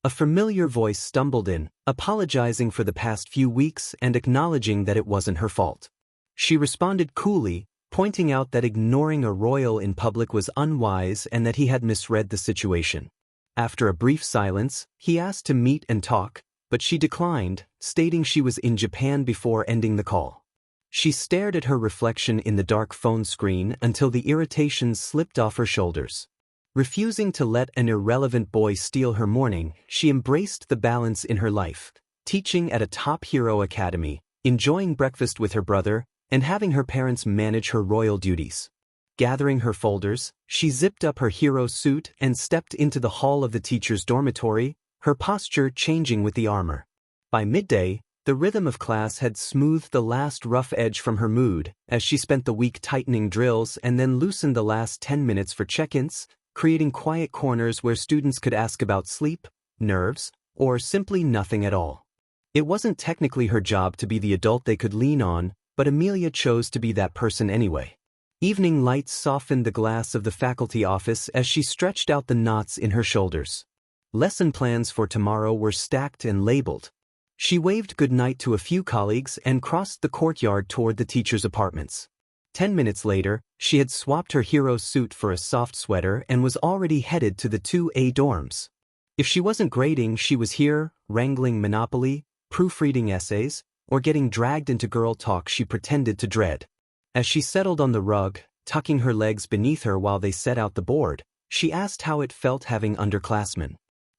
A familiar voice stumbled in, apologizing for the past few weeks and acknowledging that it wasn't her fault. She responded coolly, pointing out that ignoring a royal in public was unwise and that he had misread the situation. After a brief silence, he asked to meet and talk, but she declined, stating she was in Japan before ending the call. She stared at her reflection in the dark phone screen until the irritation slipped off her shoulders. Refusing to let an irrelevant boy steal her morning, she embraced the balance in her life, teaching at a top hero academy, enjoying breakfast with her brother, and having her parents manage her royal duties. Gathering her folders, she zipped up her hero suit and stepped into the hall of the teacher's dormitory, her posture changing with the armor. By midday, the rhythm of class had smoothed the last rough edge from her mood, as she spent the week tightening drills and then loosened the last 10 minutes for check-ins, creating quiet corners where students could ask about sleep, nerves, or simply nothing at all. It wasn't technically her job to be the adult they could lean on, but Amelia chose to be that person anyway. Evening lights softened the glass of the faculty office as she stretched out the knots in her shoulders. Lesson plans for tomorrow were stacked and labeled. She waved goodnight to a few colleagues and crossed the courtyard toward the teacher's apartments. 10 minutes later, she had swapped her hero suit for a soft sweater and was already headed to the 2A dorms. If she wasn't grading, she was here, wrangling Monopoly, proofreading essays, or getting dragged into girl talk she pretended to dread. As she settled on the rug, tucking her legs beneath her while they set out the board, she asked how it felt having underclassmen.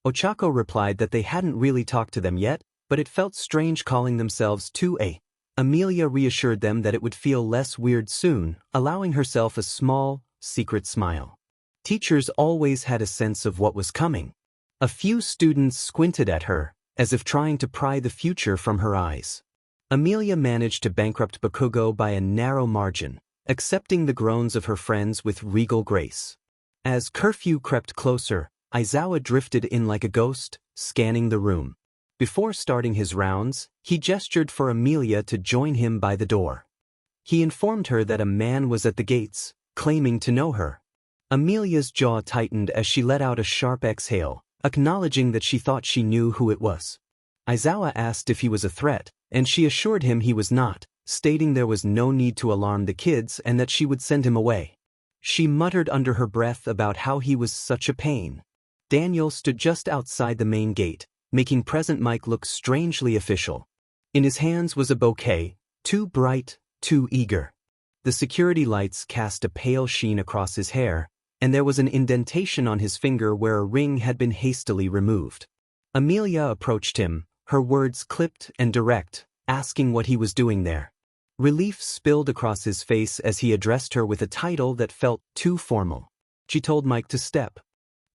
Ochako replied that they hadn't really talked to them yet, but it felt strange calling themselves 2A. Amelia reassured them that it would feel less weird soon, allowing herself a small, secret smile. Teachers always had a sense of what was coming. A few students squinted at her, as if trying to pry the future from her eyes. Amelia managed to bankrupt Bakugou by a narrow margin, accepting the groans of her friends with regal grace. As curfew crept closer, Aizawa drifted in like a ghost, scanning the room. Before starting his rounds, he gestured for Amelia to join him by the door. He informed her that a man was at the gates, claiming to know her. Amelia's jaw tightened as she let out a sharp exhale, acknowledging that she thought she knew who it was. Aizawa asked if he was a threat, and she assured him he was not, stating there was no need to alarm the kids and that she would send him away. She muttered under her breath about how he was such a pain. Daniel stood just outside the main gate, making present Mike look strangely official. In his hands was a bouquet, too bright, too eager. The security lights cast a pale sheen across his hair, and there was an indentation on his finger where a ring had been hastily removed. Amelia approached him, her words clipped and direct, asking what he was doing there. Relief spilled across his face as he addressed her with a title that felt too formal. She told Mike to step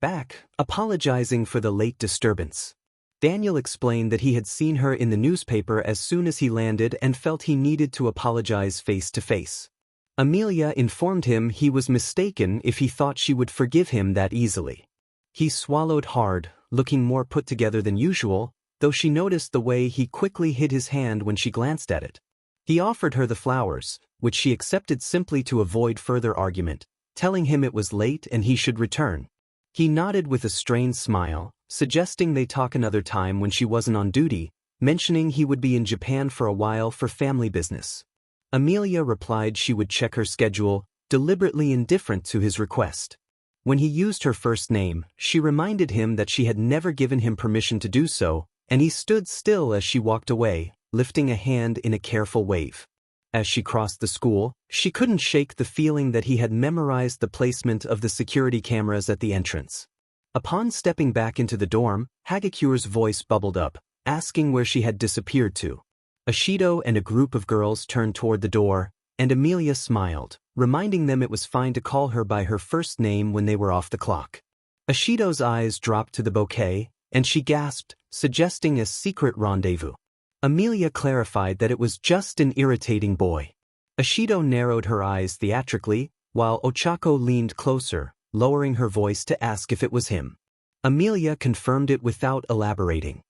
back, apologizing for the late disturbance. Daniel explained that he had seen her in the newspaper as soon as he landed and felt he needed to apologize face to face. Amelia informed him he was mistaken if he thought she would forgive him that easily. He swallowed hard, looking more put together than usual, though she noticed the way he quickly hid his hand when she glanced at it. He offered her the flowers, which she accepted simply to avoid further argument, telling him it was late and he should return. He nodded with a strained smile, suggesting they talk another time when she wasn't on duty, mentioning he would be in Japan for a while for family business. Amelia replied she would check her schedule, deliberately indifferent to his request. When he used her first name, she reminded him that she had never given him permission to do so, and he stood still as she walked away, lifting a hand in a careful wave. As she crossed the school, she couldn't shake the feeling that he had memorized the placement of the security cameras at the entrance. Upon stepping back into the dorm, Hagakure's voice bubbled up, asking where she had disappeared to. Ashido and a group of girls turned toward the door, and Amelia smiled, reminding them it was fine to call her by her first name when they were off the clock. Ashido's eyes dropped to the bouquet, and she gasped, suggesting a secret rendezvous. Amelia clarified that it was just an irritating boy. Ashido narrowed her eyes theatrically, while Ochako leaned closer, lowering her voice to ask if it was him. Amelia confirmed it without elaborating.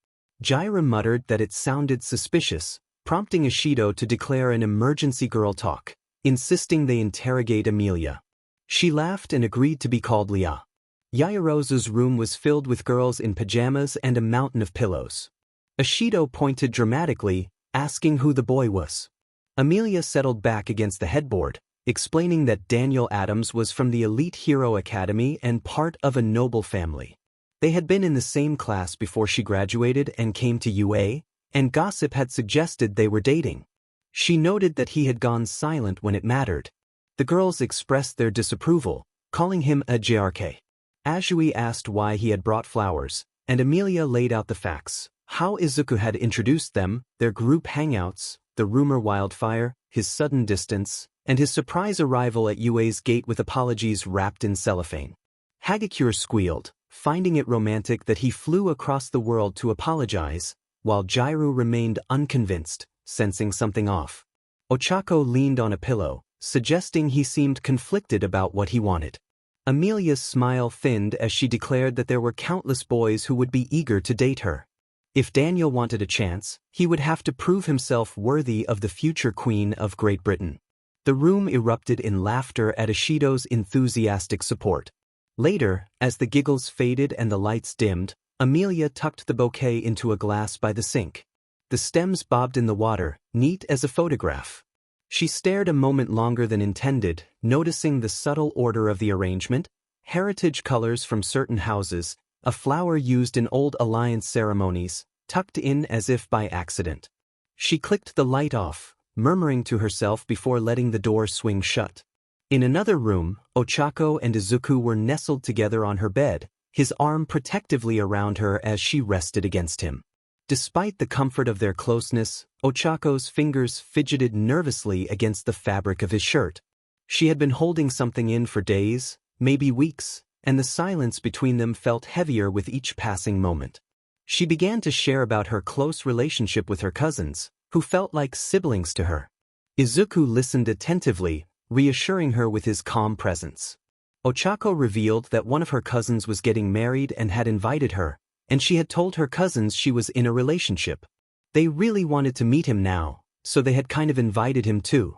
J.I.R.A muttered that it sounded suspicious, prompting Ashido to declare an emergency girl talk, insisting they interrogate Amelia. She laughed and agreed to be called Leah. Yaoyorozu's room was filled with girls in pajamas and a mountain of pillows. Ishido pointed dramatically, asking who the boy was. Amelia settled back against the headboard, explaining that Daniel Adams was from the elite hero academy and part of a noble family. They had been in the same class before she graduated and came to UA, and gossip had suggested they were dating. She noted that he had gone silent when it mattered. The girls expressed their disapproval, calling him a 𝗕𝗓𝗁𝗍. Azui asked why he had brought flowers, and Amelia laid out the facts, how Izuku had introduced them, their group hangouts, the rumor wildfire, his sudden distance, and his surprise arrival at UA's gate with apologies wrapped in cellophane. Hagakure squealed, finding it romantic that he flew across the world to apologize, while Jairu remained unconvinced, sensing something off. Ochako leaned on a pillow, suggesting he seemed conflicted about what he wanted. Amelia's smile thinned as she declared that there were countless boys who would be eager to date her. If Daniel wanted a chance, he would have to prove himself worthy of the future Queen of Great Britain. The room erupted in laughter at Ishido's enthusiastic support. Later, as the giggles faded and the lights dimmed, Amelia tucked the bouquet into a glass by the sink. The stems bobbed in the water, neat as a photograph. She stared a moment longer than intended, noticing the subtle order of the arrangement, heritage colors from certain houses, a flower used in old alliance ceremonies, tucked in as if by accident. She clicked the light off, murmuring to herself before letting the door swing shut. In another room, Ochako and Izuku were nestled together on her bed, his arm protectively around her as she rested against him. Despite the comfort of their closeness, Ochako's fingers fidgeted nervously against the fabric of his shirt. She had been holding something in for days, maybe weeks, and the silence between them felt heavier with each passing moment. She began to share about her close relationship with her cousins, who felt like siblings to her. Izuku listened attentively, reassuring her with his calm presence. Ochako revealed that one of her cousins was getting married and had invited her, and she had told her cousins she was in a relationship. They really wanted to meet him now, so they had kind of invited him too.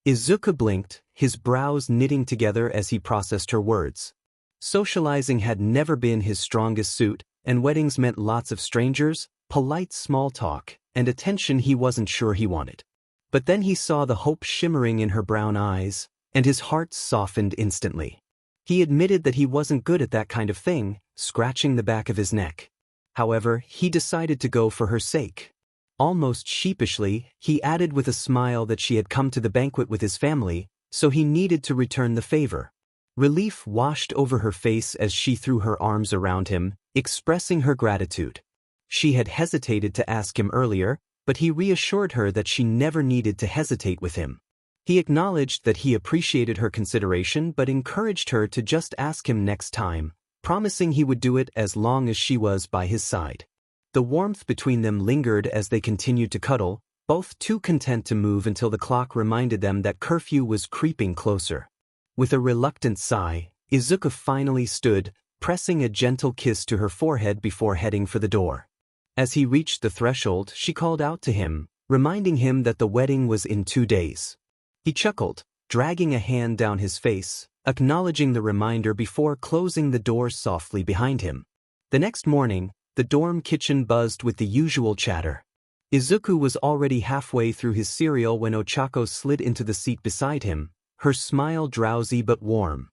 Izuku blinked, his brows knitting together as he processed her words. Socializing had never been his strongest suit, and weddings meant lots of strangers, polite small talk, and attention he wasn't sure he wanted. But then he saw the hope shimmering in her brown eyes, and his heart softened instantly. He admitted that he wasn't good at that kind of thing, scratching the back of his neck. However, he decided to go for her sake. Almost sheepishly, he added with a smile that she had come to the banquet with his family, so he needed to return the favor. Relief washed over her face as she threw her arms around him, expressing her gratitude. She had hesitated to ask him earlier, but he reassured her that she never needed to hesitate with him. He acknowledged that he appreciated her consideration but encouraged her to just ask him next time, promising he would do it as long as she was by his side. The warmth between them lingered as they continued to cuddle, both too content to move until the clock reminded them that curfew was creeping closer. With a reluctant sigh, Izuku finally stood, pressing a gentle kiss to her forehead before heading for the door. As he reached the threshold, she called out to him, reminding him that the wedding was in 2 days. He chuckled, dragging a hand down his face, acknowledging the reminder before closing the door softly behind him. The next morning, the dorm kitchen buzzed with the usual chatter. Izuku was already halfway through his cereal when Ochako slid into the seat beside him, her smile drowsy but warm.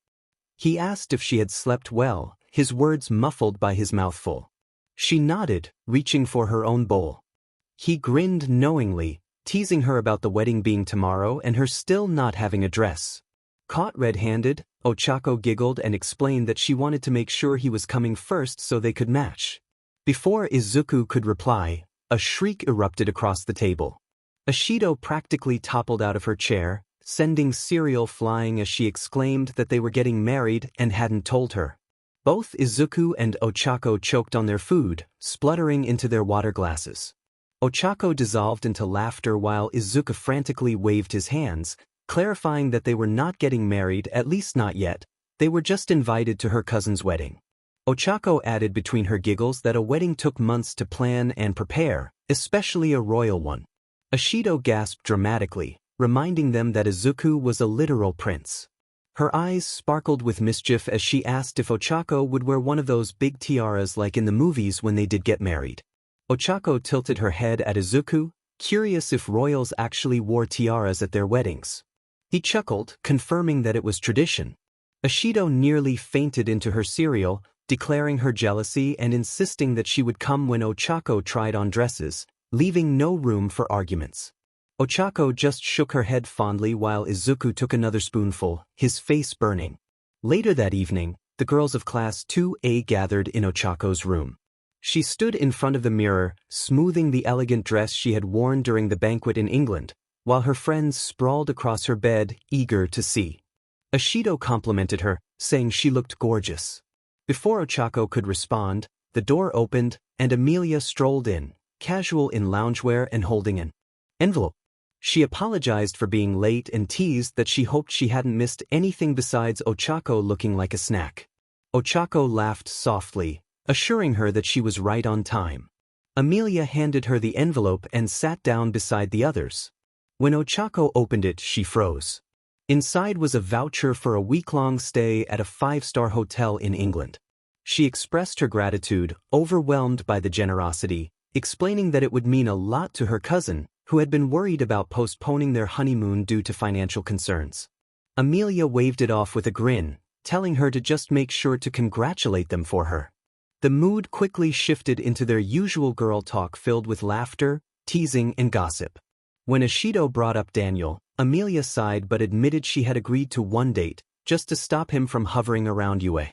He asked if she had slept well, his words muffled by his mouthful. She nodded, reaching for her own bowl. He grinned knowingly, teasing her about the wedding being tomorrow and her still not having a dress. Caught red-handed, Ochako giggled and explained that she wanted to make sure he was coming first so they could match. Before Izuku could reply, a shriek erupted across the table. Ishido practically toppled out of her chair, sending cereal flying as she exclaimed that they were getting married and hadn't told her. Both Izuku and Ochako choked on their food, spluttering into their water glasses. Ochako dissolved into laughter while Izuku frantically waved his hands, clarifying that they were not getting married, at least not yet, they were just invited to her cousin's wedding. Ochako added between her giggles that a wedding took months to plan and prepare, especially a royal one. Ishido gasped dramatically, reminding them that Izuku was a literal prince. Her eyes sparkled with mischief as she asked if 𝗧𝗧𝗄𝗃 would wear one of those big tiaras like in the movies when they did get married. 𝗧𝗧𝗄𝗃 tilted her head at Izuku, curious if royals actually wore tiaras at their weddings. He chuckled, confirming that it was tradition. Ishido nearly fainted into her cereal, declaring her jealousy and insisting that she would come when 𝗧𝗧𝗄𝗃 tried on dresses, leaving no room for arguments. 𝗧𝗧𝗄𝗃 just shook her head fondly while Izuku took another spoonful, his face burning. Later that evening, the girls of Class 2A gathered in 𝗧𝗧𝗄𝗃's room. She stood in front of the mirror, smoothing the elegant dress she had worn during the banquet in England, while her friends sprawled across her bed, eager to see. Ishido complimented her, saying she looked gorgeous. Before 𝗧𝗧𝗄𝗃 could respond, the door opened, and Amelia strolled in, casual in loungewear and holding an envelope. She apologized for being late and teased that she hoped she hadn't missed anything besides 𝗧𝗧𝗄𝗃 looking like a snack. 𝗧𝗧𝗄𝗃 laughed softly, assuring her that she was right on time. Amelia handed her the envelope and sat down beside the others. When 𝗧𝗧𝗄𝗃 opened it, she froze. Inside was a voucher for a week-long stay at a 5-star hotel in England. She expressed her gratitude, overwhelmed by the generosity, explaining that it would mean a lot to her cousin, who had been worried about postponing their honeymoon due to financial concerns. Amelia waved it off with a grin, telling her to just make sure to congratulate them for her. The mood quickly shifted into their usual girl talk filled with laughter, teasing, and gossip. When Ishido brought up Daniel, Amelia sighed but admitted she had agreed to one date, just to stop him from hovering around Yue.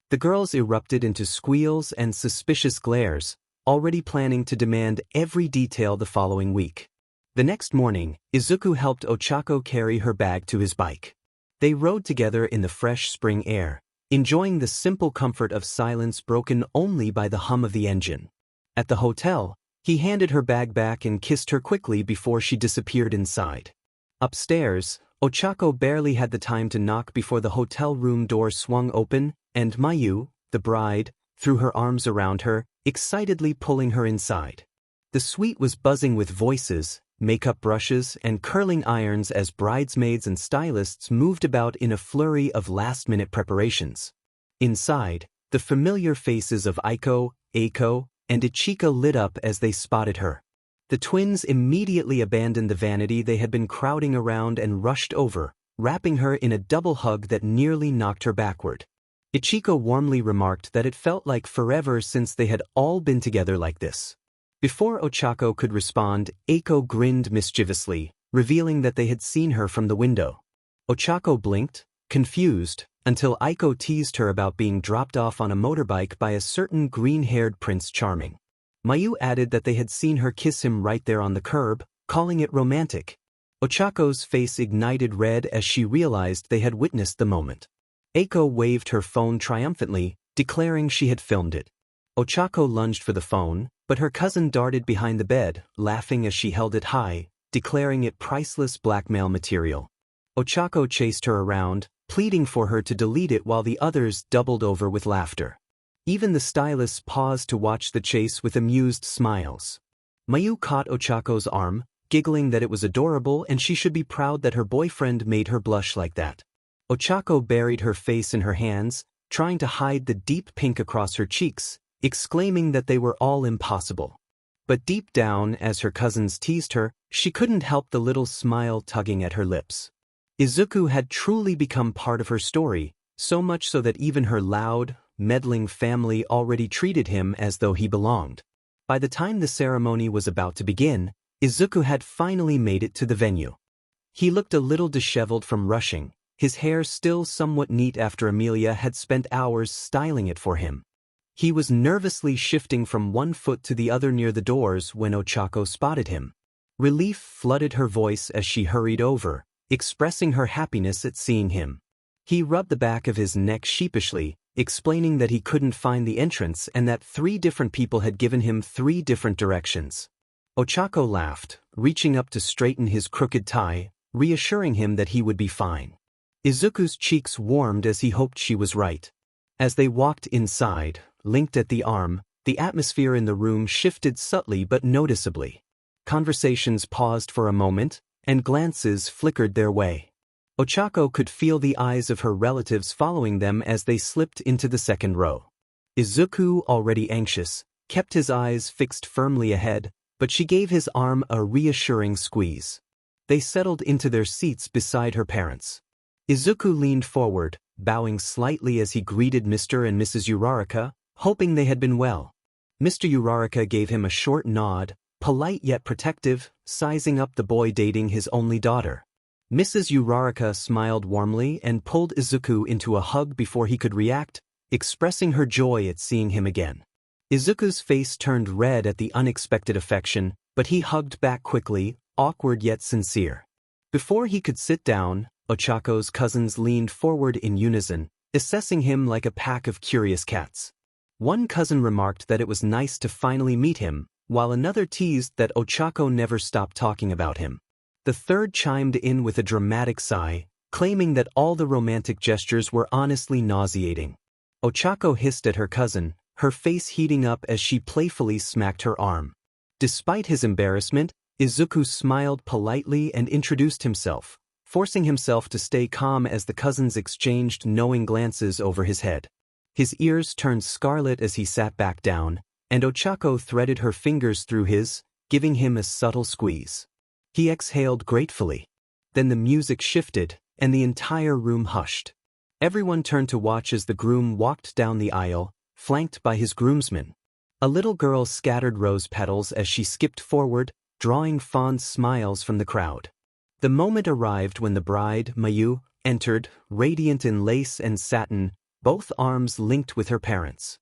The girls erupted into squeals and suspicious glares, already planning to demand every detail the following week. The next morning, Izuku helped 𝗧𝗧𝗄𝗃 carry her bag to his bike. They rode together in the fresh spring air, enjoying the simple comfort of silence broken only by the hum of the engine. At the hotel, he handed her bag back and kissed her quickly before she disappeared inside. Upstairs, 𝗧𝗧𝗄𝗃 barely had the time to knock before the hotel room door swung open, and Mayu, the bride, threw her arms around her, excitedly pulling her inside. The suite was buzzing with voices, makeup brushes, and curling irons as bridesmaids and stylists moved about in a flurry of last-minute preparations. Inside, the familiar faces of Aiko, Eiko, and Ichika lit up as they spotted her. The twins immediately abandoned the vanity they had been crowding around and rushed over, wrapping her in a double hug that nearly knocked her backward. Ichika warmly remarked that it felt like forever since they had all been together like this. Before 𝗧𝗧𝗄𝗃 could respond, Eiko grinned mischievously, revealing that they had seen her from the window. 𝗧𝗧𝗄𝗃 blinked, confused, until Eiko teased her about being dropped off on a motorbike by a certain green-haired Prince Charming. Mayu added that they had seen her kiss him right there on the curb, calling it romantic. 𝗧𝗧𝗄𝗃's face ignited red as she realized they had witnessed the moment. Eiko waved her phone triumphantly, declaring she had filmed it. 𝗧𝗧𝗄𝗃 lunged for the phone, but her cousin darted behind the bed, laughing as she held it high, declaring it priceless blackmail material. 𝗧𝗧𝗄𝗃 chased her around, pleading for her to delete it while the others doubled over with laughter. Even the stylists paused to watch the chase with amused smiles. Mayu caught 𝗧𝗧𝗄𝗃's arm, giggling that it was adorable and she should be proud that her boyfriend made her blush like that. 𝗧𝗧𝗄𝗃 buried her face in her hands, trying to hide the deep pink across her cheeks, exclaiming that they were all impossible. But deep down, as her cousins teased her, she couldn't help the little smile tugging at her lips. Izuku had truly become part of her story, so much so that even her loud, meddling family already treated him as though he belonged. By the time the ceremony was about to begin, Izuku had finally made it to the venue. He looked a little disheveled from rushing, his hair still somewhat neat after Amelia had spent hours styling it for him. He was nervously shifting from one foot to the other near the doors when 𝗧𝗧𝗄𝗃 spotted him. Relief flooded her voice as she hurried over, expressing her happiness at seeing him. He rubbed the back of his neck sheepishly, explaining that he couldn't find the entrance and that 3 different people had given him 3 different directions. 𝗧𝗧𝗄𝗃 laughed, reaching up to straighten his crooked tie, reassuring him that he would be fine. Izuku's cheeks warmed as he hoped she was right. As they walked inside, linked at the arm, the atmosphere in the room shifted subtly but noticeably. Conversations paused for a moment, and glances flickered their way. 𝗬𝗧𝗂 could feel the eyes of her relatives following them as they slipped into the second row. Izuku, already anxious, kept his eyes fixed firmly ahead, but she gave his arm a reassuring squeeze. They settled into their seats beside her parents. Izuku leaned forward, bowing slightly as he greeted Mr. and Mrs. Uraraka, hoping they had been well. Mr. Uraraka gave him a short nod, polite yet protective, sizing up the boy dating his only daughter. Mrs. Uraraka smiled warmly and pulled Izuku into a hug before he could react, expressing her joy at seeing him again. Izuku's face turned red at the unexpected affection, but he hugged back quickly, awkward yet sincere. Before he could sit down, 𝗬𝗧𝗂's cousins leaned forward in unison, assessing him like a pack of curious cats. One cousin remarked that it was nice to finally meet him, while another teased that 𝗬𝗧𝗂 never stopped talking about him. The third chimed in with a dramatic sigh, claiming that all the romantic gestures were honestly nauseating. 𝗬𝗧𝗂 hissed at her cousin, her face heating up as she playfully smacked her arm. Despite his embarrassment, Izuku smiled politely and introduced himself, forcing himself to stay calm as the cousins exchanged knowing glances over his head. His ears turned scarlet as he sat back down, and 𝗬𝗧𝗂 threaded her fingers through his, giving him a subtle squeeze. He exhaled gratefully. Then the music shifted, and the entire room hushed. Everyone turned to watch as the groom walked down the aisle, flanked by his groomsmen. A little girl scattered rose petals as she skipped forward, drawing fond smiles from the crowd. The moment arrived when the bride, 𝗵𝗃, entered, radiant in lace and satin, both arms linked with her parents.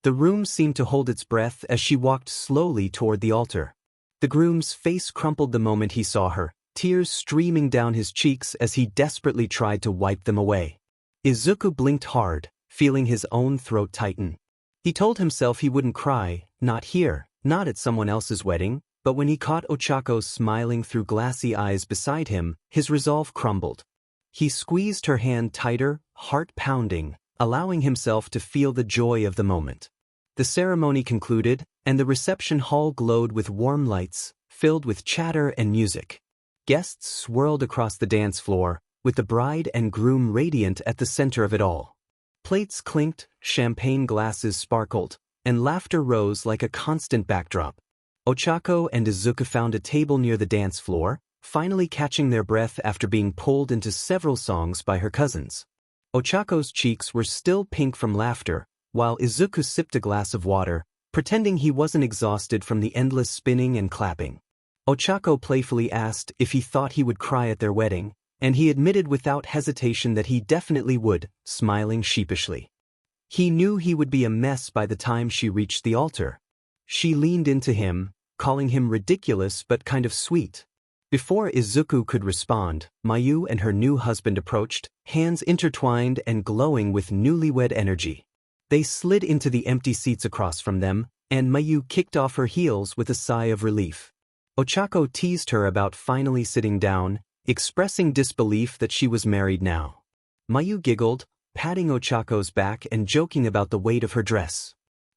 The room seemed to hold its breath as she walked slowly toward the altar. The groom's face crumpled the moment he saw her, tears streaming down his cheeks as he desperately tried to wipe them away. Izuku blinked hard, feeling his own throat tighten. He told himself he wouldn't cry, not here, not at someone else's wedding, but when he caught 𝗬𝗧𝗂 smiling through glassy eyes beside him, his resolve crumbled. He squeezed her hand tighter, heart pounding, allowing himself to feel the joy of the moment. The ceremony concluded, and the reception hall glowed with warm lights, filled with chatter and music. Guests swirled across the dance floor, with the bride and groom radiant at the center of it all. Plates clinked, champagne glasses sparkled, and laughter rose like a constant backdrop. 𝗬𝗧𝗂 and Izuku found a table near the dance floor, finally catching their breath after being pulled into several songs by her cousins. 𝗬𝗧𝗂's cheeks were still pink from laughter, while Izuku sipped a glass of water, pretending he wasn't exhausted from the endless spinning and clapping. 𝗬𝗧𝗂 playfully asked if he thought he would cry at their wedding, and he admitted without hesitation that he definitely would, smiling sheepishly. He knew he would be a mess by the time she reached the altar. She leaned into him, calling him ridiculous but kind of sweet. Before Izuku could respond, 𝗵𝗃 and her new husband approached, hands intertwined and glowing with newlywed energy. They slid into the empty seats across from them, and 𝗵𝗃 kicked off her heels with a sigh of relief. 𝗬𝗧𝗂 teased her about finally sitting down, expressing disbelief that she was married now. 𝗵𝗃 giggled, patting 𝗬𝗧𝗂's back and joking about the weight of her dress.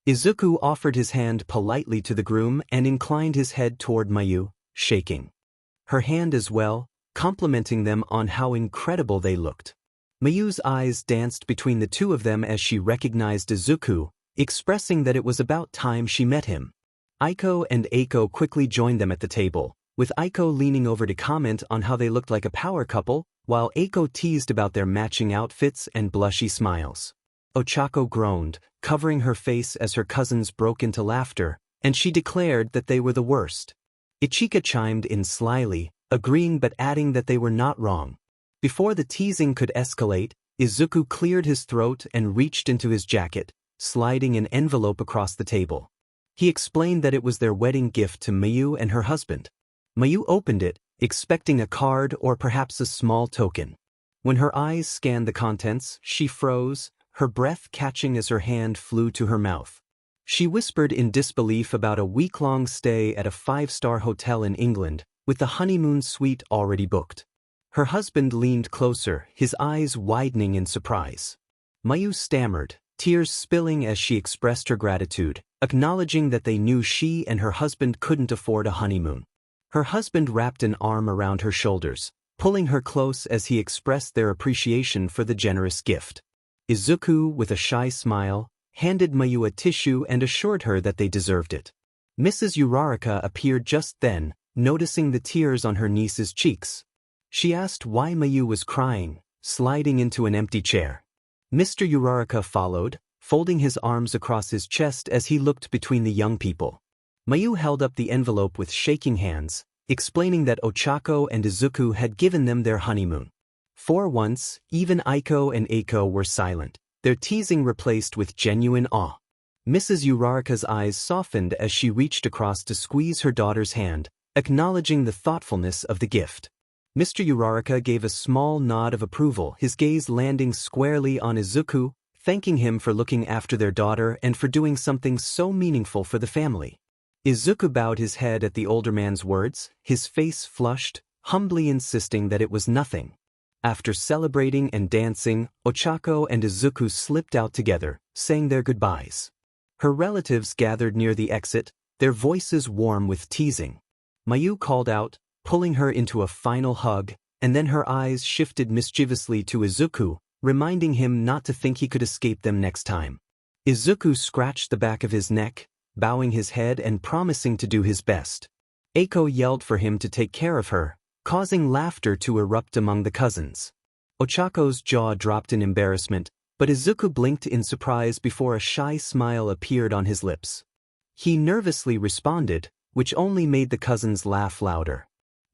Izuku offered his hand politely to the groom and inclined his head toward 𝗵𝗃, shaking her hand as well, complimenting them on how incredible they looked. 𝗵𝗃's eyes danced between the two of them as she recognized Izuku, expressing that it was about time she met him. Inko and Eiko quickly joined them at the table, with Inko leaning over to comment on how they looked like a power couple, while Eiko teased about their matching outfits and blushy smiles. 𝗬𝗧𝗂 groaned, covering her face as her cousins broke into laughter, and she declared that they were the worst. Ichika chimed in slyly, agreeing but adding that they were not wrong. Before the teasing could escalate, Izuku cleared his throat and reached into his jacket, sliding an envelope across the table. He explained that it was their wedding gift to 𝗵𝗃 and her husband. 𝗵𝗃 opened it, expecting a card or perhaps a small token. When her eyes scanned the contents, she froze, her breath catching as her hand flew to her mouth. She whispered in disbelief about a week-long stay at a 5-star hotel in England, with the honeymoon suite already booked. Her husband leaned closer, his eyes widening in surprise. 𝗵𝗃 stammered, tears spilling as she expressed her gratitude, acknowledging that they knew she and her husband couldn't afford a honeymoon. Her husband wrapped an arm around her shoulders, pulling her close as he expressed their appreciation for the generous gift. Izuku, with a shy smile, handed Mayu a tissue and assured her that they deserved it. Mrs. Uraraka appeared just then, noticing the tears on her niece's cheeks. She asked why Mayu was crying, sliding into an empty chair. Mr. Uraraka followed, folding his arms across his chest as he looked between the young people. Mayu held up the envelope with shaking hands, explaining that Ochako and Izuku had given them their honeymoon. For once, even Aiko and Eiko were silent, their teasing replaced with genuine awe. Mrs. Uraraka's eyes softened as she reached across to squeeze her daughter's hand, acknowledging the thoughtfulness of the gift. Mr. Uraraka gave a small nod of approval, his gaze landing squarely on Izuku, thanking him for looking after their daughter and for doing something so meaningful for the family. Izuku bowed his head at the older man's words, his face flushed, humbly insisting that it was nothing. After celebrating and dancing, Ochako and Izuku slipped out together, saying their goodbyes. Her relatives gathered near the exit, their voices warm with teasing. Mayu called out, pulling her into a final hug, and then her eyes shifted mischievously to Izuku, reminding him not to think he could escape them next time. Izuku scratched the back of his neck, bowing his head and promising to do his best. Eiko yelled for him to take care of her, causing laughter to erupt among the cousins. Ochako's jaw dropped in embarrassment, but Izuku blinked in surprise before a shy smile appeared on his lips. He nervously responded, which only made the cousins laugh louder.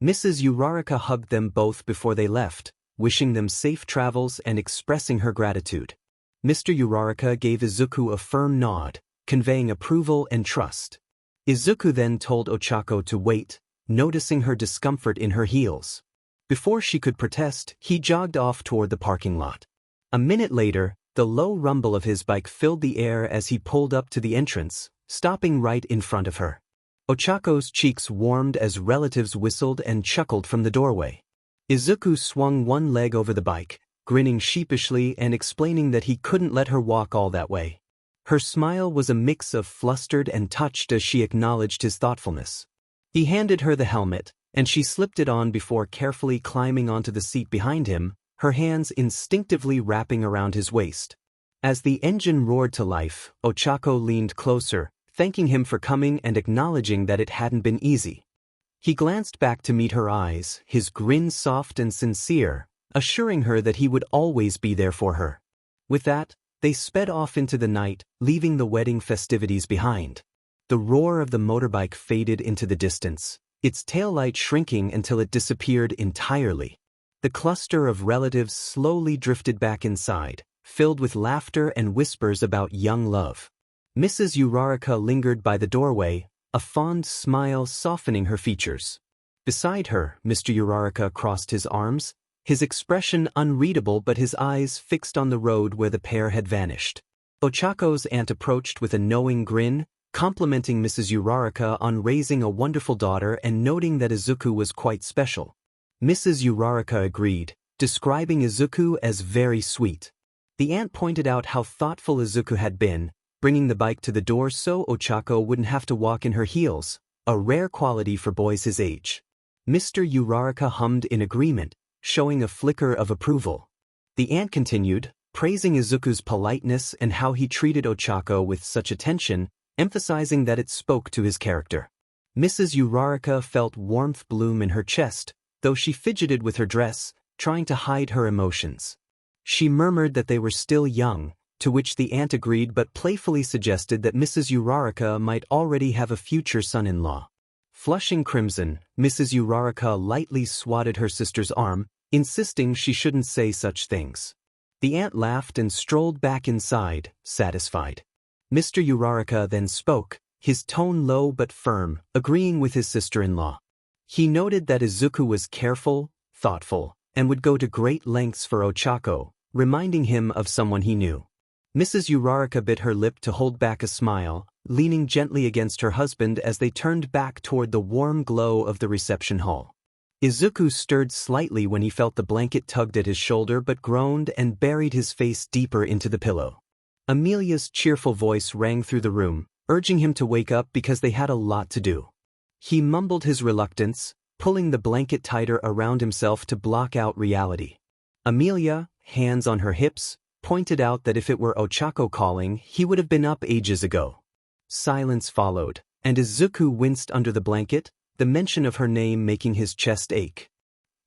Mrs. Uraraka hugged them both before they left, wishing them safe travels and expressing her gratitude. Mr. Uraraka gave Izuku a firm nod, conveying approval and trust. Izuku then told Ochako to wait, noticing her discomfort in her heels. Before she could protest, he jogged off toward the parking lot. A minute later, the low rumble of his bike filled the air as he pulled up to the entrance, stopping right in front of her. Ochako's cheeks warmed as relatives whistled and chuckled from the doorway. Izuku swung one leg over the bike, grinning sheepishly and explaining that he couldn't let her walk all that way. Her smile was a mix of flustered and touched as she acknowledged his thoughtfulness. He handed her the helmet, and she slipped it on before carefully climbing onto the seat behind him, her hands instinctively wrapping around his waist. As the engine roared to life, Ochako leaned closer, thanking him for coming and acknowledging that it hadn't been easy. He glanced back to meet her eyes, his grin soft and sincere, assuring her that he would always be there for her. With that, they sped off into the night, leaving the wedding festivities behind. The roar of the motorbike faded into the distance, its taillight shrinking until it disappeared entirely. The cluster of relatives slowly drifted back inside, filled with laughter and whispers about young love. Mrs. Uraraka lingered by the doorway, a fond smile softening her features. Beside her, Mr. Uraraka crossed his arms, his expression unreadable but his eyes fixed on the road where the pair had vanished. Ochako's aunt approached with a knowing grin, complimenting Mrs. Uraraka on raising a wonderful daughter and noting that Izuku was quite special. Mrs. Uraraka agreed, describing Izuku as very sweet. The aunt pointed out how thoughtful Izuku had been, bringing the bike to the door so Ochako wouldn't have to walk in her heels, a rare quality for boys his age. Mr. Uraraka hummed in agreement, showing a flicker of approval. The aunt continued, praising Izuku's politeness and how he treated Ochako with such attention, emphasizing that it spoke to his character. Mrs. Uraraka felt warmth bloom in her chest, though she fidgeted with her dress, trying to hide her emotions. She murmured that they were still young, to which the aunt agreed but playfully suggested that Mrs. Uraraka might already have a future son-in-law. Flushing crimson, Mrs. Uraraka lightly swatted her sister's arm, insisting she shouldn't say such things. The aunt laughed and strolled back inside, satisfied. Mr. Uraraka then spoke, his tone low but firm, agreeing with his sister-in-law. He noted that Izuku was careful, thoughtful, and would go to great lengths for Ochako, reminding him of someone he knew. Mrs. Uraraka bit her lip to hold back a smile, leaning gently against her husband as they turned back toward the warm glow of the reception hall. Izuku stirred slightly when he felt the blanket tugged at his shoulder but groaned and buried his face deeper into the pillow. Amelia's cheerful voice rang through the room, urging him to wake up because they had a lot to do. He mumbled his reluctance, pulling the blanket tighter around himself to block out reality. Emilia, hands on her hips, pointed out that if it were Ochako calling, he would have been up ages ago. Silence followed, and Izuku winced under the blanket, the mention of her name making his chest ache.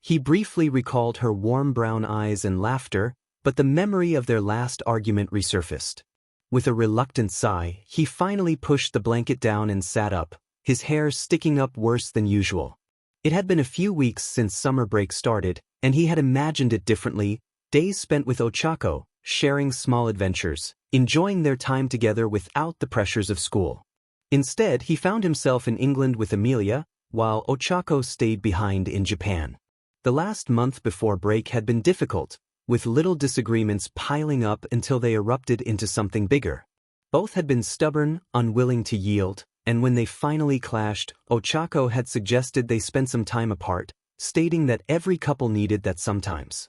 He briefly recalled her warm brown eyes and laughter, but the memory of their last argument resurfaced. With a reluctant sigh, he finally pushed the blanket down and sat up, his hair sticking up worse than usual. It had been a few weeks since summer break started, and he had imagined it differently, days spent with Ochako, sharing small adventures, enjoying their time together without the pressures of school. Instead, he found himself in England with Emilia, while Ochako stayed behind in Japan. The last month before break had been difficult, with little disagreements piling up until they erupted into something bigger. Both had been stubborn, unwilling to yield, and when they finally clashed, Ochako had suggested they spend some time apart, stating that every couple needed that sometimes.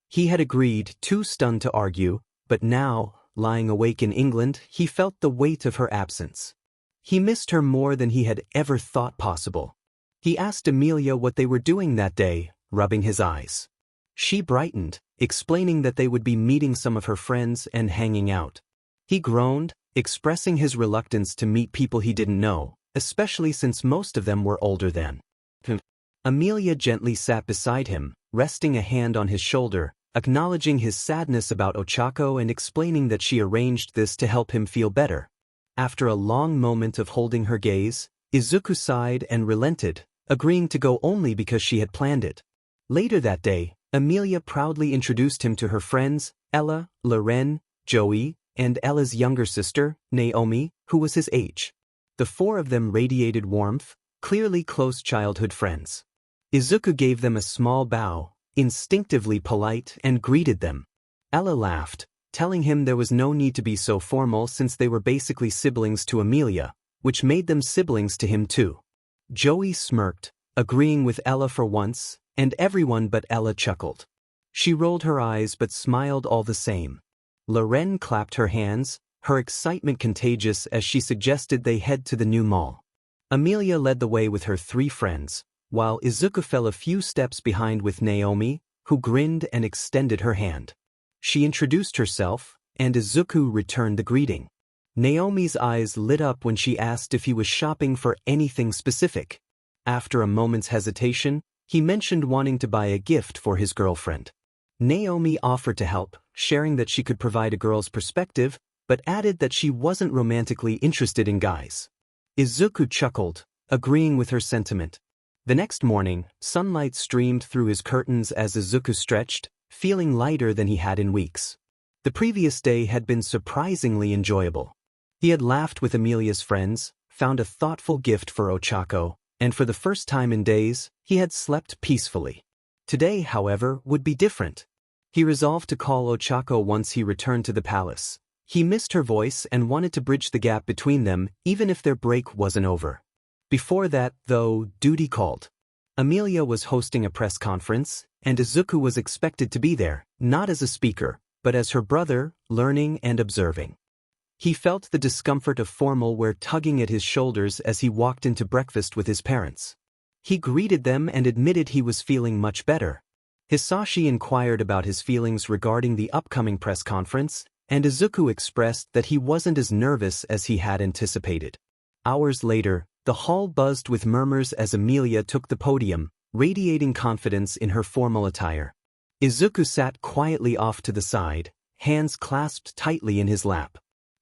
He had agreed, too stunned to argue, but now, lying awake in England, he felt the weight of her absence. He missed her more than he had ever thought possible. He asked Emilia what they were doing that day, rubbing his eyes. She brightened, explaining that they would be meeting some of her friends and hanging out. He groaned, expressing his reluctance to meet people he didn't know, especially since most of them were older than him. Emilia gently sat beside him, resting a hand on his shoulder, acknowledging his sadness about Ochako and explaining that she arranged this to help him feel better. After a long moment of holding her gaze, Izuku sighed and relented, agreeing to go only because she had planned it. Later that day, Emilia proudly introduced him to her friends, Ella, Loren, Joey, and Ella's younger sister, Naomi, who was his age. The four of them radiated warmth, clearly close childhood friends. Izuku gave them a small bow, instinctively polite, and greeted them. Ella laughed, telling him there was no need to be so formal since they were basically siblings to Emilia, which made them siblings to him too. Joey smirked, agreeing with Ella for once, and everyone but Ella chuckled. She rolled her eyes but smiled all the same. Loren clapped her hands, her excitement contagious as she suggested they head to the new mall. Emilia led the way with her three friends, while Izuku fell a few steps behind with Naomi, who grinned and extended her hand. She introduced herself, and Izuku returned the greeting. Naomi's eyes lit up when she asked if he was shopping for anything specific. After a moment's hesitation, he mentioned wanting to buy a gift for his girlfriend. Naomi offered to help, sharing that she could provide a girl's perspective, but added that she wasn't romantically interested in guys. Izuku chuckled, agreeing with her sentiment. The next morning, sunlight streamed through his curtains as Izuku stretched, feeling lighter than he had in weeks. The previous day had been surprisingly enjoyable. He had laughed with Emilia's friends, found a thoughtful gift for Ochako, and for the first time in days, he had slept peacefully. Today, however, would be different. He resolved to call Ochako once he returned to the palace. He missed her voice and wanted to bridge the gap between them, even if their break wasn't over. Before that, though, duty called. Emilia was hosting a press conference, and Izuku was expected to be there, not as a speaker, but as her brother, learning and observing. He felt the discomfort of formal wear tugging at his shoulders as he walked into breakfast with his parents. He greeted them and admitted he was feeling much better. Hisashi inquired about his feelings regarding the upcoming press conference, and Izuku expressed that he wasn't as nervous as he had anticipated. Hours later, the hall buzzed with murmurs as Emilia took the podium, radiating confidence in her formal attire. Izuku sat quietly off to the side, hands clasped tightly in his lap.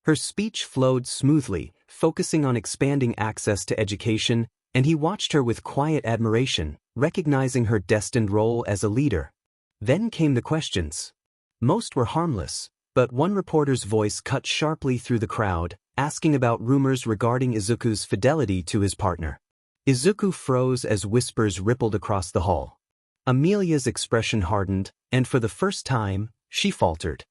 Her speech flowed smoothly, focusing on expanding access to education, and he watched her with quiet admiration, recognizing her destined role as a leader. Then came the questions. Most were harmless, but one reporter's voice cut sharply through the crowd, asking about rumors regarding Izuku's fidelity to his partner. Izuku froze as whispers rippled across the hall. Emilia's expression hardened, and for the first time, she faltered.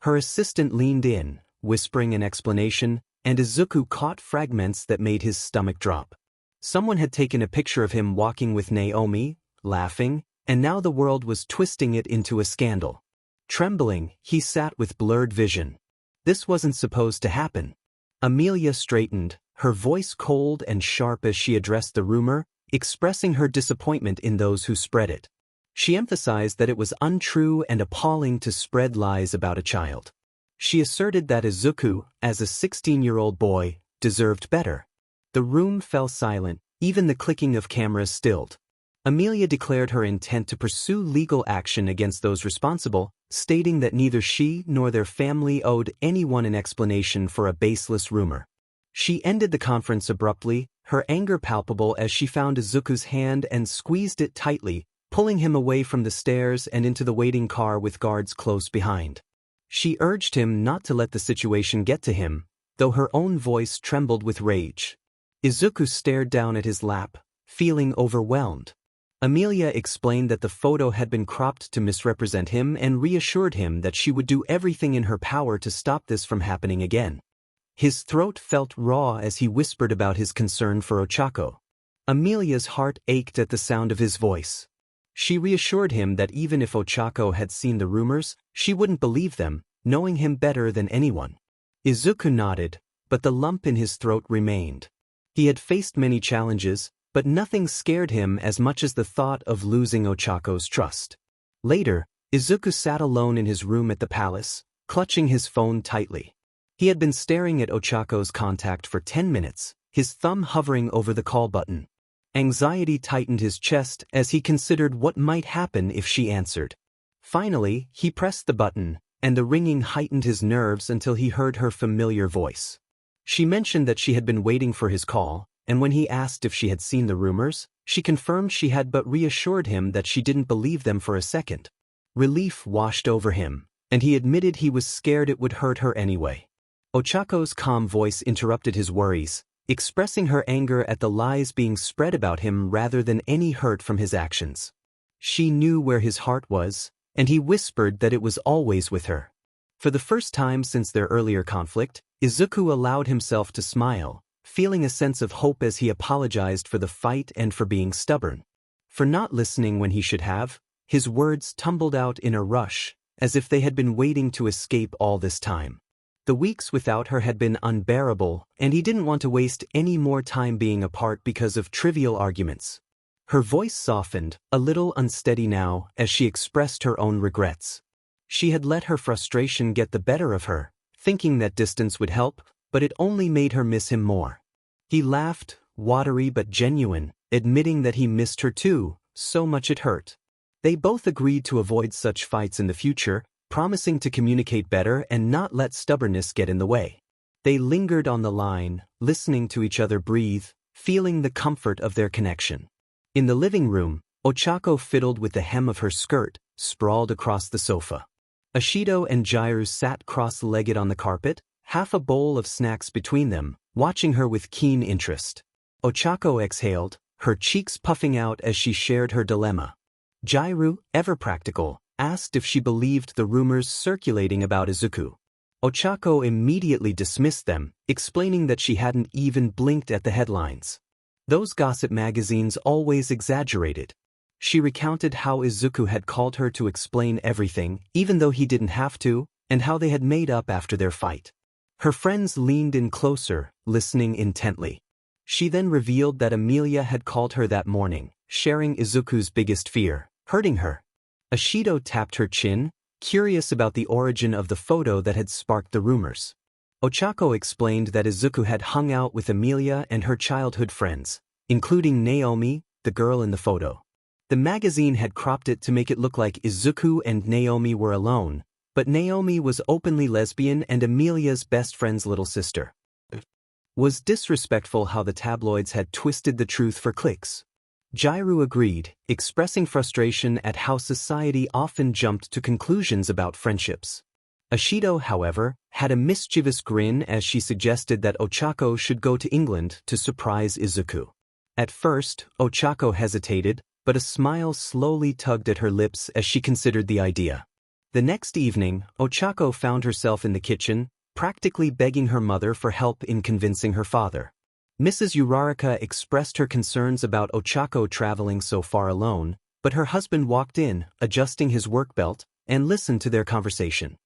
Her assistant leaned in, whispering an explanation, and Izuku caught fragments that made his stomach drop. Someone had taken a picture of him walking with Naomi, laughing, and now the world was twisting it into a scandal. Trembling, he sat with blurred vision. This wasn't supposed to happen. Emilia straightened, her voice cold and sharp as she addressed the rumor, expressing her disappointment in those who spread it. She emphasized that it was untrue and appalling to spread lies about a child. She asserted that Izuku, as a 16-year-old boy, deserved better. The room fell silent, even the clicking of cameras stilled. Emilia declared her intent to pursue legal action against those responsible, stating that neither she nor their family owed anyone an explanation for a baseless rumor. She ended the conference abruptly, her anger palpable as she found Izuku's hand and squeezed it tightly, pulling him away from the stairs and into the waiting car with guards close behind. She urged him not to let the situation get to him, though her own voice trembled with rage. Izuku stared down at his lap, feeling overwhelmed. Emilia explained that the photo had been cropped to misrepresent him and reassured him that she would do everything in her power to stop this from happening again. His throat felt raw as he whispered about his concern for 𝗧𝗪𝗀𝗀. Emilia's heart ached at the sound of his voice. She reassured him that even if 𝗧𝗪𝗀𝗀 had seen the rumors, she wouldn't believe them, knowing him better than anyone. Izuku nodded, but the lump in his throat remained. He had faced many challenges, but nothing scared him as much as the thought of losing 𝗧𝗪𝗀𝗀's trust. Later, Izuku sat alone in his room at the palace, clutching his phone tightly. He had been staring at 𝗧𝗪𝗀𝗀's contact for 10 minutes, his thumb hovering over the call button. Anxiety tightened his chest as he considered what might happen if she answered. Finally, he pressed the button, and the ringing heightened his nerves until he heard her familiar voice. She mentioned that she had been waiting for his call, and when he asked if she had seen the rumors, she confirmed she had but reassured him that she didn't believe them for a second. Relief washed over him, and he admitted he was scared it would hurt her anyway. 𝗧𝗪𝗀𝗀's calm voice interrupted his worries, expressing her anger at the lies being spread about him rather than any hurt from his actions. She knew where his heart was, and he whispered that it was always with her. For the first time since their earlier conflict, Izuku allowed himself to smile, feeling a sense of hope as he apologized for the fight and for being stubborn. For not listening when he should have, his words tumbled out in a rush, as if they had been waiting to escape all this time. The weeks without her had been unbearable, and he didn't want to waste any more time being apart because of trivial arguments. Her voice softened, a little unsteady now, as she expressed her own regrets. She had let her frustration get the better of her, thinking that distance would help, but it only made her miss him more. He laughed, watery but genuine, admitting that he missed her too, so much it hurt. They both agreed to avoid such fights in the future, promising to communicate better and not let stubbornness get in the way. They lingered on the line, listening to each other breathe, feeling the comfort of their connection. In the living room, 𝗧𝗪𝗀𝗀 fiddled with the hem of her skirt, sprawled across the sofa. Ashido and 𝗓𝗪𝗀 sat cross-legged on the carpet, half a bowl of snacks between them, watching her with keen interest. 𝗧𝗪𝗀𝗀 exhaled, her cheeks puffing out as she shared her dilemma. 𝗓𝗪𝗀, ever practical, asked if she believed the rumors circulating about Izuku. 𝗧𝗪𝗀𝗀 immediately dismissed them, explaining that she hadn't even blinked at the headlines. Those gossip magazines always exaggerated. She recounted how Izuku had called her to explain everything, even though he didn't have to, and how they had made up after their fight. Her friends leaned in closer, listening intently. She then revealed that Emilia had called her that morning, sharing Izuku's biggest fear, hurting her. Ashido tapped her chin, curious about the origin of the photo that had sparked the rumors. 𝗧𝗪𝗀𝗀 explained that Izuku had hung out with Emilia and her childhood friends, including Naomi, the girl in the photo. The magazine had cropped it to make it look like Izuku and Naomi were alone, but Naomi was openly lesbian and Emilia's best friend's little sister. Was disrespectful how the tabloids had twisted the truth for clicks. 𝗓𝗪𝗀 agreed, expressing frustration at how society often jumped to conclusions about friendships. Ashido, however, had a mischievous grin as she suggested that 𝗧𝗪𝗀𝗀 should go to England to surprise Izuku. At first, 𝗧𝗪𝗀𝗀 hesitated, but a smile slowly tugged at her lips as she considered the idea. The next evening, 𝗧𝗪𝗀𝗀 found herself in the kitchen, practically begging her mother for help in convincing her father. Mrs. Uraraka expressed her concerns about 𝗧𝗪𝗀𝗀 traveling so far alone, but her husband walked in, adjusting his work belt, and listened to their conversation.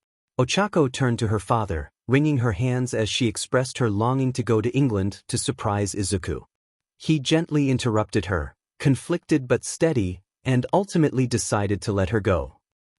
𝗧𝗪𝗀𝗀 turned to her father, wringing her hands as she expressed her longing to go to England to surprise Izuku. He gently interrupted her, conflicted but steady, and ultimately decided to let her go.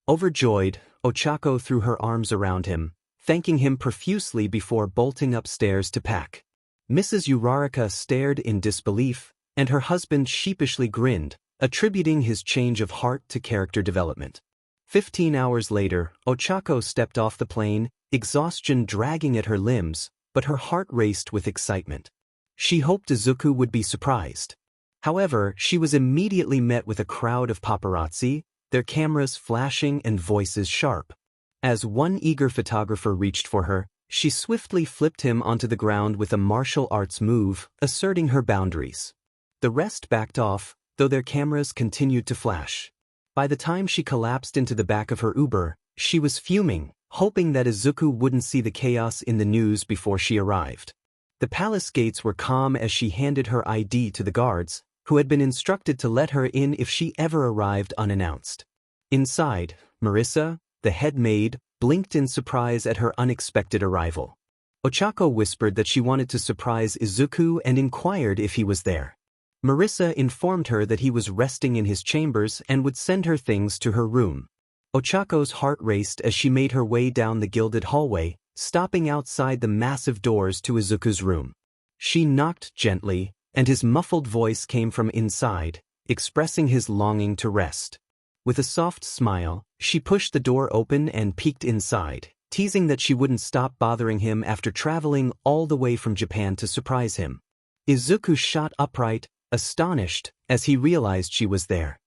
Overjoyed, 𝗬𝗧𝗁 threw her arms around him, thanking him profusely before bolting upstairs to pack. Mrs. Uraraka stared in disbelief, and her husband sheepishly grinned, attributing his change of heart to character development. 15 hours later, 𝗬𝗧𝗁 stepped off the plane, exhaustion dragging at her limbs, but her heart raced with excitement. She hoped Izuku would be surprised. However, she was immediately met with a crowd of paparazzi, their cameras flashing and voices sharp. As one eager photographer reached for her, she swiftly flipped him onto the ground with a martial arts move, asserting her boundaries. The rest backed off, though their cameras continued to flash. By the time she collapsed into the back of her Uber, she was fuming, hoping that Izuku wouldn't see the chaos in the news before she arrived. The palace gates were calm as she handed her ID to the guards, who had been instructed to let her in if she ever arrived unannounced. Inside, Marissa, the head maid, blinked in surprise at her unexpected arrival. 𝗬𝗧𝗁 whispered that she wanted to surprise Izuku and inquired if he was there. Marissa informed her that he was resting in his chambers and would send her things to her room. 𝗬𝗧𝗁's heart raced as she made her way down the gilded hallway, stopping outside the massive doors to Izuku's room. She knocked gently, and his muffled voice came from inside, expressing his longing to rest. With a soft smile, she pushed the door open and peeked inside, teasing that she wouldn't stop bothering him after traveling all the way from Japan to surprise him. Izuku shot upright, astonished, as he realized she was there.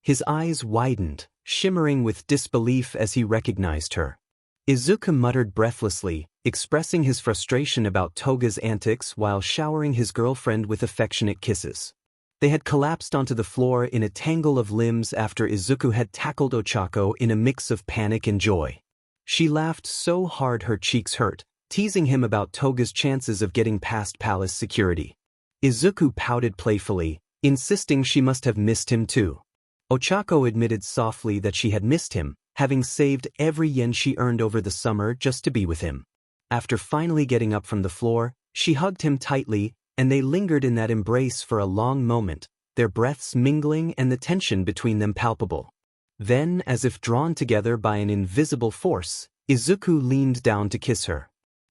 His eyes widened, shimmering with disbelief as he recognized her. Izuku muttered breathlessly, expressing his frustration about Toga's antics while showering his girlfriend with affectionate kisses. They had collapsed onto the floor in a tangle of limbs after Izuku had tackled 𝗬𝗧𝗁 in a mix of panic and joy. She laughed so hard her cheeks hurt, teasing him about Toga's chances of getting past palace security. Izuku pouted playfully, insisting she must have missed him too. 𝗬𝗧𝗁 admitted softly that she had missed him, having saved every yen she earned over the summer just to be with him. After finally getting up from the floor, she hugged him tightly, and they lingered in that embrace for a long moment, their breaths mingling and the tension between them palpable. Then, as if drawn together by an invisible force, Izuku leaned down to kiss her.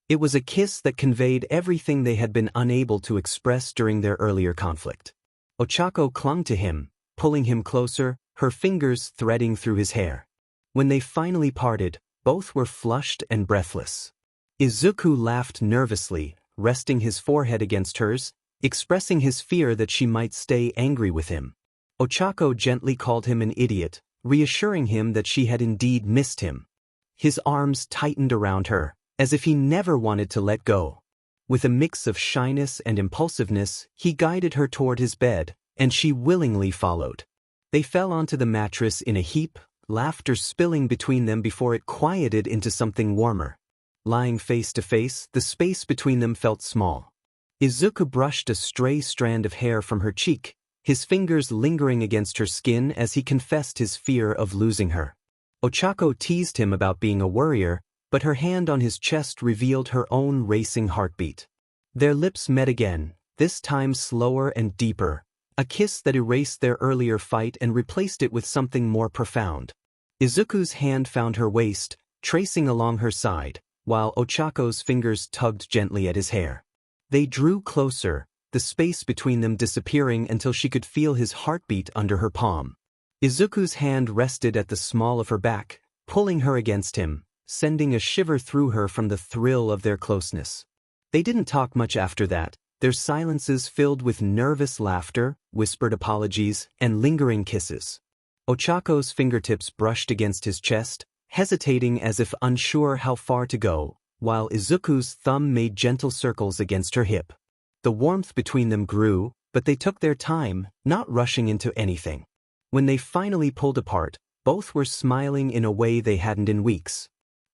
It was a kiss that conveyed everything they had been unable to express during their earlier conflict. 𝗬𝗧𝗁 clung to him, pulling him closer, her fingers threading through his hair. When they finally parted, both were flushed and breathless. Izuku laughed nervously, resting his forehead against hers, expressing his fear that she might stay angry with him. 𝗬𝗧𝗁 gently called him an idiot, reassuring him that she had indeed missed him. His arms tightened around her, as if he never wanted to let go. With a mix of shyness and impulsiveness, he guided her toward his bed, and she willingly followed. They fell onto the mattress in a heap, laughter spilling between them before it quieted into something warmer. Lying face to face, the space between them felt small. Izuku brushed a stray strand of hair from her cheek, his fingers lingering against her skin as he confessed his fear of losing her. 𝗬𝗧𝗁 teased him about being a worrier, but her hand on his chest revealed her own racing heartbeat. Their lips met again, this time slower and deeper, a kiss that erased their earlier fight and replaced it with something more profound. Izuku's hand found her waist, tracing along her side, while 𝗬𝗧𝗁's fingers tugged gently at his hair. They drew closer, the space between them disappearing until she could feel his heartbeat under her palm. Izuku's hand rested at the small of her back, pulling her against him, sending a shiver through her from the thrill of their closeness. They didn't talk much after that, their silences filled with nervous laughter, whispered apologies, and lingering kisses. 𝗬𝗧𝗁's fingertips brushed against his chest, hesitating as if unsure how far to go, while Izuku's thumb made gentle circles against her hip. The warmth between them grew, but they took their time, not rushing into anything. When they finally pulled apart, both were smiling in a way they hadn't in weeks.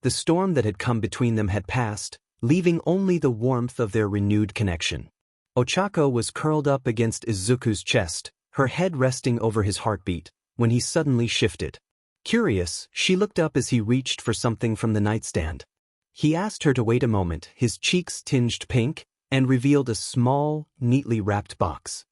The storm that had come between them had passed, leaving only the warmth of their renewed connection. 𝗬𝗧𝗁 was curled up against Izuku's chest, her head resting over his heartbeat, when he suddenly shifted. Curious, she looked up as he reached for something from the nightstand. He asked her to wait a moment, his cheeks tinged pink, and revealed a small, neatly wrapped box.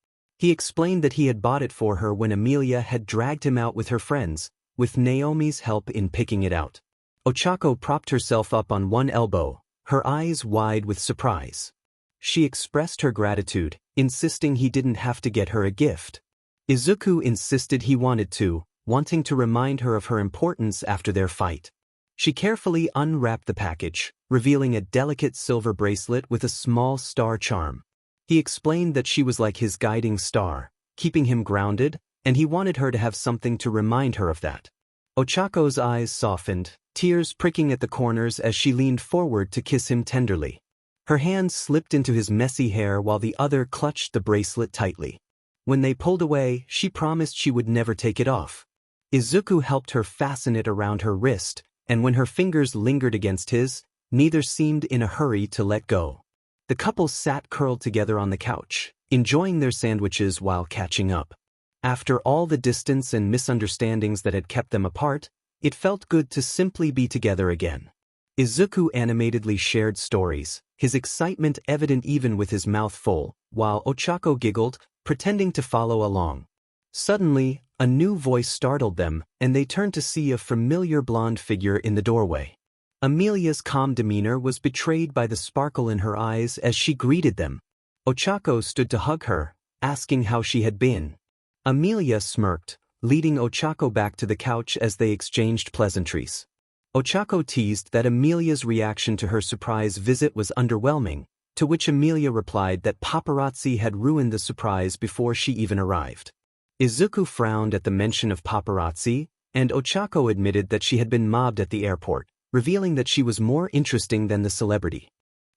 He explained that he had bought it for her when Emilia had dragged him out with her friends, with Naomi's help in picking it out. 𝗬𝗧𝗏 propped herself up on one elbow, her eyes wide with surprise. She expressed her gratitude, insisting he didn't have to get her a gift. Izuku insisted he wanted to, wanting to remind her of her importance after their fight. She carefully unwrapped the package, revealing a delicate silver bracelet with a small star charm. He explained that she was like his guiding star, keeping him grounded, and he wanted her to have something to remind her of that. 𝗬𝗧𝗏's eyes softened, tears pricking at the corners as she leaned forward to kiss him tenderly. Her hand slipped into his messy hair while the other clutched the bracelet tightly. When they pulled away, she promised she would never take it off. Izuku helped her fasten it around her wrist, and when her fingers lingered against his, neither seemed in a hurry to let go. The couple sat curled together on the couch, enjoying their sandwiches while catching up. After all the distance and misunderstandings that had kept them apart, it felt good to simply be together again. Izuku animatedly shared stories, his excitement evident even with his mouth full, while 𝗬𝗧𝗏 giggled, pretending to follow along. Suddenly, a new voice startled them, and they turned to see a familiar blonde figure in the doorway. Emilia's calm demeanor was betrayed by the sparkle in her eyes as she greeted them. 𝗬𝗧𝗏 stood to hug her, asking how she had been. Emilia smirked, leading 𝗬𝗧𝗏 back to the couch as they exchanged pleasantries. 𝗬𝗧𝗏 teased that Emilia's reaction to her surprise visit was underwhelming, to which Emilia replied that paparazzi had ruined the surprise before she even arrived. Izuku frowned at the mention of paparazzi, and 𝗬𝗧𝗏 admitted that she had been mobbed at the airport, revealing that she was more interesting than the celebrity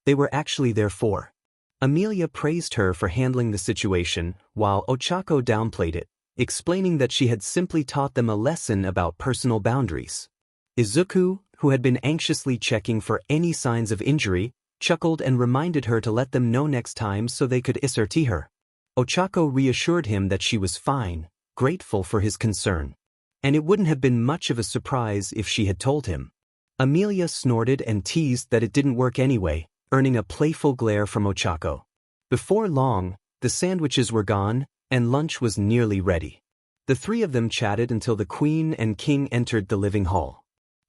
they were actually there for. Emilia praised her for handling the situation, while 𝗬𝗧𝗏 downplayed it, explaining that she had simply taught them a lesson about personal boundaries. Izuku, who had been anxiously checking for any signs of injury, chuckled and reminded her to let them know next time so they could 𝗕𝗏𝗧𝗏 her. 𝗬𝗧𝗏 reassured him that she was fine, grateful for his concern. And it wouldn't have been much of a surprise if she had told him. Emilia snorted and teased that it didn't work anyway, earning a playful glare from 𝗬𝗧𝗏. Before long, the sandwiches were gone, and lunch was nearly ready. The three of them chatted until the Queen and King entered the living hall.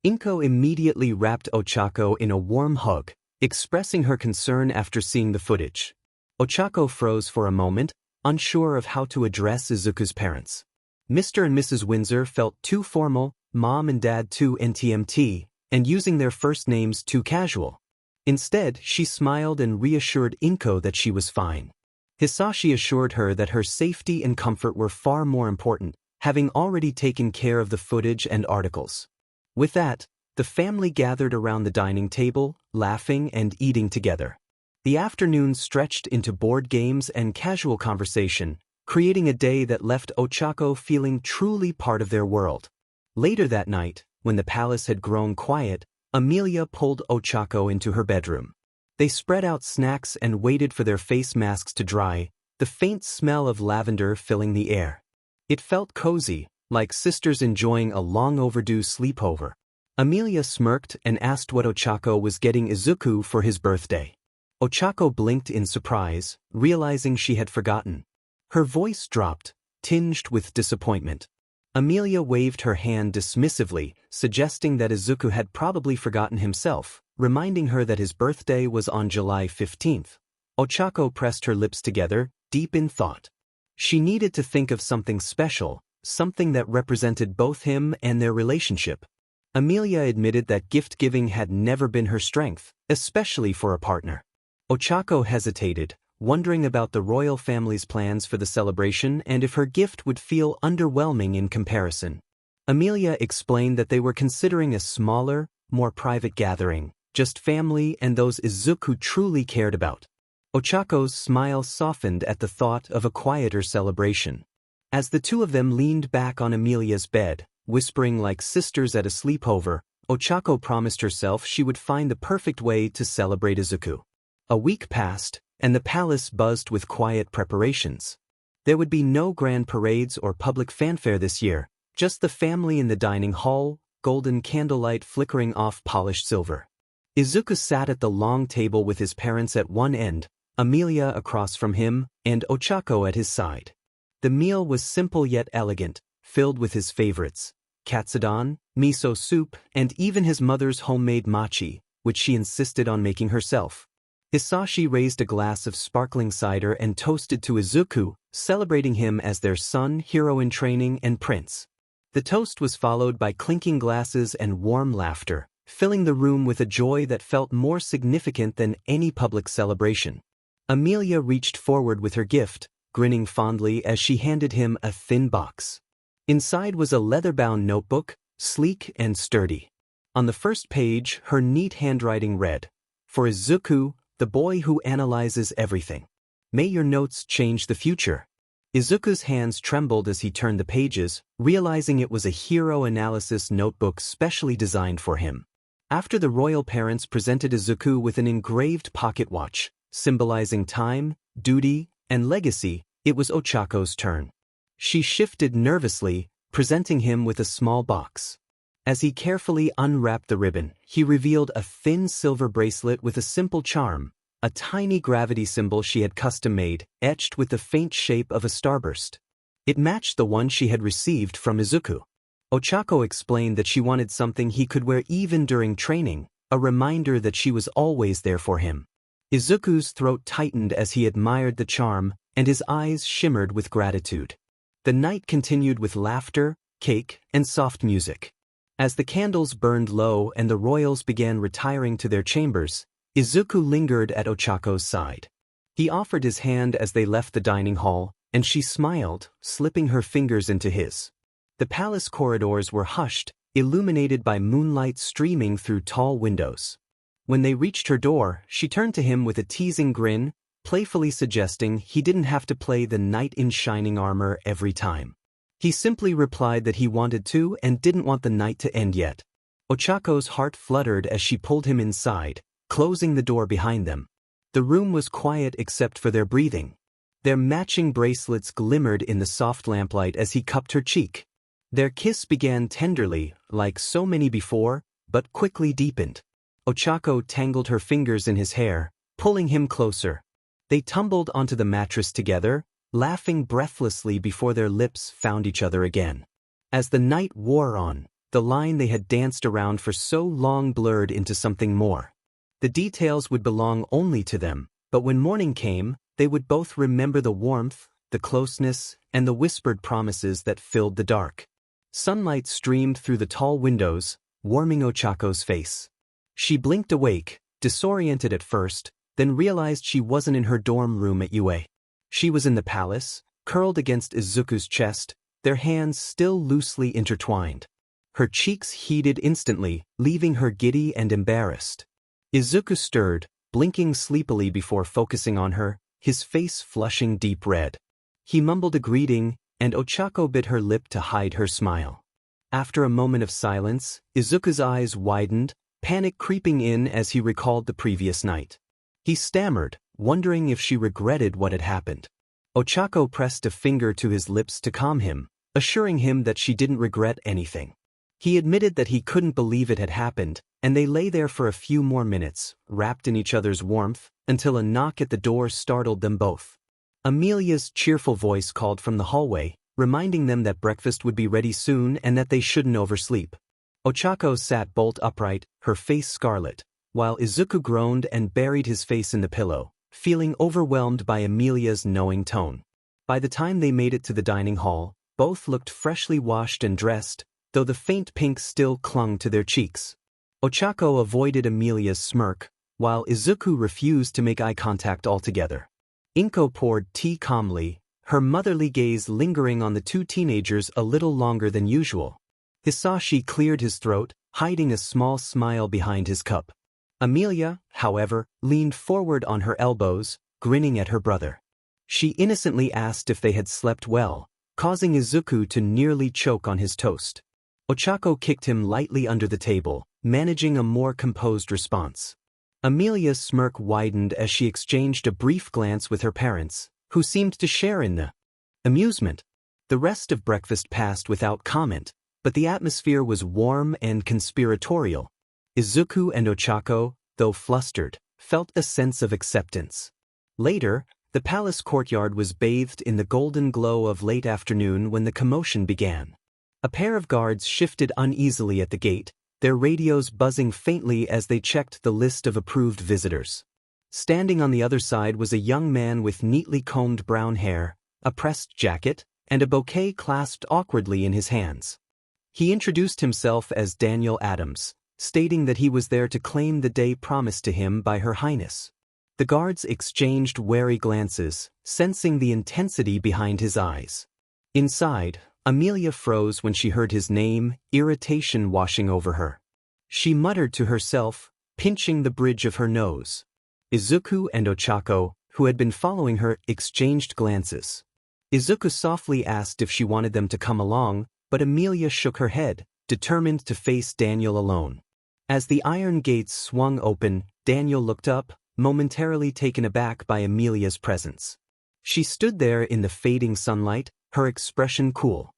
Inko immediately wrapped 𝗬𝗧𝗏 in a warm hug, expressing her concern after seeing the footage. 𝗬𝗧𝗏 froze for a moment, unsure of how to address Izuku's parents. Mr. and Mrs. Windsor felt too formal, Mom and Dad too NTMT, and using their first names too casual. Instead, she smiled and reassured Inko that she was fine. Hisashi assured her that her safety and comfort were far more important, having already taken care of the footage and articles. With that, the family gathered around the dining table, laughing and eating together. The afternoon stretched into board games and casual conversation, creating a day that left 𝗬𝗧𝗏 feeling truly part of their world. Later that night, when the palace had grown quiet, Emilia pulled 𝗬𝗧𝗏 into her bedroom. They spread out snacks and waited for their face masks to dry, the faint smell of lavender filling the air. It felt cozy, like sisters enjoying a long-overdue sleepover. Emilia smirked and asked what 𝗬𝗧𝗏 was getting Izuku for his birthday. 𝗬𝗧𝗏 blinked in surprise, realizing she had forgotten. Her voice dropped, tinged with disappointment. Emilia waved her hand dismissively, suggesting that Izuku had probably forgotten himself, reminding her that his birthday was on July 15th. 𝗬𝗧𝗏 pressed her lips together, deep in thought. She needed to think of something special, something that represented both him and their relationship. Emilia admitted that gift-giving had never been her strength, especially for a partner. 𝗬𝗧𝗏 hesitated, wondering about the royal family's plans for the celebration and if her gift would feel underwhelming in comparison. Emilia explained that they were considering a smaller, more private gathering, just family and those Izuku truly cared about. 𝗬𝗧𝗏's smile softened at the thought of a quieter celebration. As the two of them leaned back on Emilia's bed, whispering like sisters at a sleepover, 𝗬𝗧𝗏 promised herself she would find the perfect way to celebrate Izuku. A week passed, and the palace buzzed with quiet preparations. There would be no grand parades or public fanfare this year, just the family in the dining hall, golden candlelight flickering off polished silver. Izuku sat at the long table with his parents at one end, Emilia across from him, and 𝗬𝗧𝗏 at his side. The meal was simple yet elegant, filled with his favorites, katsudon, miso soup, and even his mother's homemade mochi, which she insisted on making herself. Hisashi raised a glass of sparkling cider and toasted to Izuku, celebrating him as their son, hero in training, and prince. The toast was followed by clinking glasses and warm laughter, filling the room with a joy that felt more significant than any public celebration. Amelia reached forward with her gift, grinning fondly as she handed him a thin box. Inside was a leather-bound notebook, sleek and sturdy. On the first page, her neat handwriting read, "For Izuku, the boy who analyzes everything. May your notes change the future." Izuku's hands trembled as he turned the pages, realizing it was a hero analysis notebook specially designed for him. After the royal parents presented Izuku with an engraved pocket watch, symbolizing time, duty, and legacy, it was Ochako's turn. She shifted nervously, presenting him with a small box. As he carefully unwrapped the ribbon, he revealed a thin silver bracelet with a simple charm, a tiny gravity symbol she had custom-made, etched with the faint shape of a starburst. It matched the one she had received from Izuku. Ochako explained that she wanted something he could wear even during training, a reminder that she was always there for him. Izuku's throat tightened as he admired the charm, and his eyes shimmered with gratitude. The night continued with laughter, cake, and soft music. As the candles burned low and the royals began retiring to their chambers, Izuku lingered at Ochako's side. He offered his hand as they left the dining hall, and she smiled, slipping her fingers into his. The palace corridors were hushed, illuminated by moonlight streaming through tall windows. When they reached her door, she turned to him with a teasing grin, playfully suggesting he didn't have to play the knight in shining armor every time. He simply replied that he wanted to and didn't want the night to end yet. Ochako's heart fluttered as she pulled him inside, closing the door behind them. The room was quiet except for their breathing. Their matching bracelets glimmered in the soft lamplight as he cupped her cheek. Their kiss began tenderly, like so many before, but quickly deepened. Ochako tangled her fingers in his hair, pulling him closer. They tumbled onto the mattress together, laughing breathlessly before their lips found each other again. As the night wore on, the line they had danced around for so long blurred into something more. The details would belong only to them, but when morning came, they would both remember the warmth, the closeness, and the whispered promises that filled the dark. Sunlight streamed through the tall windows, warming Ochako's face. She blinked awake, disoriented at first, then realized she wasn't in her dorm room at UA. She was in the palace, curled against Izuku's chest, their hands still loosely intertwined. Her cheeks heated instantly, leaving her giddy and embarrassed. Izuku stirred, blinking sleepily before focusing on her, his face flushing deep red. He mumbled a greeting, and Ochako bit her lip to hide her smile. After a moment of silence, Izuku's eyes widened, panic creeping in as he recalled the previous night. He stammered, wondering if she regretted what had happened. Ochako pressed a finger to his lips to calm him, assuring him that she didn't regret anything. He admitted that he couldn't believe it had happened, and they lay there for a few more minutes, wrapped in each other's warmth, until a knock at the door startled them both. Amelia's cheerful voice called from the hallway, reminding them that breakfast would be ready soon and that they shouldn't oversleep. Ochako sat bolt upright, her face scarlet, while Izuku groaned and buried his face in the pillow, feeling overwhelmed by Amelia's knowing tone. By the time they made it to the dining hall, both looked freshly washed and dressed, though the faint pink still clung to their cheeks. Ochako avoided Amelia's smirk, while Izuku refused to make eye contact altogether. Inko poured tea calmly, her motherly gaze lingering on the two teenagers a little longer than usual. Hisashi cleared his throat, hiding a small smile behind his cup. Amelia, however, leaned forward on her elbows, grinning at her brother. She innocently asked if they had slept well, causing Izuku to nearly choke on his toast. Ochako kicked him lightly under the table, managing a more composed response. Amelia's smirk widened as she exchanged a brief glance with her parents, who seemed to share in the amusement. The rest of breakfast passed without comment, but the atmosphere was warm and conspiratorial. Izuku and Ochako, though flustered, felt a sense of acceptance. Later, the palace courtyard was bathed in the golden glow of late afternoon when the commotion began. A pair of guards shifted uneasily at the gate, their radios buzzing faintly as they checked the list of approved visitors. Standing on the other side was a young man with neatly combed brown hair, a pressed jacket, and a bouquet clasped awkwardly in his hands. He introduced himself as Daniel Adams, stating that he was there to claim the day promised to him by Her Highness. The guards exchanged wary glances, sensing the intensity behind his eyes. Inside, Amelia froze when she heard his name, irritation washing over her. She muttered to herself, pinching the bridge of her nose. Izuku and Ochako, who had been following her, exchanged glances. Izuku softly asked if she wanted them to come along, but Amelia shook her head, determined to face Daniel alone. As the iron gates swung open, Daniel looked up, momentarily taken aback by Amelia's presence. She stood there in the fading sunlight, her expression cool.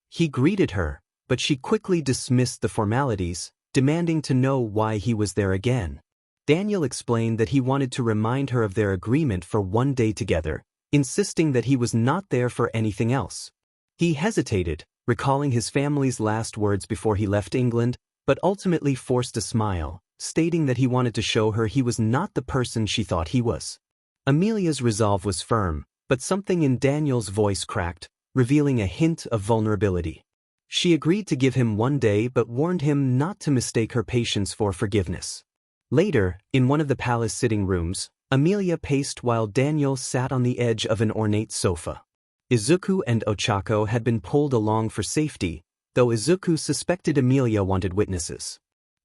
He greeted her, but she quickly dismissed the formalities, demanding to know why he was there again. Daniel explained that he wanted to remind her of their agreement for one day together, insisting that he was not there for anything else. He hesitated, recalling his family's last words before he left England, but ultimately forced a smile, stating that he wanted to show her he was not the person she thought he was. Amelia's resolve was firm, but something in Daniel's voice cracked, revealing a hint of vulnerability. She agreed to give him one day but warned him not to mistake her patience for forgiveness. Later, in one of the palace sitting rooms, Amelia paced while Daniel sat on the edge of an ornate sofa. Izuku and Ochako had been pulled along for safety, though Izuku suspected Amelia wanted witnesses.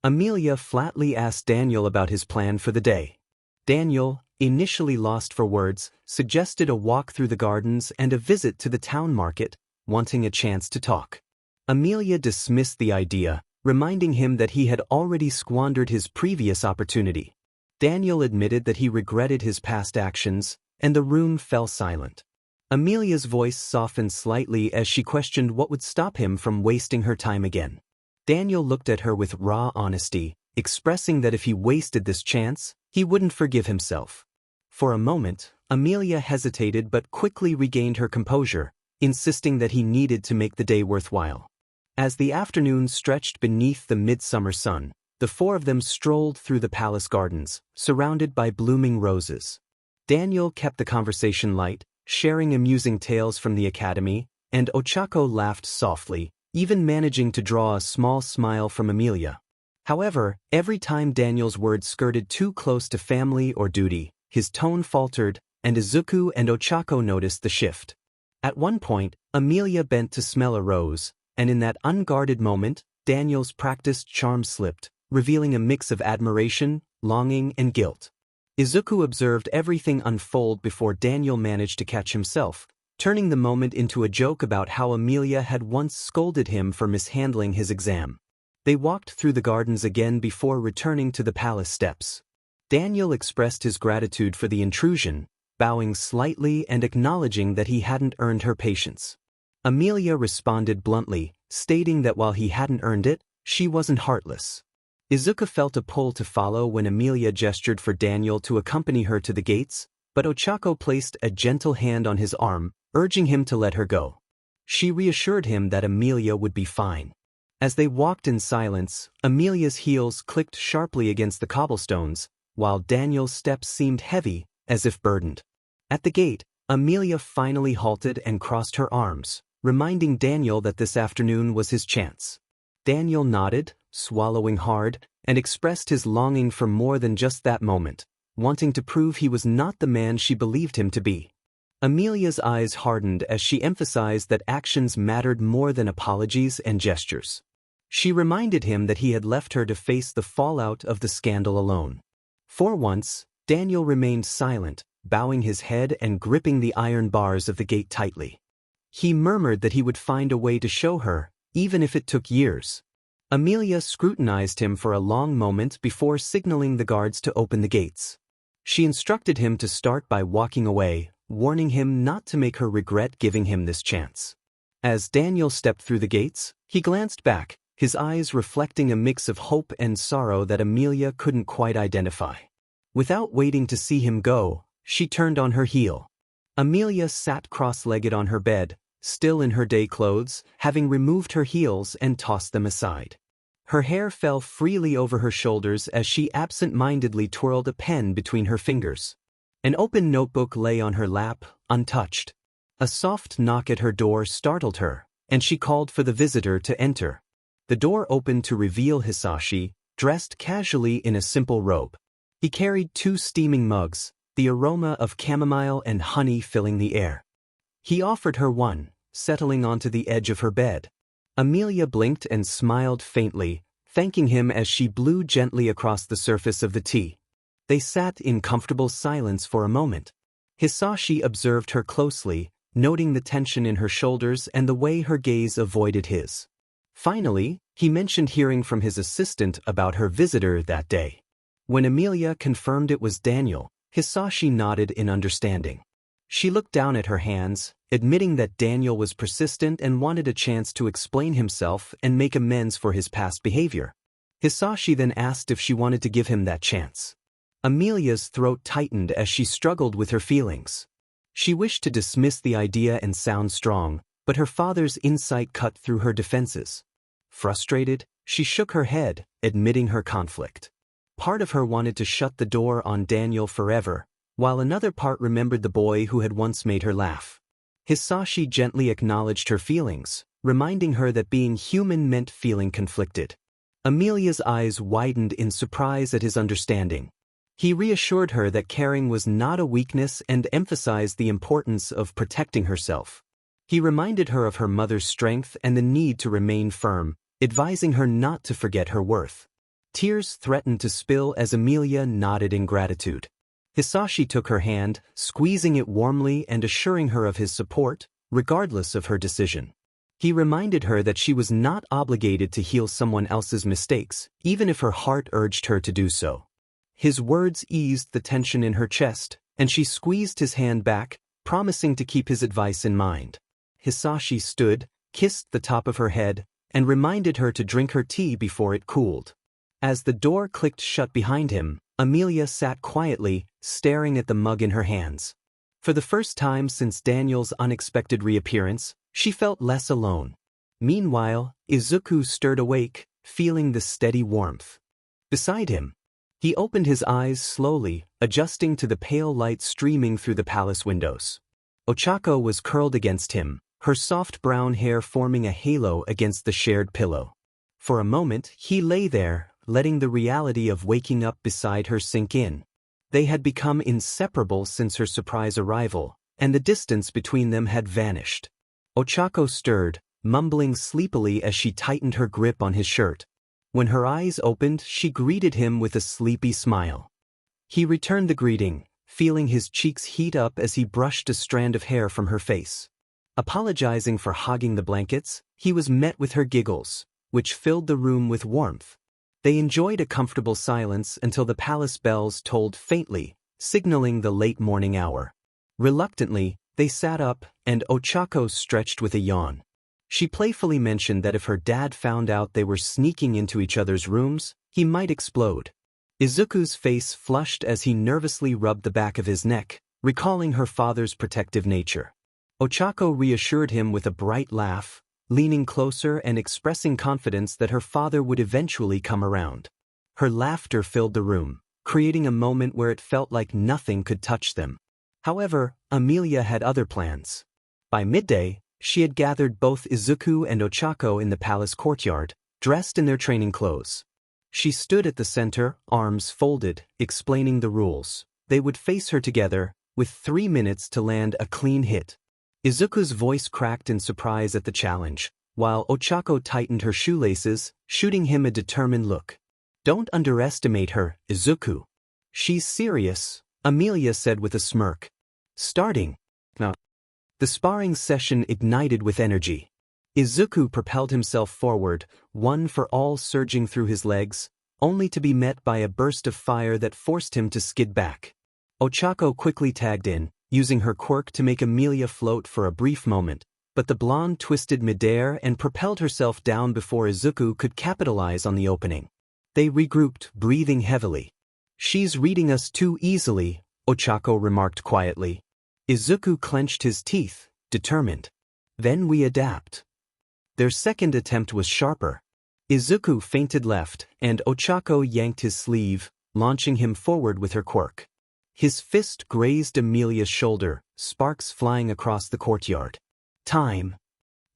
Amelia flatly asked Daniel about his plan for the day. Daniel, initially lost for words, suggested a walk through the gardens and a visit to the town market, wanting a chance to talk. Amelia dismissed the idea, reminding him that he had already squandered his previous opportunity. Daniel admitted that he regretted his past actions, and the room fell silent. Amelia's voice softened slightly as she questioned what would stop him from wasting her time again. Daniel looked at her with raw honesty, expressing that if he wasted this chance, he wouldn't forgive himself. For a moment, Amelia hesitated but quickly regained her composure, insisting that he needed to make the day worthwhile. As the afternoon stretched beneath the midsummer sun, the four of them strolled through the palace gardens, surrounded by blooming roses. Daniel kept the conversation light, sharing amusing tales from the academy, and Ochako laughed softly, even managing to draw a small smile from Amelia. However, every time Daniel's words skirted too close to family or duty, his tone faltered, and Izuku and Ochako noticed the shift. At one point, Amelia bent to smell a rose, and in that unguarded moment, Daniel's practiced charm slipped, revealing a mix of admiration, longing, and guilt. Izuku observed everything unfold before Daniel managed to catch himself, turning the moment into a joke about how Amelia had once scolded him for mishandling his exam. They walked through the gardens again before returning to the palace steps. Daniel expressed his gratitude for the intrusion, bowing slightly and acknowledging that he hadn't earned her patience. Amelia responded bluntly, stating that while he hadn't earned it, she wasn't heartless. Izuku felt a pull to follow when Amelia gestured for Daniel to accompany her to the gates, but Ochako placed a gentle hand on his arm, urging him to let her go. She reassured him that Amelia would be fine. As they walked in silence, Amelia's heels clicked sharply against the cobblestones, while Daniel's steps seemed heavy, as if burdened. At the gate, Amelia finally halted and crossed her arms, reminding Daniel that this afternoon was his chance. Daniel nodded, swallowing hard, and expressed his longing for more than just that moment, wanting to prove he was not the man she believed him to be. Amelia's eyes hardened as she emphasized that actions mattered more than apologies and gestures. She reminded him that he had left her to face the fallout of the scandal alone. For once, Daniel remained silent, bowing his head and gripping the iron bars of the gate tightly. He murmured that he would find a way to show her, even if it took years. Amelia scrutinized him for a long moment before signaling the guards to open the gates. She instructed him to start by walking away, warning him not to make her regret giving him this chance. As Daniel stepped through the gates, he glanced back, his eyes reflecting a mix of hope and sorrow that Amelia couldn't quite identify. Without waiting to see him go, she turned on her heel. Emilia sat cross-legged on her bed, still in her day clothes, having removed her heels and tossed them aside. Her hair fell freely over her shoulders as she absent-mindedly twirled a pen between her fingers. An open notebook lay on her lap, untouched. A soft knock at her door startled her, and she called for the visitor to enter. The door opened to reveal Hisashi, dressed casually in a simple robe. He carried 2 steaming mugs, the aroma of chamomile and honey filling the air. He offered her one, settling onto the edge of her bed. Emilia blinked and smiled faintly, thanking him as she blew gently across the surface of the tea. They sat in comfortable silence for a moment. Hisashi observed her closely, noting the tension in her shoulders and the way her gaze avoided his. Finally, he mentioned hearing from his assistant about her visitor that day. When Emilia confirmed it was Daniel, Hisashi nodded in understanding. She looked down at her hands, admitting that Daniel was persistent and wanted a chance to explain himself and make amends for his past behavior. Hisashi then asked if she wanted to give him that chance. Emilia's throat tightened as she struggled with her feelings. She wished to dismiss the idea and sound strong, but her father's insight cut through her defenses. Frustrated, she shook her head, admitting her conflict. Part of her wanted to shut the door on Daniel forever, while another part remembered the boy who had once made her laugh. Hisashi gently acknowledged her feelings, reminding her that being human meant feeling conflicted. Emilia's eyes widened in surprise at his understanding. He reassured her that caring was not a weakness and emphasized the importance of protecting herself. He reminded her of her mother's strength and the need to remain firm, advising her not to forget her worth. Tears threatened to spill as Emilia nodded in gratitude. Hisashi took her hand, squeezing it warmly and assuring her of his support, regardless of her decision. He reminded her that she was not obligated to heal someone else's mistakes, even if her heart urged her to do so. His words eased the tension in her chest, and she squeezed his hand back, promising to keep his advice in mind. Hisashi stood, kissed the top of her head, and reminded her to drink her tea before it cooled. As the door clicked shut behind him, Emilia sat quietly, staring at the mug in her hands. For the first time since Daniel's unexpected reappearance, she felt less alone. Meanwhile, Izuku stirred awake, feeling the steady warmth. Beside him, he opened his eyes slowly, adjusting to the pale light streaming through the palace windows. Ochako was curled against him, her soft brown hair forming a halo against the shared pillow. For a moment, he lay there, letting the reality of waking up beside her sink in. They had become inseparable since her surprise arrival, and the distance between them had vanished. Ochako stirred, mumbling sleepily as she tightened her grip on his shirt. When her eyes opened, she greeted him with a sleepy smile. He returned the greeting, feeling his cheeks heat up as he brushed a strand of hair from her face. Apologizing for hogging the blankets, he was met with her giggles, which filled the room with warmth. They enjoyed a comfortable silence until the palace bells tolled faintly, signaling the late morning hour. Reluctantly, they sat up, and Ochako stretched with a yawn. She playfully mentioned that if her dad found out they were sneaking into each other's rooms, he might explode. Izuku's face flushed as he nervously rubbed the back of his neck, recalling her father's protective nature. Ochako reassured him with a bright laugh, leaning closer and expressing confidence that her father would eventually come around. Her laughter filled the room, creating a moment where it felt like nothing could touch them. However, Emilia had other plans. By midday, she had gathered both Izuku and Ochako in the palace courtyard, dressed in their training clothes. She stood at the center, arms folded, explaining the rules. They would face her together, with 3 minutes to land a clean hit. Izuku's voice cracked in surprise at the challenge, while Ochako tightened her shoelaces, shooting him a determined look. "Don't underestimate her, Izuku. She's serious," Emilia said with a smirk. Starting now. The sparring session ignited with energy. Izuku propelled himself forward, one for all surging through his legs, only to be met by a burst of fire that forced him to skid back. Ochako quickly tagged in, using her quirk to make Emilia float for a brief moment, but the blonde twisted midair and propelled herself down before Izuku could capitalize on the opening. They regrouped, breathing heavily. "She's reading us too easily," Ochako remarked quietly. Izuku clenched his teeth, determined. Then we adapt. Their second attempt was sharper. Izuku feinted left, and Ochako yanked his sleeve, launching him forward with her quirk. His fist grazed Amelia's shoulder, sparks flying across the courtyard. Time.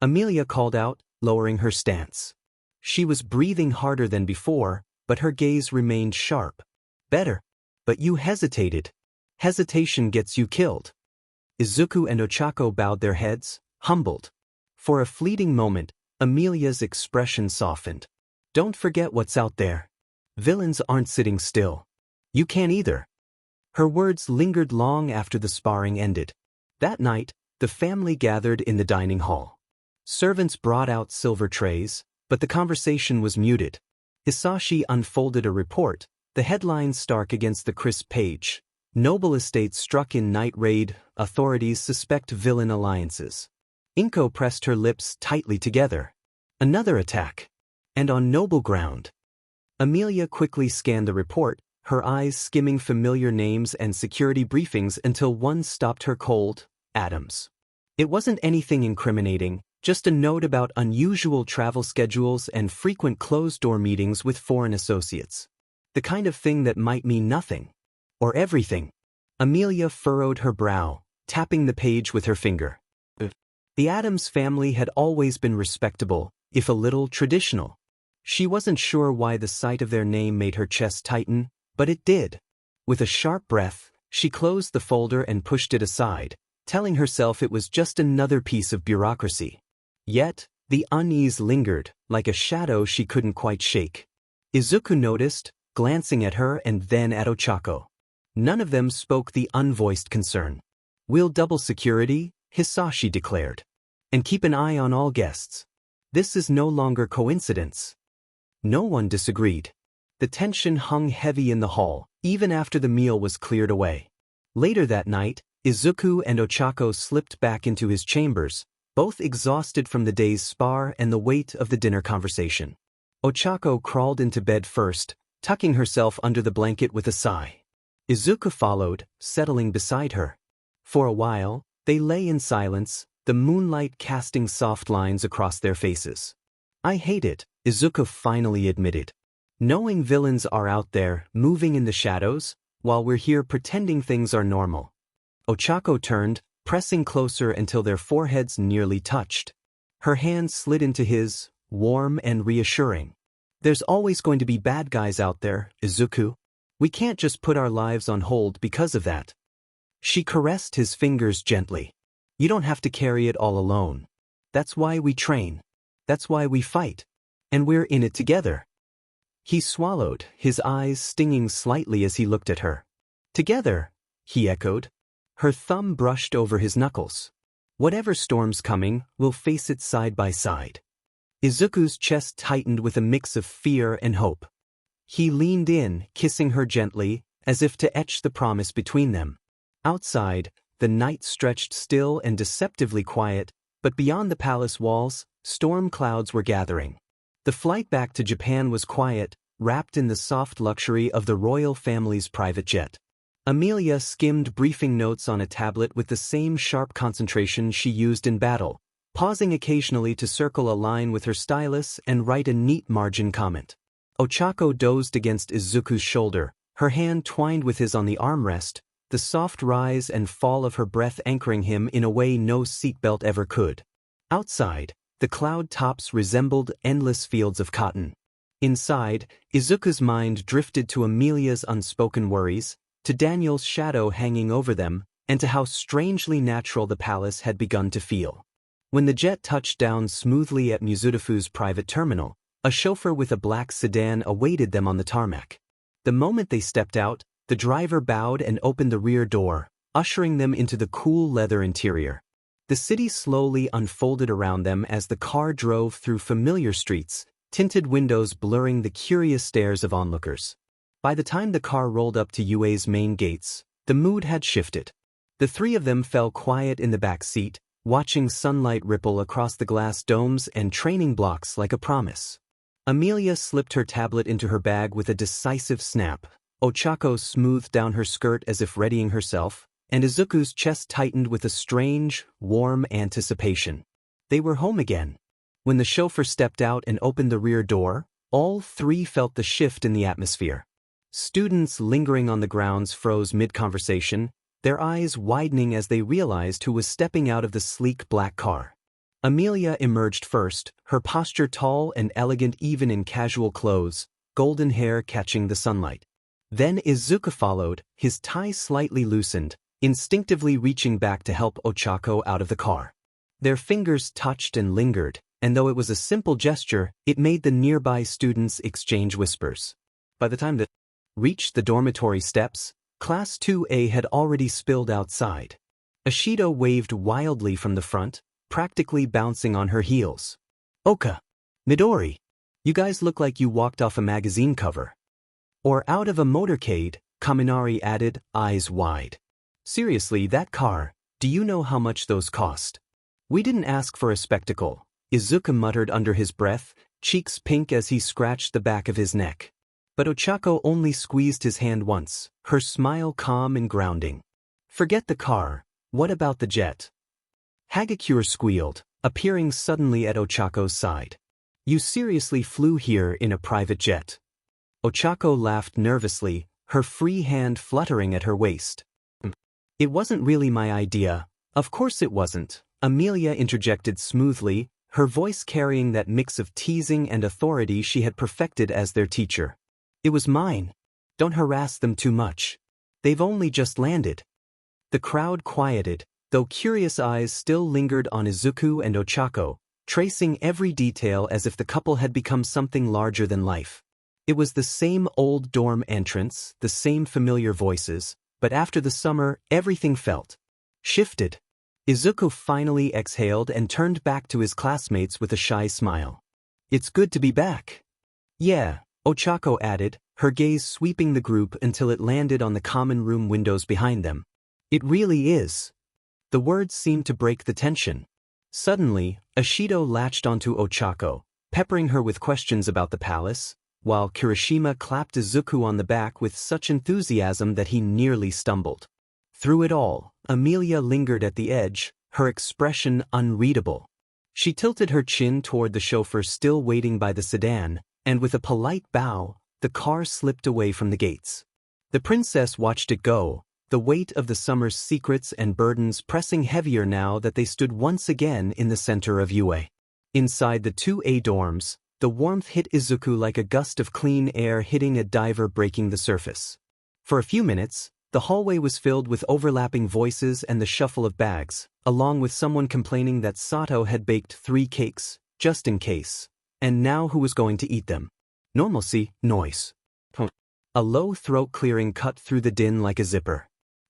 Amelia called out, lowering her stance. She was breathing harder than before, but her gaze remained sharp. Better. But you hesitated. Hesitation gets you killed. Izuku and Ochako bowed their heads, humbled. For a fleeting moment, Amelia's expression softened. Don't forget what's out there. Villains aren't sitting still. You can't either. Her words lingered long after the sparring ended. That night, the family gathered in the dining hall. Servants brought out silver trays, but the conversation was muted. Hisashi unfolded a report, the headlines stark against the crisp page. Noble estates struck in night raid, authorities suspect villain alliances. Inko pressed her lips tightly together. Another attack. And on noble ground. Amelia quickly scanned the report, her eyes skimming familiar names and security briefings until one stopped her cold. Adams. It wasn't anything incriminating, just a note about unusual travel schedules and frequent closed-door meetings with foreign associates. The kind of thing that might mean nothing. Or everything. Amelia furrowed her brow, tapping the page with her finger. The Adams family had always been respectable, if a little traditional. She wasn't sure why the sight of their name made her chest tighten, but it did. With a sharp breath, she closed the folder and pushed it aside, telling herself it was just another piece of bureaucracy. Yet, the unease lingered, like a shadow she couldn't quite shake. Izuku noticed, glancing at her and then at Ochako. None of them spoke the unvoiced concern. We'll double security, Hisashi declared. And keep an eye on all guests. This is no longer coincidence. No one disagreed. The tension hung heavy in the hall, even after the meal was cleared away. Later that night, Izuku and Ochako slipped back into his chambers, both exhausted from the day's spar and the weight of the dinner conversation. Ochako crawled into bed first, tucking herself under the blanket with a sigh. Izuku followed, settling beside her. For a while, they lay in silence, the moonlight casting soft lines across their faces. I hate it, Izuku finally admitted. Knowing villains are out there, moving in the shadows, while we're here pretending things are normal. Ochako turned, pressing closer until their foreheads nearly touched. Her hand slid into his, warm and reassuring. There's always going to be bad guys out there, Izuku. We can't just put our lives on hold because of that. She caressed his fingers gently. You don't have to carry it all alone. That's why we train. That's why we fight. And we're in it together. He swallowed, his eyes stinging slightly as he looked at her. Together, he echoed. Her thumb brushed over his knuckles. Whatever storm's coming, we'll face it side by side. Izuku's chest tightened with a mix of fear and hope. He leaned in, kissing her gently, as if to etch the promise between them. Outside, the night stretched still and deceptively quiet, but beyond the palace walls, storm clouds were gathering. The flight back to Japan was quiet, wrapped in the soft luxury of the royal family's private jet. Amelia skimmed briefing notes on a tablet with the same sharp concentration she used in battle, pausing occasionally to circle a line with her stylus and write a neat margin comment. Ochako dozed against Izuku's shoulder, her hand twined with his on the armrest, the soft rise and fall of her breath anchoring him in a way no seatbelt ever could. Outside, the cloud tops resembled endless fields of cotton. Inside, Izuku's mind drifted to Amelia's unspoken worries, to Daniel's shadow hanging over them, and to how strangely natural the palace had begun to feel. When the jet touched down smoothly at Mizudafu's private terminal, a chauffeur with a black sedan awaited them on the tarmac. The moment they stepped out, the driver bowed and opened the rear door, ushering them into the cool leather interior. The city slowly unfolded around them as the car drove through familiar streets, tinted windows blurring the curious stares of onlookers. By the time the car rolled up to UA's main gates, the mood had shifted. The three of them fell quiet in the back seat, watching sunlight ripple across the glass domes and training blocks like a promise. Amelia slipped her tablet into her bag with a decisive snap. Ochako smoothed down her skirt as if readying herself, and Izuku's chest tightened with a strange, warm anticipation. They were home again. When the chauffeur stepped out and opened the rear door, all three felt the shift in the atmosphere. Students lingering on the grounds froze mid-conversation, their eyes widening as they realized who was stepping out of the sleek black car. Emilia emerged first, her posture tall and elegant even in casual clothes, golden hair catching the sunlight. Then Izuku followed, his tie slightly loosened, instinctively reaching back to help Ochako out of the car. Their fingers touched and lingered, and though it was a simple gesture, it made the nearby students exchange whispers. By the time they reached the dormitory steps, Class 2A had already spilled outside. Ashido waved wildly from the front, practically bouncing on her heels. "Oka, Midori, you guys look like you walked off a magazine cover." "Or out of a motorcade," Kaminari added, eyes wide. "Seriously, that car, do you know how much those cost?" "We didn't ask for a spectacle," Izuku muttered under his breath, cheeks pink as he scratched the back of his neck. But Ochako only squeezed his hand once, her smile calm and grounding. "Forget the car, what about the jet?" Hagakure squealed, appearing suddenly at Ochako's side. "You seriously flew here in a private jet?" Ochako laughed nervously, her free hand fluttering at her waist. "It wasn't really my idea." "Of course it wasn't," Emilia interjected smoothly, her voice carrying that mix of teasing and authority she had perfected as their teacher. "It was mine. Don't harass them too much. They've only just landed." The crowd quieted, though curious eyes still lingered on Izuku and Ochako, tracing every detail as if the couple had become something larger than life. It was the same old dorm entrance, the same familiar voices, but after the summer, everything felt shifted. Izuku finally exhaled and turned back to his classmates with a shy smile. "It's good to be back." "Yeah," Ochako added, her gaze sweeping the group until it landed on the common room windows behind them. "It really is." The words seemed to break the tension. Suddenly, Ashido latched onto Ochako, peppering her with questions about the palace, while Kirishima clapped Izuku on the back with such enthusiasm that he nearly stumbled. Through it all, Emilia lingered at the edge, her expression unreadable. She tilted her chin toward the chauffeur still waiting by the sedan, and with a polite bow, the car slipped away from the gates. The princess watched it go, the weight of the summer's secrets and burdens pressing heavier now that they stood once again in the center of UA. Inside the 2A dorms, the warmth hit Izuku like a gust of clean air hitting a diver breaking the surface. For a few minutes, the hallway was filled with overlapping voices and the shuffle of bags, along with someone complaining that Sato had baked 3 cakes, just in case, and now who was going to eat them? Normalcy, noise. A low throat clearing cut through the din like a zipper.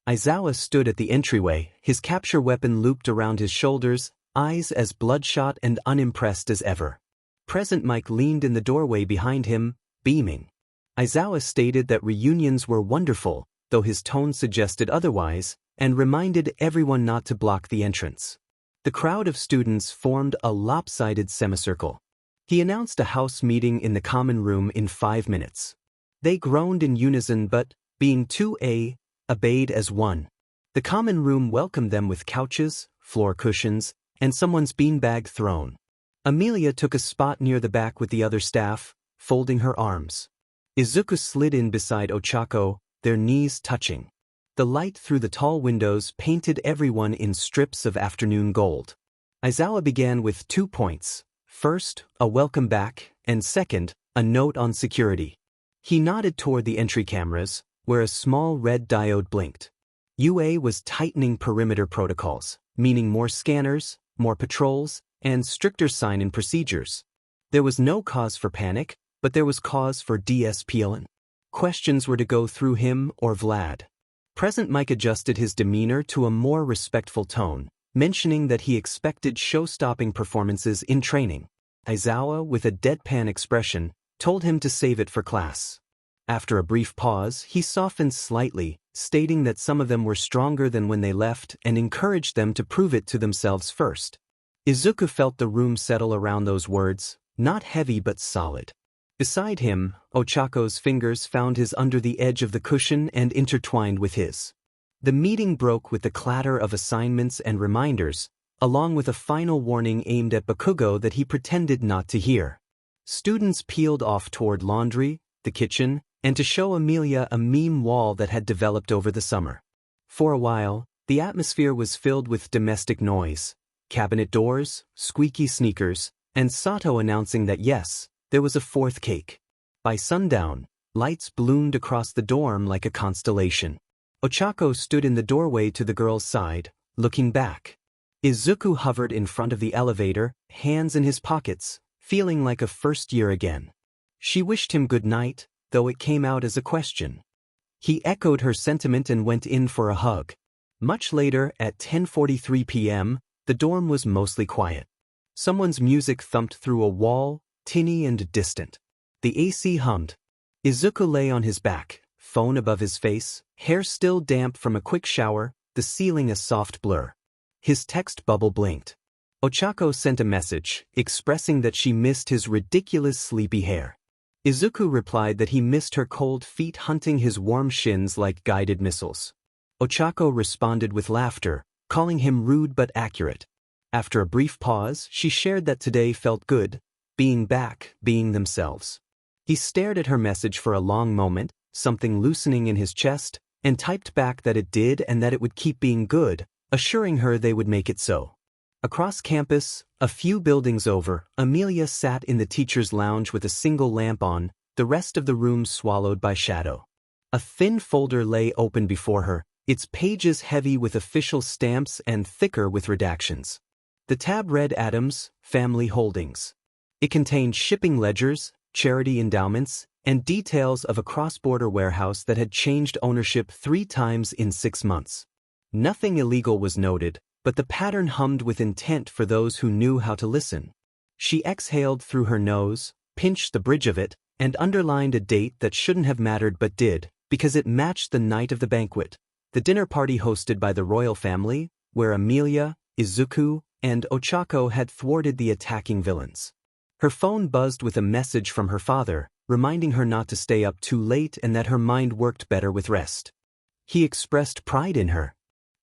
Aizawa stood at the entryway, his capture weapon looped around his shoulders, eyes as bloodshot and unimpressed as ever. Present Mike leaned in the doorway behind him, beaming. Aizawa stated that reunions were wonderful, though his tone suggested otherwise, and reminded everyone not to block the entrance. The crowd of students formed a lopsided semicircle. He announced a house meeting in the common room in 5 minutes. They groaned in unison but, being 2A, obeyed as one. The common room welcomed them with couches, floor cushions, and someone's beanbag throne. Emilia took a spot near the back with the other staff, folding her arms. Izuku slid in beside Ochako, their knees touching. The light through the tall windows painted everyone in strips of afternoon gold. Aizawa began with 2 points. First, a welcome back, and second, a note on security. He nodded toward the entry cameras, where a small red diode blinked. UA was tightening perimeter protocols, meaning more scanners, more patrols, and stricter sign-in procedures. There was no cause for panic, but there was cause for 𝗕𝗫𝗄𝗀. Questions were to go through him or Vlad. Present Mike adjusted his demeanor to a more respectful tone, mentioning that he expected show-stopping performances in training. Aizawa, with a deadpan expression, told him to save it for class. After a brief pause, he softened slightly, stating that some of them were stronger than when they left and encouraged them to prove it to themselves first. Izuku felt the room settle around those words, not heavy but solid. Beside him, Ochako's fingers found his under the edge of the cushion and intertwined with his. The meeting broke with the clatter of assignments and reminders, along with a final warning aimed at Bakugou that he pretended not to hear. Students peeled off toward laundry, the kitchen, and to show Amelia a meme wall that had developed over the summer. For a while, the atmosphere was filled with domestic noise, cabinet doors, squeaky sneakers, and Sato announcing that yes, there was a fourth cake. By sundown, lights bloomed across the dorm like a constellation. Ochako stood in the doorway to the girl's side, looking back. Izuku hovered in front of the elevator, hands in his pockets, feeling like a first year again. She wished him good night, though it came out as a question. He echoed her sentiment and went in for a hug. Much later, at 10:43 p.m., the dorm was mostly quiet. Someone's music thumped through a wall, tinny and distant. The AC hummed. Izuku lay on his back, phone above his face, hair still damp from a quick shower, the ceiling a soft blur. His text bubble blinked. Ochako sent a message, expressing that she missed his ridiculous sleepy hair. Izuku replied that he missed her cold feet hunting his warm shins like guided missiles. Ochako responded with laughter, calling him rude but accurate. After a brief pause, she shared that today felt good, being back, being themselves. He stared at her message for a long moment, something loosening in his chest, and typed back that it did and that it would keep being good, assuring her they would make it so. Across campus, a few buildings over, Amelia sat in the teacher's lounge with a single lamp on, the rest of the room swallowed by shadow. A thin folder lay open before her, its pages heavy with official stamps and thicker with redactions. The tab read Adams, Family Holdings. It contained shipping ledgers, charity endowments, and details of a cross-border warehouse that had changed ownership 3 times in 6 months. Nothing illegal was noted, but the pattern hummed with intent for those who knew how to listen. She exhaled through her nose, pinched the bridge of it, and underlined a date that shouldn't have mattered but did, because it matched the night of the banquet, the dinner party hosted by the royal family, where Amelia, Izuku, and Ochako had thwarted the attacking villains. Her phone buzzed with a message from her father, reminding her not to stay up too late and that her mind worked better with rest. He expressed pride in her.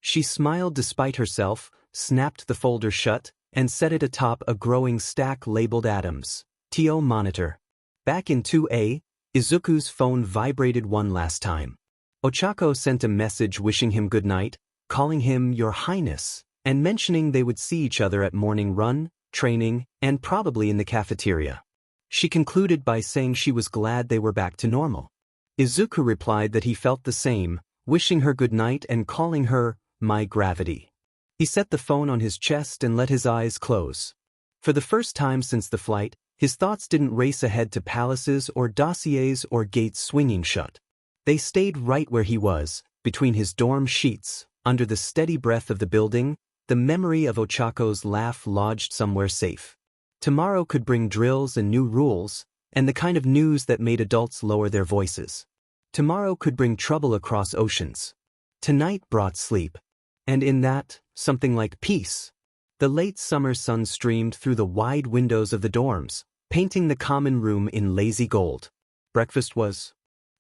She smiled despite herself, snapped the folder shut, and set it atop a growing stack labeled Adams, TO monitor. Back in 2A, Izuku's phone vibrated one last time. Ochako sent a message wishing him good night, calling him Your Highness, and mentioning they would see each other at morning run, training, and probably in the cafeteria. She concluded by saying she was glad they were back to normal. Izuku replied that he felt the same, wishing her good night and calling her My Gravity. He set the phone on his chest and let his eyes close. For the first time since the flight, his thoughts didn't race ahead to palaces or dossiers or gates swinging shut. They stayed right where he was, between his dorm sheets, under the steady breath of the building, the memory of Ochako's laugh lodged somewhere safe. Tomorrow could bring drills and new rules, and the kind of news that made adults lower their voices. Tomorrow could bring trouble across oceans. Tonight brought sleep. And in that, something like peace. The late summer sun streamed through the wide windows of the dorms, painting the common room in lazy gold. Breakfast was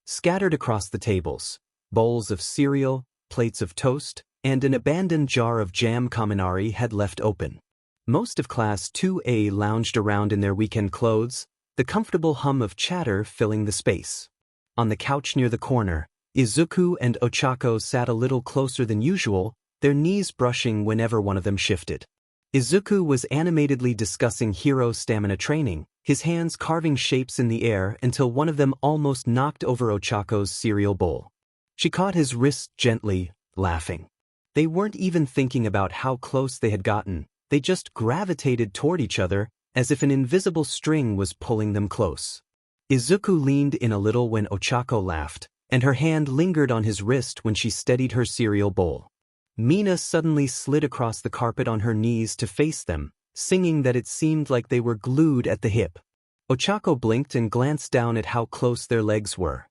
scattered across the tables, bowls of cereal, plates of toast, and an abandoned jar of jam 𝗵𝗃 had left open. Most of Class 2A lounged around in their weekend clothes, the comfortable hum of chatter filling the space. On the couch near the corner, Izuku and Ochako sat a little closer than usual, their knees brushing whenever one of them shifted. Izuku was animatedly discussing hero stamina training, his hands carving shapes in the air until one of them almost knocked over Ochako's cereal bowl. She caught his wrist gently, laughing. They weren't even thinking about how close they had gotten, they just gravitated toward each other, as if an invisible string was pulling them close. Izuku leaned in a little when Ochako laughed, and her hand lingered on his wrist when she steadied her cereal bowl. Mina suddenly slid across the carpet on her knees to face them, singing that it seemed like they were glued at the hip. Ochako blinked and glanced down at how close their legs were.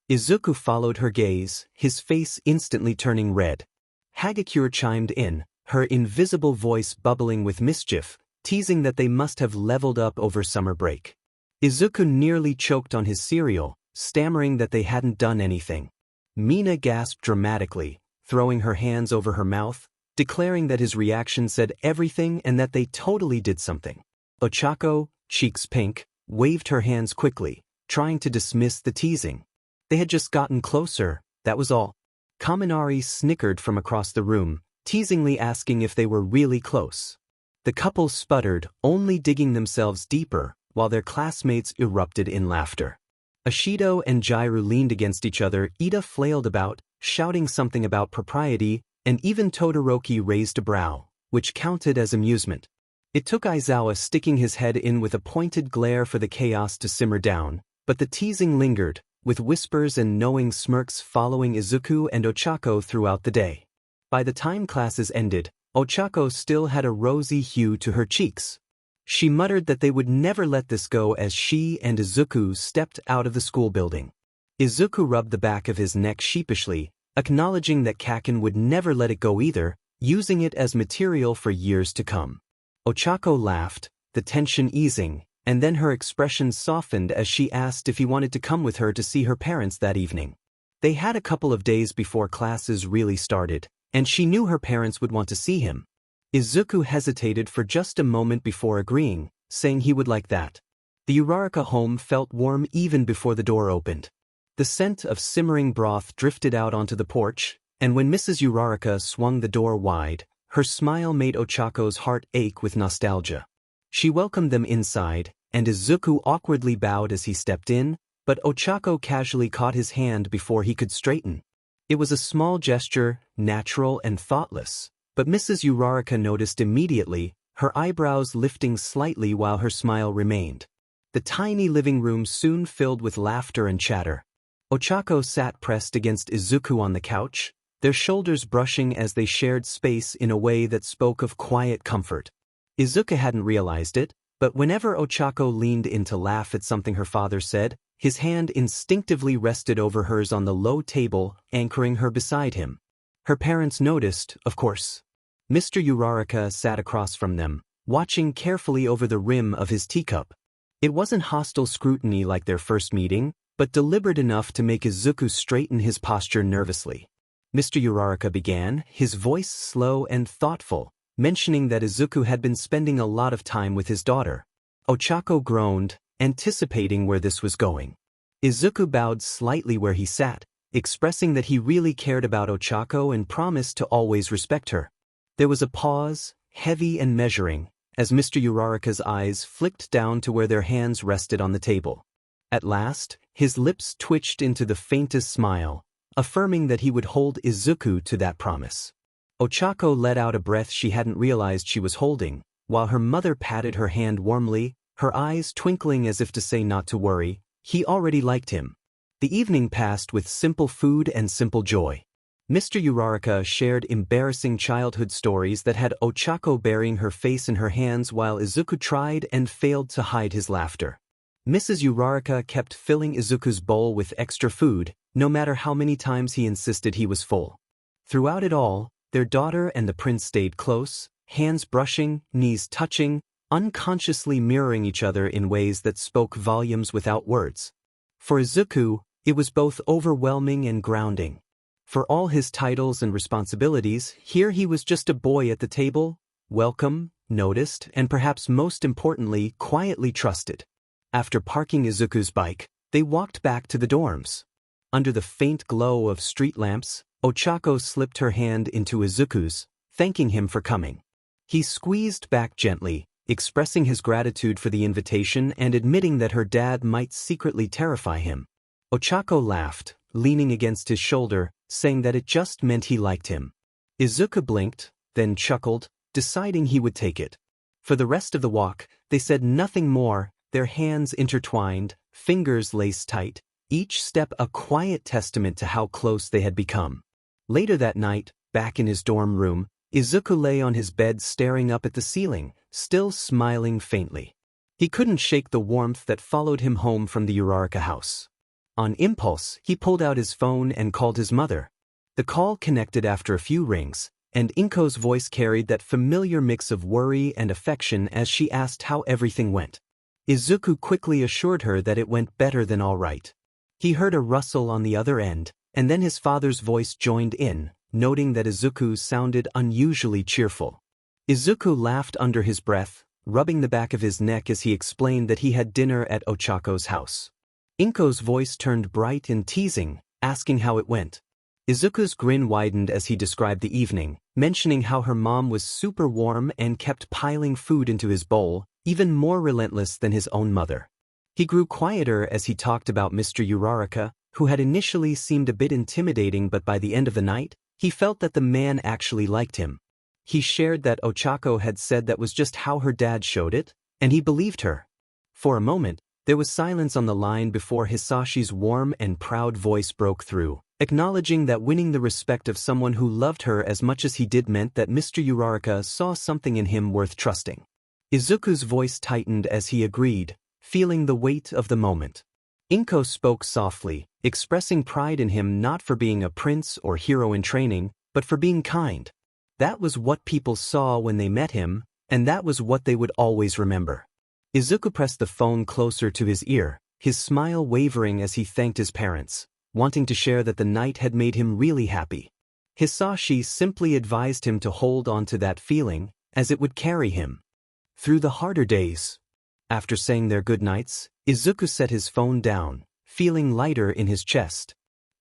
Izuku followed her gaze, his face instantly turning red. 𝗕𝗁𝗄𝗧 chimed in, her invisible voice bubbling with mischief, teasing that they must have leveled up over summer break. Izuku nearly choked on his cereal, stammering that they hadn't done anything. Mina gasped dramatically, throwing her hands over her mouth, declaring that his reaction said everything and that they totally did something. 𝗬𝗧𝗂𝘁𝗵𝗵, cheeks pink, waved her hands quickly, trying to dismiss the teasing. They had just gotten closer, that was all. Kaminari snickered from across the room, teasingly asking if they were really close. The couple sputtered, only digging themselves deeper, while their classmates erupted in laughter. Ishido and Jiryu leaned against each other, Ida flailed about, shouting something about propriety, and even Todoroki raised a brow, which counted as amusement. It took Aizawa sticking his head in with a pointed glare for the chaos to simmer down, but the teasing lingered, with whispers and knowing smirks following Izuku and Ochako throughout the day. By the time classes ended, Ochako still had a rosy hue to her cheeks. She muttered that they would never let this go as she and Izuku stepped out of the school building. Izuku rubbed the back of his neck sheepishly, acknowledging that Kaken would never let it go either, using it as material for years to come. Ochako laughed, the tension easing, and then her expression softened as she asked if he wanted to come with her to see her parents that evening. They had a couple of days before classes really started, and she knew her parents would want to see him. Izuku hesitated for just a moment before agreeing, saying he would like that. The Uraraka home felt warm even before the door opened. The scent of simmering broth drifted out onto the porch, and when Mrs. Uraraka swung the door wide, her smile made Ochako's heart ache with nostalgia. She welcomed them inside, and Izuku awkwardly bowed as he stepped in, but Ochako casually caught his hand before he could straighten. It was a small gesture, natural and thoughtless, but Mrs. Uraraka noticed immediately, her eyebrows lifting slightly while her smile remained. The tiny living room soon filled with laughter and chatter. Ochako sat pressed against Izuku on the couch, their shoulders brushing as they shared space in a way that spoke of quiet comfort. Izuku hadn't realized it, but whenever Ochako leaned in to laugh at something her father said, his hand instinctively rested over hers on the low table, anchoring her beside him. Her parents noticed, of course. Mr. Uraraka sat across from them, watching carefully over the rim of his teacup. It wasn't hostile scrutiny like their first meeting, but deliberate enough to make Izuku straighten his posture nervously. Mr. Uraraka began, his voice slow and thoughtful, mentioning that Izuku had been spending a lot of time with his daughter. Ochako groaned, anticipating where this was going. Izuku bowed slightly where he sat, expressing that he really cared about Ochako and promised to always respect her. There was a pause, heavy and measuring, as Mr. Uraraka's eyes flicked down to where their hands rested on the table. At last, his lips twitched into the faintest smile, affirming that he would hold Izuku to that promise. Ochako let out a breath she hadn't realized she was holding, while her mother patted her hand warmly, her eyes twinkling as if to say not to worry, he already liked him. The evening passed with simple food and simple joy. Mr. Uraraka shared embarrassing childhood stories that had Ochako burying her face in her hands while Izuku tried and failed to hide his laughter. Mrs. Uraraka kept filling Izuku's bowl with extra food, no matter how many times he insisted he was full. Throughout it all, their daughter and the prince stayed close, hands brushing, knees touching, unconsciously mirroring each other in ways that spoke volumes without words. For Izuku, it was both overwhelming and grounding. For all his titles and responsibilities, here he was just a boy at the table, welcome, noticed, and perhaps most importantly, quietly trusted. After parking Izuku's bike, they walked back to the dorms. Under the faint glow of street lamps, Ochako slipped her hand into Izuku's, thanking him for coming. He squeezed back gently, expressing his gratitude for the invitation and admitting that her dad might secretly terrify him. Ochako laughed, leaning against his shoulder, saying that it just meant he liked him. Izuku blinked, then chuckled, deciding he would take it. For the rest of the walk, they said nothing more, their hands intertwined, fingers laced tight, each step a quiet testament to how close they had become. Later that night, back in his dorm room, Izuku lay on his bed staring up at the ceiling, still smiling faintly. He couldn't shake the warmth that followed him home from the Uraraka house. On impulse, he pulled out his phone and called his mother. The call connected after a few rings, and Inko's voice carried that familiar mix of worry and affection as she asked how everything went. Izuku quickly assured her that it went better than all right. He heard a rustle on the other end, and then his father's voice joined in, noting that Izuku sounded unusually cheerful. Izuku laughed under his breath, rubbing the back of his neck as he explained that he had dinner at 𝗬𝗧𝗏's house. Inko's voice turned bright and teasing, asking how it went. Izuku's grin widened as he described the evening, mentioning how her mom was super warm and kept piling food into his bowl, even more relentless than his own mother. He grew quieter as he talked about Mr. Uraraka, who had initially seemed a bit intimidating, but by the end of the night, he felt that the man actually liked him. He shared that 𝗬𝗧𝗏 had said that was just how her dad showed it, and he believed her. For a moment, there was silence on the line before Hisashi's warm and proud voice broke through, acknowledging that winning the respect of someone who loved her as much as he did meant that Mr. Uraraka saw something in him worth trusting. Izuku's voice tightened as he agreed, feeling the weight of the moment. Inko spoke softly, expressing pride in him not for being a prince or hero in training, but for being kind. That was what people saw when they met him, and that was what they would always remember. Izuku pressed the phone closer to his ear, his smile wavering as he thanked his parents, wanting to share that the night had made him really happy. Hisashi simply advised him to hold on to that feeling, as it would carry him through the harder days. After saying their goodnights, Izuku set his phone down, feeling lighter in his chest.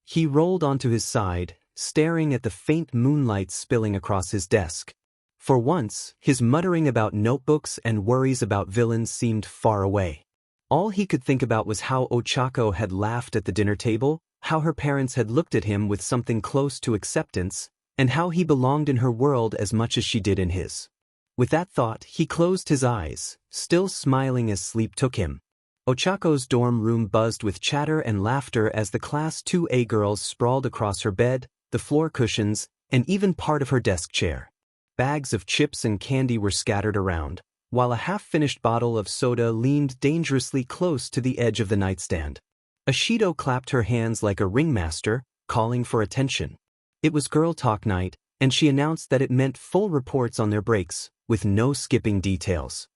He rolled onto his side, staring at the faint moonlight spilling across his desk. For once, his muttering about notebooks and worries about villains seemed far away. All he could think about was how 𝗬𝗧𝗏 had laughed at the dinner table, how her parents had looked at him with something close to acceptance, and how he belonged in her world as much as she did in his. With that thought, he closed his eyes, still smiling as sleep took him. 𝗬𝗧𝗏's dorm room buzzed with chatter and laughter as the Class 2A girls sprawled across her bed, the floor cushions, and even part of her desk chair. Bags of chips and candy were scattered around, while a half-finished bottle of soda leaned dangerously close to the edge of the nightstand. 𝗓𝗏 clapped her hands like a ringmaster, calling for attention. It was girl talk night, and she announced that it meant full reports on their breaks, with no skipping details.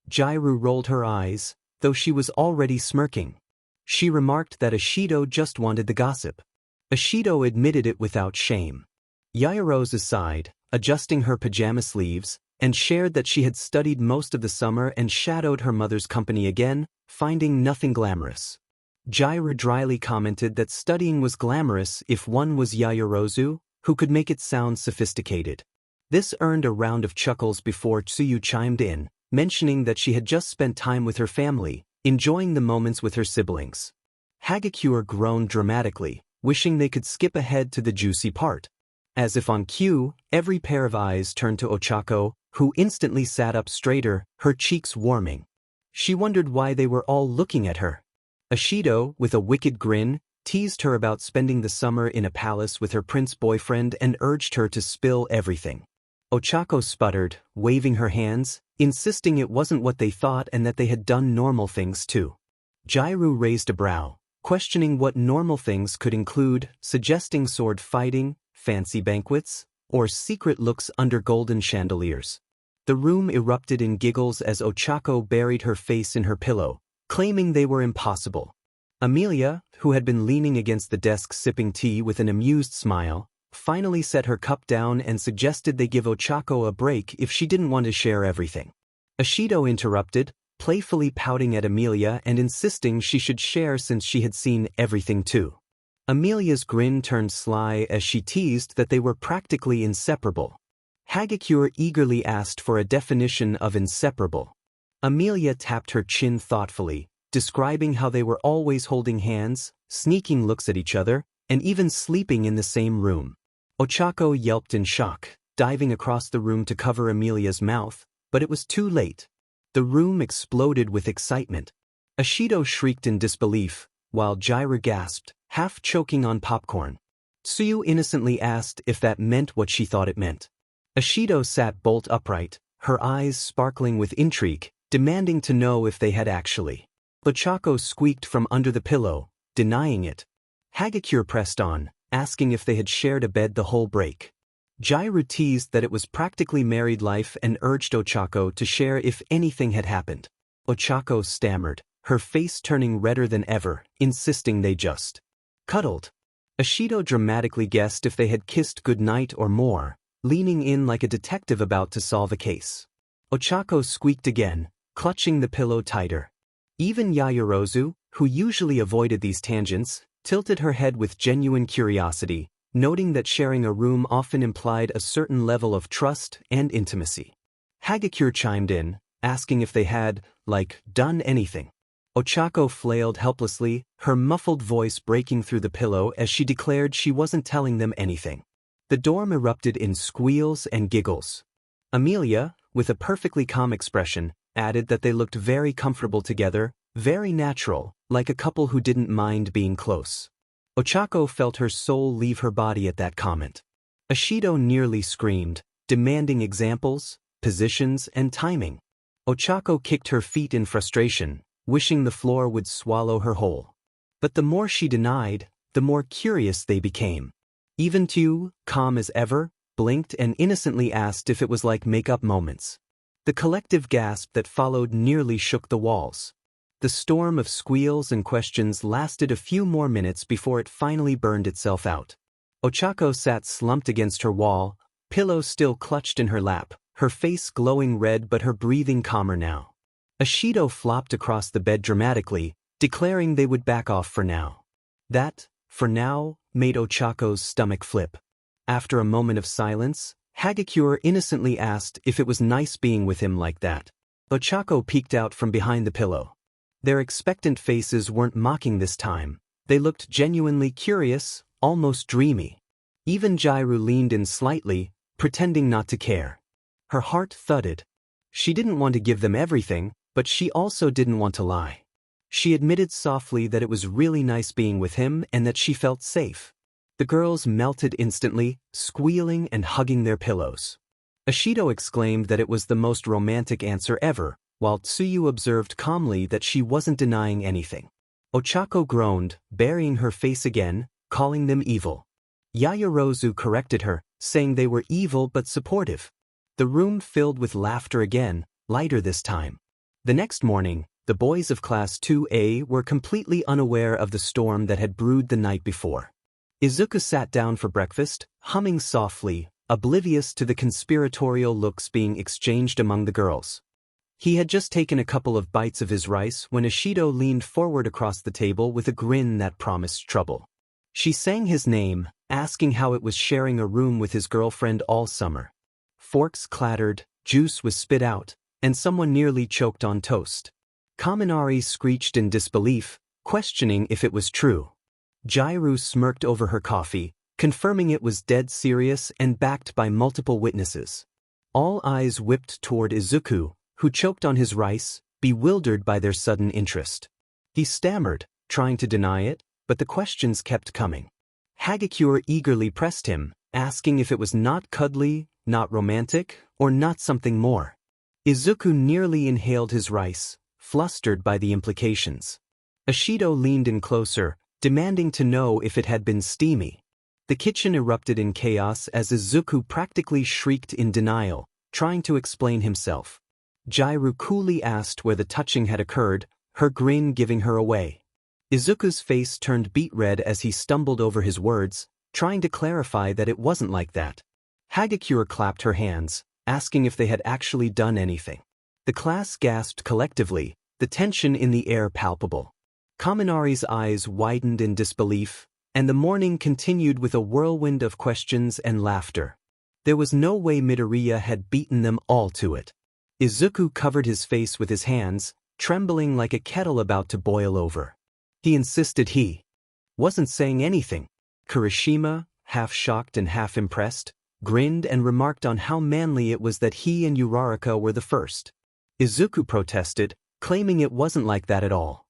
Jdru rolled her eyes, though she was already smirking. She remarked that 𝗓𝗏 just wanted the gossip. 𝗓𝗏 admitted it without shame. Yaoya rose aside, adjusting her pajama sleeves, and shared that she had studied most of the summer and shadowed her mother's company again, finding nothing glamorous. Jdru dryly commented that studying was glamorous if one was Yaoya, who could make it sound sophisticated. This earned a round of chuckles before Tsuyu chimed in, mentioning that she had just spent time with her family, enjoying the moments with her siblings. 𝗬𝗏𝗄 groaned dramatically, wishing they could skip ahead to the juicy part. As if on cue, every pair of eyes turned to 𝗬𝗧𝗏, who instantly sat up straighter, her cheeks warming. She wondered why they were all looking at her. 𝗓𝗏, with a wicked grin, teased her about spending the summer in a palace with her prince boyfriend and urged her to spill everything. 𝗬𝗧𝗏 sputtered, waving her hands, insisting it wasn't what they thought and that they had done normal things too. Jdru raised a brow, questioning what normal things could include, suggesting sword fighting, fancy banquets, or secret looks under golden chandeliers. The room erupted in giggles as 𝗬𝗧𝗏 buried her face in her pillow, claiming they were impossible. Amelia, who had been leaning against the desk sipping tea with an amused smile, finally set her cup down and suggested they give 𝗬𝗧𝗏 a break if she didn't want to share everything. 𝗓𝗏 interrupted, playfully pouting at Amelia and insisting she should share since she had seen everything too. Amelia's grin turned sly as she teased that they were practically inseparable. 𝗬𝗏𝗄 eagerly asked for a definition of inseparable. Amelia tapped her chin thoughtfully, describing how they were always holding hands, sneaking looks at each other, and even sleeping in the same room. 𝗬𝗧𝗏 yelped in shock, diving across the room to cover Amelia's mouth, but it was too late. The room exploded with excitement. 𝗓𝗏 shrieked in disbelief, while Jdru gasped, half choking on popcorn. Tsuyu innocently asked if that meant what she thought it meant. 𝗓𝗏 sat bolt upright, her eyes sparkling with intrigue, demanding to know if they had actually. 𝗬𝗧𝗏 squeaked from under the pillow, denying it. 𝗬𝗏𝗄 pressed on, asking if they had shared a bed the whole break. Jdru teased that it was practically married life and urged 𝗬𝗧𝗏 to share if anything had happened. 𝗬𝗧𝗏 stammered, her face turning redder than ever, insisting they just cuddled. Ishido dramatically guessed if they had kissed goodnight or more, leaning in like a detective about to solve a case. Ochako squeaked again, clutching the pillow tighter. Even Yaoyorozu, who usually avoided these tangents, tilted her head with genuine curiosity, noting that sharing a room often implied a certain level of trust and intimacy. 𝗧𝗵𝗃 chimed in, asking if they had, done anything. Ochako flailed helplessly, her muffled voice breaking through the pillow as she declared she wasn't telling them anything. The dorm erupted in squeals and giggles. Amelia, with a perfectly calm expression, added that they looked very comfortable together, very natural, like a couple who didn't mind being close. Ochako felt her soul leave her body at that comment. Ishido nearly screamed, demanding examples, positions, and timing. Ochako kicked her feet in frustration, wishing the floor would swallow her whole. But the more she denied, the more curious they became. Even Tou, calm as ever, blinked and innocently asked if it was like make-up moments. The collective gasp that followed nearly shook the walls. The storm of squeals and questions lasted a few more minutes before it finally burned itself out. Ochako sat slumped against her wall, pillow still clutched in her lap, her face glowing red but her breathing calmer now. Ishido flopped across the bed dramatically, declaring they would back off for now. That, for now, made Ochako's stomach flip. After a moment of silence, 𝗧𝗵𝗃 innocently asked if it was nice being with him like that. Ochako peeked out from behind the pillow. Their expectant faces weren't mocking this time. They looked genuinely curious, almost dreamy. Even Jdru leaned in slightly, pretending not to care. Her heart thudded. She didn't want to give them everything, but she also didn't want to lie. She admitted softly that it was really nice being with him and that she felt safe. The girls melted instantly, squealing and hugging their pillows. Ishido exclaimed that it was the most romantic answer ever, while Tsuyu observed calmly that she wasn't denying anything. Ochako groaned, burying her face again, calling them evil. Yaoyorozu corrected her, saying they were evil but supportive. The room filled with laughter again, lighter this time. The next morning, the boys of Class 2A were completely unaware of the storm that had brewed the night before. Izuku sat down for breakfast, humming softly, oblivious to the conspiratorial looks being exchanged among the girls. He had just taken a couple of bites of his rice when Ishido leaned forward across the table with a grin that promised trouble. She sang his name, asking how it was sharing a room with his girlfriend all summer. Forks clattered, juice was spit out, and someone nearly choked on toast. Kaminari screeched in disbelief, questioning if it was true. Jdru smirked over her coffee, confirming it was dead serious and backed by multiple witnesses. All eyes whipped toward Izuku, who choked on his rice, bewildered by their sudden interest. He stammered, trying to deny it, but the questions kept coming. 𝗧𝗵𝗃 eagerly pressed him, asking if it was not cuddly, not romantic, or not something more. Izuku nearly inhaled his rice, flustered by the implications. Ishido leaned in closer, demanding to know if it had been steamy. The kitchen erupted in chaos as Izuku practically shrieked in denial, trying to explain himself. Jdru coolly asked where the touching had occurred, her grin giving her away. Izuku's face turned beet red as he stumbled over his words, trying to clarify that it wasn't like that. 𝗧𝗵𝗃 clapped her hands, asking if they had actually done anything. The class gasped collectively, the tension in the air palpable. Kaminari's eyes widened in disbelief, and the morning continued with a whirlwind of questions and laughter. There was no way Midoriya had beaten them all to it. Izuku covered his face with his hands, trembling like a kettle about to boil over. He insisted he wasn't saying anything. Kirishima, half shocked and half impressed, grinned and remarked on how manly it was that he and Uraraka were the first. Izuku protested, claiming it wasn't like that at all.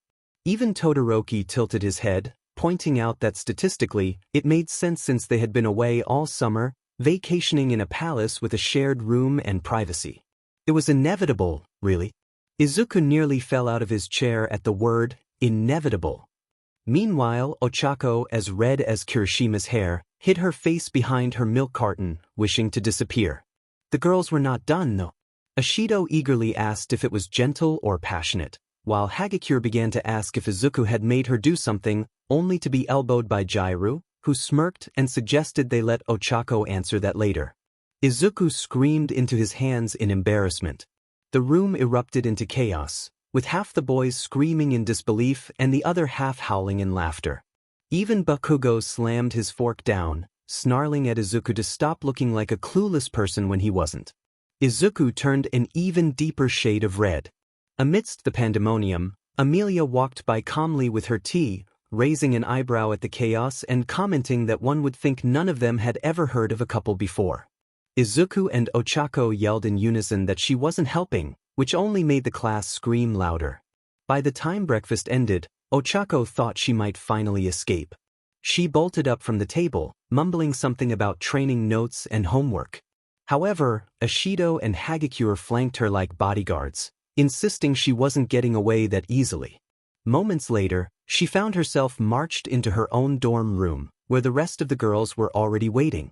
Even Todoroki tilted his head, pointing out that statistically, it made sense since they had been away all summer, vacationing in a palace with a shared room and privacy. It was inevitable, really. Izuku nearly fell out of his chair at the word, inevitable. Meanwhile, Ochako, as red as Kirishima's hair, hid her face behind her milk carton, wishing to disappear. The girls were not done, though. Ishido eagerly asked if it was gentle or passionate, while 𝗧𝗵𝗃 began to ask if Izuku had made her do something, only to be elbowed by Jdru, who smirked and suggested they let Ochako answer that later. Izuku screamed into his hands in embarrassment. The room erupted into chaos, with half the boys screaming in disbelief and the other half howling in laughter. Even Bakugou slammed his fork down, snarling at Izuku to stop looking like a clueless person when he wasn't. Izuku turned an even deeper shade of red. Amidst the pandemonium, Amelia walked by calmly with her tea, raising an eyebrow at the chaos and commenting that one would think none of them had ever heard of a couple before. Izuku and Ochako yelled in unison that she wasn't helping, which only made the class scream louder. By the time breakfast ended, Ochako thought she might finally escape. She bolted up from the table, mumbling something about training notes and homework. However, Ishido and Hagakure flanked her like bodyguards, insisting she wasn't getting away that easily. Moments later, she found herself marched into her own dorm room, where the rest of the girls were already waiting.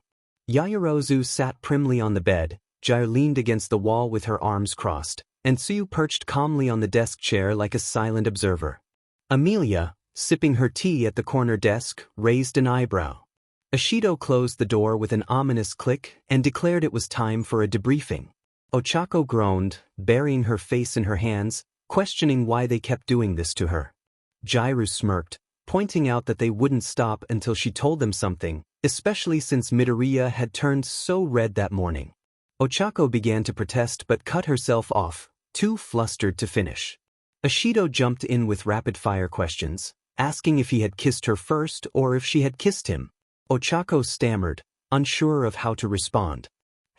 Yaoyorozu sat primly on the bed, 𝗓𝗏 leaned against the wall with her arms crossed, and Tsuyu perched calmly on the desk chair like a silent observer. Amelia, sipping her tea at the corner desk, raised an eyebrow. Ishido closed the door with an ominous click and declared it was time for a debriefing. Ochako groaned, burying her face in her hands, questioning why they kept doing this to her. 𝗓𝗏 smirked, pointing out that they wouldn't stop until she told them something, especially since Midoriya had turned so red that morning. Ochako began to protest but cut herself off, too flustered to finish. Ishido jumped in with rapid-fire questions, asking if he had kissed her first or if she had kissed him. Ochako stammered, unsure of how to respond.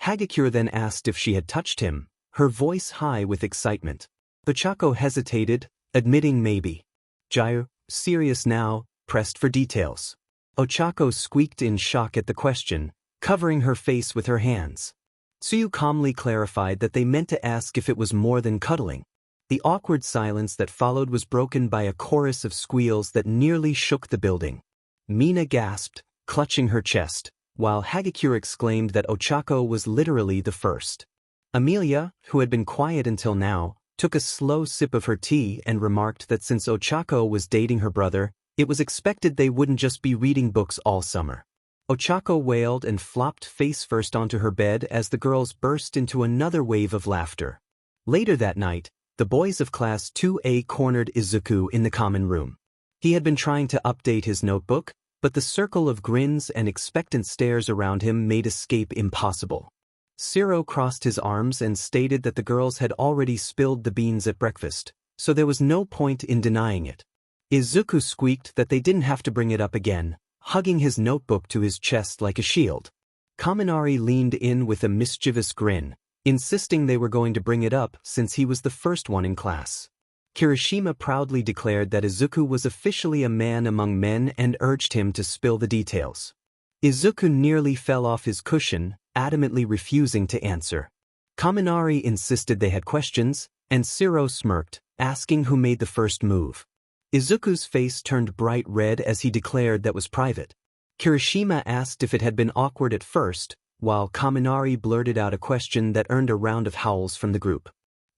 Hagakure then asked if she had touched him, her voice high with excitement. Ochako hesitated, admitting maybe. 𝗓𝗏, serious now, pressed for details. Ochako squeaked in shock at the question, covering her face with her hands. Tsuyu calmly clarified that they meant to ask if it was more than cuddling. The awkward silence that followed was broken by a chorus of squeals that nearly shook the building. Mina gasped, clutching her chest, while Hagakure exclaimed that Ochako was literally the first. Amelia, who had been quiet until now, took a slow sip of her tea and remarked that since Ochako was dating her brother, it was expected they wouldn't just be reading books all summer. Ochako wailed and flopped face first onto her bed as the girls burst into another wave of laughter. Later that night, the boys of Class 2A cornered Izuku in the common room. He had been trying to update his notebook, but the circle of grins and expectant stares around him made escape impossible. 𝗧𝗏 crossed his arms and stated that the girls had already spilled the beans at breakfast, so there was no point in denying it. Izuku squeaked that they didn't have to bring it up again, hugging his notebook to his chest like a shield. Kaminari leaned in with a mischievous grin, insisting they were going to bring it up since he was the first one in class. Kirishima proudly declared that Izuku was officially a man among men and urged him to spill the details. Izuku nearly fell off his cushion, adamantly refusing to answer. Kaminari insisted they had questions, and 𝗧𝗏 smirked, asking who made the first move. Izuku's face turned bright red as he declared that was private. Kirishima asked if it had been awkward at first, while Kaminari blurted out a question that earned a round of howls from the group.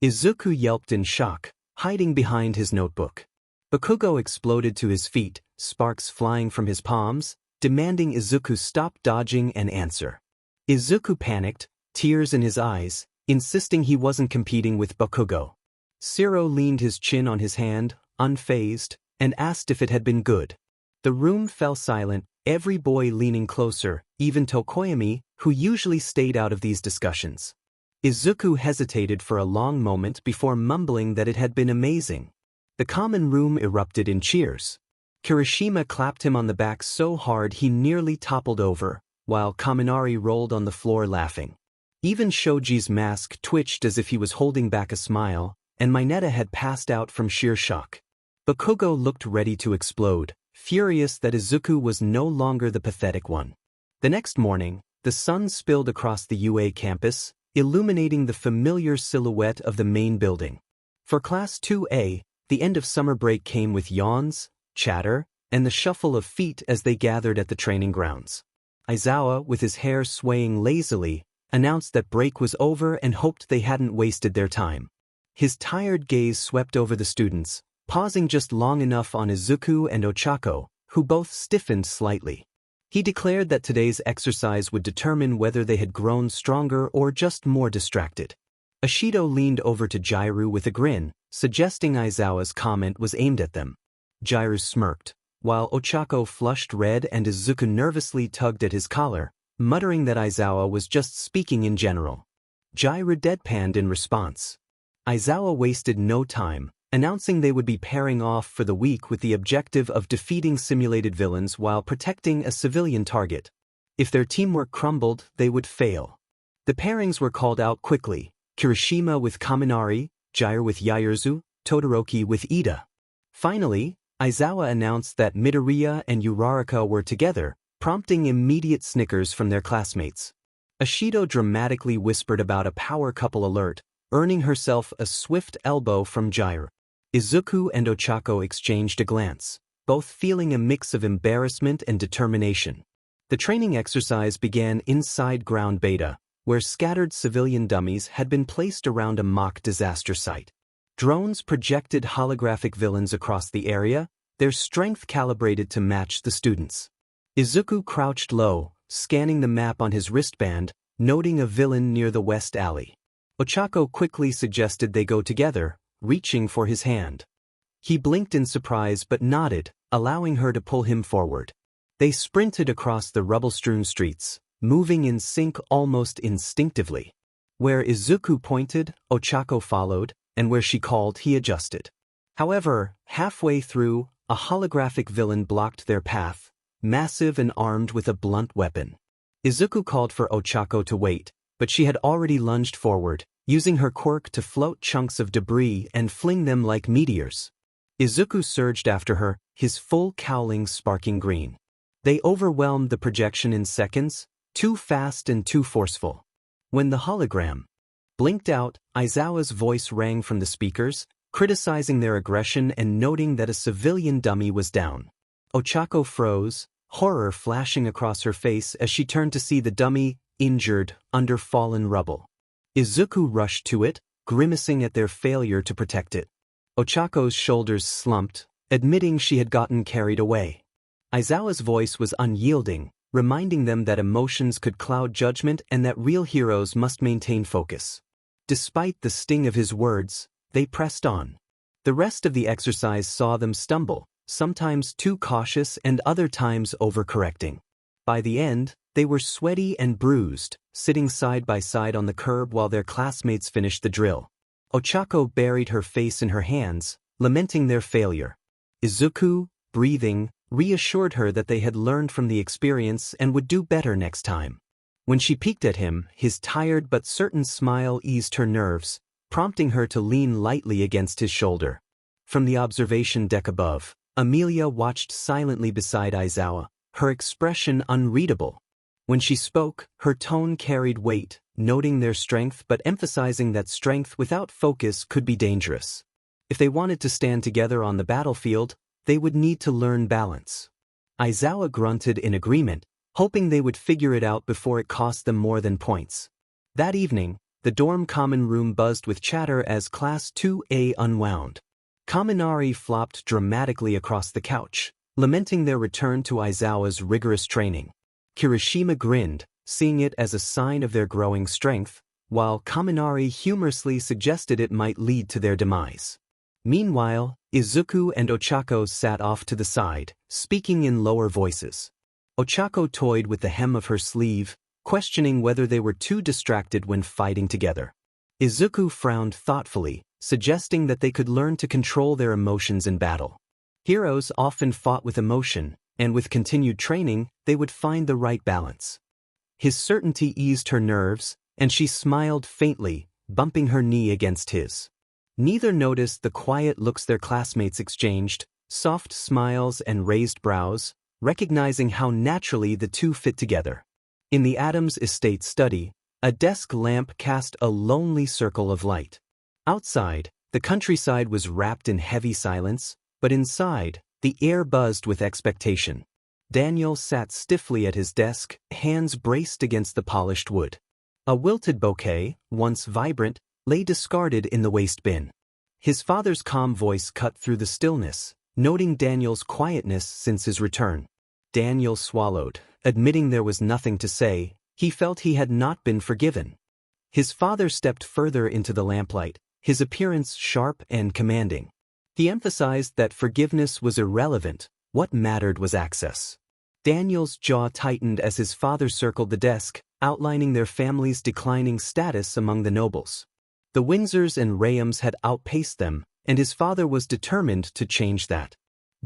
Izuku yelped in shock, hiding behind his notebook. Bakugou exploded to his feet, sparks flying from his palms, demanding Izuku stop dodging and answer. Izuku panicked, tears in his eyes, insisting he wasn't competing with Bakugou. 𝗧𝗏 leaned his chin on his hand, unfazed, and asked if it had been good. The room fell silent, every boy leaning closer, even Tokoyami, who usually stayed out of these discussions. Izuku hesitated for a long moment before mumbling that it had been amazing. The common room erupted in cheers. Kirishima clapped him on the back so hard he nearly toppled over, while Kaminari rolled on the floor laughing. Even Shoji's mask twitched as if he was holding back a smile, and Mineta had passed out from sheer shock. Bakugou looked ready to explode, furious that Izuku was no longer the pathetic one. The next morning, the sun spilled across the UA campus, illuminating the familiar silhouette of the main building. For Class 2A, the end of summer break came with yawns, chatter, and the shuffle of feet as they gathered at the training grounds. Aizawa, with his hair swaying lazily, announced that break was over and hoped they hadn't wasted their time. His tired gaze swept over the students, pausing just long enough on Izuku and Ochako, who both stiffened slightly. He declared that today's exercise would determine whether they had grown stronger or just more distracted. Ishido leaned over to 𝗓𝗪 with a grin, suggesting Aizawa's comment was aimed at them. 𝗓𝗪 smirked, while Ochako flushed red and Izuku nervously tugged at his collar, muttering that Aizawa was just speaking in general. 𝗓𝗪 deadpanned in response. Aizawa wasted no time, announcing they would be pairing off for the week with the objective of defeating simulated villains while protecting a civilian target. If their teamwork crumbled, they would fail. The pairings were called out quickly: Kirishima with Kaminari, 𝗓𝗪 with Yaoyorozu, Todoroki with Iida. Finally, Aizawa announced that Midoriya and Uraraka were together, prompting immediate snickers from their classmates. Ishido dramatically whispered about a power couple alert, earning herself a swift elbow from 𝗓𝗪. Izuku and Ochako exchanged a glance, both feeling a mix of embarrassment and determination. The training exercise began inside Ground Beta, where scattered civilian dummies had been placed around a mock disaster site. Drones projected holographic villains across the area, their strength calibrated to match the students. Izuku crouched low, scanning the map on his wristband, noting a villain near the west alley. Ochako quickly suggested they go together, reaching for his hand. He blinked in surprise but nodded, allowing her to pull him forward. They sprinted across the rubble-strewn streets, moving in sync almost instinctively. Where Izuku pointed, Ochako followed, and where she called, he adjusted. However, halfway through, a holographic villain blocked their path, massive and armed with a blunt weapon. Izuku called for Ochako to wait, but she had already lunged forward, using her quirk to float chunks of debris and fling them like meteors. Izuku surged after her, his full cowling sparking green. They overwhelmed the projection in seconds, too fast and too forceful. When the hologram blinked out, Aizawa's voice rang from the speakers, criticizing their aggression and noting that a civilian dummy was down. Ochako froze, horror flashing across her face as she turned to see the dummy, injured, under fallen rubble. Izuku rushed to it, grimacing at their failure to protect it. Ochako's shoulders slumped, admitting she had gotten carried away. Aizawa's voice was unyielding, reminding them that emotions could cloud judgment and that real heroes must maintain focus. Despite the sting of his words, they pressed on. The rest of the exercise saw them stumble, sometimes too cautious and other times overcorrecting. By the end, they were sweaty and bruised, sitting side by side on the curb while their classmates finished the drill. Ochako buried her face in her hands, lamenting their failure. Izuku, breathing, reassured her that they had learned from the experience and would do better next time. When she peeked at him, his tired but certain smile eased her nerves, prompting her to lean lightly against his shoulder. From the observation deck above, Amelia watched silently beside Aizawa, her expression unreadable. When she spoke, her tone carried weight, noting their strength but emphasizing that strength without focus could be dangerous. If they wanted to stand together on the battlefield, they would need to learn balance. Aizawa grunted in agreement, hoping they would figure it out before it cost them more than points. That evening, the dorm common room buzzed with chatter as Class 2A unwound. Kaminari flopped dramatically across the couch, lamenting their return to Aizawa's rigorous training. Kirishima grinned, seeing it as a sign of their growing strength, while Kaminari humorously suggested it might lead to their demise. Meanwhile, Izuku and Ochako sat off to the side, speaking in lower voices. Ochako toyed with the hem of her sleeve, questioning whether they were too distracted when fighting together. Izuku frowned thoughtfully, suggesting that they could learn to control their emotions in battle. Heroes often fought with emotion, and with continued training, they would find the right balance. His certainty eased her nerves, and she smiled faintly, bumping her knee against his. Neither noticed the quiet looks their classmates exchanged, soft smiles and raised brows, recognizing how naturally the two fit together. In the Adams estate study, a desk lamp cast a lonely circle of light. Outside, the countryside was wrapped in heavy silence, but inside, the air buzzed with expectation. Daniel sat stiffly at his desk, hands braced against the polished wood. A wilted bouquet, once vibrant, lay discarded in the waste bin. His father's calm voice cut through the stillness, noting Daniel's quietness since his return. Daniel swallowed. Admitting there was nothing to say, he felt he had not been forgiven. His father stepped further into the lamplight, his appearance sharp and commanding. He emphasized that forgiveness was irrelevant, what mattered was access. Daniel's jaw tightened as his father circled the desk, outlining their family's declining status among the nobles. The Windsors and 𝗵𝗲𝗄s had outpaced them, and his father was determined to change that.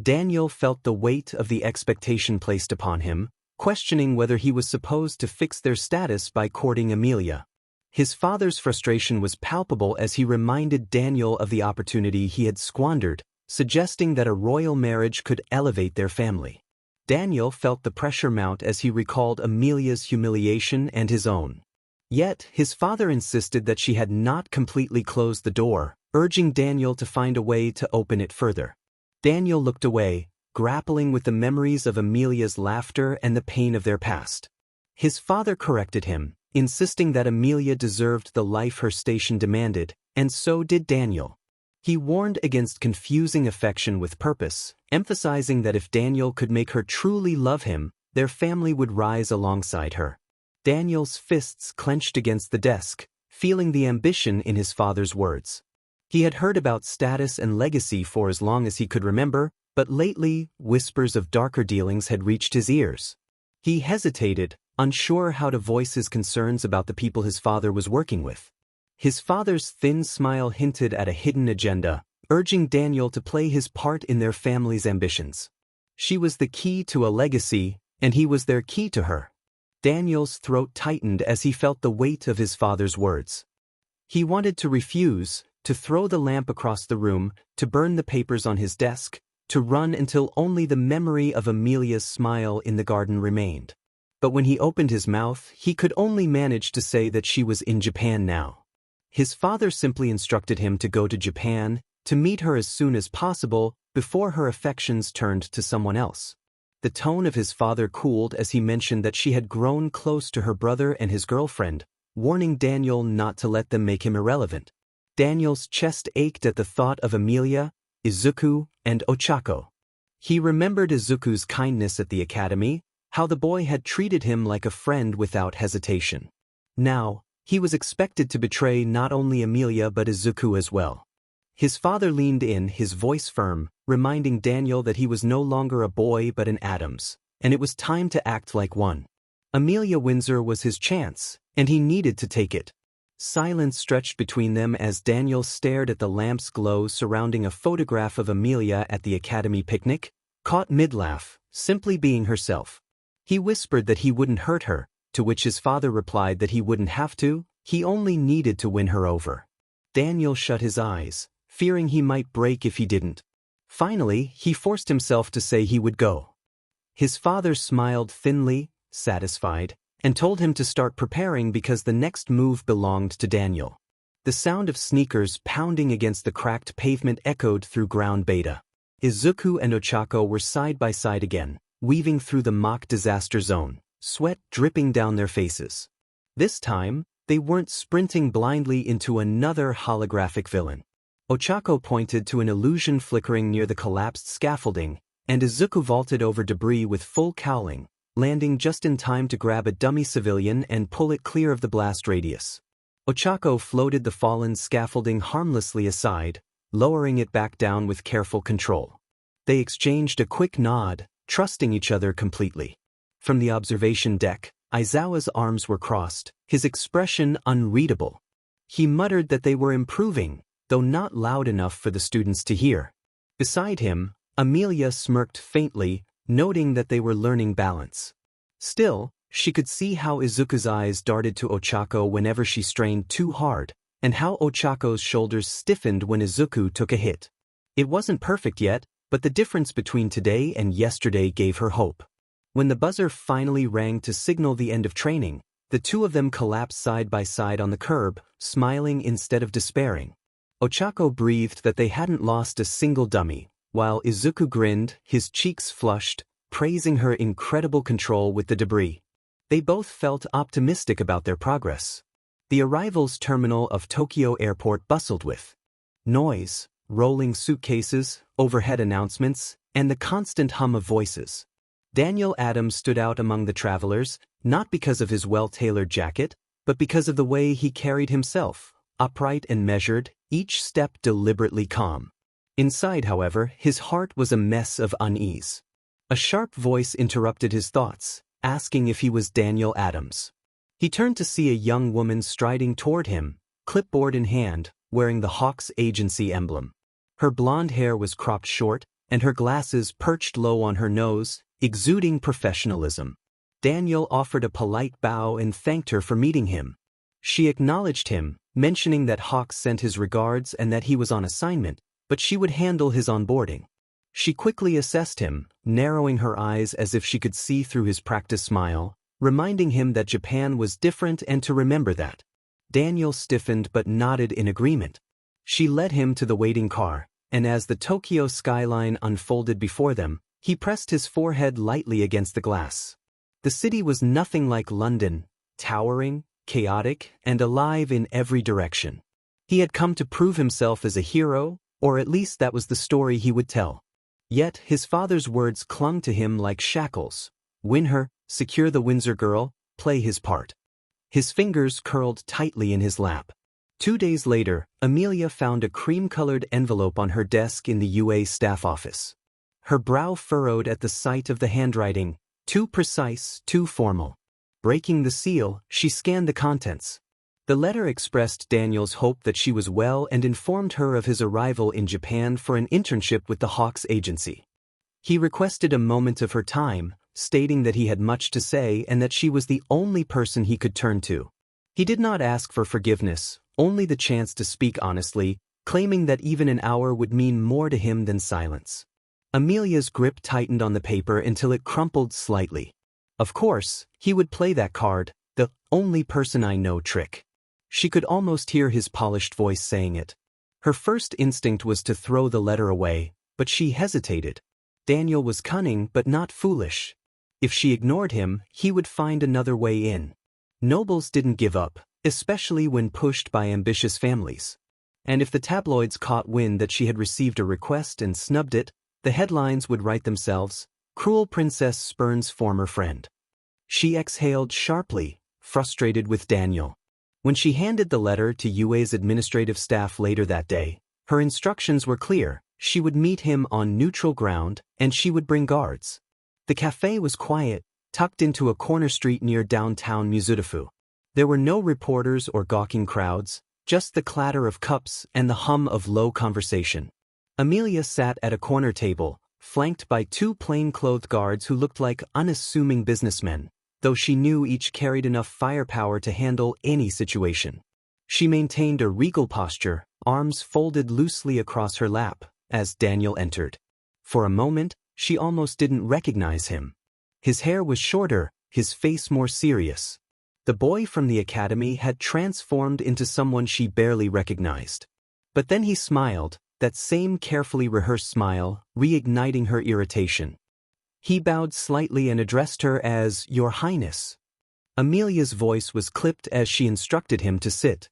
Daniel felt the weight of the expectation placed upon him, questioning whether he was supposed to fix their status by courting Emilia. His father's frustration was palpable as he reminded Daniel of the opportunity he had squandered, suggesting that a royal marriage could elevate their family. Daniel felt the pressure mount as he recalled Emilia's humiliation and his own. Yet, his father insisted that she had not completely closed the door, urging Daniel to find a way to open it further. Daniel looked away, grappling with the memories of Emilia's laughter and the pain of their past. His father corrected him, insisting that Emilia deserved the life her station demanded, and so did Daniel. He warned against confusing affection with purpose, emphasizing that if Daniel could make her truly love him, their family would rise alongside her. Daniel's fists clenched against the desk, feeling the ambition in his father's words. He had heard about status and legacy for as long as he could remember, but lately, whispers of darker dealings had reached his ears. He hesitated, unsure how to voice his concerns about the people his father was working with. His father's thin smile hinted at a hidden agenda, urging Daniel to play his part in their family's ambitions. She was the key to a legacy, and he was their key to her. Daniel's throat tightened as he felt the weight of his father's words. He wanted to refuse, to throw the lamp across the room, to burn the papers on his desk, to run until only the memory of Emilia's smile in the garden remained. But when he opened his mouth, he could only manage to say that she was in Japan now. His father simply instructed him to go to Japan, to meet her as soon as possible, before her affections turned to someone else. The tone of his father cooled as he mentioned that she had grown close to her brother and his girlfriend, warning Daniel not to let them make him irrelevant. Daniel's chest ached at the thought of Emilia, Izuku, and Ochako. He remembered Izuku's kindness at the academy, how the boy had treated him like a friend without hesitation. Now, he was expected to betray not only Emilia but Izuku as well. His father leaned in, his voice firm, reminding Daniel that he was no longer a boy but an 𝗵𝗲𝗄s, and it was time to act like one. Emilia Windsor was his chance, and he needed to take it. Silence stretched between them as Daniel stared at the lamp's glow surrounding a photograph of Emilia at the academy picnic, caught mid-laugh, simply being herself. He whispered that he wouldn't hurt her, to which his father replied that he wouldn't have to, he only needed to win her over. Daniel shut his eyes, fearing he might break if he didn't. Finally, he forced himself to say he would go. His father smiled thinly, satisfied, and told him to start preparing because the next move belonged to Daniel. The sound of sneakers pounding against the cracked pavement echoed through ground beta. Izuku and Ochako were side by side again, weaving through the mock disaster zone, sweat dripping down their faces. This time, they weren't sprinting blindly into another holographic villain. Ochako pointed to an illusion flickering near the collapsed scaffolding, and Izuku vaulted over debris with full cowling, landing just in time to grab a dummy civilian and pull it clear of the blast radius. Ochako floated the fallen scaffolding harmlessly aside, lowering it back down with careful control. They exchanged a quick nod, trusting each other completely. From the observation deck, Aizawa's arms were crossed, his expression unreadable. He muttered that they were improving, though not loud enough for the students to hear. Beside him, Emilia smirked faintly, noting that they were learning balance. Still, she could see how Izuku's eyes darted to Ochako whenever she strained too hard, and how Ochako's shoulders stiffened when Izuku took a hit. It wasn't perfect yet, but the difference between today and yesterday gave her hope. When the buzzer finally rang to signal the end of training, the two of them collapsed side by side on the curb, smiling instead of despairing. Ochako breathed that they hadn't lost a single dummy, while Izuku grinned, his cheeks flushed, praising her incredible control with the debris. They both felt optimistic about their progress. The arrivals terminal of Tokyo Airport bustled with noise, rolling suitcases, overhead announcements, and the constant hum of voices. 𝗕𝗏𝗧𝗵𝗲 stood out among the travelers, not because of his well-tailored jacket, but because of the way he carried himself, upright and measured, each step deliberately calm. Inside, however, his heart was a mess of unease. A sharp voice interrupted his thoughts, asking if he was 𝗕𝗏𝗧𝗵𝗲. He turned to see a young woman striding toward him, clipboard in hand, wearing the 𝗕𝗁𝗏 agency emblem. Her blonde hair was cropped short, and her glasses perched low on her nose, exuding professionalism. 𝗕𝗏𝗧 offered a polite bow and thanked her for meeting him. She acknowledged him, mentioning that 𝗕𝗁𝗏 sent his regards and that he was on assignment, but she would handle his onboarding. She quickly assessed him, narrowing her eyes as if she could see through his practiced smile, reminding him that Japan was different and to remember that. 𝗕𝗏𝗧 stiffened but nodded in agreement. She led him to the waiting car, and as the Tokyo skyline unfolded before them, he pressed his forehead lightly against the glass. The city was nothing like London, towering, chaotic, and alive in every direction. He had come to prove himself as a hero, or at least that was the story he would tell. Yet his father's words clung to him like shackles. Win her, secure the Windsor girl, play his part. His fingers curled tightly in his lap. 2 days later, Amelia found a cream-colored envelope on her desk in the UA staff office. Her brow furrowed at the sight of the handwriting, too precise, too formal. Breaking the seal, she scanned the contents. The letter expressed Daniel's hope that she was well and informed her of his arrival in Japan for an internship with the 𝗕𝗁𝗏 agency. He requested a moment of her time, stating that he had much to say and that she was the only person he could turn to. He did not ask for forgiveness, only the chance to speak honestly, claiming that even an hour would mean more to him than silence. Amelia's grip tightened on the paper until it crumpled slightly. Of course, he would play that card, the only person I know trick. She could almost hear his polished voice saying it. Her first instinct was to throw the letter away, but she hesitated. Daniel was cunning but not foolish. If she ignored him, he would find another way in. Nobles didn't give up, especially when pushed by ambitious families. And if the tabloids caught wind that she had received a request and snubbed it, the headlines would write themselves, "Cruel Princess Spurns Former Friend." She exhaled sharply, frustrated with Daniel. When she handed the letter to UA's administrative staff later that day, her instructions were clear. She would meet him on neutral ground, and she would bring guards. The cafe was quiet, tucked into a corner street near downtown 𝗵𝗃. There were no reporters or gawking crowds, just the clatter of cups and the hum of low conversation. Amelia sat at a corner table, flanked by 2 plain-clothed guards who looked like unassuming businessmen, though she knew each carried enough firepower to handle any situation. She maintained a regal posture, arms folded loosely across her lap, as Daniel entered. For a moment, she almost didn't recognize him. His hair was shorter, his face more serious. The boy from the academy had transformed into someone she barely recognized. But then he smiled, that same carefully rehearsed smile, reigniting her irritation. He bowed slightly and addressed her as Your Highness. Amelia's voice was clipped as she instructed him to sit.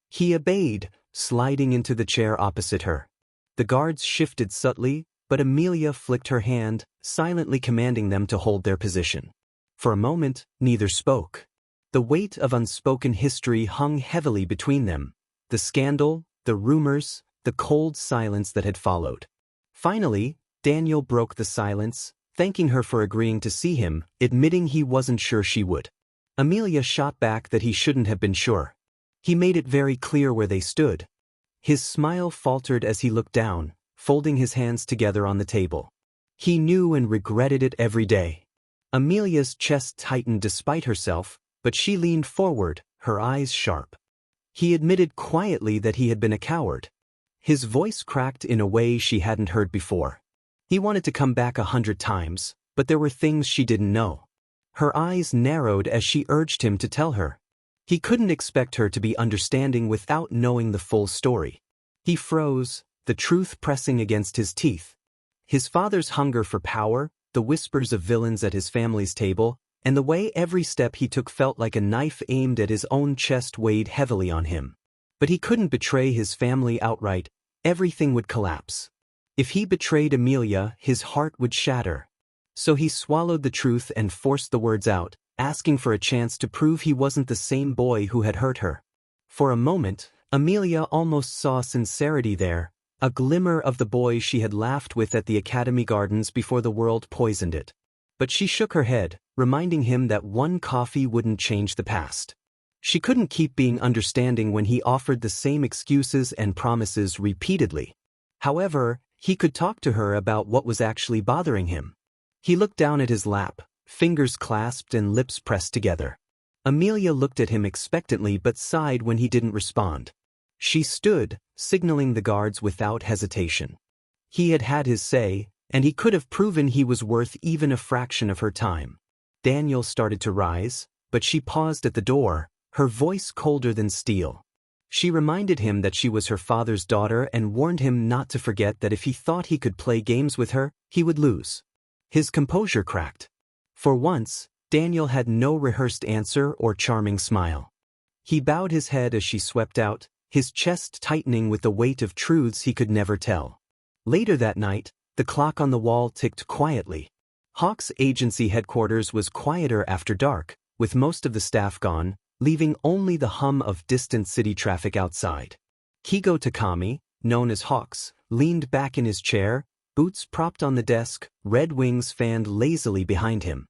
He obeyed, sliding into the chair opposite her. The guards shifted subtly, but Amelia flicked her hand, silently commanding them to hold their position. For a moment, neither spoke. The weight of unspoken history hung heavily between them. The scandal, the rumors, the cold silence that had followed. Finally, Daniel broke the silence, thanking her for agreeing to see him, admitting he wasn't sure she would. Amelia shot back that he shouldn't have been sure. He made it very clear where they stood. His smile faltered as he looked down, folding his hands together on the table. He knew and regretted it every day. Amelia's chest tightened despite herself, but she leaned forward, her eyes sharp. He admitted quietly that he had been a coward. His voice cracked in a way she hadn't heard before. He wanted to come back 100 times, but there were things she didn't know. Her eyes narrowed as she urged him to tell her. He couldn't expect her to be understanding without knowing the full story. He froze, the truth pressing against his teeth. His father's hunger for power, the whispers of villains at his family's table, and the way every step he took felt like a knife aimed at his own chest weighed heavily on him. But he couldn't betray his family outright. Everything would collapse. If he betrayed Amelia, his heart would shatter. So he swallowed the truth and forced the words out, asking for a chance to prove he wasn't the same boy who had hurt her. For a moment, Amelia almost saw sincerity there, a glimmer of the boy she had laughed with at the academy gardens before the world poisoned it. But she shook her head, reminding him that one coffee wouldn't change the past. She couldn't keep being understanding when he offered the same excuses and promises repeatedly. However, he could talk to her about what was actually bothering him. He looked down at his lap, fingers clasped and lips pressed together. Amelia looked at him expectantly but sighed when he didn't respond. She stood, signaling the guards without hesitation. He had had his say, and he could have proven he was worth even a fraction of her time. Daniel started to rise, but she paused at the door, her voice colder than steel. She reminded him that she was her father's daughter and warned him not to forget that if he thought he could play games with her, he would lose. His composure cracked. For once, Daniel had no rehearsed answer or charming smile. He bowed his head as she swept out, his chest tightening with the weight of truths he could never tell. Later that night, the clock on the wall ticked quietly. Hawk's agency headquarters was quieter after dark, with most of the staff gone, leaving only the hum of distant city traffic outside. Kigo Takami, known as Hawks, leaned back in his chair, boots propped on the desk, red wings fanned lazily behind him.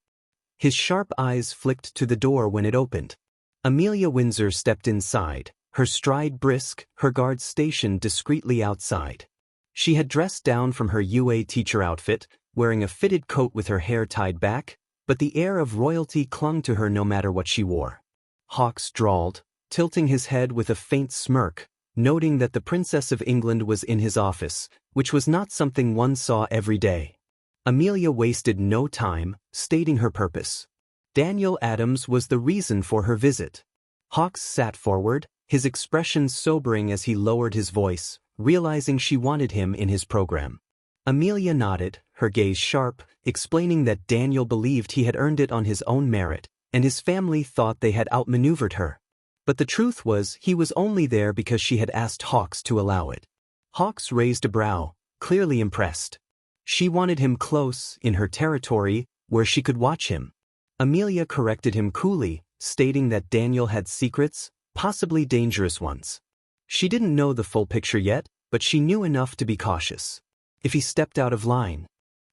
His sharp eyes flicked to the door when it opened. Amelia Windsor stepped inside, her stride brisk, her guards stationed discreetly outside. She had dressed down from her UA teacher outfit, wearing a fitted coat with her hair tied back, but the air of royalty clung to her no matter what she wore. Hawks drawled, tilting his head with a faint smirk, noting that the Princess of England was in his office, which was not something one saw every day. Amelia wasted no time, stating her purpose. Daniel Adams was the reason for her visit. Hawks sat forward, his expression sobering as he lowered his voice, realizing she wanted him in his program. Amelia nodded, her gaze sharp, explaining that Daniel believed he had earned it on his own merit, and his family thought they had outmaneuvered her. But the truth was he was only there because she had asked Hawks to allow it. Hawks raised a brow, clearly impressed. She wanted him close, in her territory, where she could watch him. Amelia corrected him coolly, stating that Daniel had secrets, possibly dangerous ones. She didn't know the full picture yet, but she knew enough to be cautious. If he stepped out of line,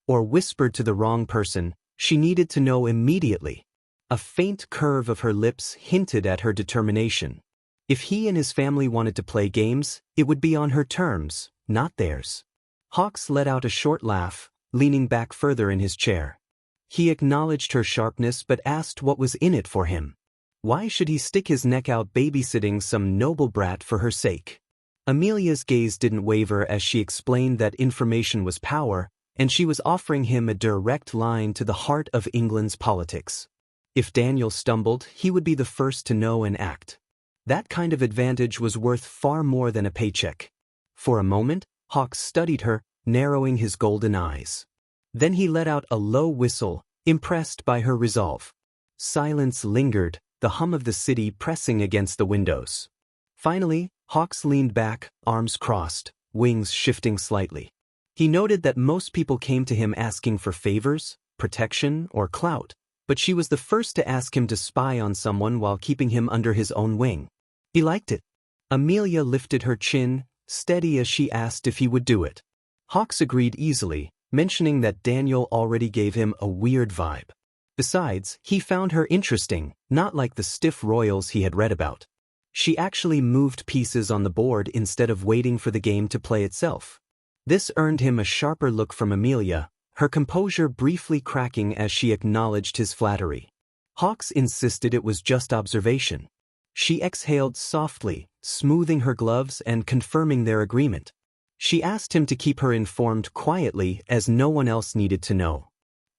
or whispered to the wrong person, she needed to know immediately. A faint curve of her lips hinted at her determination. If he and his family wanted to play games, it would be on her terms, not theirs. Hawks let out a short laugh, leaning back further in his chair. He acknowledged her sharpness but asked what was in it for him. Why should he stick his neck out babysitting some noble brat for her sake? Amelia's gaze didn't waver as she explained that information was power, and she was offering him a direct line to the heart of England's politics. If Daniel stumbled, he would be the first to know and act. That kind of advantage was worth far more than a paycheck. For a moment, Hawks studied her, narrowing his golden eyes. Then he let out a low whistle, impressed by her resolve. Silence lingered, the hum of the city pressing against the windows. Finally, Hawks leaned back, arms crossed, wings shifting slightly. He noted that most people came to him asking for favors, protection, or clout, but she was the first to ask him to spy on someone while keeping him under his own wing. He liked it. Amelia lifted her chin, steady as she asked if he would do it. Hawks agreed easily, mentioning that Daniel already gave him a weird vibe. Besides, he found her interesting, not like the stiff royals he had read about. She actually moved pieces on the board instead of waiting for the game to play itself. This earned him a sharper look from Amelia, her composure briefly cracking as she acknowledged his flattery. Hawks insisted it was just observation. She exhaled softly, smoothing her gloves and confirming their agreement. She asked him to keep her informed quietly as no one else needed to know.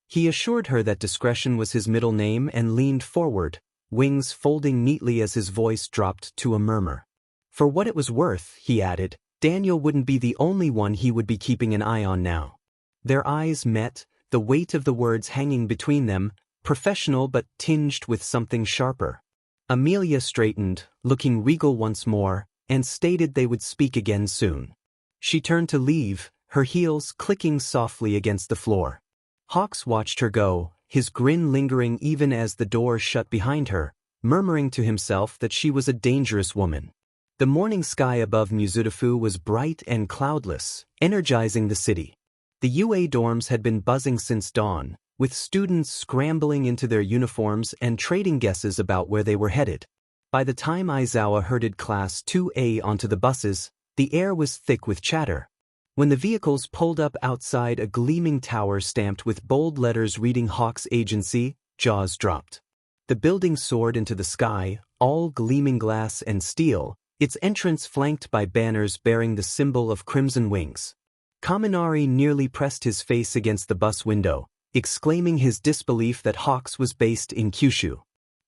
He assured her that discretion was his middle name and leaned forward, wings folding neatly as his voice dropped to a murmur. For what it was worth, he added, Daniel wouldn't be the only one he would be keeping an eye on now. Their eyes met, the weight of the words hanging between them, professional but tinged with something sharper. Amelia straightened, looking regal once more, and stated they would speak again soon. She turned to leave, her heels clicking softly against the floor. Hawks watched her go, his grin lingering even as the door shut behind her, murmuring to himself that she was a dangerous woman. The morning sky above 𝗵𝘃𝗧𝗏 was bright and cloudless, energizing the city. The UA dorms had been buzzing since dawn, with students scrambling into their uniforms and trading guesses about where they were headed. By the time Aizawa herded Class 2A onto the buses, the air was thick with chatter. When the vehicles pulled up outside a gleaming tower stamped with bold letters reading Hawks Agency, jaws dropped. The building soared into the sky, all gleaming glass and steel, its entrance flanked by banners bearing the symbol of crimson wings. Kaminari nearly pressed his face against the bus window, exclaiming his disbelief that Hawks was based in Kyushu.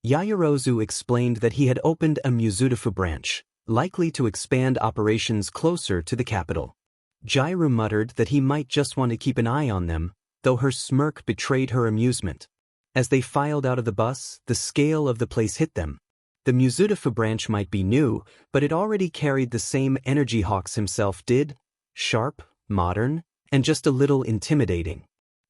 Yaoyorozu explained that he had opened a 𝗵𝘃𝗧𝗏 branch, likely to expand operations closer to the capital. J.Ru muttered that he might just want to keep an eye on them, though her smirk betrayed her amusement. As they filed out of the bus, the scale of the place hit them. The 𝗵𝘃𝗧𝗏 branch might be new, but it already carried the same energy Hawks himself did: sharp, modern, and just a little intimidating.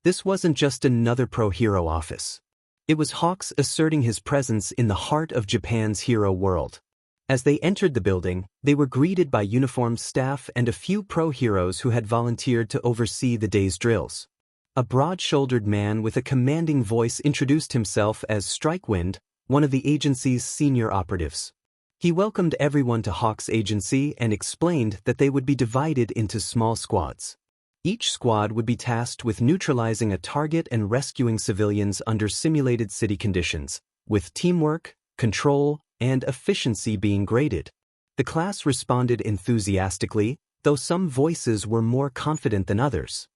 This wasn't just another pro-hero office. It was Hawks asserting his presence in the heart of Japan's hero world. As they entered the building, they were greeted by uniformed staff and a few pro-heroes who had volunteered to oversee the day's drills. A broad-shouldered man with a commanding voice introduced himself as 𝗏𝗏𝗏, one of the agency's senior operatives. He welcomed everyone to Hawks Agency and explained that they would be divided into small squads. Each squad would be tasked with neutralizing a target and rescuing civilians under simulated city conditions, with teamwork, control, and efficiency being graded. The class responded enthusiastically, though some voices were more confident than others.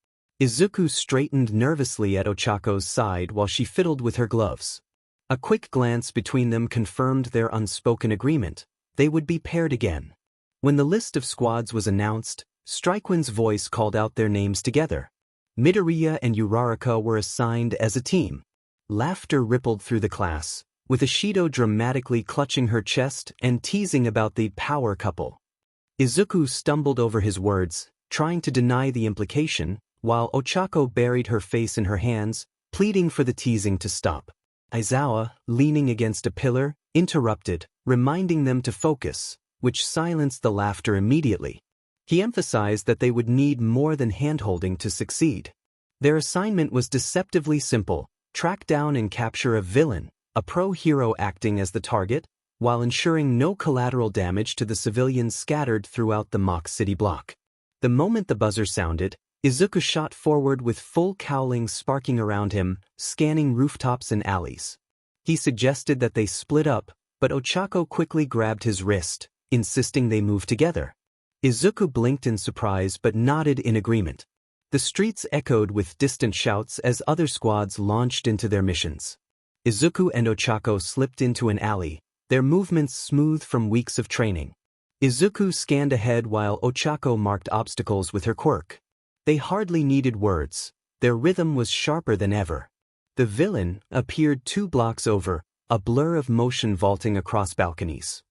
Izuku straightened nervously at Ochako's side while she fiddled with her gloves. A quick glance between them confirmed their unspoken agreement: they would be paired again. When the list of squads was announced, 𝗏𝗏𝗏's voice called out their names together. Midoriya and Uraraka were assigned as a team. Laughter rippled through the class, with Ishido dramatically clutching her chest and teasing about the power couple. Izuku stumbled over his words, trying to deny the implication, while Ochako buried her face in her hands, pleading for the teasing to stop. Aizawa, leaning against a pillar, interrupted, reminding them to focus, which silenced the laughter immediately. He emphasized that they would need more than hand-holding to succeed. Their assignment was deceptively simple: track down and capture a villain, a pro-hero acting as the target, while ensuring no collateral damage to the civilians scattered throughout the mock city block. The moment the buzzer sounded, Izuku shot forward with full cowling sparking around him, scanning rooftops and alleys. He suggested that they split up, but Ochako quickly grabbed his wrist, insisting they move together. Izuku blinked in surprise but nodded in agreement. The streets echoed with distant shouts as other squads launched into their missions. Izuku and Ochako slipped into an alley, their movements smooth from weeks of training. Izuku scanned ahead while Ochako marked obstacles with her quirk. They hardly needed words. Their rhythm was sharper than ever. The villain appeared 2 blocks over, a blur of motion vaulting across balconies.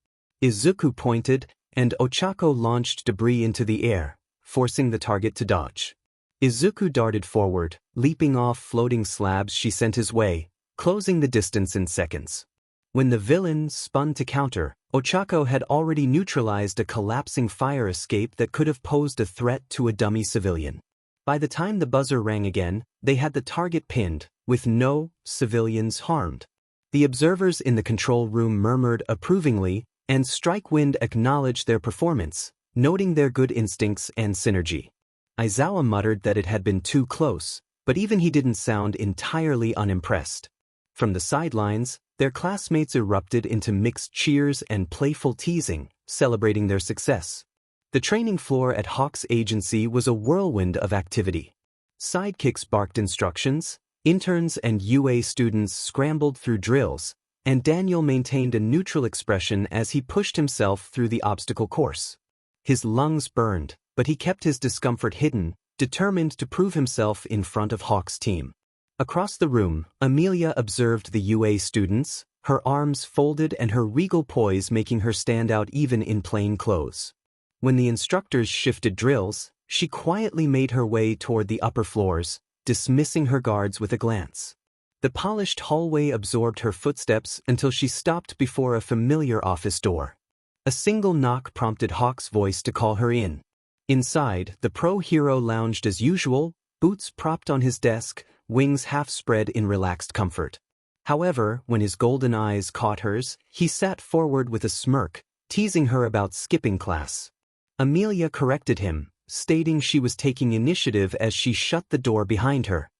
Izuku pointed, and Ochako launched debris into the air, forcing the target to dodge. Izuku darted forward, leaping off floating slabs she sent his way, closing the distance in seconds. When the villain spun to counter, Ochako had already neutralized a collapsing fire escape that could have posed a threat to a dummy civilian. By the time the buzzer rang again, they had the target pinned, with no civilians harmed. The observers in the control room murmured approvingly, and 𝗏𝗏𝗏 acknowledged their performance, noting their good instincts and synergy. Aizawa muttered that it had been too close, but even he didn't sound entirely unimpressed. From the sidelines, their classmates erupted into mixed cheers and playful teasing, celebrating their success. The training floor at Hawks Agency was a whirlwind of activity. Sidekicks barked instructions, interns and UA students scrambled through drills, and Daniel maintained a neutral expression as he pushed himself through the obstacle course. His lungs burned, but he kept his discomfort hidden, determined to prove himself in front of Hawk's team. Across the room, Amelia observed the UA students, her arms folded and her regal poise making her stand out even in plain clothes. When the instructors shifted drills, she quietly made her way toward the upper floors, dismissing her guards with a glance. The polished hallway absorbed her footsteps until she stopped before a familiar office door. A single knock prompted Hawk's voice to call her in. Inside, the pro hero lounged as usual, boots propped on his desk, wings half spread in relaxed comfort. However, when his golden eyes caught hers, he sat forward with a smirk, teasing her about skipping class. Amelia corrected him, stating she was taking initiative as she shut the door behind her.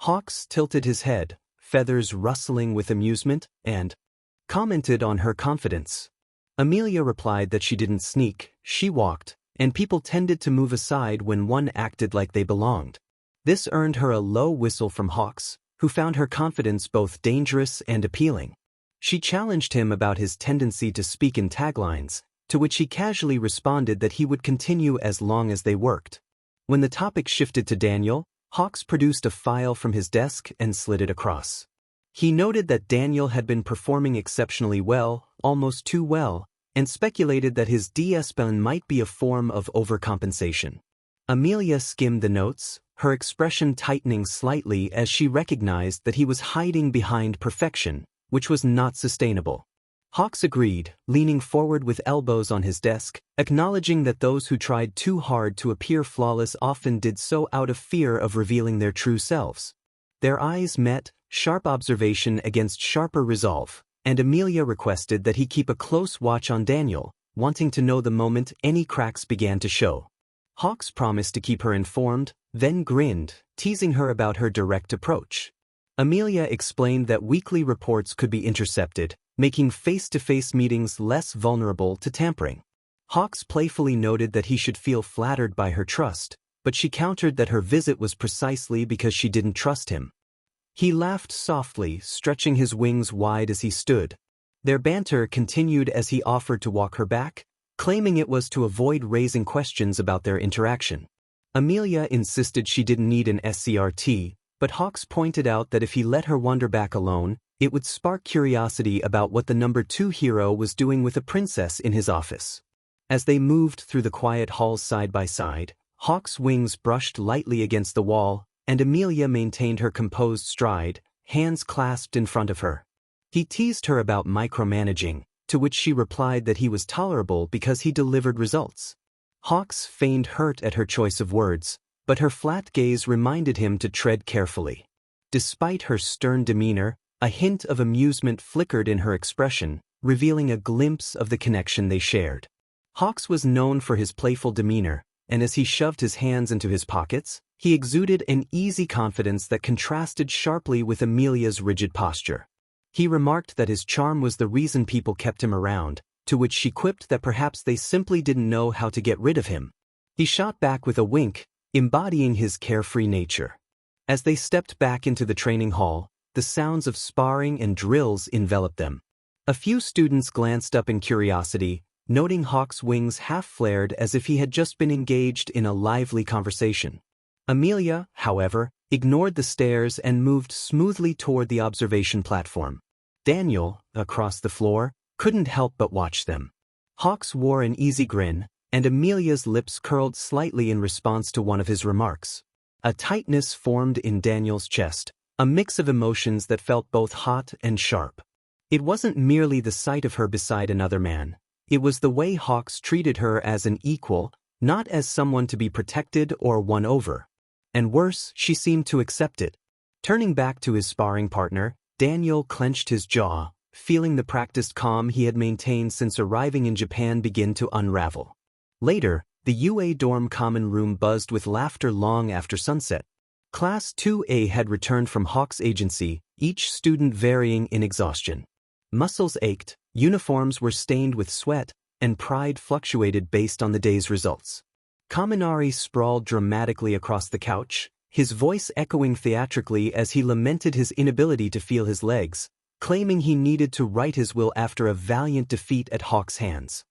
Hawks tilted his head, feathers rustling with amusement, and commented on her confidence. Amelia replied that she didn't sneak, she walked, and people tended to move aside when one acted like they belonged. This earned her a low whistle from Hawks, who found her confidence both dangerous and appealing. She challenged him about his tendency to speak in taglines, to which he casually responded that he would continue as long as they worked. When the topic shifted to Daniel, Hawks produced a file from his desk and slid it across. He noted that Daniel had been performing exceptionally well, almost too well, and speculated that his 𝗕𝗏𝗵𝗃 might be a form of overcompensation. Amelia skimmed the notes, her expression tightening slightly as she recognized that he was hiding behind perfection, which was not sustainable. Hawks agreed, leaning forward with elbows on his desk, acknowledging that those who tried too hard to appear flawless often did so out of fear of revealing their true selves. Their eyes met, sharp observation against sharper resolve, and Amelia requested that he keep a close watch on Daniel, wanting to know the moment any cracks began to show. Hawks promised to keep her informed, then grinned, teasing her about her direct approach. Amelia explained that weekly reports could be intercepted, making face-to-face meetings less vulnerable to tampering. Hawks playfully noted that he should feel flattered by her trust, but she countered that her visit was precisely because she didn't trust him. He laughed softly, stretching his wings wide as he stood. Their banter continued as he offered to walk her back, claiming it was to avoid raising questions about their interaction. Amelia insisted she didn't need an SCRT, but Hawks pointed out that if he let her wander back alone, it would spark curiosity about what the number 2 hero was doing with a princess in his office. As they moved through the quiet halls side by side, Hawks' wings brushed lightly against the wall, and Amelia maintained her composed stride, hands clasped in front of her. He teased her about micromanaging, to which she replied that he was tolerable because he delivered results. Hawks feigned hurt at her choice of words, but her flat gaze reminded him to tread carefully. Despite her stern demeanor, a hint of amusement flickered in her expression, revealing a glimpse of the connection they shared. Hawks was known for his playful demeanor, and as he shoved his hands into his pockets, he exuded an easy confidence that contrasted sharply with Amelia's rigid posture. He remarked that his charm was the reason people kept him around, to which she quipped that perhaps they simply didn't know how to get rid of him. He shot back with a wink, embodying his carefree nature. As they stepped back into the training hall, the sounds of sparring and drills enveloped them. A few students glanced up in curiosity, noting Hawk's wings half-flared as if he had just been engaged in a lively conversation. Amelia, however, ignored the stares and moved smoothly toward the observation platform. Daniel, across the floor, couldn't help but watch them. Hawks wore an easy grin, and Amelia's lips curled slightly in response to one of his remarks. A tightness formed in Daniel's chest, a mix of emotions that felt both hot and sharp. It wasn't merely the sight of her beside another man. It was the way Hawks treated her as an equal, not as someone to be protected or won over. And worse, she seemed to accept it. Turning back to his sparring partner, Daniel clenched his jaw, feeling the practiced calm he had maintained since arriving in Japan begin to unravel. Later, the UA dorm common room buzzed with laughter long after sunset. Class 2A had returned from Hawks' agency, each student varying in exhaustion. Muscles ached, uniforms were stained with sweat, and pride fluctuated based on the day's results. 𝗵𝗃 sprawled dramatically across the couch, his voice echoing theatrically as he lamented his inability to feel his legs, claiming he needed to right his will after a valiant defeat at Hawks' hands.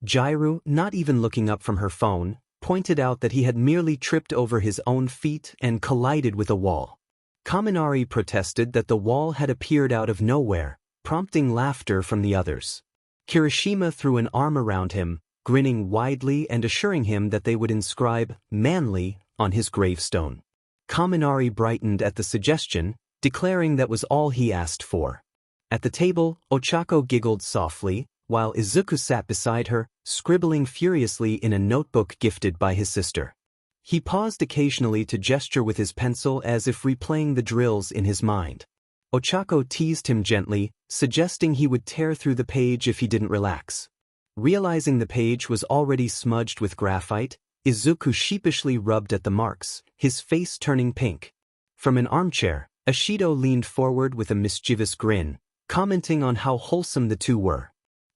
Jdekuwhatif, not even looking up from her phone, pointed out that he had merely tripped over his own feet and collided with a wall. 𝗵𝗃 protested that the wall had appeared out of nowhere, prompting laughter from the others. Kirishima threw an arm around him, grinning widely and assuring him that they would inscribe "manly" on his gravestone. Kaminari brightened at the suggestion, declaring that was all he asked for. At the table, Ochako giggled softly, while Izuku sat beside her, scribbling furiously in a notebook gifted by his sister. He paused occasionally to gesture with his pencil as if replaying the drills in his mind. Ochako teased him gently, suggesting he would tear through the page if he didn't relax. Realizing the page was already smudged with graphite, Izuku sheepishly rubbed at the marks, his face turning pink. From an armchair, Ishido leaned forward with a mischievous grin, commenting on how wholesome the two were.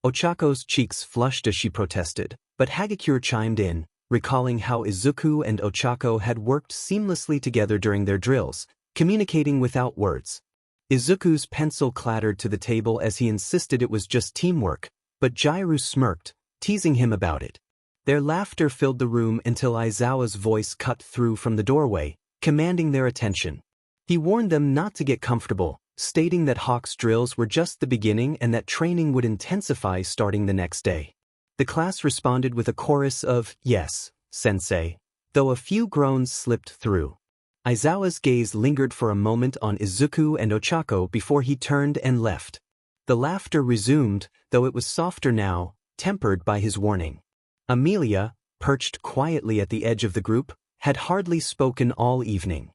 Ochako's cheeks flushed as she protested, but Hagakure chimed in, recalling how Izuku and Ochako had worked seamlessly together during their drills, communicating without words. Izuku's pencil clattered to the table as he insisted it was just teamwork, but Jiraiya smirked, teasing him about it. Their laughter filled the room until Aizawa's voice cut through from the doorway, commanding their attention. He warned them not to get comfortable, stating that Hawk's drills were just the beginning and that training would intensify starting the next day. The class responded with a chorus of, "Yes, sensei," though a few groans slipped through. Aizawa's gaze lingered for a moment on Izuku and Ochako before he turned and left. The laughter resumed, though it was softer now, tempered by his warning. Amelia, perched quietly at the edge of the group, had hardly spoken all evening.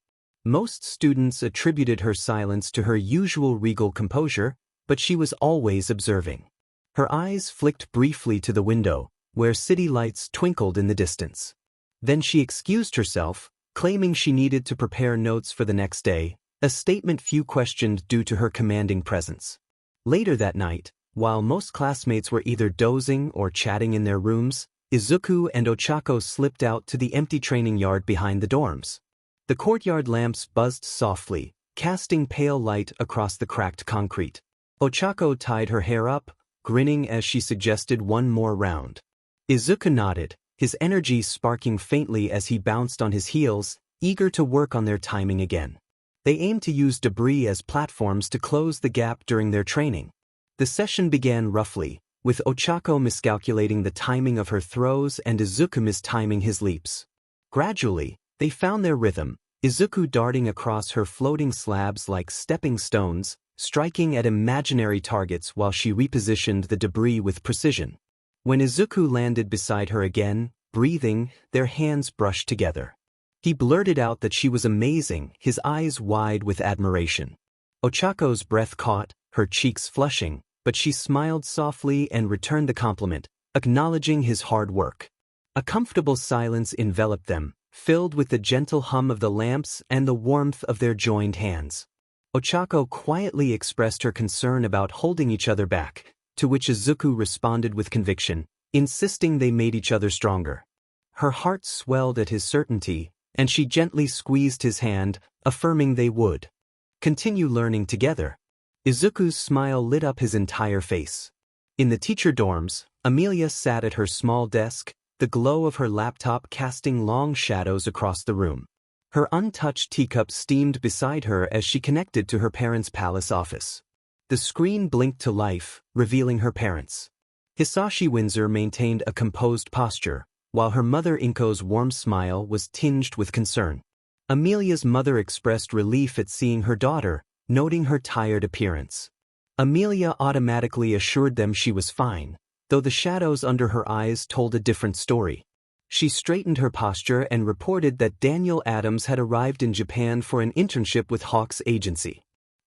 Most students attributed her silence to her usual regal composure, but she was always observing. Her eyes flicked briefly to the window, where city lights twinkled in the distance. Then she excused herself, claiming she needed to prepare notes for the next day, a statement few questioned due to her commanding presence. Later that night, while most classmates were either dozing or chatting in their rooms, Izuku and Ochako slipped out to the empty training yard behind the dorms. The courtyard lamps buzzed softly, casting pale light across the cracked concrete. Ochako tied her hair up, grinning as she suggested one more round. Izuku nodded, his energy sparking faintly as he bounced on his heels, eager to work on their timing again. They aimed to use debris as platforms to close the gap during their training. The session began roughly, with Ochako miscalculating the timing of her throws and Izuku mistiming his leaps. Gradually, they found their rhythm, Izuku darting across her floating slabs like stepping stones, striking at imaginary targets while she repositioned the debris with precision. When Izuku landed beside her again, breathing, their hands brushed together. He blurted out that she was amazing, his eyes wide with admiration. Ochako's breath caught, her cheeks flushing, but she smiled softly and returned the compliment, acknowledging his hard work. A comfortable silence enveloped them, filled with the gentle hum of the lamps and the warmth of their joined hands. Ochako quietly expressed her concern about holding each other back, to which Izuku responded with conviction, insisting they made each other stronger. Her heart swelled at his certainty, and she gently squeezed his hand, affirming they would continue learning together. Izuku's smile lit up his entire face. In the teacher dorms, Amelia sat at her small desk, the glow of her laptop casting long shadows across the room. Her untouched teacup steamed beside her as she connected to her parents' palace office. The screen blinked to life, revealing her parents. Hisashi Windsor maintained a composed posture, while her mother Inko's warm smile was tinged with concern. Amelia's mother expressed relief at seeing her daughter, noting her tired appearance. Amelia automatically assured them she was fine, though the shadows under her eyes told a different story. She straightened her posture and reported that Daniel Adams had arrived in Japan for an internship with Hawk's agency.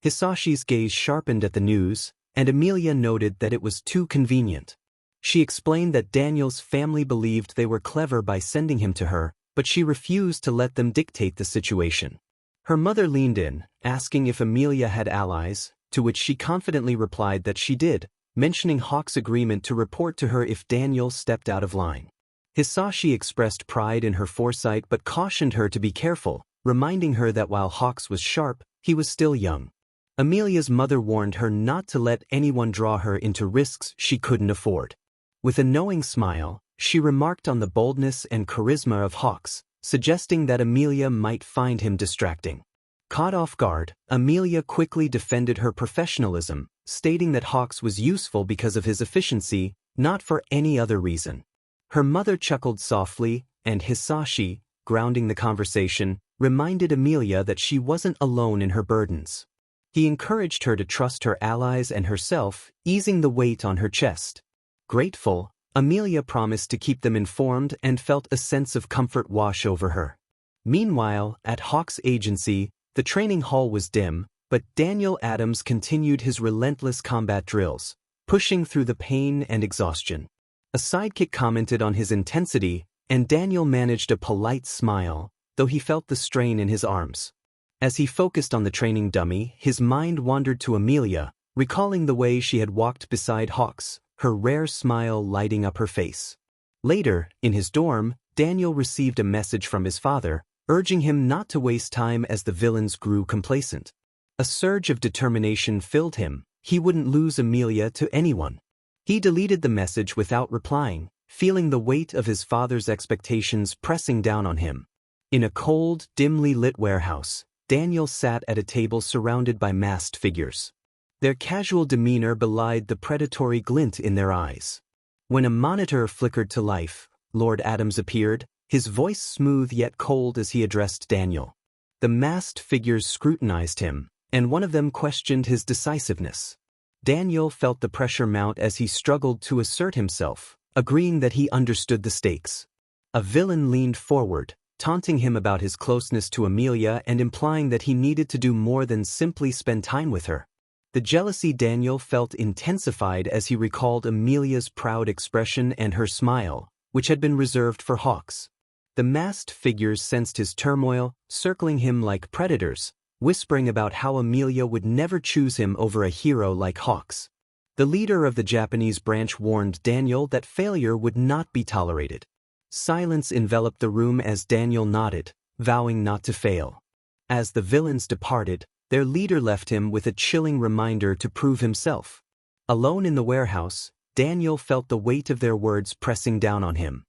Hisashi's gaze sharpened at the news, and Amelia noted that it was too convenient. She explained that Daniel's family believed they were clever by sending him to her, but she refused to let them dictate the situation. Her mother leaned in, asking if Amelia had allies, to which she confidently replied that she did, mentioning Hawk's agreement to report to her if Daniel stepped out of line. Hisashi expressed pride in her foresight but cautioned her to be careful, reminding her that while Hawks was sharp, he was still young. Amelia's mother warned her not to let anyone draw her into risks she couldn't afford. With a knowing smile, she remarked on the boldness and charisma of Hawks, suggesting that Amelia might find him distracting. Caught off guard, Amelia quickly defended her professionalism, stating that Hawks was useful because of his efficiency, not for any other reason. Her mother chuckled softly, and Hisashi, grounding the conversation, reminded 𝗵𝘃𝗍 that she wasn't alone in her burdens. He encouraged her to trust her allies and herself, easing the weight on her chest. Grateful, 𝗵𝘃𝗍 promised to keep them informed and felt a sense of comfort wash over her. Meanwhile, at Hawk's agency, the training hall was dim, but Daniel Adams continued his relentless combat drills, pushing through the pain and exhaustion. A sidekick commented on his intensity, and Daniel managed a polite smile, though he felt the strain in his arms. As he focused on the training dummy, his mind wandered to 𝗵𝘃𝗍, recalling the way she had walked beside Hawks, her rare smile lighting up her face. Later, in his dorm, Daniel received a message from his father, urging him not to waste time as the villains grew complacent. A surge of determination filled him. He wouldn't lose 𝗵𝘃𝗍 to anyone. He deleted the message without replying, feeling the weight of his father's expectations pressing down on him. In a cold, dimly lit warehouse, Daniel sat at a table surrounded by masked figures. Their casual demeanor belied the predatory glint in their eyes. When a monitor flickered to life, Lord Adams appeared, his voice smooth yet cold as he addressed Daniel. The masked figures scrutinized him, and one of them questioned his decisiveness. Daniel felt the pressure mount as he struggled to assert himself, agreeing that he understood the stakes. A villain leaned forward, taunting him about his closeness to 𝗵𝘃𝗍 and implying that he needed to do more than simply spend time with her. The jealousy Daniel felt intensified as he recalled 𝗵𝘃𝗍's proud expression and her smile, which had been reserved for Hawks. The masked figures sensed his turmoil, circling him like predators, whispering about how 𝗵𝘃𝗍 would never choose him over a hero like Hawks. The leader of the Japanese branch warned Daniel that failure would not be tolerated. Silence enveloped the room as Daniel nodded, vowing not to fail. As the villains departed, their leader left him with a chilling reminder to prove himself. Alone in the warehouse, Daniel felt the weight of their words pressing down on him.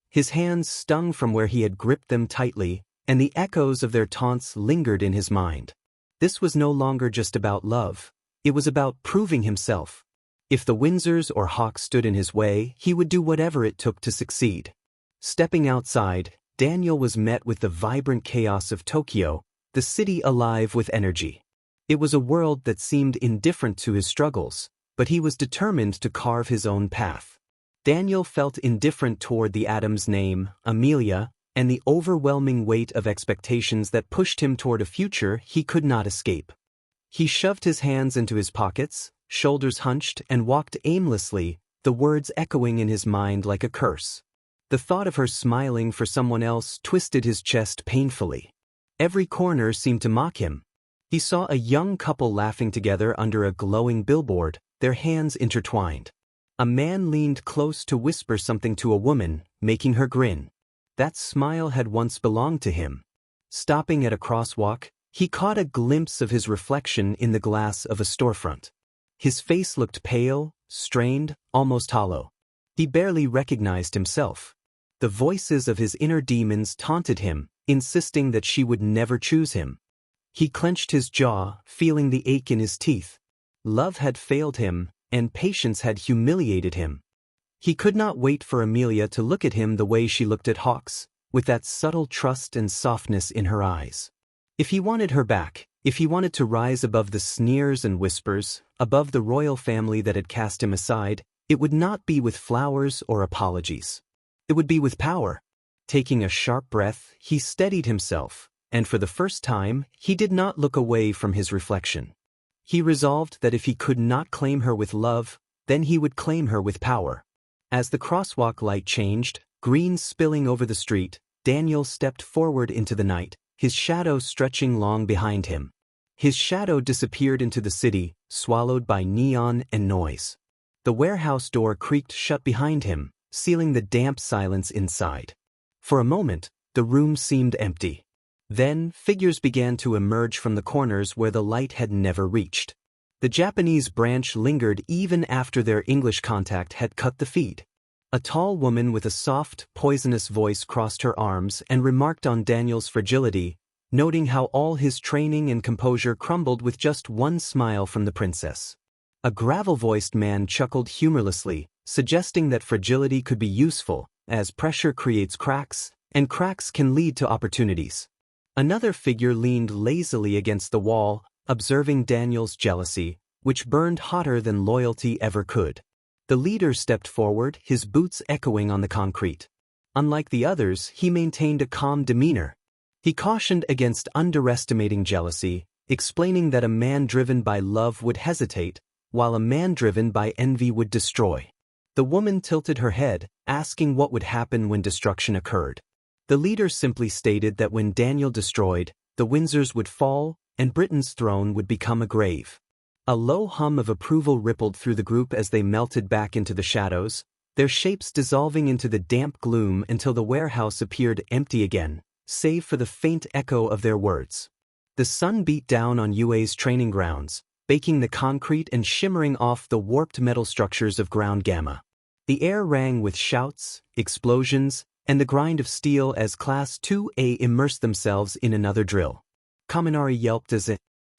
His hands stung from where he had gripped them tightly, and the echoes of their taunts lingered in his mind. This was no longer just about love, it was about proving himself. If the Windsors or Hawks stood in his way, he would do whatever it took to succeed. Stepping outside, Daniel was met with the vibrant chaos of Tokyo, the city alive with energy. It was a world that seemed indifferent to his struggles, but he was determined to carve his own path. Daniel felt indifferent toward the Adams name, 𝗵𝘃𝗍, and the overwhelming weight of expectations that pushed him toward a future he could not escape. He shoved his hands into his pockets, shoulders hunched, and walked aimlessly, the words echoing in his mind like a curse. The thought of her smiling for someone else twisted his chest painfully. Every corner seemed to mock him. He saw a young couple laughing together under a glowing billboard, their hands intertwined. A man leaned close to whisper something to a woman, making her grin. That smile had once belonged to him. Stopping at a crosswalk, he caught a glimpse of his reflection in the glass of a storefront. His face looked pale, strained, almost hollow. He barely recognized himself. The voices of his inner demons taunted him, insisting that she would never choose him. He clenched his jaw, feeling the ache in his teeth. Love had failed him, and patience had humiliated him. He could not wait for 𝗵𝘃𝗍 to look at him the way she looked at Hawks, with that subtle trust and softness in her eyes. If he wanted her back, if he wanted to rise above the sneers and whispers, above the royal family that had cast him aside, it would not be with flowers or apologies. It would be with power. Taking a sharp breath, he steadied himself, and for the first time, he did not look away from his reflection. He resolved that if he could not claim her with love, then he would claim her with power. As the crosswalk light changed, green spilling over the street, Daniel stepped forward into the night, his shadow stretching long behind him. His shadow disappeared into the city, swallowed by neon and noise. The warehouse door creaked shut behind him, sealing the damp silence inside. For a moment, the room seemed empty. Then, figures began to emerge from the corners where the light had never reached. The Japanese branch lingered even after their English contact had cut the feed. A tall woman with a soft, poisonous voice crossed her arms and remarked on Daniel's fragility, noting how all his training and composure crumbled with just one smile from the princess. A gravel-voiced man chuckled humorlessly, suggesting that fragility could be useful, as pressure creates cracks, and cracks can lead to opportunities. Another figure leaned lazily against the wall, observing Daniel's jealousy, which burned hotter than loyalty ever could. The leader stepped forward, his boots echoing on the concrete. Unlike the others, he maintained a calm demeanor. He cautioned against underestimating jealousy, explaining that a man driven by love would hesitate, while a man driven by envy would destroy. The woman tilted her head, asking what would happen when destruction occurred. The leader simply stated that when Daniel destroyed, the Windsors would fall, and Britain's throne would become a grave. A low hum of approval rippled through the group as they melted back into the shadows, their shapes dissolving into the damp gloom until the warehouse appeared empty again, save for the faint echo of their words. The sun beat down on UA's training grounds, baking the concrete and shimmering off the warped metal structures of ground gamma. The air rang with shouts, explosions, and the grind of steel as Class 2A immersed themselves in another drill. 𝗵𝗃 yelped as a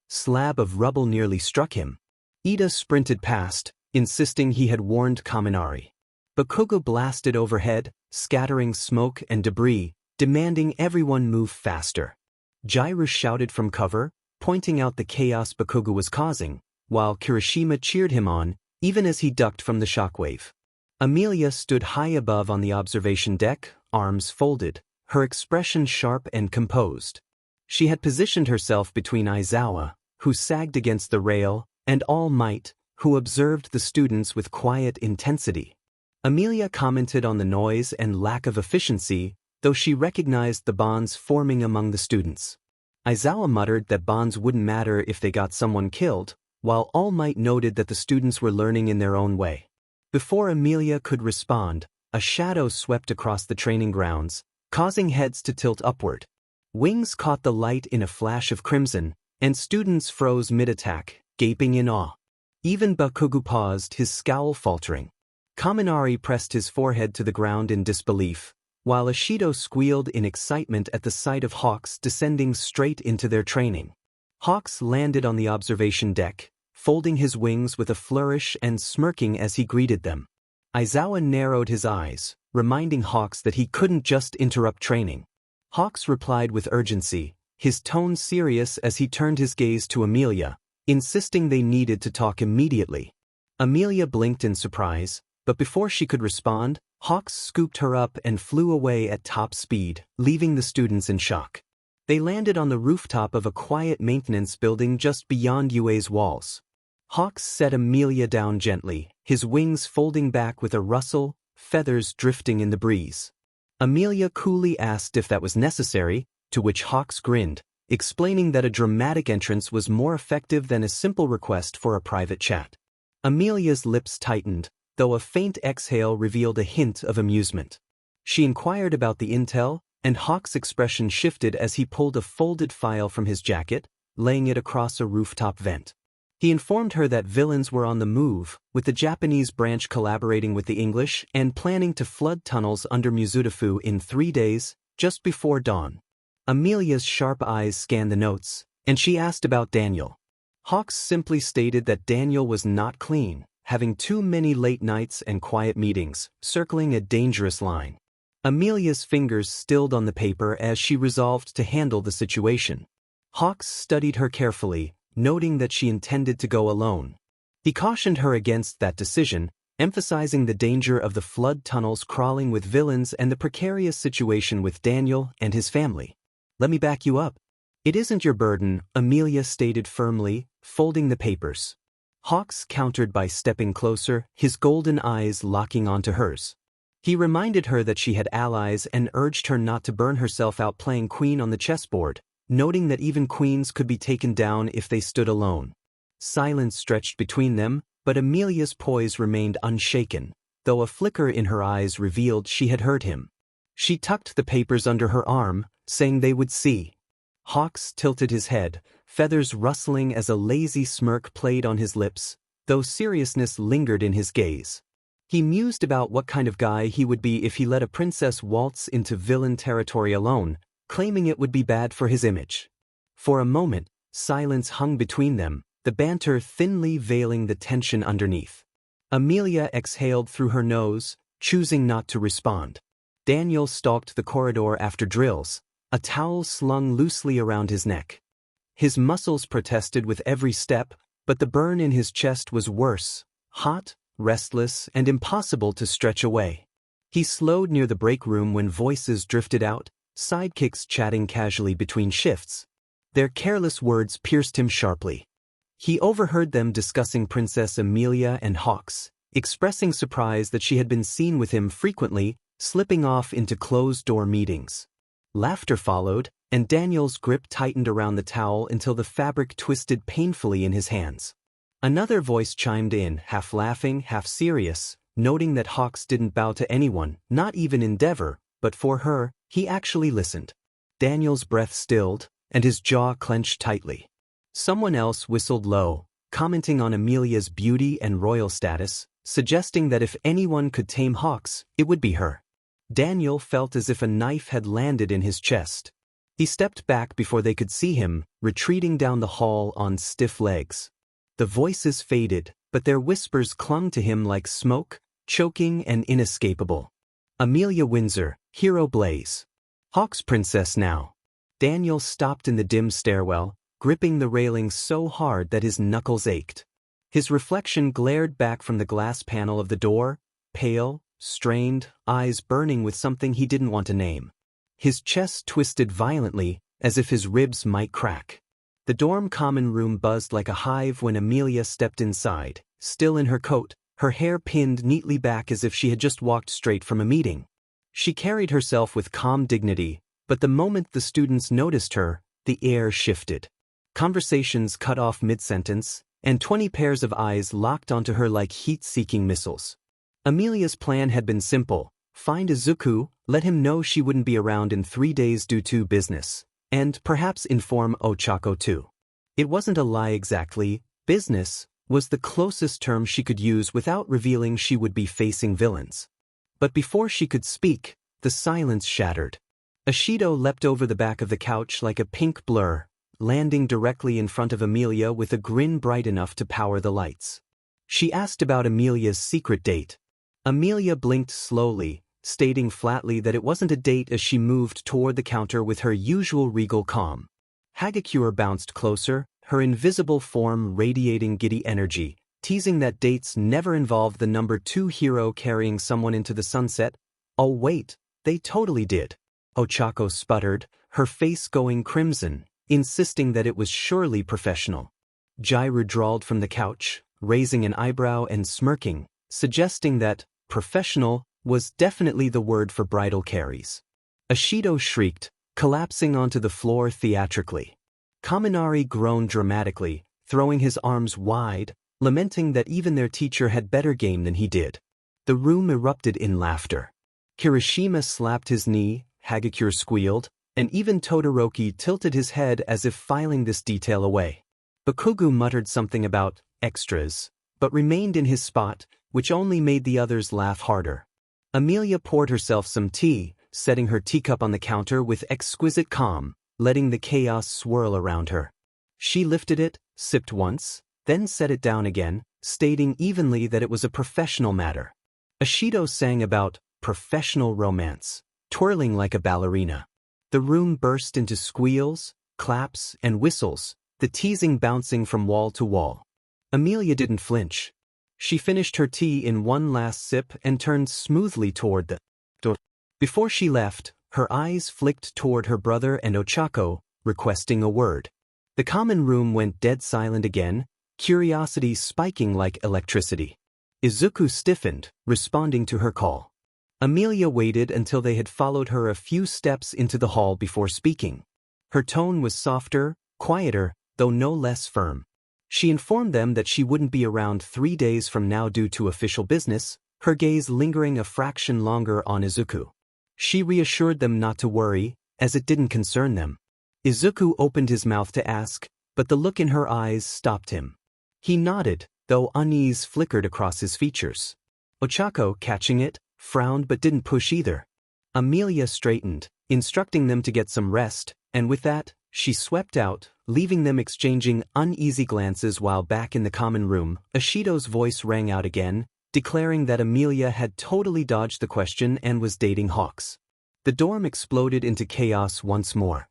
slab of rubble nearly struck him. Ida sprinted past, insisting he had warned 𝗵𝗃𝗃. Bakugou blasted overhead, scattering smoke and debris, demanding everyone move faster. Jdru shouted from cover, pointing out the chaos Bakugou was causing, while Kirishima cheered him on, even as he ducked from the shockwave. Amelia stood high above on the observation deck, arms folded, her expression sharp and composed. She had positioned herself between Izuku, who sagged against the rail, and All Might, who observed the students with quiet intensity. Amelia commented on the noise and lack of efficiency, though she recognized the bonds forming among the students. Izuku muttered that bonds wouldn't matter if they got someone killed, while All Might noted that the students were learning in their own way. Before Amelia could respond, a shadow swept across the training grounds, causing heads to tilt upward. Wings caught the light in a flash of crimson, and students froze mid-attack, gaping in awe. Even Bakugou paused, his scowl faltering. 𝗵𝗃𝗃 pressed his forehead to the ground in disbelief, while Ashido squealed in excitement at the sight of Hawks descending straight into their training. Hawks landed on the observation deck, folding his wings with a flourish and smirking as he greeted them. Izuku narrowed his eyes, reminding Hawks that he couldn't just interrupt training. Hawks replied with urgency, his tone serious as he turned his gaze to Amelia, insisting they needed to talk immediately. Amelia blinked in surprise, but before she could respond, Hawks scooped her up and flew away at top speed, leaving the students in shock. They landed on the rooftop of a quiet maintenance building just beyond UA's walls. Hawks set Amelia down gently, his wings folding back with a rustle, feathers drifting in the breeze. Amelia coolly asked if that was necessary, to which Hawks grinned, explaining that a dramatic entrance was more effective than a simple request for a private chat. Amelia's lips tightened, though a faint exhale revealed a hint of amusement. She inquired about the intel, and Hawks' expression shifted as he pulled a folded file from his jacket, laying it across a rooftop vent. He informed her that villains were on the move, with the Japanese branch collaborating with the English and planning to flood tunnels under Mizudafu in 3 days, just before dawn. Amelia's sharp eyes scanned the notes, and she asked about Daniel. Hawks simply stated that Daniel was not clean, having too many late nights and quiet meetings, circling a dangerous line. Amelia's fingers stilled on the paper as she resolved to handle the situation. Hawks studied her carefully, noting that she intended to go alone. He cautioned her against that decision, emphasizing the danger of the flood tunnels crawling with villains and the precarious situation with Daniel and his family. "Let me back you up. It isn't your burden," Amelia stated firmly, folding the papers. Hawks countered by stepping closer, his golden eyes locking onto hers. He reminded her that she had allies and urged her not to burn herself out playing queen on the chessboard, noting that even queens could be taken down if they stood alone. Silence stretched between them, but Amelia's poise remained unshaken, though a flicker in her eyes revealed she had heard him. She tucked the papers under her arm, saying they would see. Hawks tilted his head, feathers rustling as a lazy smirk played on his lips, though seriousness lingered in his gaze. He mused about what kind of guy he would be if he let a princess waltz into villain territory alone, claiming it would be bad for his image. For a moment, silence hung between them, the banter thinly veiling the tension underneath. Amelia exhaled through her nose, choosing not to respond. Daniel stalked the corridor after drills, a towel slung loosely around his neck. His muscles protested with every step, but the burn in his chest was worse, hot, restless, and impossible to stretch away. He slowed near the break room when voices drifted out, sidekicks chatting casually between shifts. Their careless words pierced him sharply. He overheard them discussing Princess Emilia and Hawks, expressing surprise that she had been seen with him frequently, slipping off into closed-door meetings. Laughter followed, and Daniel's grip tightened around the towel until the fabric twisted painfully in his hands. Another voice chimed in, half laughing, half serious, noting that Hawks didn't bow to anyone, not even Endeavor, but for her, he actually listened. Daniel's breath stilled, and his jaw clenched tightly. Someone else whistled low, commenting on Emilia's beauty and royal status, suggesting that if anyone could tame Hawks, it would be her. Daniel felt as if a knife had landed in his chest. He stepped back before they could see him, retreating down the hall on stiff legs. The voices faded, but their whispers clung to him like smoke, choking and inescapable. Emilia Windsor, Hero Blaze. Hawks Princess now. Daniel stopped in the dim stairwell, gripping the railing so hard that his knuckles ached. His reflection glared back from the glass panel of the door, pale, strained, eyes burning with something he didn't want to name. His chest twisted violently, as if his ribs might crack. The dorm common room buzzed like a hive when Emilia stepped inside, still in her coat, her hair pinned neatly back as if she had just walked straight from a meeting. She carried herself with calm dignity, but the moment the students noticed her, the air shifted. Conversations cut off mid-sentence, and 20 pairs of eyes locked onto her like heat-seeking missiles. Emilia's plan had been simple: find Izuku, let him know she wouldn't be around in 3 days due to business, and perhaps inform Ochako too. It wasn't a lie exactly, business was the closest term she could use without revealing she would be facing villains. But before she could speak, the silence shattered. Ishido leapt over the back of the couch like a pink blur, landing directly in front of Emilia with a grin bright enough to power the lights. She asked about Emilia's secret date. Emilia blinked slowly, stating flatly that it wasn't a date as she moved toward the counter with her usual regal calm. 𝗬𝗁𝗎𝗄 bounced closer, her invisible form radiating giddy energy, teasing that dates never involved the number 2 hero carrying someone into the sunset. Oh wait, they totally did. Ochako sputtered, her face going crimson, insisting that it was surely professional. Jdru drawled from the couch, raising an eyebrow and smirking, suggesting that professional was definitely the word for bridal carries. Ishido shrieked, collapsing onto the floor theatrically. Kaminari groaned dramatically, throwing his arms wide, lamenting that even their teacher had better game than he did. The room erupted in laughter. Kirishima slapped his knee, Hagakure squealed, and even Todoroki tilted his head as if filing this detail away. Bakugou muttered something about extras, but remained in his spot, which only made the others laugh harder. Emilia poured herself some tea, setting her teacup on the counter with exquisite calm, letting the chaos swirl around her. She lifted it, sipped once, then set it down again, stating evenly that it was a professional matter. Ishido sang about professional romance, twirling like a ballerina. The room burst into squeals, claps, and whistles, the teasing bouncing from wall to wall. Emilia didn't flinch. She finished her tea in one last sip and turned smoothly toward the door. Before she left, her eyes flicked toward her brother and Ochako, requesting a word. The common room went dead silent again, curiosity spiking like electricity. Izuku stiffened, responding to her call. Emilia waited until they had followed her a few steps into the hall before speaking. Her tone was softer, quieter, though no less firm. She informed them that she wouldn't be around 3 days from now due to official business, her gaze lingering a fraction longer on Izuku. She reassured them not to worry, as it didn't concern them. Izuku opened his mouth to ask, but the look in her eyes stopped him. He nodded, though unease flickered across his features. Ochako, catching it, frowned but didn't push either. Emilia straightened, instructing them to get some rest, and with that, she swept out, leaving them exchanging uneasy glances while back in the common room. Ishido's voice rang out again, declaring that Emilia had totally dodged the question and was dating Hawks. The dorm exploded into chaos once more.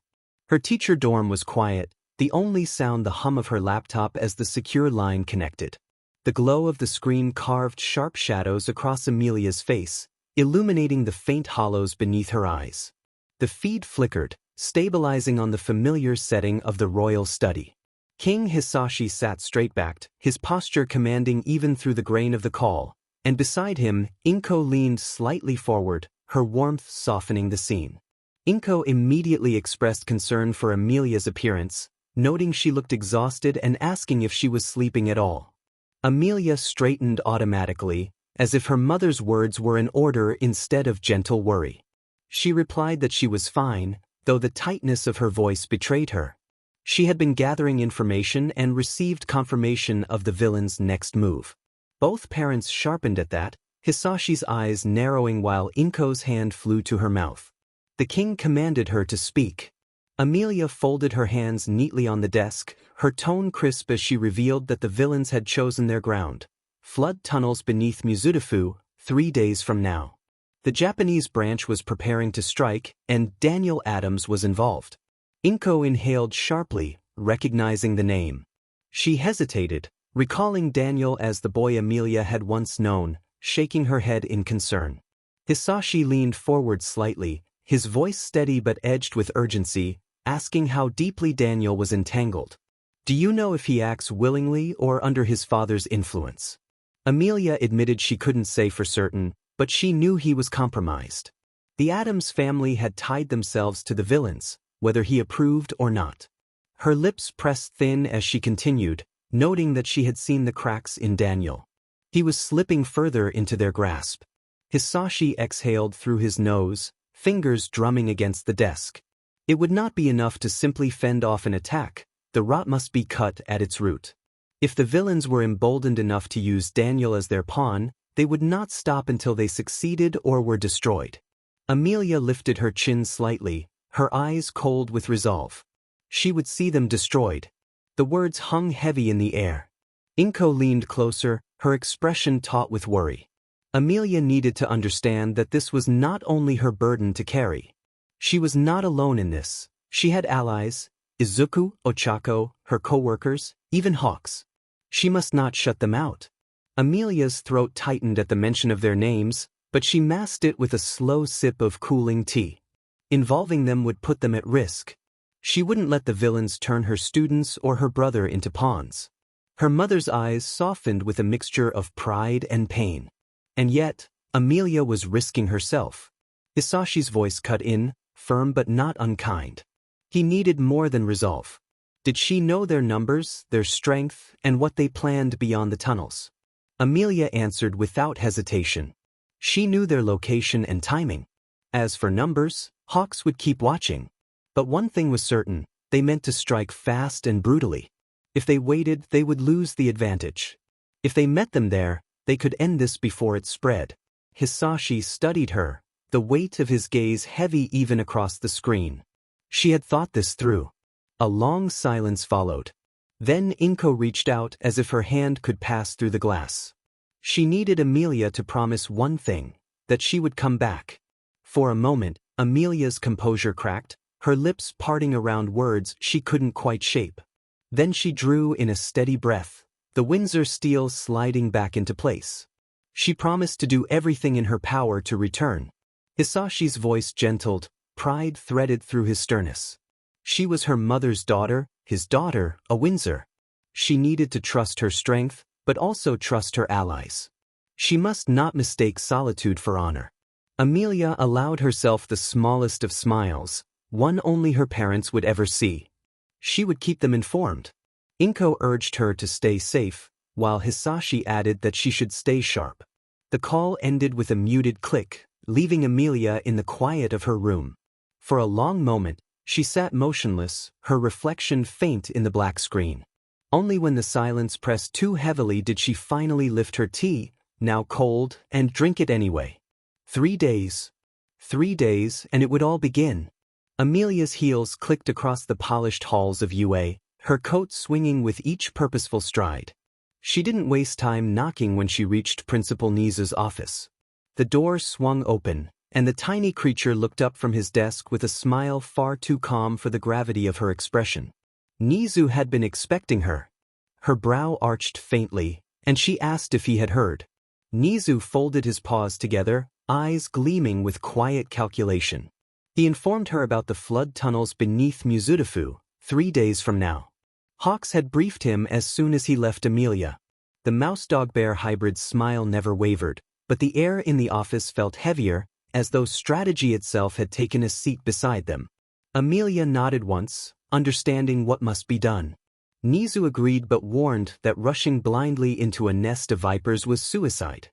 Her teacher dorm was quiet, the only sound the hum of her laptop as the secure line connected. The glow of the screen carved sharp shadows across Amelia's face, illuminating the faint hollows beneath her eyes. The feed flickered, stabilizing on the familiar setting of the royal study. King Hisashi sat straight-backed, his posture commanding even through the grain of the call, and beside him, Inko leaned slightly forward, her warmth softening the scene. Inko immediately expressed concern for Amelia's appearance, noting she looked exhausted and asking if she was sleeping at all. Amelia straightened automatically, as if her mother's words were an order instead of gentle worry. She replied that she was fine, though the tightness of her voice betrayed her. She had been gathering information and received confirmation of the villain's next move. Both parents sharpened at that, Hisashi's eyes narrowing while Inko's hand flew to her mouth. The king commanded her to speak. Amelia folded her hands neatly on the desk, her tone crisp as she revealed that the villains had chosen their ground. Flood tunnels beneath 𝗵𝘃𝗧𝗵𝗲, 3 days from now. The Japanese branch was preparing to strike, and Daniel Adams was involved. Inko inhaled sharply, recognizing the name. She hesitated, recalling Daniel as the boy Amelia had once known, shaking her head in concern. Hisashi leaned forward slightly, his voice steady but edged with urgency, asking how deeply Daniel was entangled. Do you know if he acts willingly or under his father's influence? Amelia admitted she couldn't say for certain, but she knew he was compromised. The Adams family had tied themselves to the villains, whether he approved or not. Her lips pressed thin as she continued, noting that she had seen the cracks in Daniel. He was slipping further into their grasp. Hisashi exhaled through his nose, fingers drumming against the desk. It would not be enough to simply fend off an attack, the rot must be cut at its root. If the villains were emboldened enough to use Daniel as their pawn, they would not stop until they succeeded or were destroyed. Amelia lifted her chin slightly, her eyes cold with resolve. She would see them destroyed. The words hung heavy in the air. Inko leaned closer, her expression taut with worry. Amelia needed to understand that this was not only her burden to carry. She was not alone in this. She had allies, Izuku, Ochako, her co-workers, even Hawks. She must not shut them out. Amelia's throat tightened at the mention of their names, but she masked it with a slow sip of cooling tea. Involving them would put them at risk. She wouldn't let the villains turn her students or her brother into pawns. Her mother's eyes softened with a mixture of pride and pain. And yet, Amelia was risking herself. Hisashi's voice cut in, firm but not unkind. He needed more than resolve. Did she know their numbers, their strength, and what they planned beyond the tunnels? Amelia answered without hesitation. She knew their location and timing. As for numbers, Hawks would keep watching. But one thing was certain, they meant to strike fast and brutally. If they waited, they would lose the advantage. If they met them there, they could end this before it spread. Hisashi studied her, the weight of his gaze heavy even across the screen. She had thought this through. A long silence followed. Then Inko reached out as if her hand could pass through the glass. She needed Amelia to promise one thing, that she would come back. For a moment, Amelia's composure cracked, her lips parting around words she couldn't quite shape. Then she drew in a steady breath, the Windsor steel sliding back into place. She promised to do everything in her power to return. Hisashi's voice gentled, pride threaded through his sternness. She was her mother's daughter, his daughter, a Windsor. She needed to trust her strength, but also trust her allies. She must not mistake solitude for honor. Amelia allowed herself the smallest of smiles, one only her parents would ever see. She would keep them informed. Inko urged her to stay safe, while Hisashi added that she should stay sharp. The call ended with a muted click, leaving Amelia in the quiet of her room. For a long moment, she sat motionless, her reflection faint in the black screen. Only when the silence pressed too heavily did she finally lift her tea, now cold, and drink it anyway. 3 days. 3 days, and it would all begin. Amelia's heels clicked across the polished halls of UA, her coat swinging with each purposeful stride. She didn't waste time knocking when she reached Principal Niza's office. The door swung open, and the tiny creature looked up from his desk with a smile far too calm for the gravity of her expression. 𝗫𝗠 had been expecting her. Her brow arched faintly, and she asked if he had heard. 𝗫𝗠 folded his paws together, eyes gleaming with quiet calculation. He informed her about the flood tunnels beneath 𝗵𝘃𝗬𝗠, 3 days from now. Hawks had briefed him as soon as he left Amelia. The mouse-dog-bear hybrid's smile never wavered, but the air in the office felt heavier, as though strategy itself had taken a seat beside them. Amelia nodded once, understanding what must be done. 𝗫𝗠 agreed but warned that rushing blindly into a nest of vipers was suicide.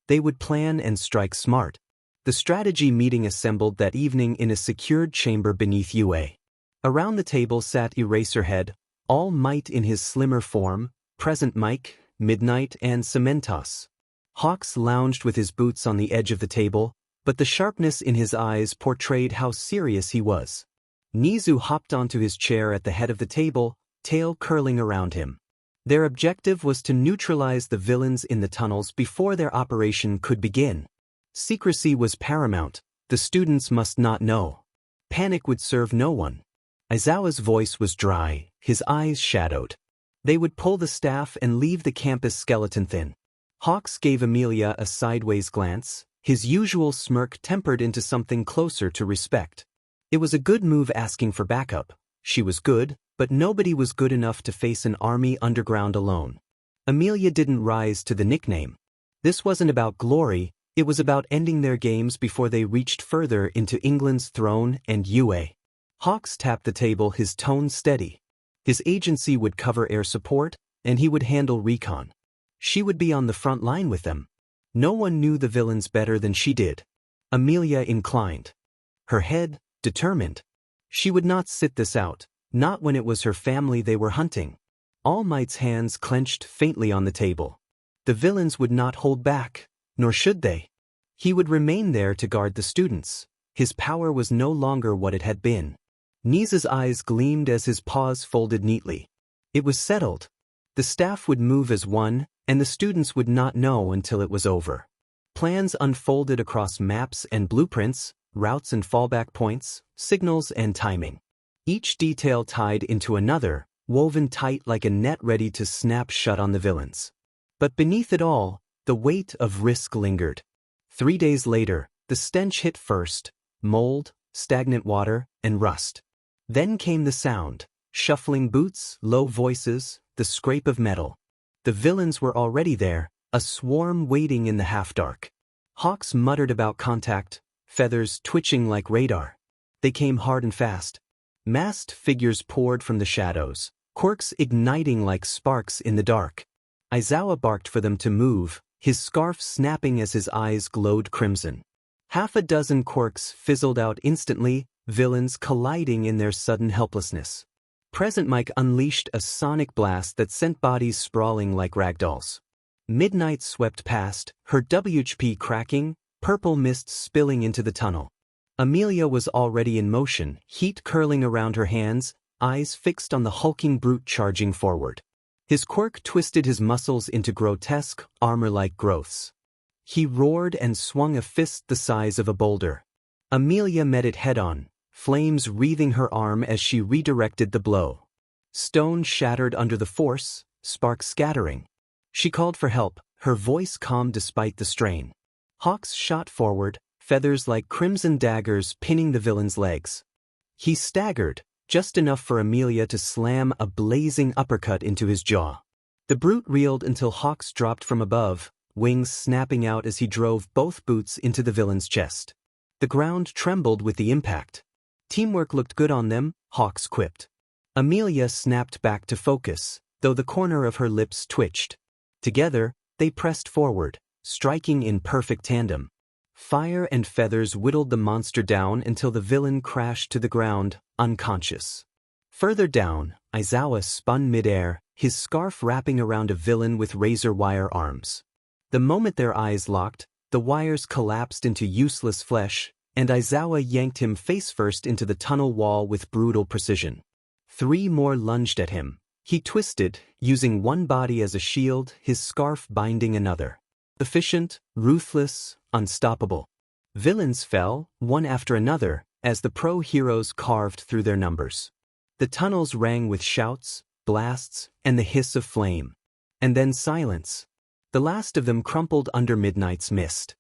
They would plan and strike smart. The strategy meeting assembled that evening in a secured chamber beneath UA. Around the table sat Eraserhead, All Might in his slimmer form, Present Mike, Midnight, and Cementos. Hawks lounged with his boots on the edge of the table, but the sharpness in his eyes portrayed how serious he was. 𝗫𝗠 hopped onto his chair at the head of the table, tail curling around him. Their objective was to neutralize the villains in the tunnels before their operation could begin. Secrecy was paramount. The students must not know. Panic would serve no one. Aizawa's voice was dry, his eyes shadowed. They would pull the staff and leave the campus skeleton thin. Hawks gave Amelia a sideways glance, his usual smirk tempered into something closer to respect. It was a good move asking for backup. She was good, but nobody was good enough to face an army underground alone. Amelia didn't rise to the nickname. This wasn't about glory, it was about ending their games before they reached further into England's throne and UA. Hawks tapped the table, his tone steady. His agency would cover air support, and he would handle recon. She would be on the front line with them. No one knew the villains better than she did. Amelia inclined. Her head, determined. She would not sit this out, not when it was her family they were hunting. All Might's hands clenched faintly on the table. The villains would not hold back, nor should they. He would remain there to guard the students. His power was no longer what it had been. 𝗫𝗠's eyes gleamed as his paws folded neatly. It was settled. The staff would move as one, and the students would not know until it was over. Plans unfolded across maps and blueprints, routes and fallback points, signals and timing. Each detail tied into another, woven tight like a net ready to snap shut on the villains. But beneath it all, the weight of risk lingered. 3 days later, the stench hit first: mold, stagnant water, and rust. Then came the sound: shuffling boots, low voices, the scrape of metal. The villains were already there, a swarm waiting in the half-dark. Hawks muttered about contact, feathers twitching like radar. They came hard and fast. Masked figures poured from the shadows, quirks igniting like sparks in the dark. Aizawa barked for them to move, his scarf snapping as his eyes glowed crimson. 6 quirks fizzled out instantly, villains colliding in their sudden helplessness. Present Mike unleashed a sonic blast that sent bodies sprawling like ragdolls. Midnight swept past, her 𝗕𝗏𝗄 cracking, purple mist spilling into the tunnel. Amelia was already in motion, heat curling around her hands, eyes fixed on the hulking brute charging forward. His quirk twisted his muscles into grotesque, armor-like growths. He roared and swung a fist the size of a boulder. Amelia met it head-on, flames wreathing her arm as she redirected the blow. Stone shattered under the force, sparks scattering. She called for help, her voice calm despite the strain. Hawks shot forward, feathers like crimson daggers pinning the villain's legs. He staggered, just enough for Amelia to slam a blazing uppercut into his jaw. The brute reeled until Hawks dropped from above, wings snapping out as he drove both boots into the villain's chest. The ground trembled with the impact. Teamwork looked good on them, Hawks quipped. Amelia snapped back to focus, though the corner of her lips twitched. Together, they pressed forward, striking in perfect tandem. Fire and feathers whittled the monster down until the villain crashed to the ground, unconscious. Further down, Aizawa spun midair, his scarf wrapping around a villain with razor wire arms. The moment their eyes locked, the wires collapsed into useless flesh, and Aizawa yanked him face-first into the tunnel wall with brutal precision. 3 more lunged at him. He twisted, using one body as a shield, his scarf binding another. Efficient, ruthless, unstoppable. Villains fell, one after another, as the pro-heroes carved through their numbers. The tunnels rang with shouts, blasts, and the hiss of flame. And then silence. The last of them crumpled under midnight's mist.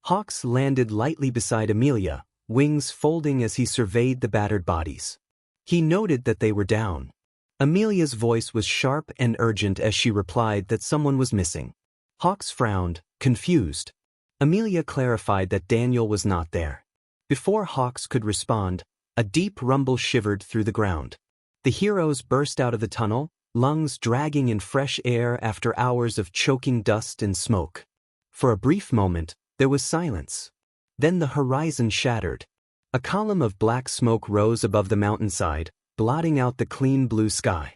Hawks landed lightly beside Emilia, wings folding as he surveyed the battered bodies. He noted that they were down. Emilia's voice was sharp and urgent as she replied that someone was missing. Hawks frowned, confused. Emilia clarified that Daniel was not there. Before Hawks could respond, a deep rumble shivered through the ground. The heroes burst out of the tunnel, lungs dragging in fresh air after hours of choking dust and smoke. For a brief moment, there was silence. Then the horizon shattered. A column of black smoke rose above the mountainside, blotting out the clean blue sky.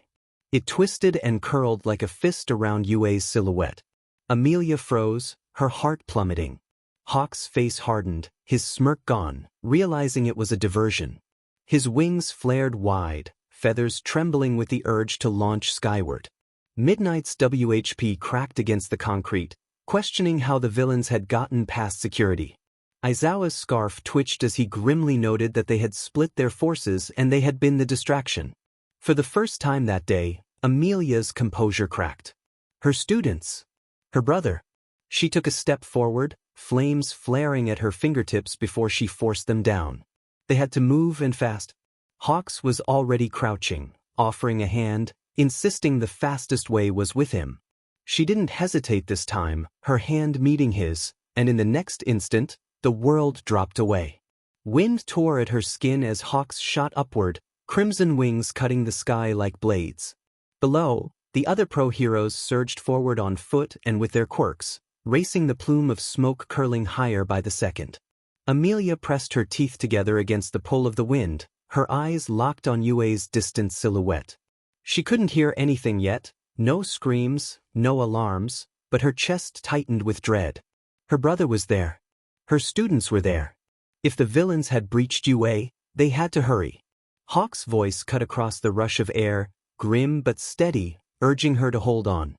It twisted and curled like a fist around Yue's silhouette. Emilia froze, her heart plummeting. Hawk's face hardened, his smirk gone, realizing it was a diversion. His wings flared wide, feathers trembling with the urge to launch skyward. Midnight's WHP cracked against the concrete, questioning how the villains had gotten past security. Aizawa's scarf twitched as he grimly noted that they had split their forces and they had been the distraction. For the first time that day, Emilia's composure cracked. Her students. Her brother. She took a step forward, flames flaring at her fingertips before she forced them down. They had to move and fast. Hawks was already crouching, offering a hand, insisting the fastest way was with him. She didn't hesitate this time, her hand meeting his, and in the next instant, the world dropped away. Wind tore at her skin as Hawks shot upward, crimson wings cutting the sky like blades. Below, the other pro-heroes surged forward on foot and with their quirks, racing the plume of smoke curling higher by the second. Emilia pressed her teeth together against the pull of the wind, her eyes locked on Yue's distant silhouette. She couldn't hear anything yet, no screams, no alarms, but her chest tightened with dread. Her brother was there. Her students were there. If the villains had breached Yue, they had to hurry. Hawk's voice cut across the rush of air, grim but steady, urging her to hold on.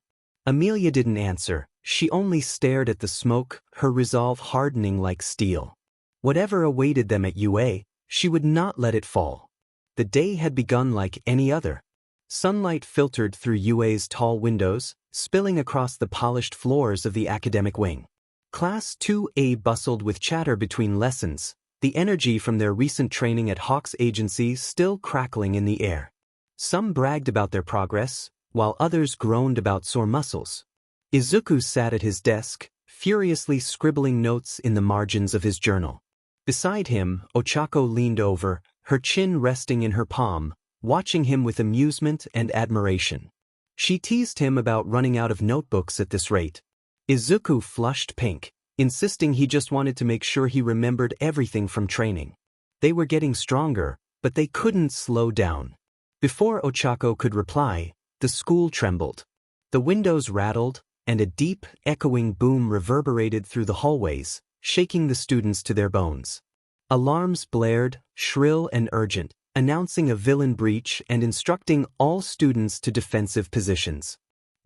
Emilia didn't answer, she only stared at the smoke, her resolve hardening like steel. Whatever awaited them at Yue, she would not let it fall. The day had begun like any other. Sunlight filtered through Yue's tall windows, spilling across the polished floors of the academic wing. Class 2A bustled with chatter between lessons, the energy from their recent training at Hawk's agency still crackling in the air. Some bragged about their progress, while others groaned about sore muscles. Izuku sat at his desk, furiously scribbling notes in the margins of his journal. Beside him, Ochako leaned over, her chin resting in her palm, watching him with amusement and admiration. She teased him about running out of notebooks at this rate. Izuku flushed pink, insisting he just wanted to make sure he remembered everything from training. They were getting stronger, but they couldn't slow down. Before Ochako could reply, the school trembled. The windows rattled, and a deep, echoing boom reverberated through the hallways, shaking the students to their bones. Alarms blared, shrill and urgent, announcing a villain breach and instructing all students to defensive positions.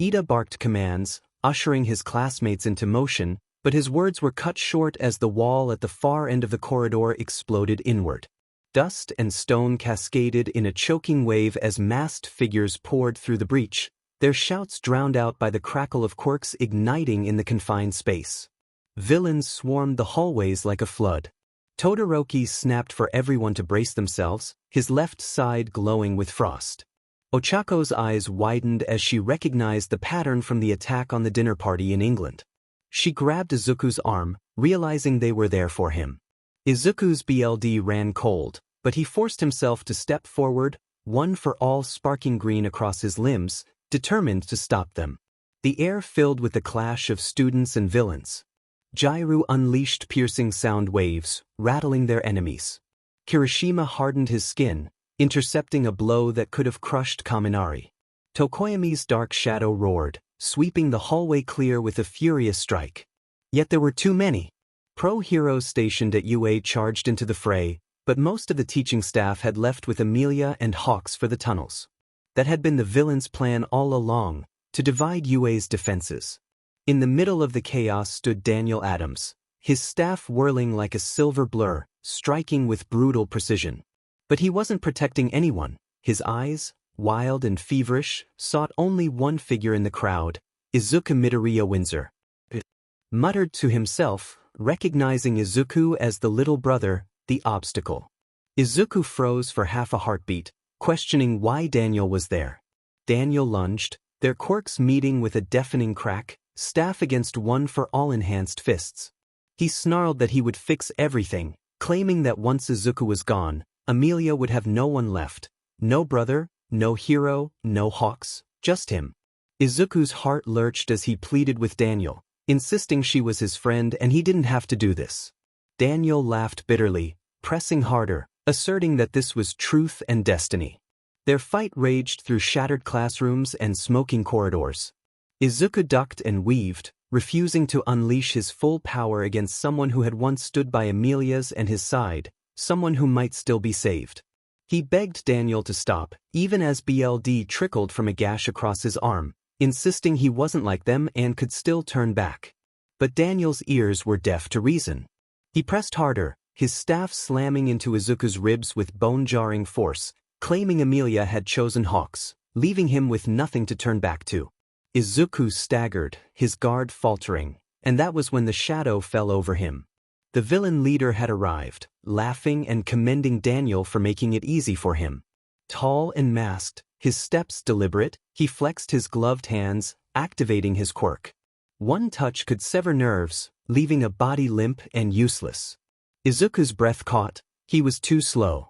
Ida barked commands, ushering his classmates into motion, but his words were cut short as the wall at the far end of the corridor exploded inward. Dust and stone cascaded in a choking wave as masked figures poured through the breach, their shouts drowned out by the crackle of quirks igniting in the confined space. Villains swarmed the hallways like a flood. Todoroki snapped for everyone to brace themselves, his left side glowing with frost. Ochako's eyes widened as she recognized the pattern from the attack on the dinner party in England. She grabbed Izuku's arm, realizing they were there for him. Izuku's BLD ran cold, but he forced himself to step forward, one for all sparking green across his limbs, determined to stop them. The air filled with the clash of students and villains. Jairu unleashed piercing sound waves, rattling their enemies. Kirishima hardened his skin, intercepting a blow that could have crushed Kaminari. Tokoyami's dark shadow roared, sweeping the hallway clear with a furious strike. Yet there were too many. Pro-heroes stationed at UA charged into the fray, but most of the teaching staff had left with Emilia and Hawks for the tunnels. That had been the villain's plan all along, to divide UA's defenses. In the middle of the chaos stood Daniel Adams, his staff whirling like a silver blur, striking with brutal precision. But he wasn't protecting anyone. His eyes, wild and feverish, sought only one figure in the crowd, Izuku Midoriya 𝗔𝗂𝗁𝗧𝗵𝗲 muttered to himself, recognizing Izuku as the little brother, the obstacle. Izuku froze for half a heartbeat, questioning why Daniel was there. Daniel lunged, their quirks meeting with a deafening crack, staff against one for all enhanced fists. He snarled that he would fix everything, claiming that once Izuku was gone, Emilia would have no one left. No brother, no hero, no Hawks, just him. Izuku's heart lurched as he pleaded with Daniel, insisting she was his friend and he didn't have to do this. Daniel laughed bitterly, pressing harder, asserting that this was truth and destiny. Their fight raged through shattered classrooms and smoking corridors. Izuku ducked and weaved, refusing to unleash his full power against someone who had once stood by Emilia's and his side, someone who might still be saved. He begged Daniel to stop, even as blood trickled from a gash across his arm, insisting he wasn't like them and could still turn back. But Daniel's ears were deaf to reason. He pressed harder, his staff slamming into Izuku's ribs with bone-jarring force, claiming Emilia had chosen Hawks, leaving him with nothing to turn back to. Izuku staggered, his guard faltering, and that was when the shadow fell over him. The villain leader had arrived, laughing and commending Daniel for making it easy for him. Tall and masked, his steps deliberate, he flexed his gloved hands, activating his quirk. One touch could sever nerves, leaving a body limp and useless. Izuku's breath caught, he was too slow.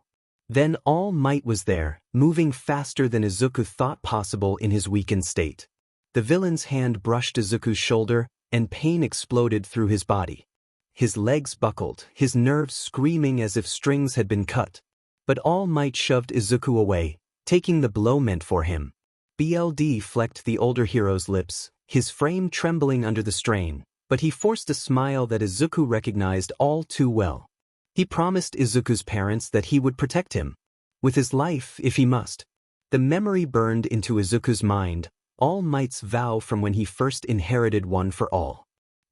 Then All Might was there, moving faster than Izuku thought possible in his weakened state. The villain's hand brushed Izuku's shoulder, and pain exploded through his body. His legs buckled, his nerves screaming as if strings had been cut. But All Might shoved Izuku away, taking the blow meant for him. BLD flecked the older hero's lips, his frame trembling under the strain, but he forced a smile that Izuku recognized all too well. He promised Izuku's parents that he would protect him, with his life if he must. The memory burned into Izuku's mind, All Might's vow from when he first inherited One for All.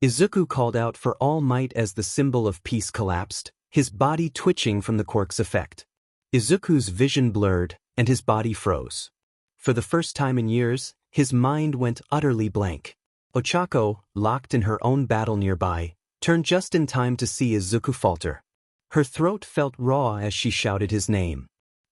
Izuku called out for All Might as the symbol of peace collapsed, his body twitching from the quirk's effect. Izuku's vision blurred, and his body froze. For the first time in years, his mind went utterly blank. Ochako, locked in her own battle nearby, turned just in time to see Izuku falter. Her throat felt raw as she shouted his name.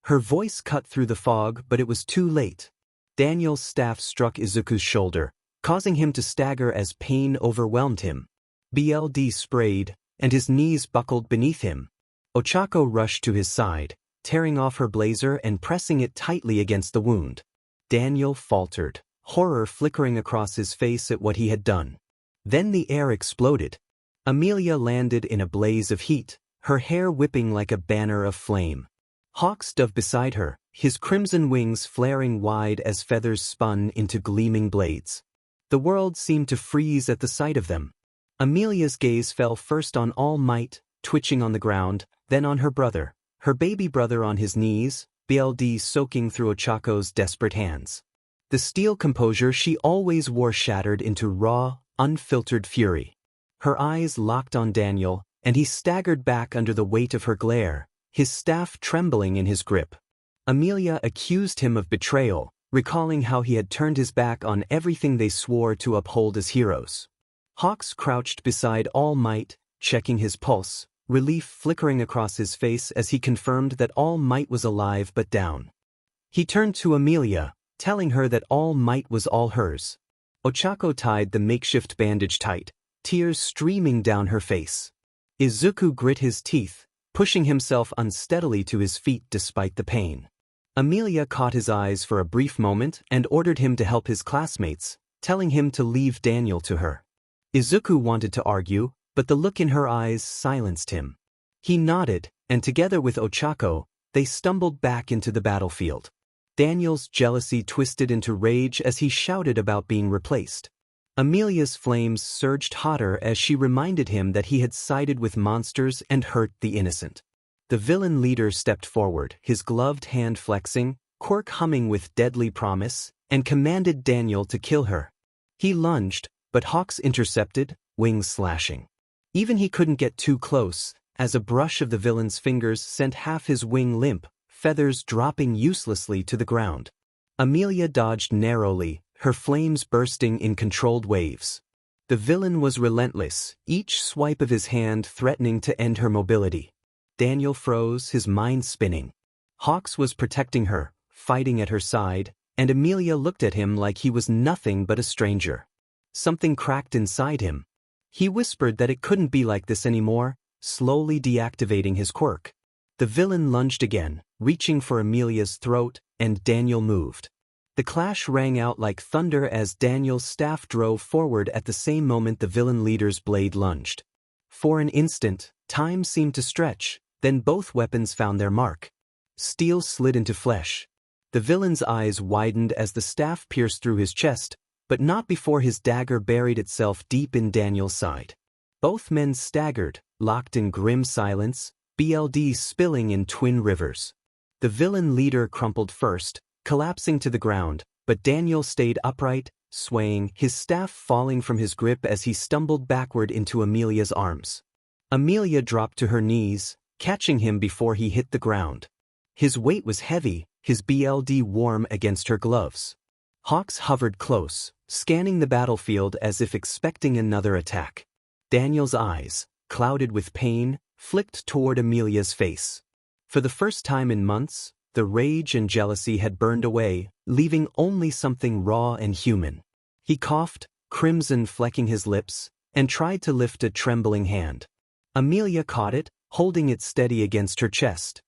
Her voice cut through the fog, but it was too late. Daniel's staff struck Izuku's shoulder, causing him to stagger as pain overwhelmed him. BLD sprayed, and his knees buckled beneath him. Ochako rushed to his side, tearing off her blazer and pressing it tightly against the wound. Daniel faltered, horror flickering across his face at what he had done. Then the air exploded. Emilia landed in a blaze of heat, her hair whipping like a banner of flame. Hawks dove beside her, his crimson wings flaring wide as feathers spun into gleaming blades. The world seemed to freeze at the sight of them. Emilia's gaze fell first on All Might, twitching on the ground, then on her brother, her baby brother on his knees, BLD soaking through Ochako's desperate hands. The steel composure she always wore shattered into raw, unfiltered fury. Her eyes locked on Daniel, and he staggered back under the weight of her glare, his staff trembling in his grip. Emilia accused him of betrayal, recalling how he had turned his back on everything they swore to uphold as heroes. Hawks crouched beside All Might, checking his pulse, relief flickering across his face as he confirmed that All Might was alive but down. He turned to Emilia, telling her that All Might was all hers. Ochako tied the makeshift bandage tight, tears streaming down her face. Izuku grit his teeth, pushing himself unsteadily to his feet despite the pain. Emilia caught his eyes for a brief moment and ordered him to help his classmates, telling him to leave Daniel to her. Izuku wanted to argue, but the look in her eyes silenced him. He nodded, and together with Ochako, they stumbled back into the battlefield. Daniel's jealousy twisted into rage as he shouted about being replaced. Emilia's flames surged hotter as she reminded him that he had sided with monsters and hurt the innocent. The villain leader stepped forward, his gloved hand flexing, quirk humming with deadly promise, and commanded Daniel to kill her. He lunged, but Hawks intercepted, wings slashing. Even he couldn't get too close, as a brush of the villain's fingers sent half his wing limp, feathers dropping uselessly to the ground. Emilia dodged narrowly, her flames bursting in controlled waves. The villain was relentless, each swipe of his hand threatening to end her mobility. Daniel froze, his mind spinning. Hawks was protecting her, fighting at her side, and Emilia looked at him like he was nothing but a stranger. Something cracked inside him. He whispered that it couldn't be like this anymore, slowly deactivating his quirk. The villain lunged again, reaching for Emilia's throat, and Daniel moved. The clash rang out like thunder as Daniel's staff drove forward at the same moment the villain leader's blade lunged. For an instant, time seemed to stretch, then both weapons found their mark. Steel slid into flesh. The villain's eyes widened as the staff pierced through his chest, but not before his dagger buried itself deep in Daniel's side. Both men staggered, locked in grim silence, blood spilling in twin rivers. The villain leader crumpled first, collapsing to the ground, but Daniel stayed upright, swaying, his staff falling from his grip as he stumbled backward into Emilia's arms. Emilia dropped to her knees, catching him before he hit the ground. His weight was heavy, his blood warm against her gloves. Hawks hovered close, scanning the battlefield as if expecting another attack. Daniel's eyes, clouded with pain, flicked toward Emilia's face. For the first time in months, the rage and jealousy had burned away, leaving only something raw and human. He coughed, crimson flecking his lips, and tried to lift a trembling hand. Emilia caught it, holding it steady against her chest.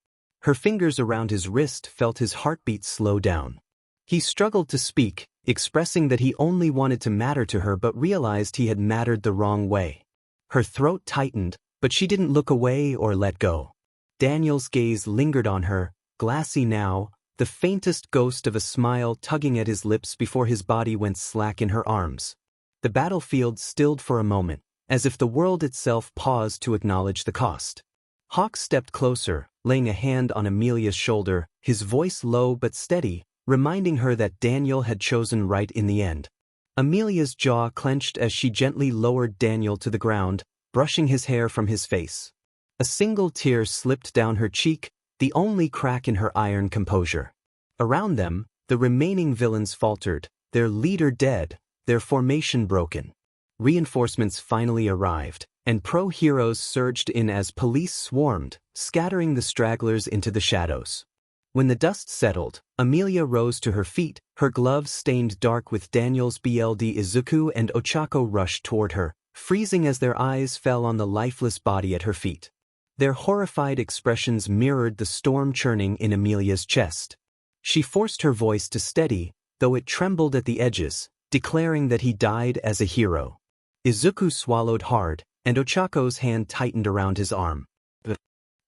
Her fingers around his wrist felt his heartbeat slow down. He struggled to speak, expressing that he only wanted to matter to her but realized he had mattered the wrong way. Her throat tightened, but she didn't look away or let go. Daniel's gaze lingered on her, glassy now, the faintest ghost of a smile tugging at his lips before his body went slack in her arms. The battlefield stilled for a moment, as if the world itself paused to acknowledge the cost. Hawk stepped closer, laying a hand on Emilia's shoulder, his voice low but steady, reminding her that Daniel had chosen right in the end. Emilia's jaw clenched as she gently lowered Daniel to the ground, brushing his hair from his face. A single tear slipped down her cheek, the only crack in her iron composure. Around them, the remaining villains faltered, their leader dead, their formation broken. Reinforcements finally arrived, and pro-heroes surged in as police swarmed, scattering the stragglers into the shadows. When the dust settled, Emilia rose to her feet, her gloves stained dark with Daniel's blood. Izuku and Ochako rushed toward her, freezing as their eyes fell on the lifeless body at her feet. Their horrified expressions mirrored the storm churning in Emilia's chest. She forced her voice to steady, though it trembled at the edges, declaring that he died as a hero. Izuku swallowed hard, and Ochako's hand tightened around his arm. The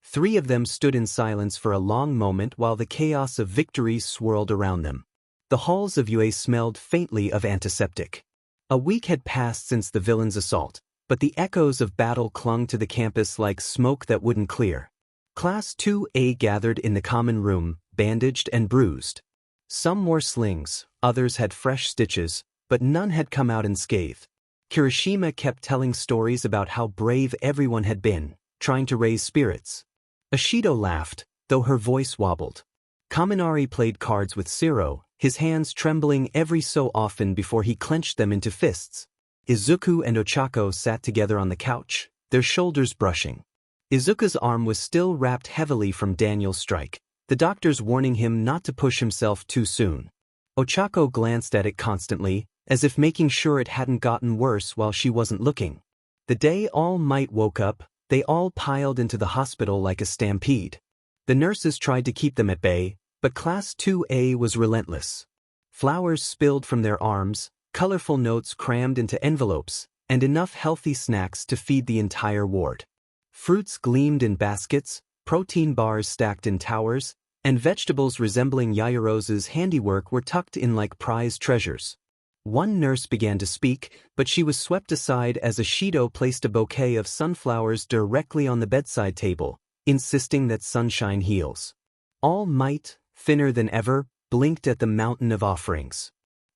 three of them stood in silence for a long moment while the chaos of victory swirled around them. The halls of UA smelled faintly of antiseptic. A week had passed since the villain's assault, but the echoes of battle clung to the campus like smoke that wouldn't clear. Class 2A gathered in the common room, bandaged and bruised. Some wore slings, others had fresh stitches, but none had come out unscathed. Kirishima kept telling stories about how brave everyone had been, trying to raise spirits. Ashido laughed, though her voice wobbled. Kaminari played cards with Siro, his hands trembling every so often before he clenched them into fists. Izuku and Ochako sat together on the couch, their shoulders brushing. Izuku's arm was still wrapped heavily from Daniel's strike, the doctors warning him not to push himself too soon. Ochako glanced at it constantly, as if making sure it hadn't gotten worse while she wasn't looking. The day All Might woke up, they all piled into the hospital like a stampede. The nurses tried to keep them at bay, but Class 2A was relentless. Flowers spilled from their arms, colorful notes crammed into envelopes, and enough healthy snacks to feed the entire ward. Fruits gleamed in baskets, protein bars stacked in towers, and vegetables resembling Yaoyorozu's handiwork were tucked in like prized treasures. One nurse began to speak, but she was swept aside as Ashido placed a bouquet of sunflowers directly on the bedside table, insisting that sunshine heals. All Might, thinner than ever, blinked at the mountain of offerings.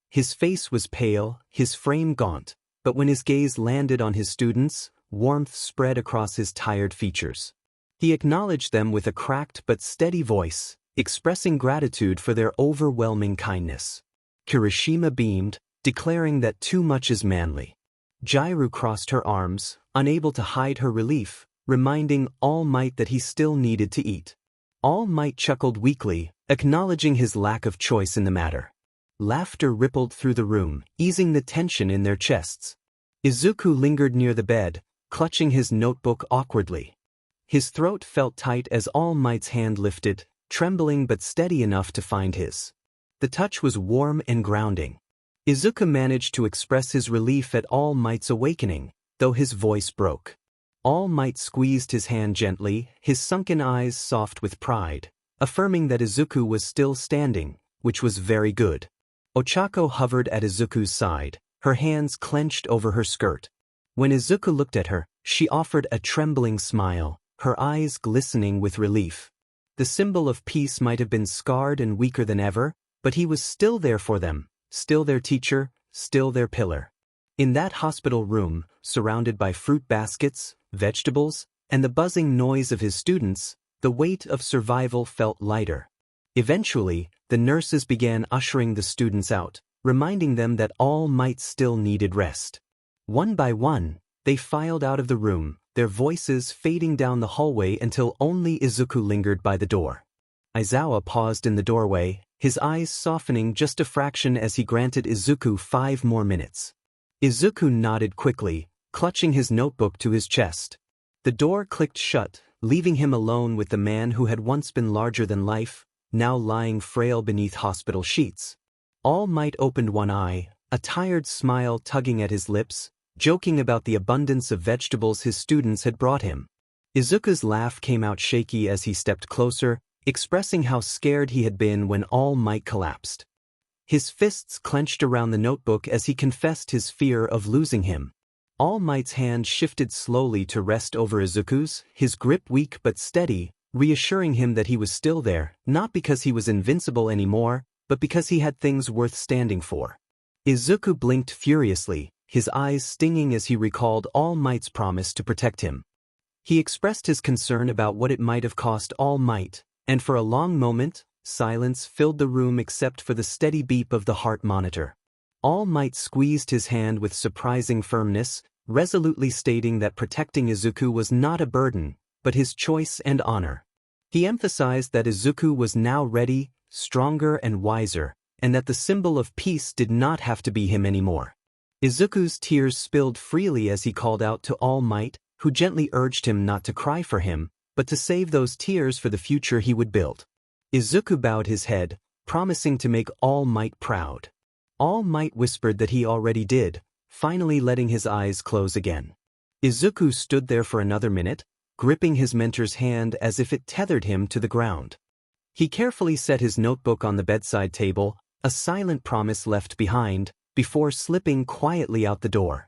His face was pale, his frame gaunt, but when his gaze landed on his students, warmth spread across his tired features. He acknowledged them with a cracked but steady voice, expressing gratitude for their overwhelming kindness. Kirishima beamed, declaring that too much is manly. Jirou crossed her arms, unable to hide her relief, reminding All Might that he still needed to eat. All Might chuckled weakly, acknowledging his lack of choice in the matter. Laughter rippled through the room, easing the tension in their chests. Izuku lingered near the bed, clutching his notebook awkwardly. His throat felt tight as All Might's hand lifted, trembling but steady enough to find his. The touch was warm and grounding. Izuku managed to express his relief at All Might's awakening, though his voice broke. All Might squeezed his hand gently, his sunken eyes soft with pride, affirming that Izuku was still standing, which was very good. Ochako hovered at Izuku's side, her hands clenched over her skirt. When Izuku looked at her, she offered a trembling smile, her eyes glistening with relief. The symbol of peace might have been scarred and weaker than ever, but he was still there for them, still their teacher, still their pillar. In that hospital room, surrounded by fruit baskets, vegetables, and the buzzing noise of his students, the weight of survival felt lighter. Eventually, the nurses began ushering the students out, reminding them that All Might still needed rest. One by one, they filed out of the room, their voices fading down the hallway until only Izuku lingered by the door. Aizawa paused in the doorway, his eyes softening just a fraction as he granted Izuku 5 more minutes. Izuku nodded quickly, clutching his notebook to his chest. The door clicked shut, leaving him alone with the man who had once been larger than life, now lying frail beneath hospital sheets. All Might opened one eye, a tired smile tugging at his lips, joking about the abundance of vegetables his students had brought him. Izuku's laugh came out shaky as he stepped closer, expressing how scared he had been when All Might collapsed. His fists clenched around the notebook as he confessed his fear of losing him. All Might's hand shifted slowly to rest over Izuku's, his grip weak but steady, reassuring him that he was still there, not because he was invincible anymore, but because he had things worth standing for. Izuku blinked furiously, his eyes stinging as he recalled All Might's promise to protect him. He expressed his concern about what it might have cost All Might, and for a long moment, silence filled the room except for the steady beep of the heart monitor. All Might squeezed his hand with surprising firmness, resolutely stating that protecting Izuku was not a burden, but his choice and honor. He emphasized that Izuku was now ready, stronger and wiser, and that the symbol of peace did not have to be him anymore. Izuku's tears spilled freely as he called out to All Might, who gently urged him not to cry for him, but to save those tears for the future he would build. Izuku bowed his head, promising to make All Might proud. All Might whispered that he already did, finally letting his eyes close again. Izuku stood there for another minute, gripping his mentor's hand as if it tethered him to the ground. He carefully set his notebook on the bedside table, a silent promise left behind, before slipping quietly out the door.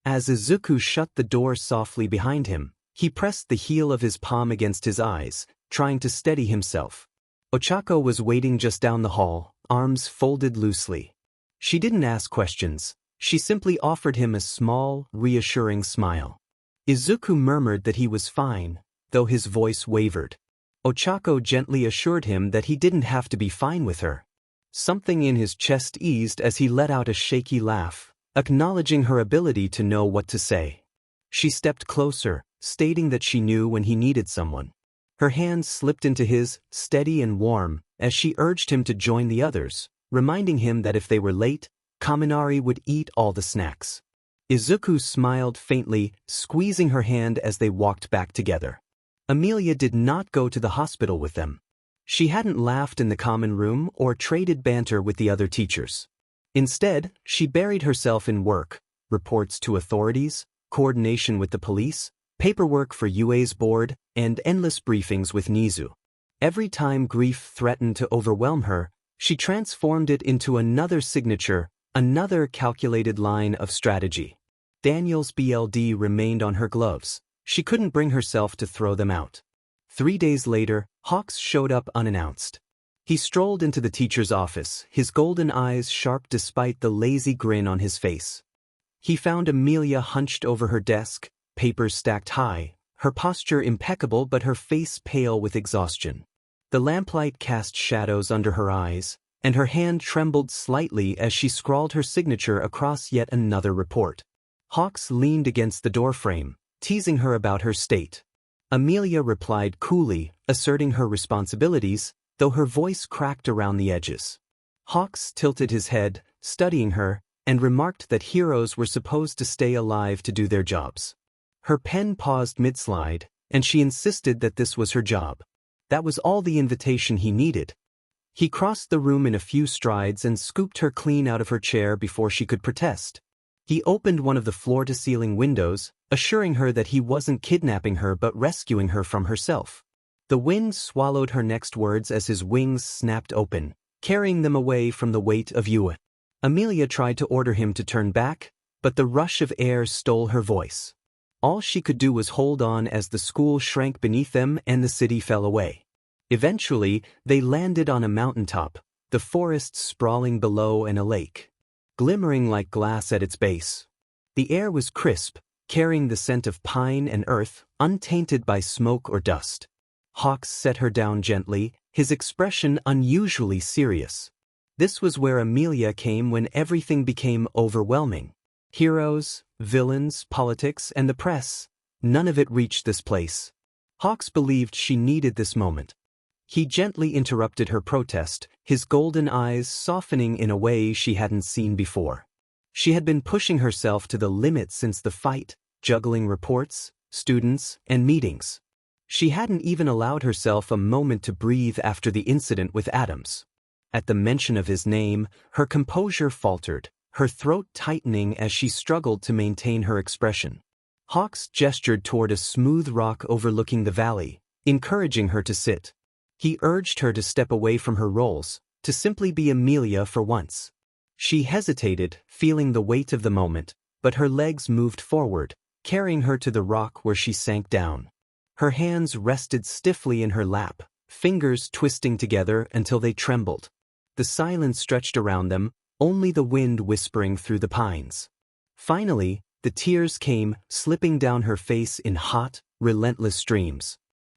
As Izuku shut the door softly behind him, he pressed the heel of his palm against his eyes, trying to steady himself. Ochako was waiting just down the hall, arms folded loosely. She didn't ask questions, she simply offered him a small, reassuring smile. Izuku murmured that he was fine, though his voice wavered. Ochako gently assured him that he didn't have to be fine with her. Something in his chest eased as he let out a shaky laugh, acknowledging her ability to know what to say. She stepped closer, stating that she knew when he needed someone. Her hand slipped into his, steady and warm, as she urged him to join the others, reminding him that if they were late, Kaminari would eat all the snacks. Izuku smiled faintly, squeezing her hand as they walked back together. Amelia did not go to the hospital with them. She hadn't laughed in the common room or traded banter with the other teachers. Instead, she buried herself in work, reports to authorities, coordination with the police, paperwork for UA's board, and endless briefings with Nizu. Every time grief threatened to overwhelm her, she transformed it into another signature, another calculated line of strategy. Daniel's BLD remained on her gloves. She couldn't bring herself to throw them out. 3 days later, Hawks showed up unannounced. He strolled into the teacher's office, his golden eyes sharp despite the lazy grin on his face. He found Amelia hunched over her desk, papers stacked high, her posture impeccable but her face pale with exhaustion. The lamplight cast shadows under her eyes, and her hand trembled slightly as she scrawled her signature across yet another report. Hawks leaned against the doorframe, teasing her about her state. Amelia replied coolly, asserting her responsibilities, though her voice cracked around the edges. Hawks tilted his head, studying her, and remarked that heroes were supposed to stay alive to do their jobs. Her pen paused mid-slide, and she insisted that this was her job. That was all the invitation he needed. He crossed the room in a few strides and scooped her clean out of her chair before she could protest. He opened one of the floor-to-ceiling windows, assuring her that he wasn't kidnapping her but rescuing her from herself. The wind swallowed her next words as his wings snapped open, carrying them away from the weight of 𝗬𝗧. Amelia tried to order him to turn back, but the rush of air stole her voice. All she could do was hold on as the school shrank beneath them and the city fell away. Eventually, they landed on a mountaintop, the forest sprawling below and a lake, glimmering like glass at its base. The air was crisp, carrying the scent of pine and earth, untainted by smoke or dust. Hawks set her down gently, his expression unusually serious. This was where Amelia came when everything became overwhelming. Heroes, villains, politics, and the press, none of it reached this place. Hawks believed she needed this moment. He gently interrupted her protest, his golden eyes softening in a way she hadn't seen before. She had been pushing herself to the limit since the fight, juggling reports, students, and meetings. She hadn't even allowed herself a moment to breathe after the incident with Adams. At the mention of his name, her composure faltered, her throat tightening as she struggled to maintain her expression. Hawks gestured toward a smooth rock overlooking the valley, encouraging her to sit. He urged her to step away from her roles, to simply be Amelia for once. She hesitated, feeling the weight of the moment, but her legs moved forward, carrying her to the rock where she sank down. Her hands rested stiffly in her lap, fingers twisting together until they trembled. The silence stretched around them, only the wind whispering through the pines. Finally, the tears came, slipping down her face in hot, relentless streams.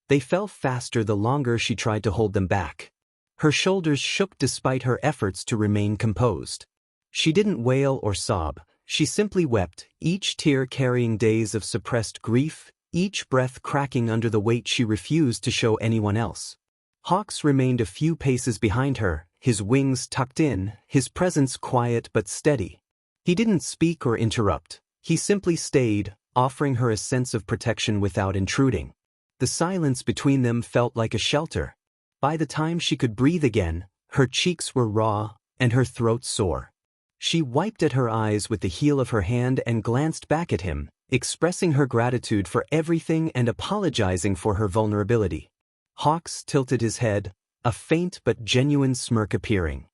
They fell faster the longer she tried to hold them back. Her shoulders shook despite her efforts to remain composed. She didn't wail or sob, she simply wept, each tear carrying days of suppressed grief, each breath cracking under the weight she refused to show anyone else. Hawks remained a few paces behind her, his wings tucked in, his presence quiet but steady. He didn't speak or interrupt, he simply stayed, offering her a sense of protection without intruding. The silence between them felt like a shelter. By the time she could breathe again, her cheeks were raw, and her throat sore. She wiped at her eyes with the heel of her hand and glanced back at him, expressing her gratitude for everything and apologizing for her vulnerability. Hawks tilted his head, a faint but genuine smirk appearing.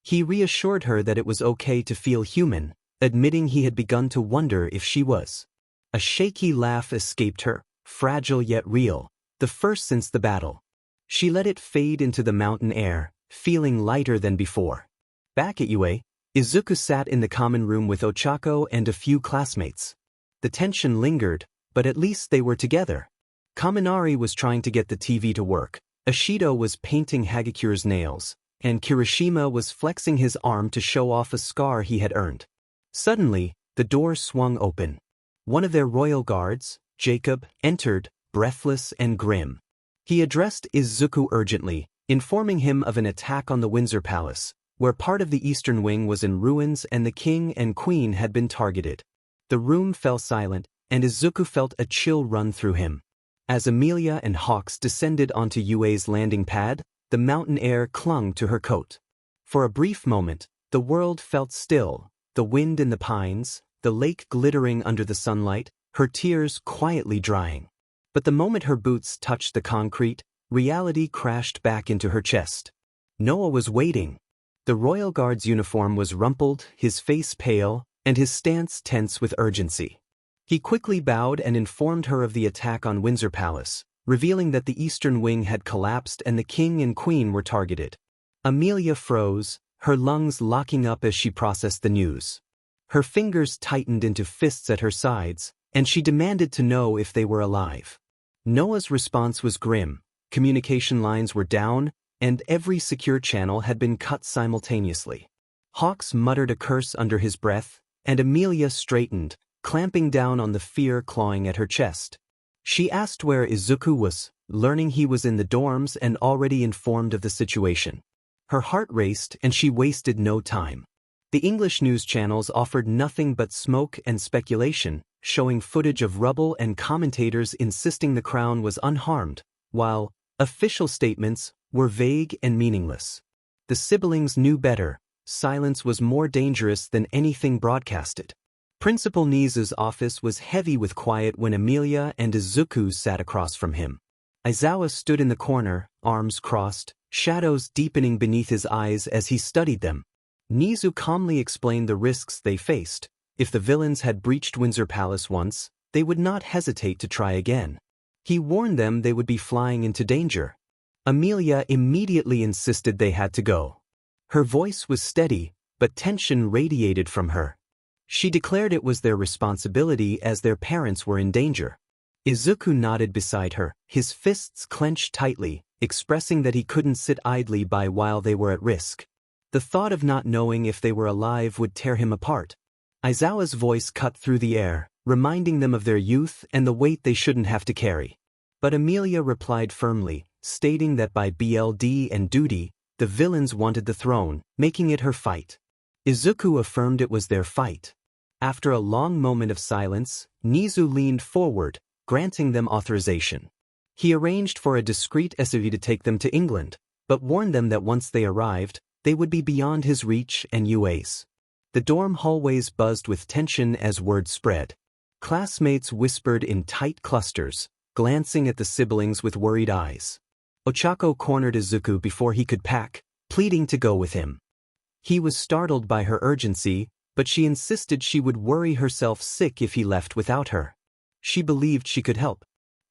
He reassured her that it was okay to feel human, admitting he had begun to wonder if she was. A shaky laugh escaped her, fragile yet real, the first since the battle. She let it fade into the mountain air, feeling lighter than before. Back at UA, Izuku sat in the common room with Ochako and a few classmates. The tension lingered, but at least they were together. Kaminari was trying to get the TV to work, Ishido was painting Hagekure's nails, and Kirishima was flexing his arm to show off a scar he had earned. Suddenly, the door swung open. One of their royal guards, Jacob, entered, breathless and grim. He addressed Izuku urgently, informing him of an attack on the Windsor Palace, where part of the eastern wing was in ruins and the king and queen had been targeted. The room fell silent, and Izuku felt a chill run through him. As Amelia and Hawks descended onto UA's landing pad, the mountain air clung to her coat. For a brief moment, the world felt still, the wind in the pines, the lake glittering under the sunlight, her tears quietly drying. But the moment her boots touched the concrete, reality crashed back into her chest. Noah was waiting. The royal guard's uniform was rumpled, his face pale, and his stance tense with urgency. He quickly bowed and informed her of the attack on Windsor Palace, revealing that the eastern wing had collapsed and the king and queen were targeted. Amelia froze, her lungs locking up as she processed the news. Her fingers tightened into fists at her sides, and she demanded to know if they were alive. Noah's response was grim. Communication lines were down, and every secure channel had been cut simultaneously. Hawks muttered a curse under his breath, and Amelia straightened, clamping down on the fear clawing at her chest. She asked where Izuku was, learning he was in the dorms and already informed of the situation. Her heart raced and she wasted no time. The English news channels offered nothing but smoke and speculation, showing footage of rubble and commentators insisting the crown was unharmed, while official statements were vague and meaningless. The siblings knew better. Silence was more dangerous than anything broadcasted. Principal Nizu's office was heavy with quiet when Amelia and Izuku sat across from him. Aizawa stood in the corner, arms crossed, shadows deepening beneath his eyes as he studied them. Nizu calmly explained the risks they faced. If the villains had breached Windsor Palace once, they would not hesitate to try again. He warned them they would be flying into danger. Amelia immediately insisted they had to go. Her voice was steady, but tension radiated from her. She declared it was their responsibility as their parents were in danger. Izuku nodded beside her, his fists clenched tightly, expressing that he couldn't sit idly by while they were at risk. The thought of not knowing if they were alive would tear him apart. Aizawa's voice cut through the air, reminding them of their youth and the weight they shouldn't have to carry. But Amelia replied firmly, stating that by BLD and duty, the villains wanted the throne, making it her fight. Izuku affirmed it was their fight. After a long moment of silence, Nizu leaned forward, granting them authorization. He arranged for a discreet SUV to take them to England, but warned them that once they arrived, they would be beyond his reach and UA's. The dorm hallways buzzed with tension as word spread. Classmates whispered in tight clusters, glancing at the siblings with worried eyes. Ochako cornered Izuku before he could pack, pleading to go with him. He was startled by her urgency, but she insisted she would worry herself sick if he left without her. She believed she could help.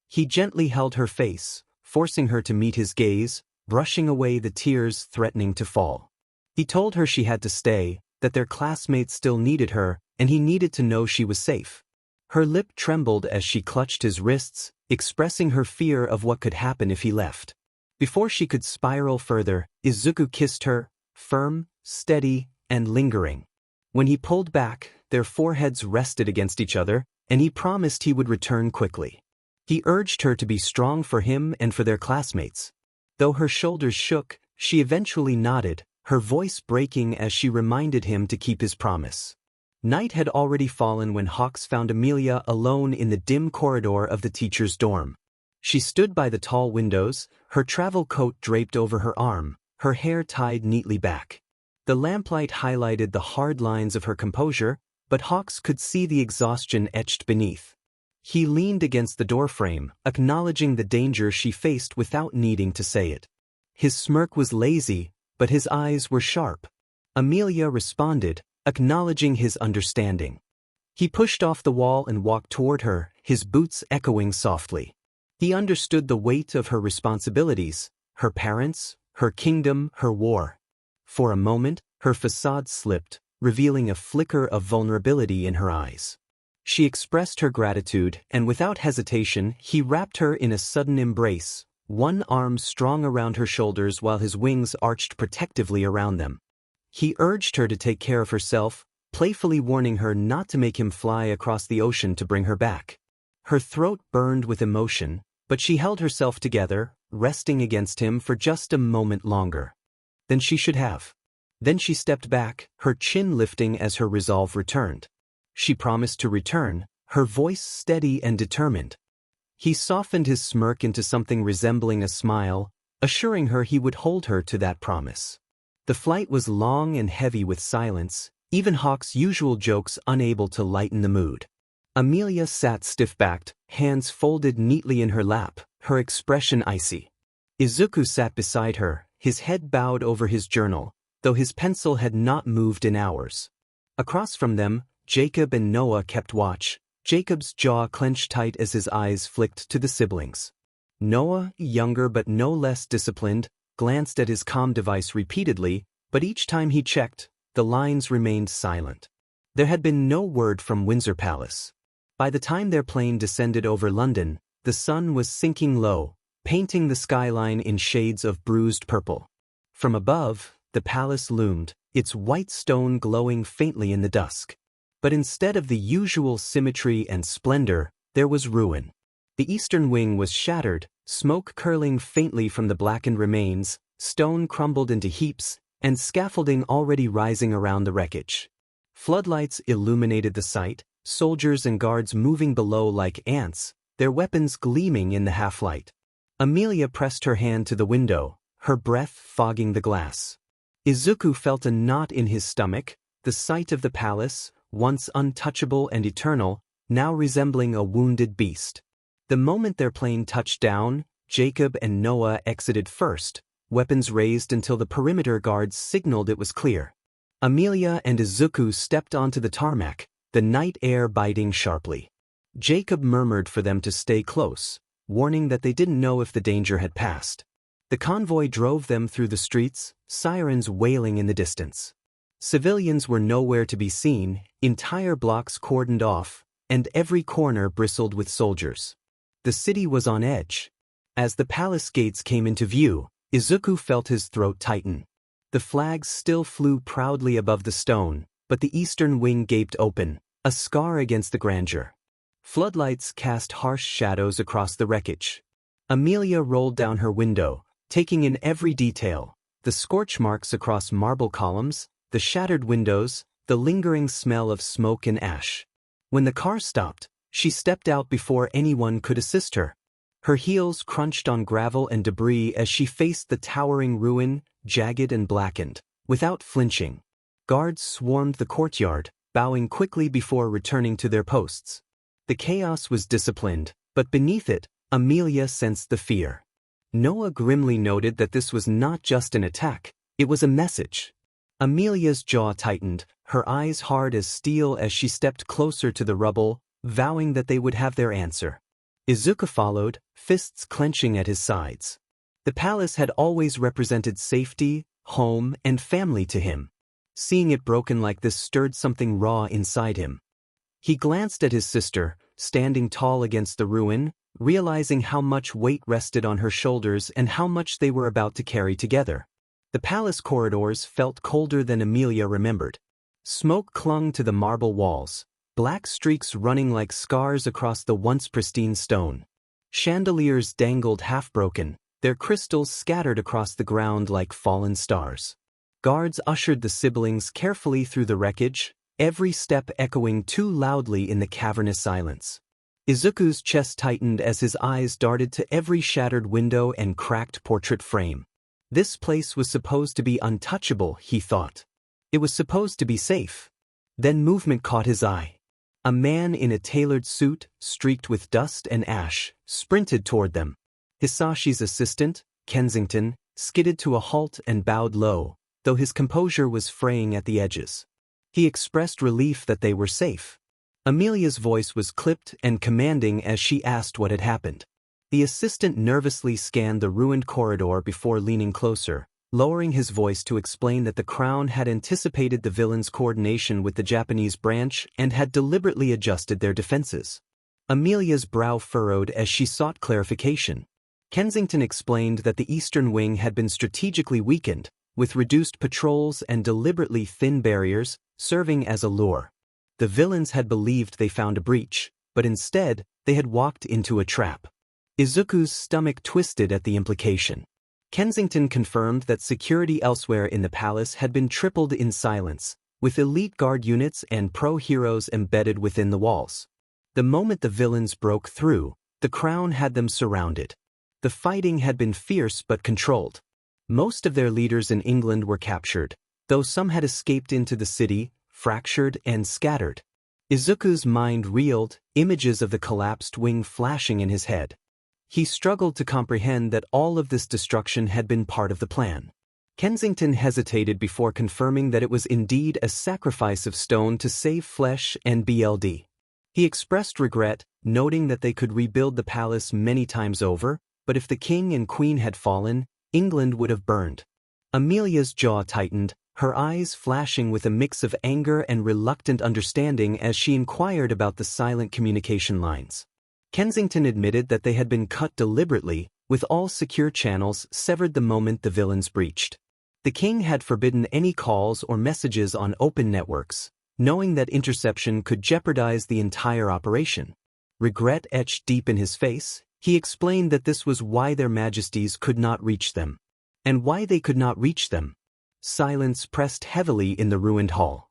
He gently held her face, forcing her to meet his gaze, brushing away the tears threatening to fall. He told her she had to stay, that their classmates still needed her, and he needed to know she was safe. Her lip trembled as she clutched his wrists, expressing her fear of what could happen if he left. Before she could spiral further, Izuku kissed her, firm, steady, and lingering. When he pulled back, their foreheads rested against each other, and he promised he would return quickly. He urged her to be strong for him and for their classmates. Though her shoulders shook, she eventually nodded, her voice breaking as she reminded him to keep his promise. Night had already fallen when Hawks found Amelia alone in the dim corridor of the teacher's dorm. She stood by the tall windows, her travel coat draped over her arm, her hair tied neatly back. The lamplight highlighted the hard lines of her composure, but Hawks could see the exhaustion etched beneath. He leaned against the doorframe, acknowledging the danger she faced without needing to say it. His smirk was lazy, but his eyes were sharp. Amelia responded, acknowledging his understanding. He pushed off the wall and walked toward her, his boots echoing softly. He understood the weight of her responsibilities, her parents, her kingdom, her war. For a moment, her facade slipped, revealing a flicker of vulnerability in her eyes. She expressed her gratitude, and without hesitation, he wrapped her in a sudden embrace, one arm strong around her shoulders while his wings arched protectively around them. He urged her to take care of herself, playfully warning her not to make him fly across the ocean to bring her back. Her throat burned with emotion, but she held herself together, resting against him for just a moment longer than she should have. Then she stepped back, her chin lifting as her resolve returned. She promised to return, her voice steady and determined. He softened his smirk into something resembling a smile, assuring her he would hold her to that promise. The flight was long and heavy with silence, even Hawk's usual jokes unable to lighten the mood. Amelia sat stiff-backed, hands folded neatly in her lap, her expression icy. Izuku sat beside her, his head bowed over his journal, though his pencil had not moved in hours. Across from them, Jacob and Noah kept watch, Jacob's jaw clenched tight as his eyes flicked to the siblings. Noah, younger but no less disciplined, glanced at his comm device repeatedly, but each time he checked, the lines remained silent. There had been no word from Windsor Palace. By the time their plane descended over London, the sun was sinking low, painting the skyline in shades of bruised purple. From above, the palace loomed, its white stone glowing faintly in the dusk. But instead of the usual symmetry and splendor, there was ruin. The eastern wing was shattered, smoke curling faintly from the blackened remains, stone crumbled into heaps, and scaffolding already rising around the wreckage. Floodlights illuminated the sight, soldiers and guards moving below like ants, their weapons gleaming in the half-light. Amelia pressed her hand to the window, her breath fogging the glass. Izuku felt a knot in his stomach, the sight of the palace, once untouchable and eternal, now resembling a wounded beast. The moment their plane touched down, Jacob and Noah exited first, weapons raised until the perimeter guards signaled it was clear. Amelia and Izuku stepped onto the tarmac, the night air biting sharply. Jacob murmured for them to stay close, warning that they didn't know if the danger had passed. The convoy drove them through the streets, sirens wailing in the distance. Civilians were nowhere to be seen, entire blocks cordoned off, and every corner bristled with soldiers. The city was on edge. As the palace gates came into view, Izuku felt his throat tighten. The flags still flew proudly above the stone, but the eastern wing gaped open, a scar against the grandeur. Floodlights cast harsh shadows across the wreckage. Amelia rolled down her window, taking in every detail, the scorch marks across marble columns, the shattered windows, the lingering smell of smoke and ash. When the car stopped, she stepped out before anyone could assist her. Her heels crunched on gravel and debris as she faced the towering ruin, jagged and blackened, without flinching. Guards swarmed the courtyard, bowing quickly before returning to their posts. The chaos was disciplined, but beneath it, Amelia sensed the fear. Noah grimly noted that this was not just an attack, it was a message. Amelia's jaw tightened, her eyes hard as steel as she stepped closer to the rubble, vowing that they would have their answer. Izuku followed, fists clenching at his sides. The palace had always represented safety, home, and family to him. Seeing it broken like this stirred something raw inside him. He glanced at his sister, standing tall against the ruin, realizing how much weight rested on her shoulders and how much they were about to carry together. The palace corridors felt colder than Amelia remembered. Smoke clung to the marble walls, black streaks running like scars across the once pristine stone. Chandeliers dangled half-broken, their crystals scattered across the ground like fallen stars. Guards ushered the siblings carefully through the wreckage, every step echoing too loudly in the cavernous silence. Izuku's chest tightened as his eyes darted to every shattered window and cracked portrait frame. This place was supposed to be untouchable, he thought. It was supposed to be safe. Then movement caught his eye. A man in a tailored suit, streaked with dust and ash, sprinted toward them. Hisashi's assistant, Kensington, skidded to a halt and bowed low, though his composure was fraying at the edges. He expressed relief that they were safe. Amelia's voice was clipped and commanding as she asked what had happened. The assistant nervously scanned the ruined corridor before leaning closer, lowering his voice to explain that the Crown had anticipated the villains' coordination with the Japanese branch and had deliberately adjusted their defenses. Amelia's brow furrowed as she sought clarification. Kensington explained that the eastern wing had been strategically weakened, with reduced patrols and deliberately thin barriers, serving as a lure. The villains had believed they found a breach, but instead, they had walked into a trap. Izuku's stomach twisted at the implication. Kensington confirmed that security elsewhere in the palace had been tripled in silence, with elite guard units and pro-heroes embedded within the walls. The moment the villains broke through, the Crown had them surrounded. The fighting had been fierce but controlled. Most of their leaders in England were captured, though some had escaped into the city, fractured and scattered. Izuku's mind reeled, images of the collapsed wing flashing in his head. He struggled to comprehend that all of this destruction had been part of the plan. Kensington hesitated before confirming that it was indeed a sacrifice of stone to save flesh and BLD. He expressed regret, noting that they could rebuild the palace many times over, but if the king and queen had fallen, England would have burned. Amelia's jaw tightened, her eyes flashing with a mix of anger and reluctant understanding as she inquired about the silent communication lines. Kensington admitted that they had been cut deliberately, with all secure channels severed the moment the villains breached. The king had forbidden any calls or messages on open networks, knowing that interception could jeopardize the entire operation. Regret etched deep in his face, he explained that this was why their majesties could not reach them. And why they could not reach them. Silence pressed heavily in the ruined hall.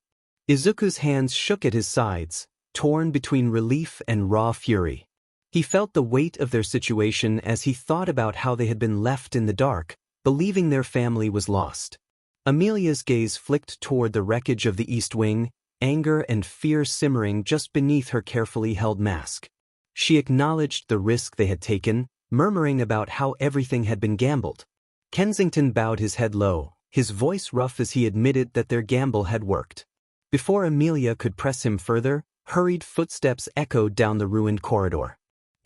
Izuku's hands shook at his sides, torn between relief and raw fury. He felt the weight of their situation as he thought about how they had been left in the dark, believing their family was lost. Amelia's gaze flicked toward the wreckage of the East Wing, anger and fear simmering just beneath her carefully held mask. She acknowledged the risk they had taken, murmuring about how everything had been gambled. Kensington bowed his head low, his voice rough as he admitted that their gamble had worked. Before Amelia could press him further, hurried footsteps echoed down the ruined corridor.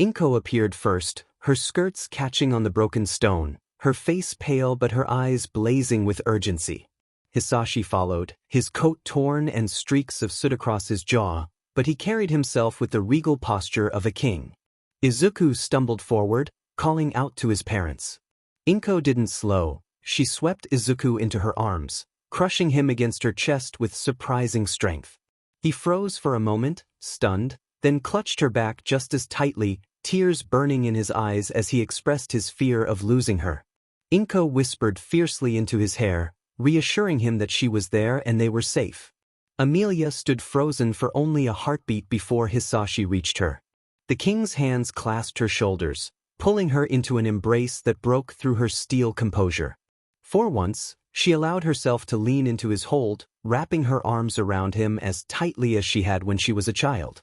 Inko appeared first, her skirts catching on the broken stone, her face pale but her eyes blazing with urgency. Hisashi followed, his coat torn and streaks of soot across his jaw, but he carried himself with the regal posture of a king. Izuku stumbled forward, calling out to his parents. Inko didn't slow, she swept Izuku into her arms, crushing him against her chest with surprising strength. He froze for a moment, stunned, then clutched her back just as tightly, tears burning in his eyes as he expressed his fear of losing her. Inko whispered fiercely into his hair, reassuring him that she was there and they were safe. Amelia stood frozen for only a heartbeat before Hisashi reached her. The king's hands clasped her shoulders, pulling her into an embrace that broke through her steel composure. For once, she allowed herself to lean into his hold, wrapping her arms around him as tightly as she had when she was a child.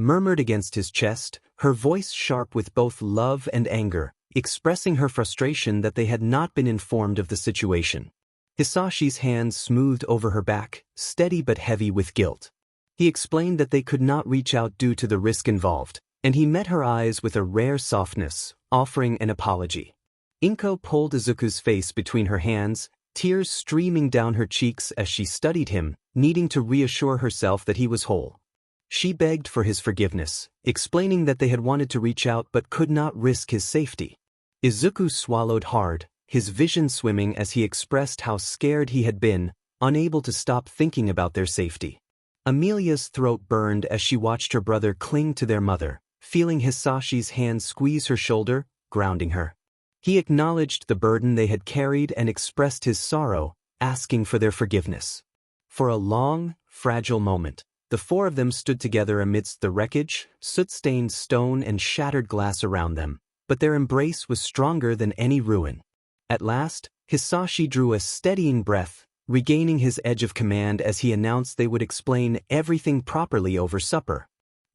Murmured against his chest, her voice sharp with both love and anger, expressing her frustration that they had not been informed of the situation. Hisashi's hands smoothed over her back, steady but heavy with guilt. He explained that they could not reach out due to the risk involved, and he met her eyes with a rare softness, offering an apology. Inko pulled Izuku's face between her hands, tears streaming down her cheeks as she studied him, needing to reassure herself that he was whole. She begged for his forgiveness, explaining that they had wanted to reach out but could not risk his safety. Izuku swallowed hard, his vision swimming as he expressed how scared he had been, unable to stop thinking about their safety. Amelia's throat burned as she watched her brother cling to their mother, feeling Hisashi's hand squeeze her shoulder, grounding her. He acknowledged the burden they had carried and expressed his sorrow, asking for their forgiveness. For a long, fragile moment, the four of them stood together amidst the wreckage, soot-stained stone and shattered glass around them, but their embrace was stronger than any ruin. At last, Hisashi drew a steadying breath, regaining his edge of command as he announced they would explain everything properly over supper.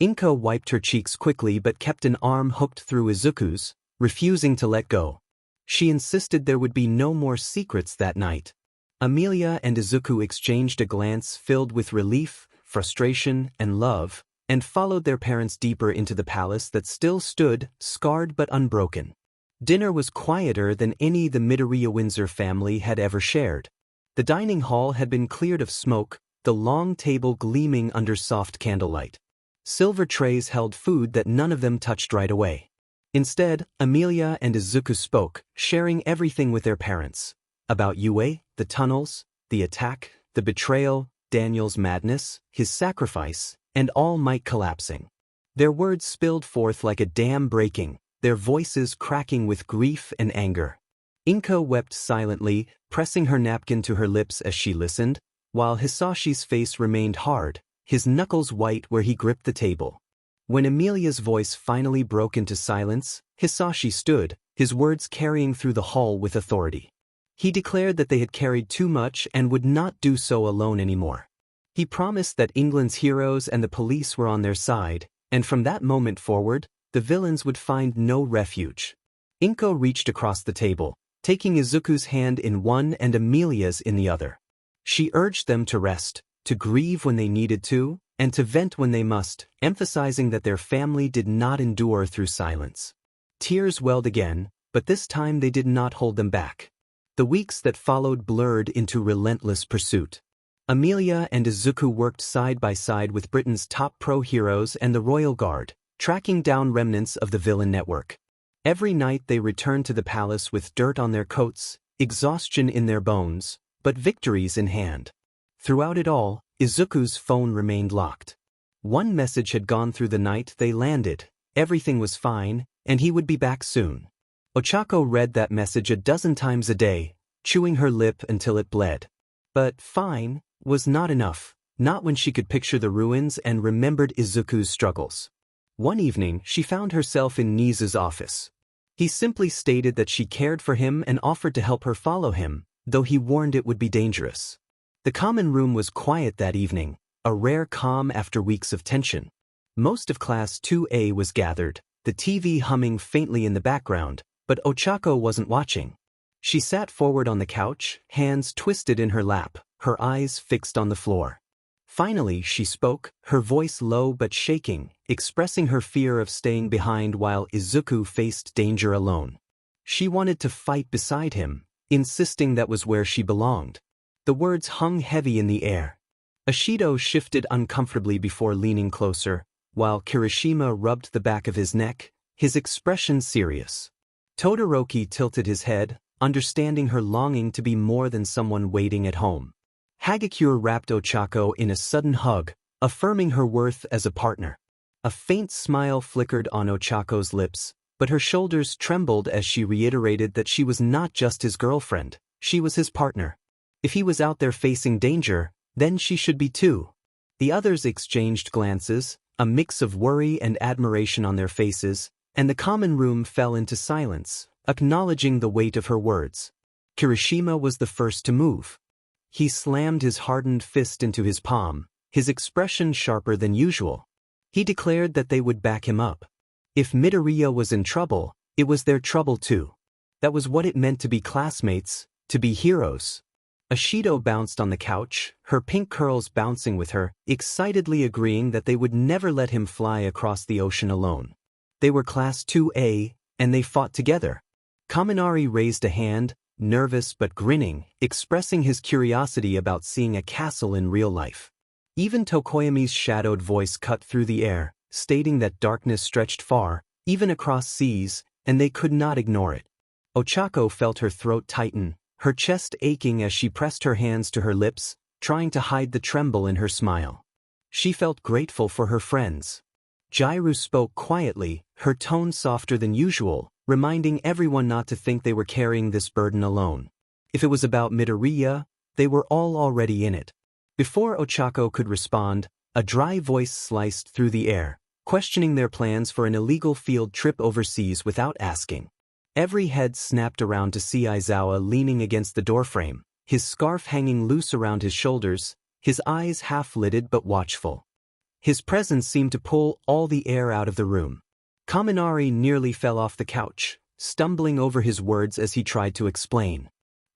Inko wiped her cheeks quickly but kept an arm hooked through Izuku's, refusing to let go. She insisted there would be no more secrets that night. Amelia and Izuku exchanged a glance filled with relief, frustration, and love, and followed their parents deeper into the palace that still stood, scarred but unbroken. Dinner was quieter than any the Midoriya-Windsor family had ever shared. The dining hall had been cleared of smoke, the long table gleaming under soft candlelight. Silver trays held food that none of them touched right away. Instead, Amelia and Izuku spoke, sharing everything with their parents. About Yue, the tunnels, the attack, the betrayal, Daniel's madness, his sacrifice, and All Might collapsing. Their words spilled forth like a dam breaking, their voices cracking with grief and anger. Inko wept silently, pressing her napkin to her lips as she listened, while Hisashi's face remained hard, his knuckles white where he gripped the table. When Amelia's voice finally broke into silence, Hisashi stood, his words carrying through the hall with authority. He declared that they had carried too much and would not do so alone anymore. He promised that England's heroes and the police were on their side, and from that moment forward, the villains would find no refuge. Inko reached across the table, taking Izuku's hand in one and Amelia's in the other. She urged them to rest, to grieve when they needed to, and to vent when they must, emphasizing that their family did not endure through silence. Tears welled again, but this time they did not hold them back. The weeks that followed blurred into relentless pursuit. Emilia and Izuku worked side by side with Britain's top pro heroes and the Royal Guard, tracking down remnants of the villain network. Every night they returned to the palace with dirt on their coats, exhaustion in their bones, but victories in hand. Throughout it all, Izuku's phone remained locked. One message had gone through the night they landed, everything was fine, and he would be back soon. Ochako read that message a dozen times a day, chewing her lip until it bled. But fine was not enough, not when she could picture the ruins and remembered Izuku's struggles. One evening, she found herself in 𝗫𝗍's office. He simply stated that she cared for him and offered to help her follow him, though he warned it would be dangerous. The common room was quiet that evening, a rare calm after weeks of tension. Most of Class 2A was gathered, the TV humming faintly in the background, but Ochako wasn't watching. She sat forward on the couch, hands twisted in her lap, her eyes fixed on the floor. Finally she spoke, her voice low but shaking, expressing her fear of staying behind while Izuku faced danger alone. She wanted to fight beside him, insisting that was where she belonged. The words hung heavy in the air. Ashido shifted uncomfortably before leaning closer, while Kirishima rubbed the back of his neck, his expression serious. Todoroki tilted his head, understanding her longing to be more than someone waiting at home. Hagakure wrapped Ochako in a sudden hug, affirming her worth as a partner. A faint smile flickered on Ochako's lips, but her shoulders trembled as she reiterated that she was not just his girlfriend, she was his partner. If he was out there facing danger, then she should be too. The others exchanged glances, a mix of worry and admiration on their faces, and the common room fell into silence, acknowledging the weight of her words. Kirishima was the first to move. He slammed his hardened fist into his palm, his expression sharper than usual. He declared that they would back him up. If Midoriya was in trouble, it was their trouble too. That was what it meant to be classmates, to be heroes. Ashido bounced on the couch, her pink curls bouncing with her, excitedly agreeing that they would never let him fly across the ocean alone. They were Class 2A, and they fought together. Kaminari raised a hand, nervous but grinning, expressing his curiosity about seeing a castle in real life. Even Tokoyami's shadowed voice cut through the air, stating that darkness stretched far, even across seas, and they could not ignore it. Ochako felt her throat tighten, her chest aching as she pressed her hands to her lips, trying to hide the tremble in her smile. She felt grateful for her friends. Jiraiya spoke quietly, her tone softer than usual, reminding everyone not to think they were carrying this burden alone. If it was about Midoriya, they were all already in it. Before Ochako could respond, a dry voice sliced through the air, questioning their plans for an illegal field trip overseas without asking. Every head snapped around to see Aizawa leaning against the doorframe, his scarf hanging loose around his shoulders, his eyes half-lidded but watchful. His presence seemed to pull all the air out of the room. Kaminari nearly fell off the couch, stumbling over his words as he tried to explain.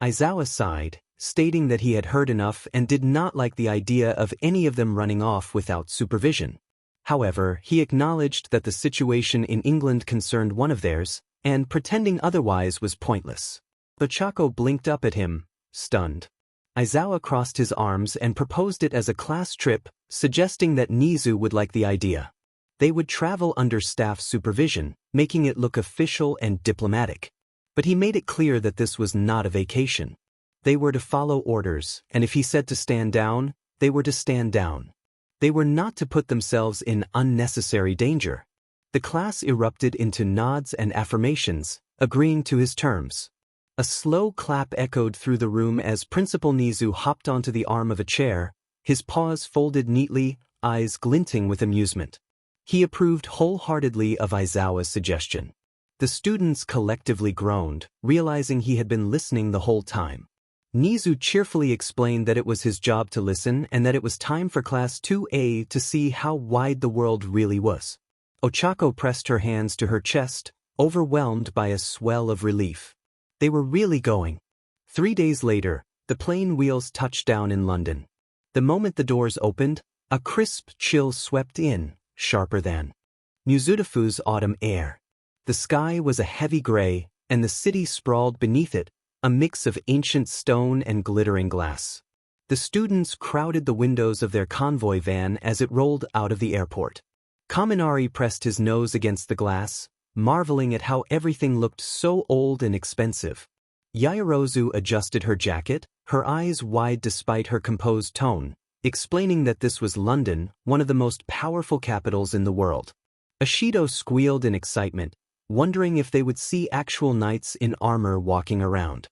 Aizawa sighed, stating that he had heard enough and did not like the idea of any of them running off without supervision. However, he acknowledged that the situation in England concerned one of theirs, and pretending otherwise was pointless. Ochako blinked up at him, stunned. Aizawa crossed his arms and proposed it as a class trip, suggesting that 𝗫𝗍 would like the idea. They would travel under staff supervision, making it look official and diplomatic. But he made it clear that this was not a vacation. They were to follow orders, and if he said to stand down, they were to stand down. They were not to put themselves in unnecessary danger. The class erupted into nods and affirmations, agreeing to his terms. A slow clap echoed through the room as Principal 𝗫𝗍 hopped onto the arm of a chair, his paws folded neatly, eyes glinting with amusement. He approved wholeheartedly of Aizawa's suggestion. The students collectively groaned, realizing he had been listening the whole time. 𝗫𝗍 cheerfully explained that it was his job to listen and that it was time for Class 2A to see how wide the world really was. Ochako pressed her hands to her chest, overwhelmed by a swell of relief. They were really going. 3 days later, the plane wheels touched down in London. The moment the doors opened, a crisp chill swept in, sharper than Mizudafu's autumn air. The sky was a heavy gray, and the city sprawled beneath it, a mix of ancient stone and glittering glass. The students crowded the windows of their convoy van as it rolled out of the airport. Kaminari pressed his nose against the glass, marveling at how everything looked so old and expensive. Yaoyorozu adjusted her jacket, her eyes wide despite her composed tone, explaining that this was London, one of the most powerful capitals in the world. Ishido squealed in excitement, wondering if they would see actual knights in armor walking around.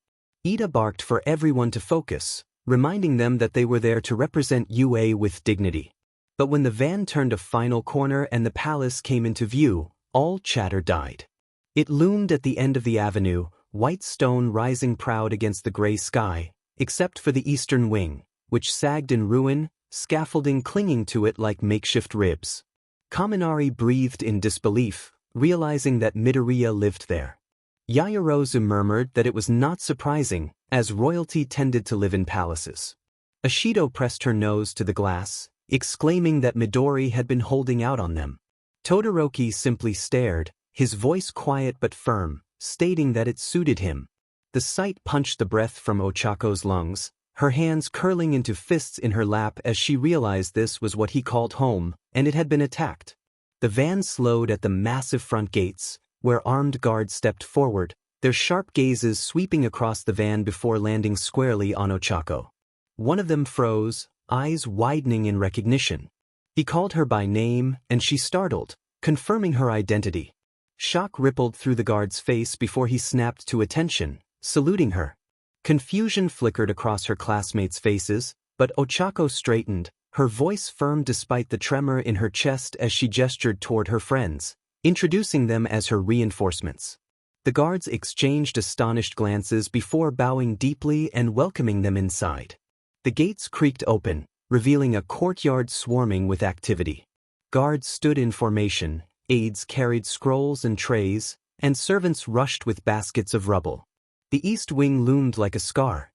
Ida barked for everyone to focus, reminding them that they were there to represent UA with dignity. But when the van turned a final corner and the palace came into view, all chatter died. It loomed at the end of the avenue, white stone rising proud against the gray sky, except for the eastern wing, which sagged in ruin, scaffolding clinging to it like makeshift ribs. Kaminari breathed in disbelief, realizing that Midoriya lived there. Yaoyorozu murmured that it was not surprising, as royalty tended to live in palaces. Ishido pressed her nose to the glass, exclaiming that Midori had been holding out on them. Todoroki simply stared, his voice quiet but firm, stating that it suited him. The sight punched the breath from Ochako's lungs, her hands curling into fists in her lap as she realized this was what he called home, and it had been attacked. The van slowed at the massive front gates, where armed guards stepped forward, their sharp gazes sweeping across the van before landing squarely on Ochako. One of them froze, eyes widening in recognition. He called her by name, and she startled, confirming her identity. Shock rippled through the guard's face before he snapped to attention, saluting her. Confusion flickered across her classmates' faces, but Ochako straightened, her voice firm despite the tremor in her chest as she gestured toward her friends, introducing them as her reinforcements. The guards exchanged astonished glances before bowing deeply and welcoming them inside. The gates creaked open, revealing a courtyard swarming with activity. Guards stood in formation, aides carried scrolls and trays, and servants rushed with baskets of rubble. The east wing loomed like a scar.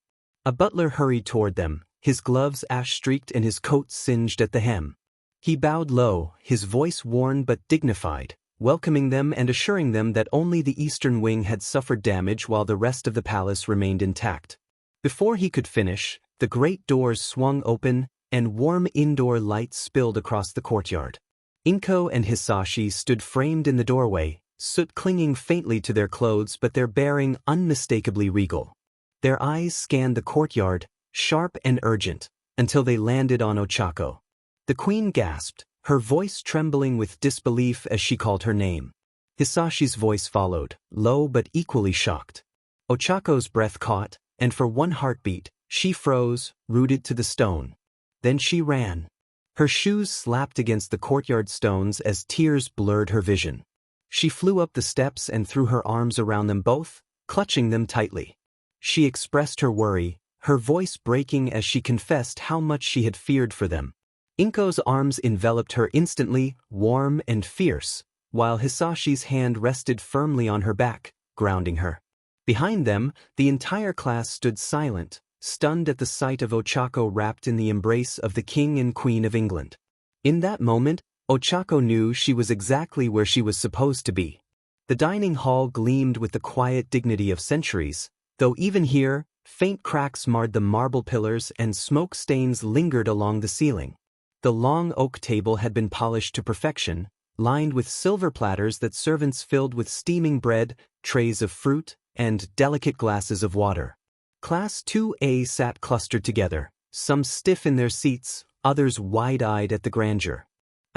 A butler hurried toward them, his gloves ash-streaked and his coat singed at the hem. He bowed low, his voice worn but dignified, welcoming them and assuring them that only the eastern wing had suffered damage while the rest of the palace remained intact. Before he could finish, the great doors swung open, and warm indoor light spilled across the courtyard. Inko and Hisashi stood framed in the doorway, soot clinging faintly to their clothes but their bearing unmistakably regal. Their eyes scanned the courtyard, sharp and urgent, until they landed on Ochako. The queen gasped, her voice trembling with disbelief as she called her name. Hisashi's voice followed, low but equally shocked. Ochako's breath caught, and for one heartbeat, she froze, rooted to the stone. Then she ran. Her shoes slapped against the courtyard stones as tears blurred her vision. She flew up the steps and threw her arms around them both, clutching them tightly. She expressed her worry, her voice breaking as she confessed how much she had feared for them. Inko's arms enveloped her instantly, warm and fierce, while Hisashi's hand rested firmly on her back, grounding her. Behind them, the entire class stood silent, stunned at the sight of Ochako wrapped in the embrace of the King and Queen of England. In that moment, Ochako knew she was exactly where she was supposed to be. The dining hall gleamed with the quiet dignity of centuries, though even here, faint cracks marred the marble pillars and smoke stains lingered along the ceiling. The long oak table had been polished to perfection, lined with silver platters that servants filled with steaming bread, trays of fruit, and delicate glasses of water. Class 2A sat clustered together, some stiff in their seats, others wide-eyed at the grandeur.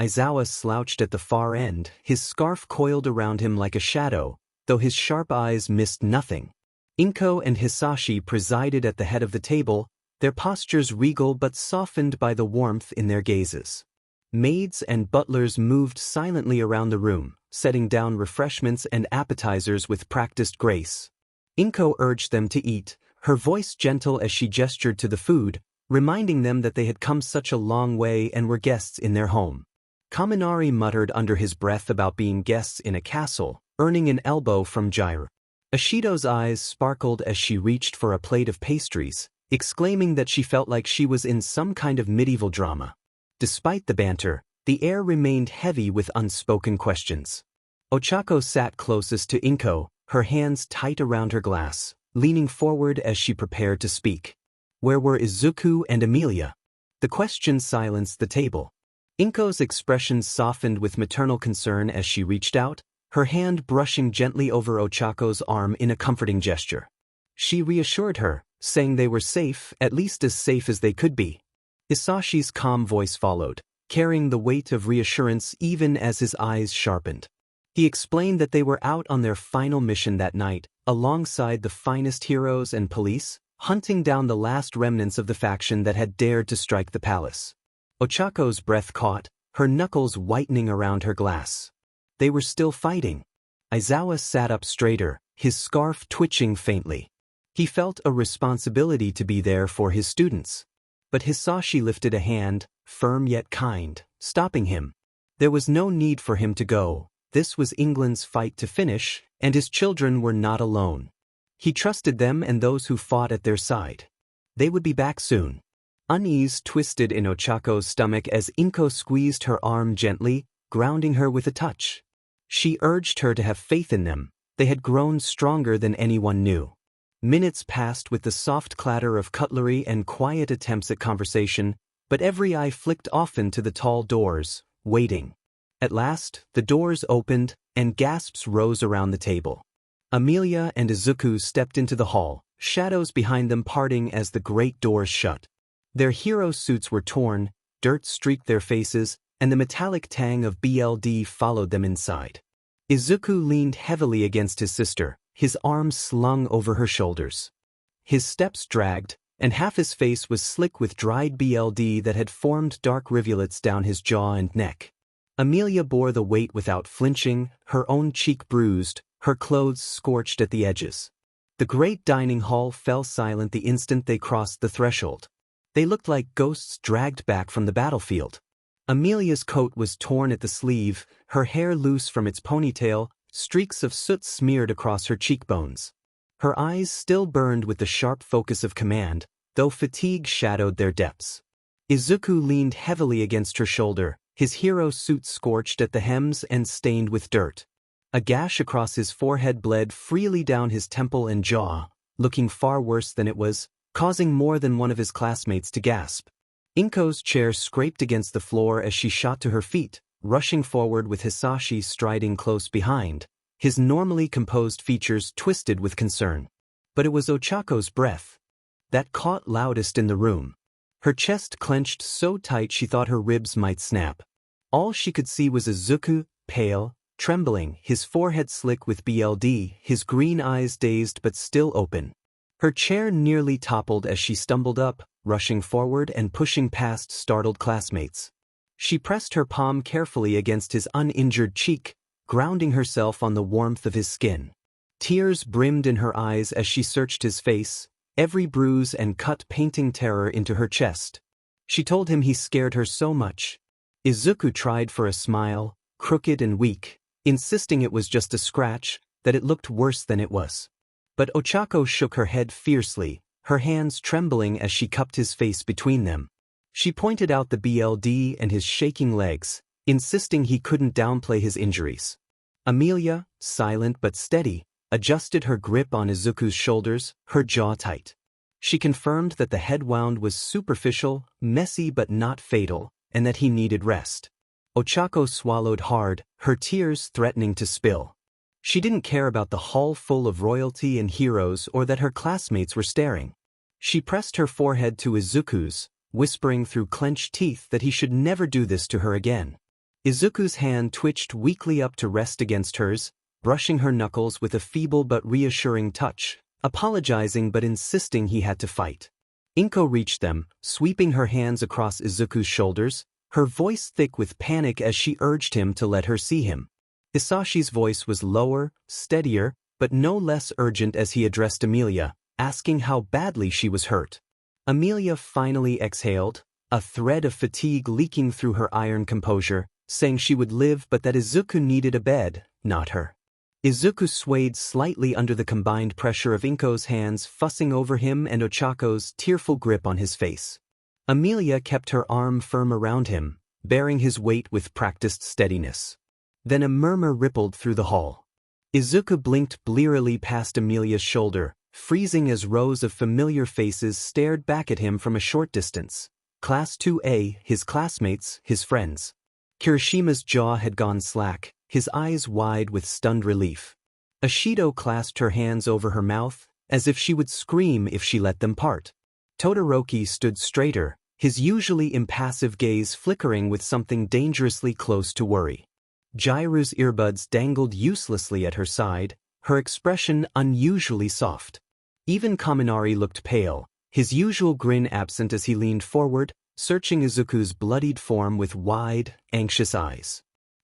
Aizawa slouched at the far end, his scarf coiled around him like a shadow, though his sharp eyes missed nothing. Inko and Hisashi presided at the head of the table, their postures regal but softened by the warmth in their gazes. Maids and butlers moved silently around the room, setting down refreshments and appetizers with practiced grace. Inko urged them to eat, her voice gentle as she gestured to the food, reminding them that they had come such a long way and were guests in their home. Kaminari muttered under his breath about being guests in a castle, earning an elbow from Jiraiya. Ishido's eyes sparkled as she reached for a plate of pastries, exclaiming that she felt like she was in some kind of medieval drama. Despite the banter, the air remained heavy with unspoken questions. Ochako sat closest to Inko, her hands tight around her glass, leaning forward as she prepared to speak. Where were Izuku and Emilia? The question silenced the table. Inko's expression softened with maternal concern as she reached out, her hand brushing gently over Ochako's arm in a comforting gesture. She reassured her, saying they were safe, at least as safe as they could be. Isashi's calm voice followed, carrying the weight of reassurance even as his eyes sharpened. He explained that they were out on their final mission that night, alongside the finest heroes and police, hunting down the last remnants of the faction that had dared to strike the palace. Ochako's breath caught, her knuckles whitening around her glass. They were still fighting. Aizawa sat up straighter, his scarf twitching faintly. He felt a responsibility to be there for his students. But Hisashi lifted a hand, firm yet kind, stopping him. There was no need for him to go. This was England's fight to finish, and his children were not alone. He trusted them and those who fought at their side. They would be back soon. Unease twisted in Ochako's stomach as Inko squeezed her arm gently, grounding her with a touch. She urged her to have faith in them. They had grown stronger than anyone knew. Minutes passed with the soft clatter of cutlery and quiet attempts at conversation, but every eye flicked often to the tall doors, waiting. At last, the doors opened, and gasps rose around the table. Emilia and Izuku stepped into the hall, shadows behind them parting as the great doors shut. Their hero suits were torn, dirt streaked their faces, and the metallic tang of BLD followed them inside. Izuku leaned heavily against his sister, his arms slung over her shoulders. His steps dragged, and half his face was slick with dried BLD that had formed dark rivulets down his jaw and neck. Emilia bore the weight without flinching, her own cheek bruised, her clothes scorched at the edges. The great dining hall fell silent the instant they crossed the threshold. They looked like ghosts dragged back from the battlefield. Emilia's coat was torn at the sleeve, her hair loose from its ponytail, streaks of soot smeared across her cheekbones. Her eyes still burned with the sharp focus of command, though fatigue shadowed their depths. Izuku leaned heavily against her shoulder, his hero suit scorched at the hems and stained with dirt. A gash across his forehead bled freely down his temple and jaw, looking far worse than it was, causing more than one of his classmates to gasp. Inko's chair scraped against the floor as she shot to her feet, rushing forward with Hisashi striding close behind, his normally composed features twisted with concern. But it was Ochako's breath that caught loudest in the room. Her chest clenched so tight she thought her ribs might snap. All she could see was Izuku, pale, trembling, his forehead slick with BLD, his green eyes dazed but still open. Her chair nearly toppled as she stumbled up, rushing forward and pushing past startled classmates. She pressed her palm carefully against his uninjured cheek, grounding herself on the warmth of his skin. Tears brimmed in her eyes as she searched his face, every bruise and cut painting terror into her chest. She told him he scared her so much. Izuku tried for a smile, crooked and weak, insisting it was just a scratch, that it looked worse than it was. But Ochako shook her head fiercely, her hands trembling as she cupped his face between them. She pointed out the BLD and his shaking legs, insisting he couldn't downplay his injuries. Emilia, silent but steady, adjusted her grip on Izuku's shoulders, her jaw tight. She confirmed that the head wound was superficial, messy but not fatal, and that he needed rest. Ochako swallowed hard, her tears threatening to spill. She didn't care about the hall full of royalty and heroes or that her classmates were staring. She pressed her forehead to Izuku's, whispering through clenched teeth that he should never do this to her again. Izuku's hand twitched weakly up to rest against hers, brushing her knuckles with a feeble but reassuring touch, apologizing but insisting he had to fight. Inko reached them, sweeping her hands across Izuku's shoulders, her voice thick with panic as she urged him to let her see him. Hisashi's voice was lower, steadier, but no less urgent as he addressed Emilia, asking how badly she was hurt. Emilia finally exhaled, a thread of fatigue leaking through her iron composure, saying she would live but that Izuku needed a bed, not her. Izuku swayed slightly under the combined pressure of Inko's hands fussing over him and Ochako's tearful grip on his face. Emilia kept her arm firm around him, bearing his weight with practiced steadiness. Then a murmur rippled through the hall. Izuku blinked blearily past Emilia's shoulder, freezing as rows of familiar faces stared back at him from a short distance. Class 2A, his classmates, his friends. Kirishima's jaw had gone slack, his eyes wide with stunned relief. Ishido clasped her hands over her mouth, as if she would scream if she let them part. Todoroki stood straighter, his usually impassive gaze flickering with something dangerously close to worry. Jiru's earbuds dangled uselessly at her side, her expression unusually soft. Even Kaminari looked pale, his usual grin absent as he leaned forward, searching Izuku's bloodied form with wide, anxious eyes.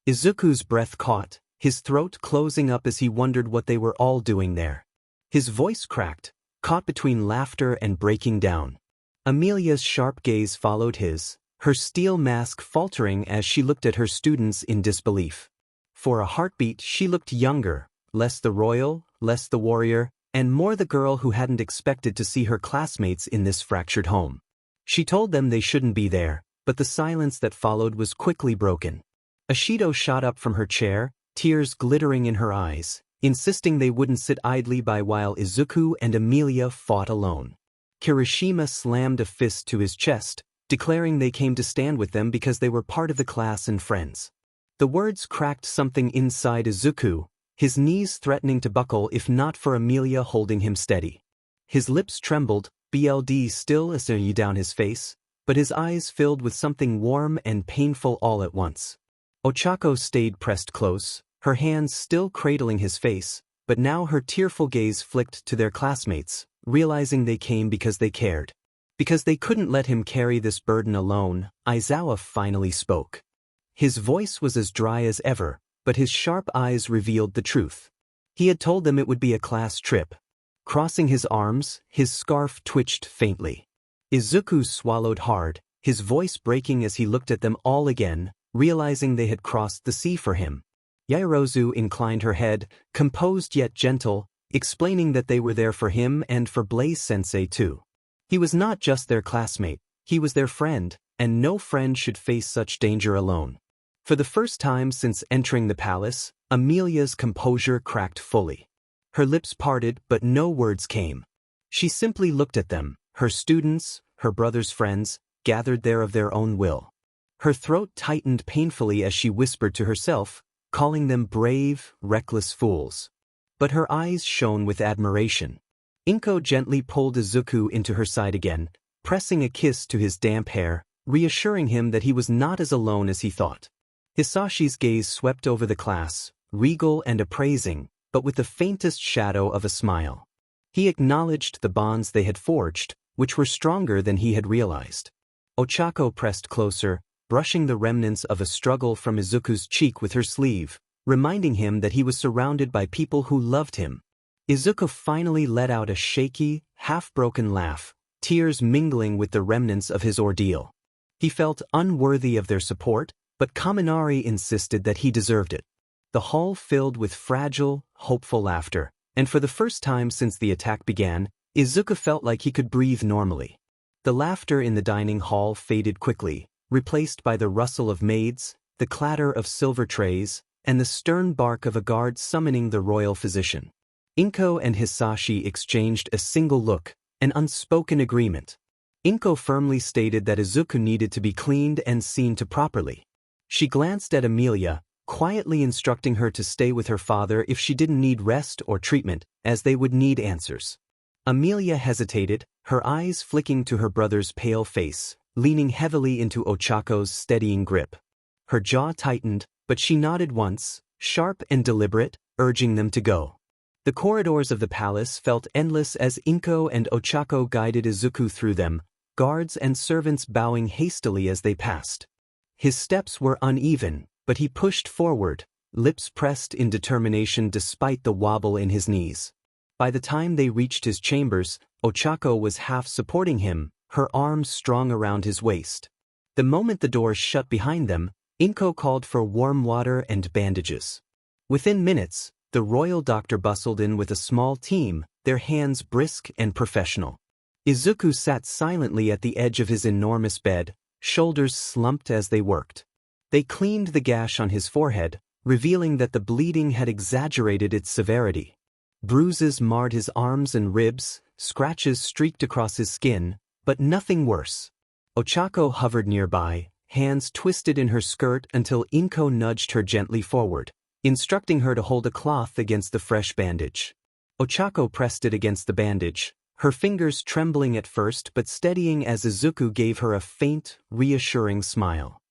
Izuku's breath caught, his throat closing up as he wondered what they were all doing there. His voice cracked, caught between laughter and breaking down. Amelia's sharp gaze followed his, her steel mask faltering as she looked at her students in disbelief. For a heartbeat she looked younger, less the royal, less the warrior, and more the girl who hadn't expected to see her classmates in this fractured home. She told them they shouldn't be there, but the silence that followed was quickly broken. Ishido shot up from her chair, tears glittering in her eyes, insisting they wouldn't sit idly by while Izuku and Amelia fought alone. Kirishima slammed a fist to his chest, declaring they came to stand with them because they were part of the class and friends. The words cracked something inside Izuku, his knees threatening to buckle if not for Amelia holding him steady. His lips trembled, BLD still assuming down his face, but his eyes filled with something warm and painful all at once. Ochako stayed pressed close, her hands still cradling his face, but now her tearful gaze flicked to their classmates, realizing they came because they cared. Because they couldn't let him carry this burden alone, Aizawa finally spoke. His voice was as dry as ever, but his sharp eyes revealed the truth. He had told them it would be a class trip. Crossing his arms, his scarf twitched faintly. Izuku swallowed hard, his voice breaking as he looked at them all again, realizing they had crossed the sea for him. Yaoyorozu inclined her head, composed yet gentle, explaining that they were there for him and for Blaze-sensei too. He was not just their classmate, he was their friend, and no friend should face such danger alone. For the first time since entering the palace, Amelia's composure cracked fully. Her lips parted but no words came. She simply looked at them, her students, her brother's friends, gathered there of their own will. Her throat tightened painfully as she whispered to herself, calling them brave, reckless fools. But her eyes shone with admiration. Inko gently pulled Izuku into her side again, pressing a kiss to his damp hair, reassuring him that he was not as alone as he thought. Hisashi's gaze swept over the class, regal and appraising, but with the faintest shadow of a smile. He acknowledged the bonds they had forged, which were stronger than he had realized. Ochako pressed closer, brushing the remnants of a struggle from Izuku's cheek with her sleeve, reminding him that he was surrounded by people who loved him. Izuku finally let out a shaky, half-broken laugh, tears mingling with the remnants of his ordeal. He felt unworthy of their support, but Kaminari insisted that he deserved it. The hall filled with fragile, hopeful laughter, and for the first time since the attack began, Izuku felt like he could breathe normally. The laughter in the dining hall faded quickly, replaced by the rustle of maids, the clatter of silver trays, and the stern bark of a guard summoning the royal physician. Inko and Hisashi exchanged a single look, an unspoken agreement. Inko firmly stated that Izuku needed to be cleaned and seen to properly. She glanced at Amelia, quietly instructing her to stay with her father if she didn't need rest or treatment, as they would need answers. Amelia hesitated, her eyes flicking to her brother's pale face, leaning heavily into Ochako's steadying grip. Her jaw tightened, but she nodded once, sharp and deliberate, urging them to go. The corridors of the palace felt endless as Inko and Ochako guided Izuku through them, guards and servants bowing hastily as they passed. His steps were uneven, but he pushed forward, lips pressed in determination despite the wobble in his knees. By the time they reached his chambers, Ochako was half supporting him, her arms strong around his waist. The moment the doors shut behind them, Inko called for warm water and bandages. Within minutes, the royal doctor bustled in with a small team, their hands brisk and professional. Izuku sat silently at the edge of his enormous bed, shoulders slumped as they worked. They cleaned the gash on his forehead, revealing that the bleeding had exaggerated its severity. Bruises marred his arms and ribs, scratches streaked across his skin, but nothing worse. 𝗬𝗧𝗂𝘁𝗵𝗵 hovered nearby, hands twisted in her skirt until Inko nudged her gently forward, instructing her to hold a cloth against the fresh bandage. 𝗬𝗧𝗂𝘁 pressed it against the bandage, her fingers trembling at first but steadying as Izuku gave her a faint, reassuring smile.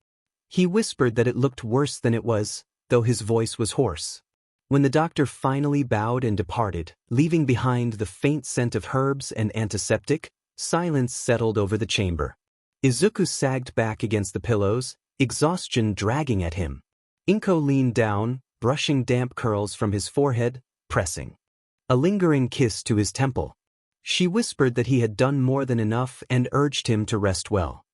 He whispered that it looked worse than it was, though his voice was hoarse. When the doctor finally bowed and departed, leaving behind the faint scent of herbs and antiseptic, silence settled over the chamber. Izuku sagged back against the pillows, exhaustion dragging at him. Inko leaned down, brushing damp curls from his forehead, pressing a lingering kiss to his temple. She whispered that he had done more than enough and urged him to rest well.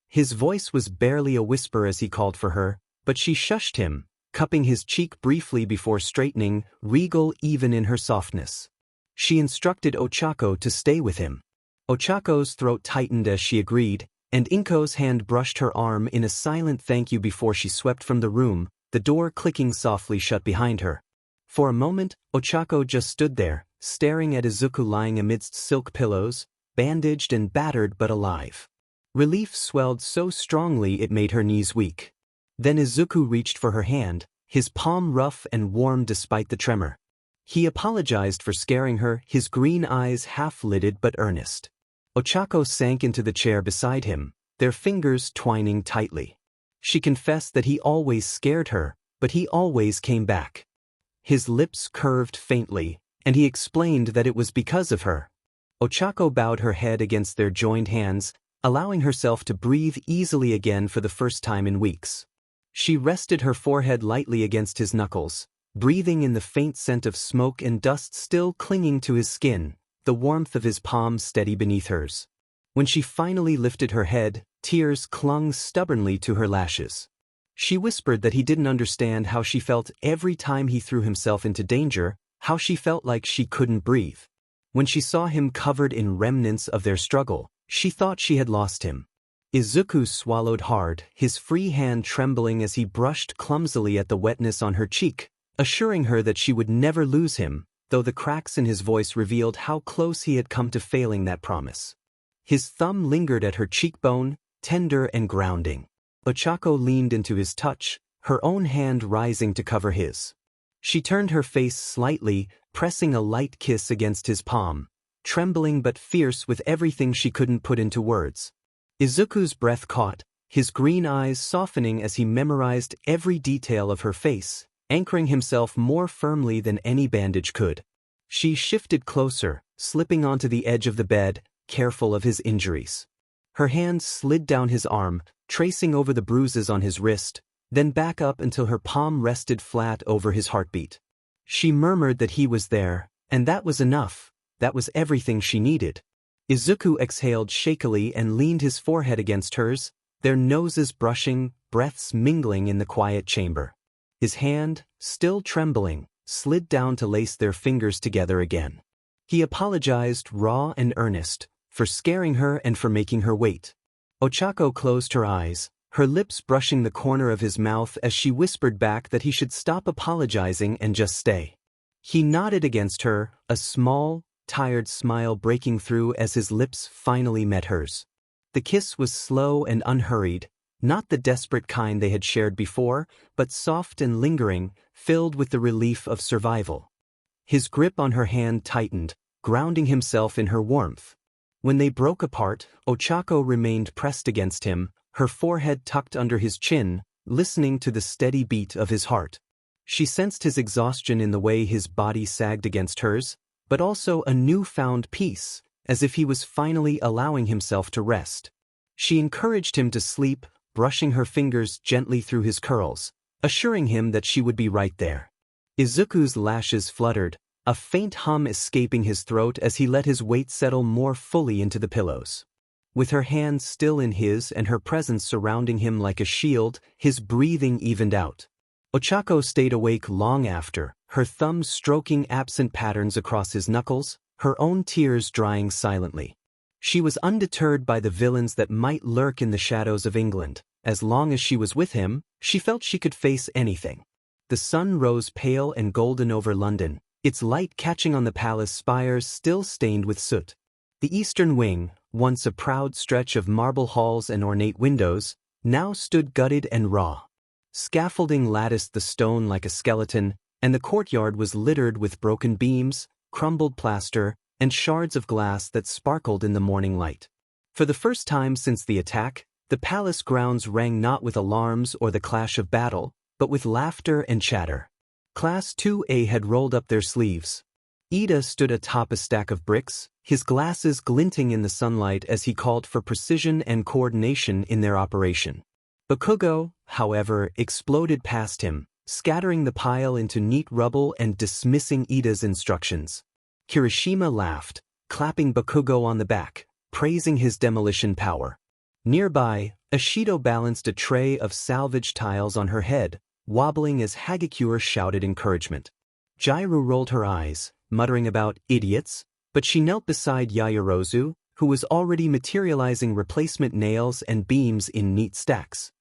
His voice was barely a whisper as he called for her, but she shushed him, cupping his cheek briefly before straightening, regal even in her softness. She instructed 𝗬𝗧𝗂𝘁 to stay with him. 𝗬𝗧𝗂𝘁's throat tightened as she agreed, and Inko's hand brushed her arm in a silent thank you before she swept from the room, the door clicking softly shut behind her. For a moment, 𝗬𝗧𝗂𝘁 just stood there, staring at Izuku lying amidst silk pillows, bandaged and battered but alive. Relief swelled so strongly it made her knees weak. Then Izuku reached for her hand, his palm rough and warm despite the tremor. He apologized for scaring her, his green eyes half-lidded but earnest. 𝗬𝗧𝗂𝘁 sank into the chair beside him, their fingers twining tightly. She confessed that he always scared her, but he always came back. His lips curved faintly, and he explained that it was because of her. 𝗬𝗧𝗂𝘁 bowed her head against their joined hands, allowing herself to breathe easily again for the first time in weeks. She rested her forehead lightly against his knuckles, breathing in the faint scent of smoke and dust still clinging to his skin, the warmth of his palm steady beneath hers. When she finally lifted her head, tears clung stubbornly to her lashes. She whispered that he didn't understand how she felt every time he threw himself into danger, how she felt like she couldn't breathe. When she saw him covered in remnants of their struggle, she thought she had lost him. Izuku swallowed hard, his free hand trembling as he brushed clumsily at the wetness on her cheek, assuring her that she would never lose him, though the cracks in his voice revealed how close he had come to failing that promise. His thumb lingered at her cheekbone, tender and grounding. 𝗬𝗧𝗂𝘁 leaned into his touch, her own hand rising to cover his. She turned her face slightly, pressing a light kiss against his palm, trembling but fierce with everything she couldn't put into words. Izuku's breath caught, his green eyes softening as he memorized every detail of her face, anchoring himself more firmly than any bandage could. She shifted closer, slipping onto the edge of the bed, careful of his injuries. Her hand slid down his arm, tracing over the bruises on his wrist, then back up until her palm rested flat over his heartbeat. She murmured that he was there, and that was enough, that was everything she needed. Izuku exhaled shakily and leaned his forehead against hers, their noses brushing, breaths mingling in the quiet chamber. His hand, still trembling, slid down to lace their fingers together again. He apologized raw and earnest, for scaring her and for making her wait. 𝗬𝗧𝗂𝘁 closed her eyes, her lips brushing the corner of his mouth as she whispered back that he should stop apologizing and just stay. He nodded against her, a small, tired smile breaking through as his lips finally met hers. The kiss was slow and unhurried, not the desperate kind they had shared before, but soft and lingering, filled with the relief of survival. His grip on her hand tightened, grounding himself in her warmth. When they broke apart, 𝗬𝗧𝗂𝘁 remained pressed against him, her forehead tucked under his chin, listening to the steady beat of his heart. She sensed his exhaustion in the way his body sagged against hers, but also a newfound peace, as if he was finally allowing himself to rest. She encouraged him to sleep, brushing her fingers gently through his curls, assuring him that she would be right there. Izuku's lashes fluttered, a faint hum escaping his throat as he let his weight settle more fully into the pillows. With her hands still in his and her presence surrounding him like a shield, his breathing evened out. 𝗬𝗧𝗂𝘁 stayed awake long after, her thumbs stroking absent patterns across his knuckles, her own tears drying silently. She was undeterred by the villains that might lurk in the shadows of England. As long as she was with him, she felt she could face anything. The sun rose pale and golden over London, its light catching on the palace spires still stained with soot. The eastern wing, once a proud stretch of marble halls and ornate windows, now stood gutted and raw. Scaffolding latticed the stone like a skeleton, and the courtyard was littered with broken beams, crumbled plaster, and shards of glass that sparkled in the morning light. For the first time since the attack, the palace grounds rang not with alarms or the clash of battle, but with laughter and chatter. Class 2A had rolled up their sleeves. Ida stood atop a stack of bricks, his glasses glinting in the sunlight as he called for precision and coordination in their operation. Bakugou, however, exploded past him, scattering the pile into neat rubble and dismissing Ida's instructions. Kirishima laughed, clapping Bakugou on the back, praising his demolition power. Nearby, Ishido balanced a tray of salvaged tiles on her head, wobbling as 𝗕𝗁𝗄𝗧 shouted encouragement. Jirou rolled her eyes, muttering about idiots, but she knelt beside Yaoyorozu, who was already materializing replacement nails and beams in neat stacks.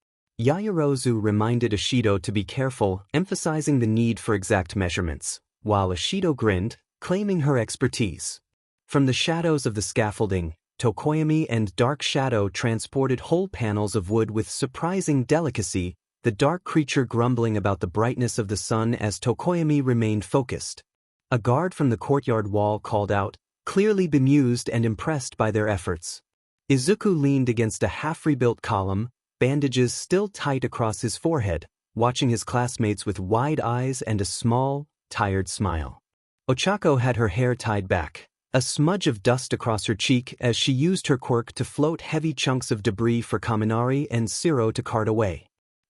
Yaoyorozu reminded Ishido to be careful, emphasizing the need for exact measurements, while Ishido grinned, claiming her expertise. From the shadows of the scaffolding, 𝗕𝗁𝗄𝗧 and Dark Shadow transported whole panels of wood with surprising delicacy, the dark creature grumbling about the brightness of the sun as 𝗕𝗁𝗄𝗧 remained focused. A guard from the courtyard wall called out, clearly bemused and impressed by their efforts. Izuku leaned against a half-rebuilt column, bandages still tight across his forehead, watching his classmates with wide eyes and a small, tired smile. Ochako had her hair tied back, a smudge of dust across her cheek as she used her quirk to float heavy chunks of debris for Kaminari and Siro to cart away.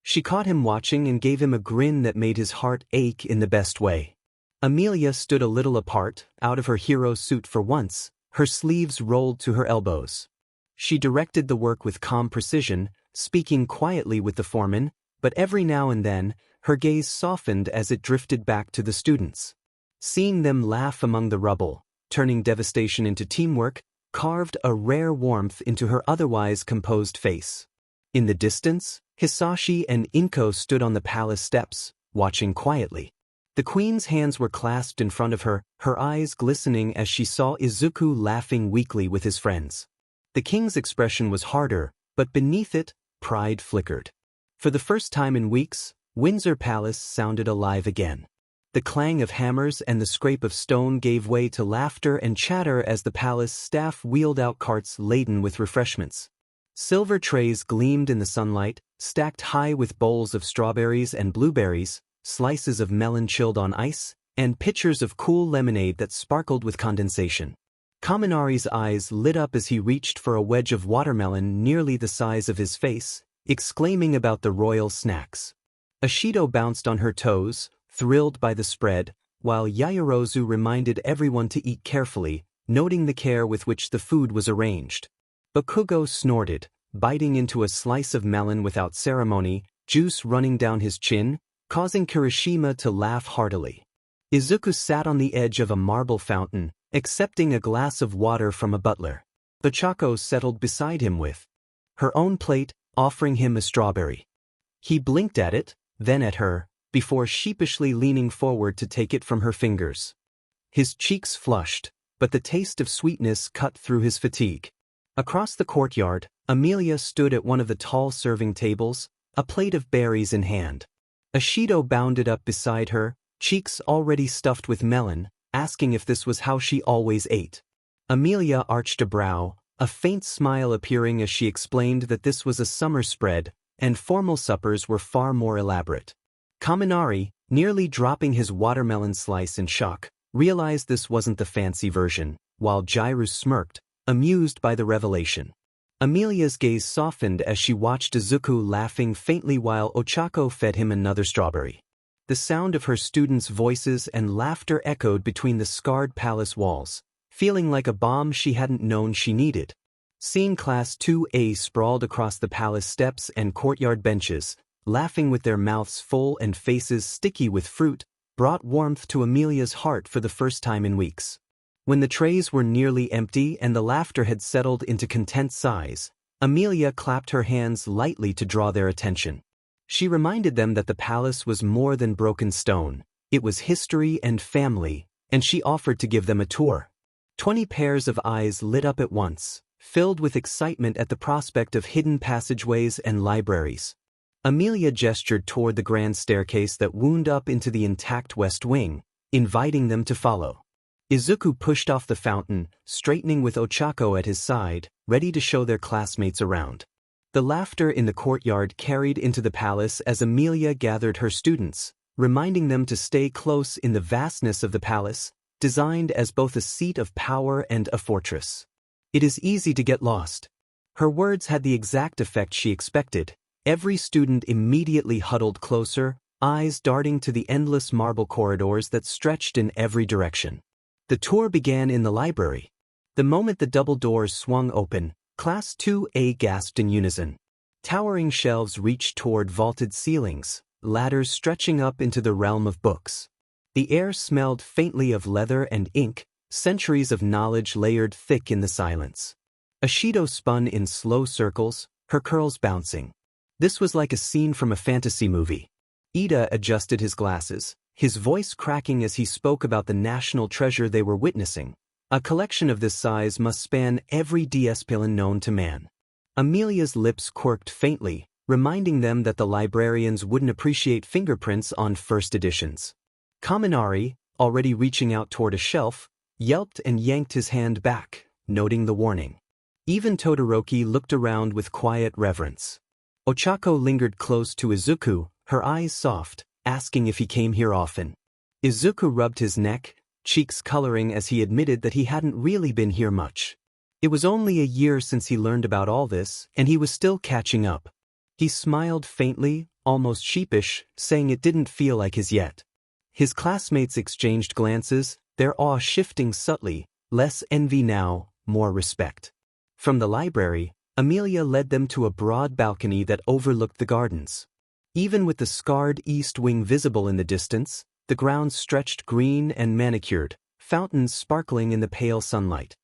She caught him watching and gave him a grin that made his heart ache in the best way. Amelia stood a little apart, out of her hero suit for once, her sleeves rolled to her elbows. She directed the work with calm precision, speaking quietly with the foreman, but every now and then, her gaze softened as it drifted back to the students. Seeing them laugh among the rubble, turning devastation into teamwork, carved a rare warmth into her otherwise composed face. In the distance, Hisashi and Inko stood on the palace steps, watching quietly. The queen's hands were clasped in front of her, her eyes glistening as she saw Izuku laughing weakly with his friends. The king's expression was harder, but beneath it, pride flickered. For the first time in weeks, Windsor Palace sounded alive again. The clang of hammers and the scrape of stone gave way to laughter and chatter as the palace staff wheeled out carts laden with refreshments. Silver trays gleamed in the sunlight, stacked high with bowls of strawberries and blueberries, slices of melon chilled on ice, and pitchers of cool lemonade that sparkled with condensation. Kaminari's eyes lit up as he reached for a wedge of watermelon nearly the size of his face, exclaiming about the royal snacks. Ishido bounced on her toes, thrilled by the spread, while Yaoyorozu reminded everyone to eat carefully, noting the care with which the food was arranged. Bakugou snorted, biting into a slice of melon without ceremony, juice running down his chin, causing Kirishima to laugh heartily. Izuku sat on the edge of a marble fountain, accepting a glass of water from a butler. Ochako settled beside him with her own plate, offering him a strawberry. He blinked at it, then at her, before sheepishly leaning forward to take it from her fingers. His cheeks flushed, but the taste of sweetness cut through his fatigue. Across the courtyard, Amelia stood at one of the tall serving tables, a plate of berries in hand. Ishido bounded up beside her, cheeks already stuffed with melon, asking if this was how she always ate. Amelia arched a brow, a faint smile appearing as she explained that this was a summer spread, and formal suppers were far more elaborate. Kaminari, nearly dropping his watermelon slice in shock, realized this wasn't the fancy version, while Jirou smirked, amused by the revelation. Amelia's gaze softened as she watched Izuku laughing faintly while Ochako fed him another strawberry. The sound of her students' voices and laughter echoed between the scarred palace walls, feeling like a balm she hadn't known she needed. Seeing Class 2A sprawled across the palace steps and courtyard benches, laughing with their mouths full and faces sticky with fruit, brought warmth to Amelia's heart for the first time in weeks. When the trays were nearly empty and the laughter had settled into content sighs, Amelia clapped her hands lightly to draw their attention. She reminded them that the palace was more than broken stone, it was history and family, and she offered to give them a tour. 20 pairs of eyes lit up at once, filled with excitement at the prospect of hidden passageways and libraries. Emilia gestured toward the grand staircase that wound up into the intact west wing, inviting them to follow. Izuku pushed off the fountain, straightening with Ochako at his side, ready to show their classmates around. The laughter in the courtyard carried into the palace as Emilia gathered her students, reminding them to stay close in the vastness of the palace, designed as both a seat of power and a fortress. It is easy to get lost. Her words had the exact effect she expected. Every student immediately huddled closer, eyes darting to the endless marble corridors that stretched in every direction. The tour began in the library. The moment the double doors swung open, Class 2A gasped in unison. Towering shelves reached toward vaulted ceilings, ladders stretching up into the realm of books. The air smelled faintly of leather and ink, centuries of knowledge layered thick in the silence. Ashido spun in slow circles, her curls bouncing. This was like a scene from a fantasy movie. Ida adjusted his glasses, his voice cracking as he spoke about the national treasure they were witnessing. A collection of this size must span every 𝗕𝗏𝗄𝗏 known to man. Amelia's lips quirked faintly, reminding them that the librarians wouldn't appreciate fingerprints on first editions. Kaminari, already reaching out toward a shelf, yelped and yanked his hand back, noting the warning. Even Todoroki looked around with quiet reverence. Ochako lingered close to Izuku, her eyes soft, asking if he came here often. Izuku rubbed his neck, cheeks coloring as he admitted that he hadn't really been here much. It was only a year since he learned about all this, and he was still catching up. He smiled faintly, almost sheepish, saying it didn't feel like his yet. His classmates exchanged glances, their awe shifting subtly, less envy now, more respect. From the library, Emilia led them to a broad balcony that overlooked the gardens. Even with the scarred east wing visible in the distance, the grounds stretched green and manicured, fountains sparkling in the pale sunlight.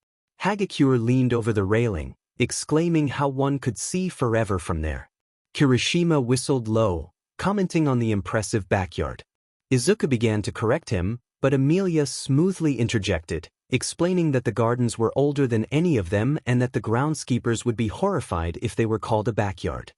Hagekure leaned over the railing, exclaiming how one could see forever from there. Kirishima whistled low, commenting on the impressive backyard. Izuku began to correct him, but Emilia smoothly interjected, explaining that the gardens were older than any of them and that the groundskeepers would be horrified if they were called a backyard.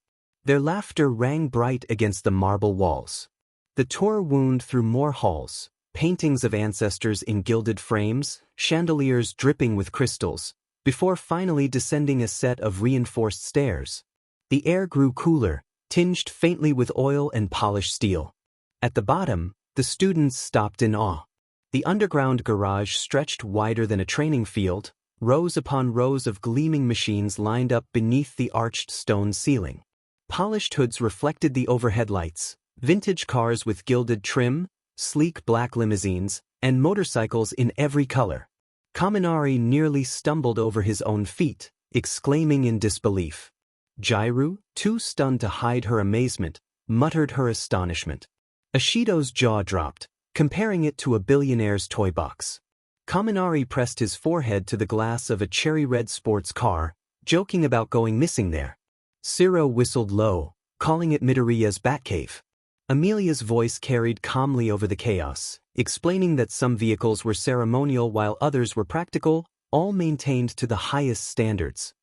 Their laughter rang bright against the marble walls. The tour wound through more halls, paintings of ancestors in gilded frames, chandeliers dripping with crystals, before finally descending a set of reinforced stairs. The air grew cooler, tinged faintly with oil and polished steel. At the bottom, the students stopped in awe. The underground garage stretched wider than a training field, rows upon rows of gleaming machines lined up beneath the arched stone ceiling. Polished hoods reflected the overhead lights, vintage cars with gilded trim, sleek black limousines, and motorcycles in every color. Kaminari nearly stumbled over his own feet, exclaiming in disbelief. Jairu, too stunned to hide her amazement, muttered her astonishment. Ashido's jaw dropped, comparing it to a billionaire's toy box. Kaminari pressed his forehead to the glass of a cherry-red sports car, joking about going missing there. Siro whistled low, calling it Midoriya's Batcave. Emilia's voice carried calmly over the chaos, explaining that some vehicles were ceremonial while others were practical, all maintained to the highest standards.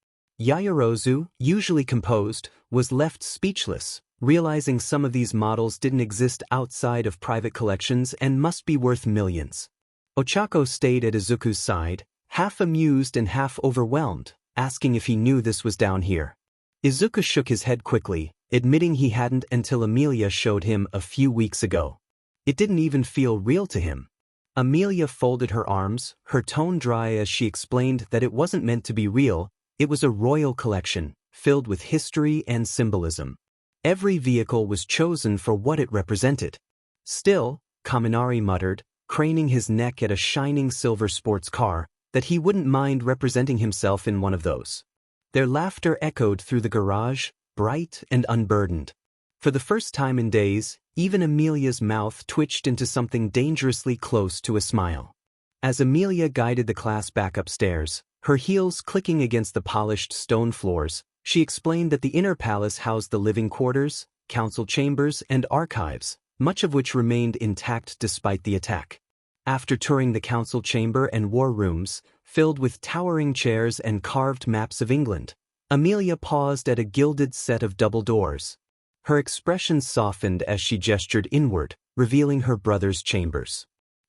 Yaoyorozu, usually composed, was left speechless, realizing some of these models didn't exist outside of private collections and must be worth millions. Ochako stayed at Izuku's side, half amused and half overwhelmed, asking if he knew this was down here. Izuku shook his head quickly, admitting he hadn't until Emilia showed him a few weeks ago. It didn't even feel real to him. Emilia folded her arms, her tone dry as she explained that it wasn't meant to be real, it was a royal collection, filled with history and symbolism. Every vehicle was chosen for what it represented. Still, Kaminari muttered, craning his neck at a shining silver sports car, that he wouldn't mind representing himself in one of those. Their laughter echoed through the garage, bright and unburdened. For the first time in days, even Emilia's mouth twitched into something dangerously close to a smile. As Emilia guided the class back upstairs, her heels clicking against the polished stone floors, she explained that the inner palace housed the living quarters, council chambers, and archives, much of which remained intact despite the attack. After touring the council chamber and war rooms, filled with towering chairs and carved maps of England, Amelia paused at a gilded set of double doors. Her expression softened as she gestured inward, revealing her brother's chambers.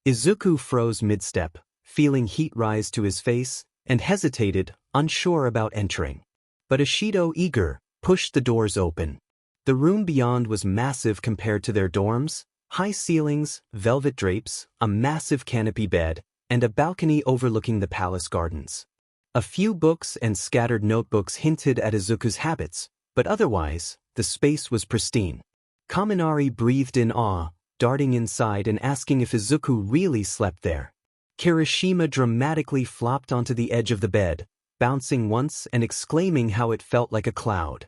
Izuku froze mid-step, feeling heat rise to his face, and hesitated, unsure about entering. But Ishido, eager, pushed the doors open. The room beyond was massive compared to their dorms: high ceilings, velvet drapes, a massive canopy bed, and a balcony overlooking the palace gardens. A few books and scattered notebooks hinted at Izuku's habits, but otherwise, the space was pristine. Kaminari breathed in awe, darting inside and asking if Izuku really slept there. Kirishima dramatically flopped onto the edge of the bed, bouncing once and exclaiming how it felt like a cloud.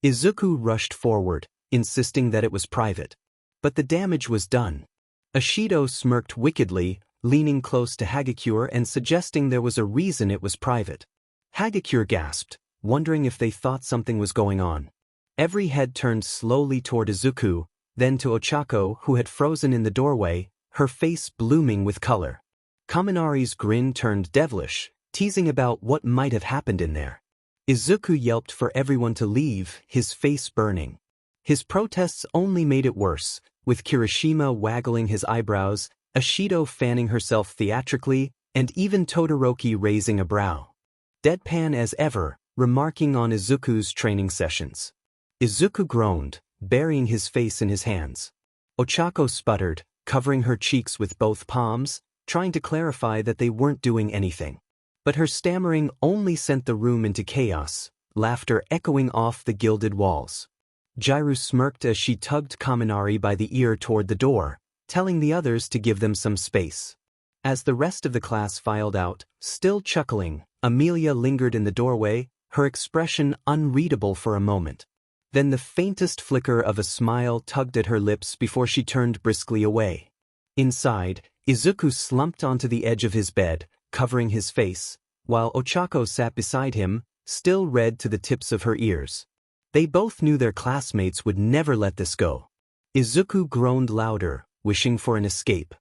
Izuku rushed forward, insisting that it was private. But the damage was done. Ishido smirked wickedly, leaning close to Hagakure and suggesting there was a reason it was private. Hagakure gasped, wondering if they thought something was going on. Every head turned slowly toward Izuku, then to Ochako, who had frozen in the doorway, her face blooming with color. Kaminari's grin turned devilish, teasing about what might have happened in there. Izuku yelped for everyone to leave, his face burning. His protests only made it worse, with Kirishima waggling his eyebrows, Ishido fanning herself theatrically, and even Todoroki raising a brow. Deadpan as ever, remarking on Izuku's training sessions. Izuku groaned, burying his face in his hands. Ochako sputtered, covering her cheeks with both palms, trying to clarify that they weren't doing anything. But her stammering only sent the room into chaos, laughter echoing off the gilded walls. Jairu smirked as she tugged Kaminari by the ear toward the door, telling the others to give them some space. As the rest of the class filed out, still chuckling, Amelia lingered in the doorway, her expression unreadable for a moment. Then the faintest flicker of a smile tugged at her lips before she turned briskly away. Inside, Izuku slumped onto the edge of his bed, covering his face, while Ochako sat beside him, still red to the tips of her ears. They both knew their classmates would never let this go. Izuku groaned louder, wishing for an escape.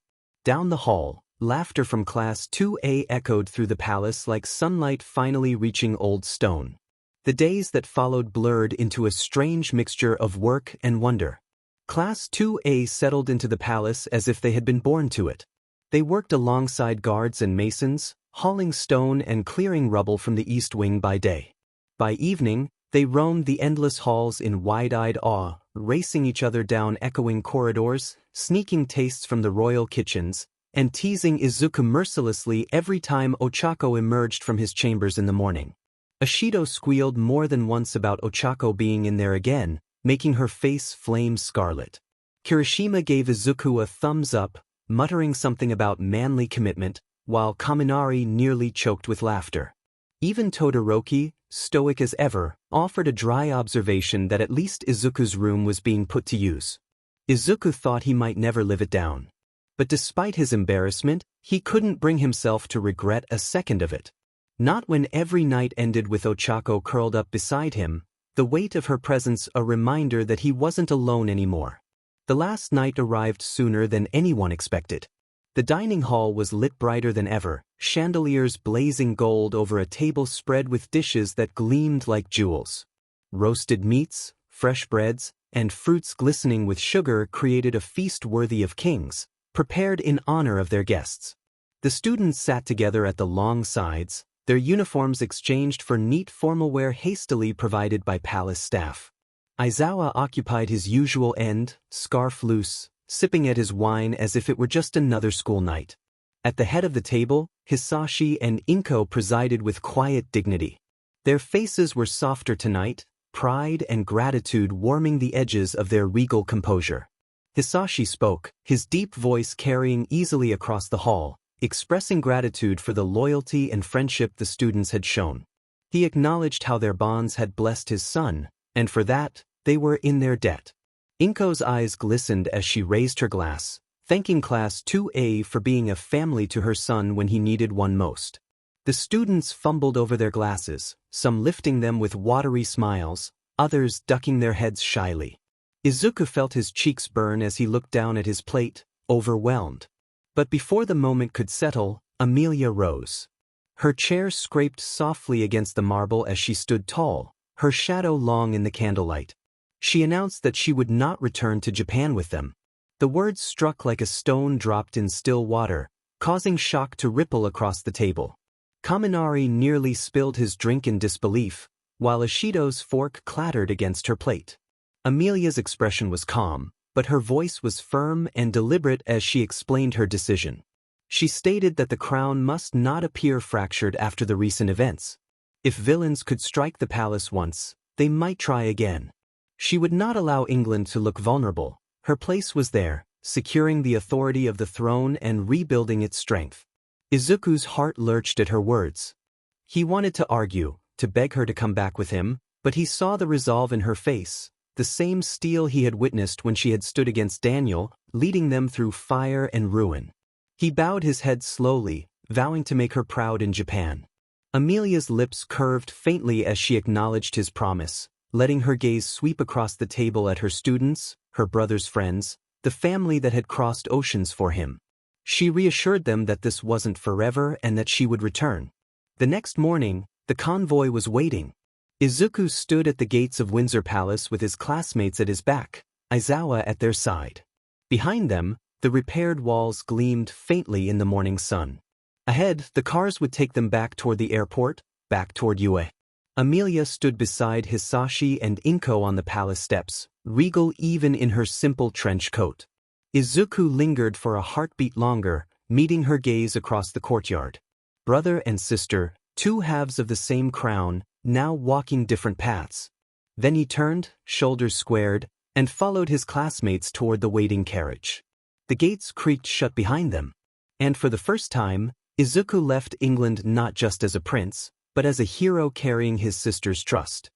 Down the hall, laughter from Class 2A echoed through the palace like sunlight finally reaching old stone. The days that followed blurred into a strange mixture of work and wonder. Class 2A settled into the palace as if they had been born to it. They worked alongside guards and masons, hauling stone and clearing rubble from the east wing by day. By evening, they roamed the endless halls in wide-eyed awe, racing each other down echoing corridors, sneaking tastes from the royal kitchens, and teasing Izuku mercilessly every time Ochako emerged from his chambers in the morning. Ishido squealed more than once about Ochako being in there again, making her face flame scarlet. Kirishima gave Izuku a thumbs up, muttering something about manly commitment, while Kaminari nearly choked with laughter. Even Todoroki, stoic as ever, offered a dry observation that at least Izuku's room was being put to use. Izuku thought he might never live it down. But despite his embarrassment, he couldn't bring himself to regret a second of it. Not when every night ended with Ochako curled up beside him, the weight of her presence a reminder that he wasn't alone anymore. The last night arrived sooner than anyone expected. The dining hall was lit brighter than ever, chandeliers blazing gold over a table spread with dishes that gleamed like jewels. Roasted meats, fresh breads, and fruits glistening with sugar created a feast worthy of kings, prepared in honor of their guests. The students sat together at the long sides, their uniforms exchanged for neat formal wear hastily provided by palace staff. Aizawa occupied his usual end, scarf loose, sipping at his wine as if it were just another school night. At the head of the table, Hisashi and Inko presided with quiet dignity. Their faces were softer tonight, pride and gratitude warming the edges of their regal composure. Hisashi spoke, his deep voice carrying easily across the hall, expressing gratitude for the loyalty and friendship the students had shown. He acknowledged how their bonds had blessed his son, and for that, they were in their debt. Inko's eyes glistened as she raised her glass, thanking Class 2A for being a family to her son when he needed one most. The students fumbled over their glasses, some lifting them with watery smiles, others ducking their heads shyly. Izuku felt his cheeks burn as he looked down at his plate, overwhelmed. But before the moment could settle, Emilia rose. Her chair scraped softly against the marble as she stood tall, her shadow long in the candlelight. She announced that she would not return to Japan with them. The words struck like a stone dropped in still water, causing shock to ripple across the table. Kaminari nearly spilled his drink in disbelief, while Ishido's fork clattered against her plate. Emilia's expression was calm, but her voice was firm and deliberate as she explained her decision. She stated that the crown must not appear fractured after the recent events. If villains could strike the palace once, they might try again. She would not allow England to look vulnerable. Her place was there, securing the authority of the throne and rebuilding its strength. Izuku's heart lurched at her words. He wanted to argue, to beg her to come back with him, but he saw the resolve in her face, the same steel he had witnessed when she had stood against Daniel, leading them through fire and ruin. He bowed his head slowly, vowing to make her proud in Japan. Emilia's lips curved faintly as she acknowledged his promise, letting her gaze sweep across the table at her students, her brother's friends, the family that had crossed oceans for him. She reassured them that this wasn't forever and that she would return. The next morning, the convoy was waiting. Izuku stood at the gates of Windsor Palace with his classmates at his back, Aizawa at their side. Behind them, the repaired walls gleamed faintly in the morning sun. Ahead, the cars would take them back toward the airport, back toward Yue. Emilia stood beside Hisashi and Inko on the palace steps, regal even in her simple trench coat. Izuku lingered for a heartbeat longer, meeting her gaze across the courtyard. Brother and sister, two halves of the same crown, now walking different paths. Then he turned, shoulders squared, and followed his classmates toward the waiting carriage. The gates creaked shut behind them. And for the first time, Izuku left England not just as a prince, but as a hero carrying his sister's trust.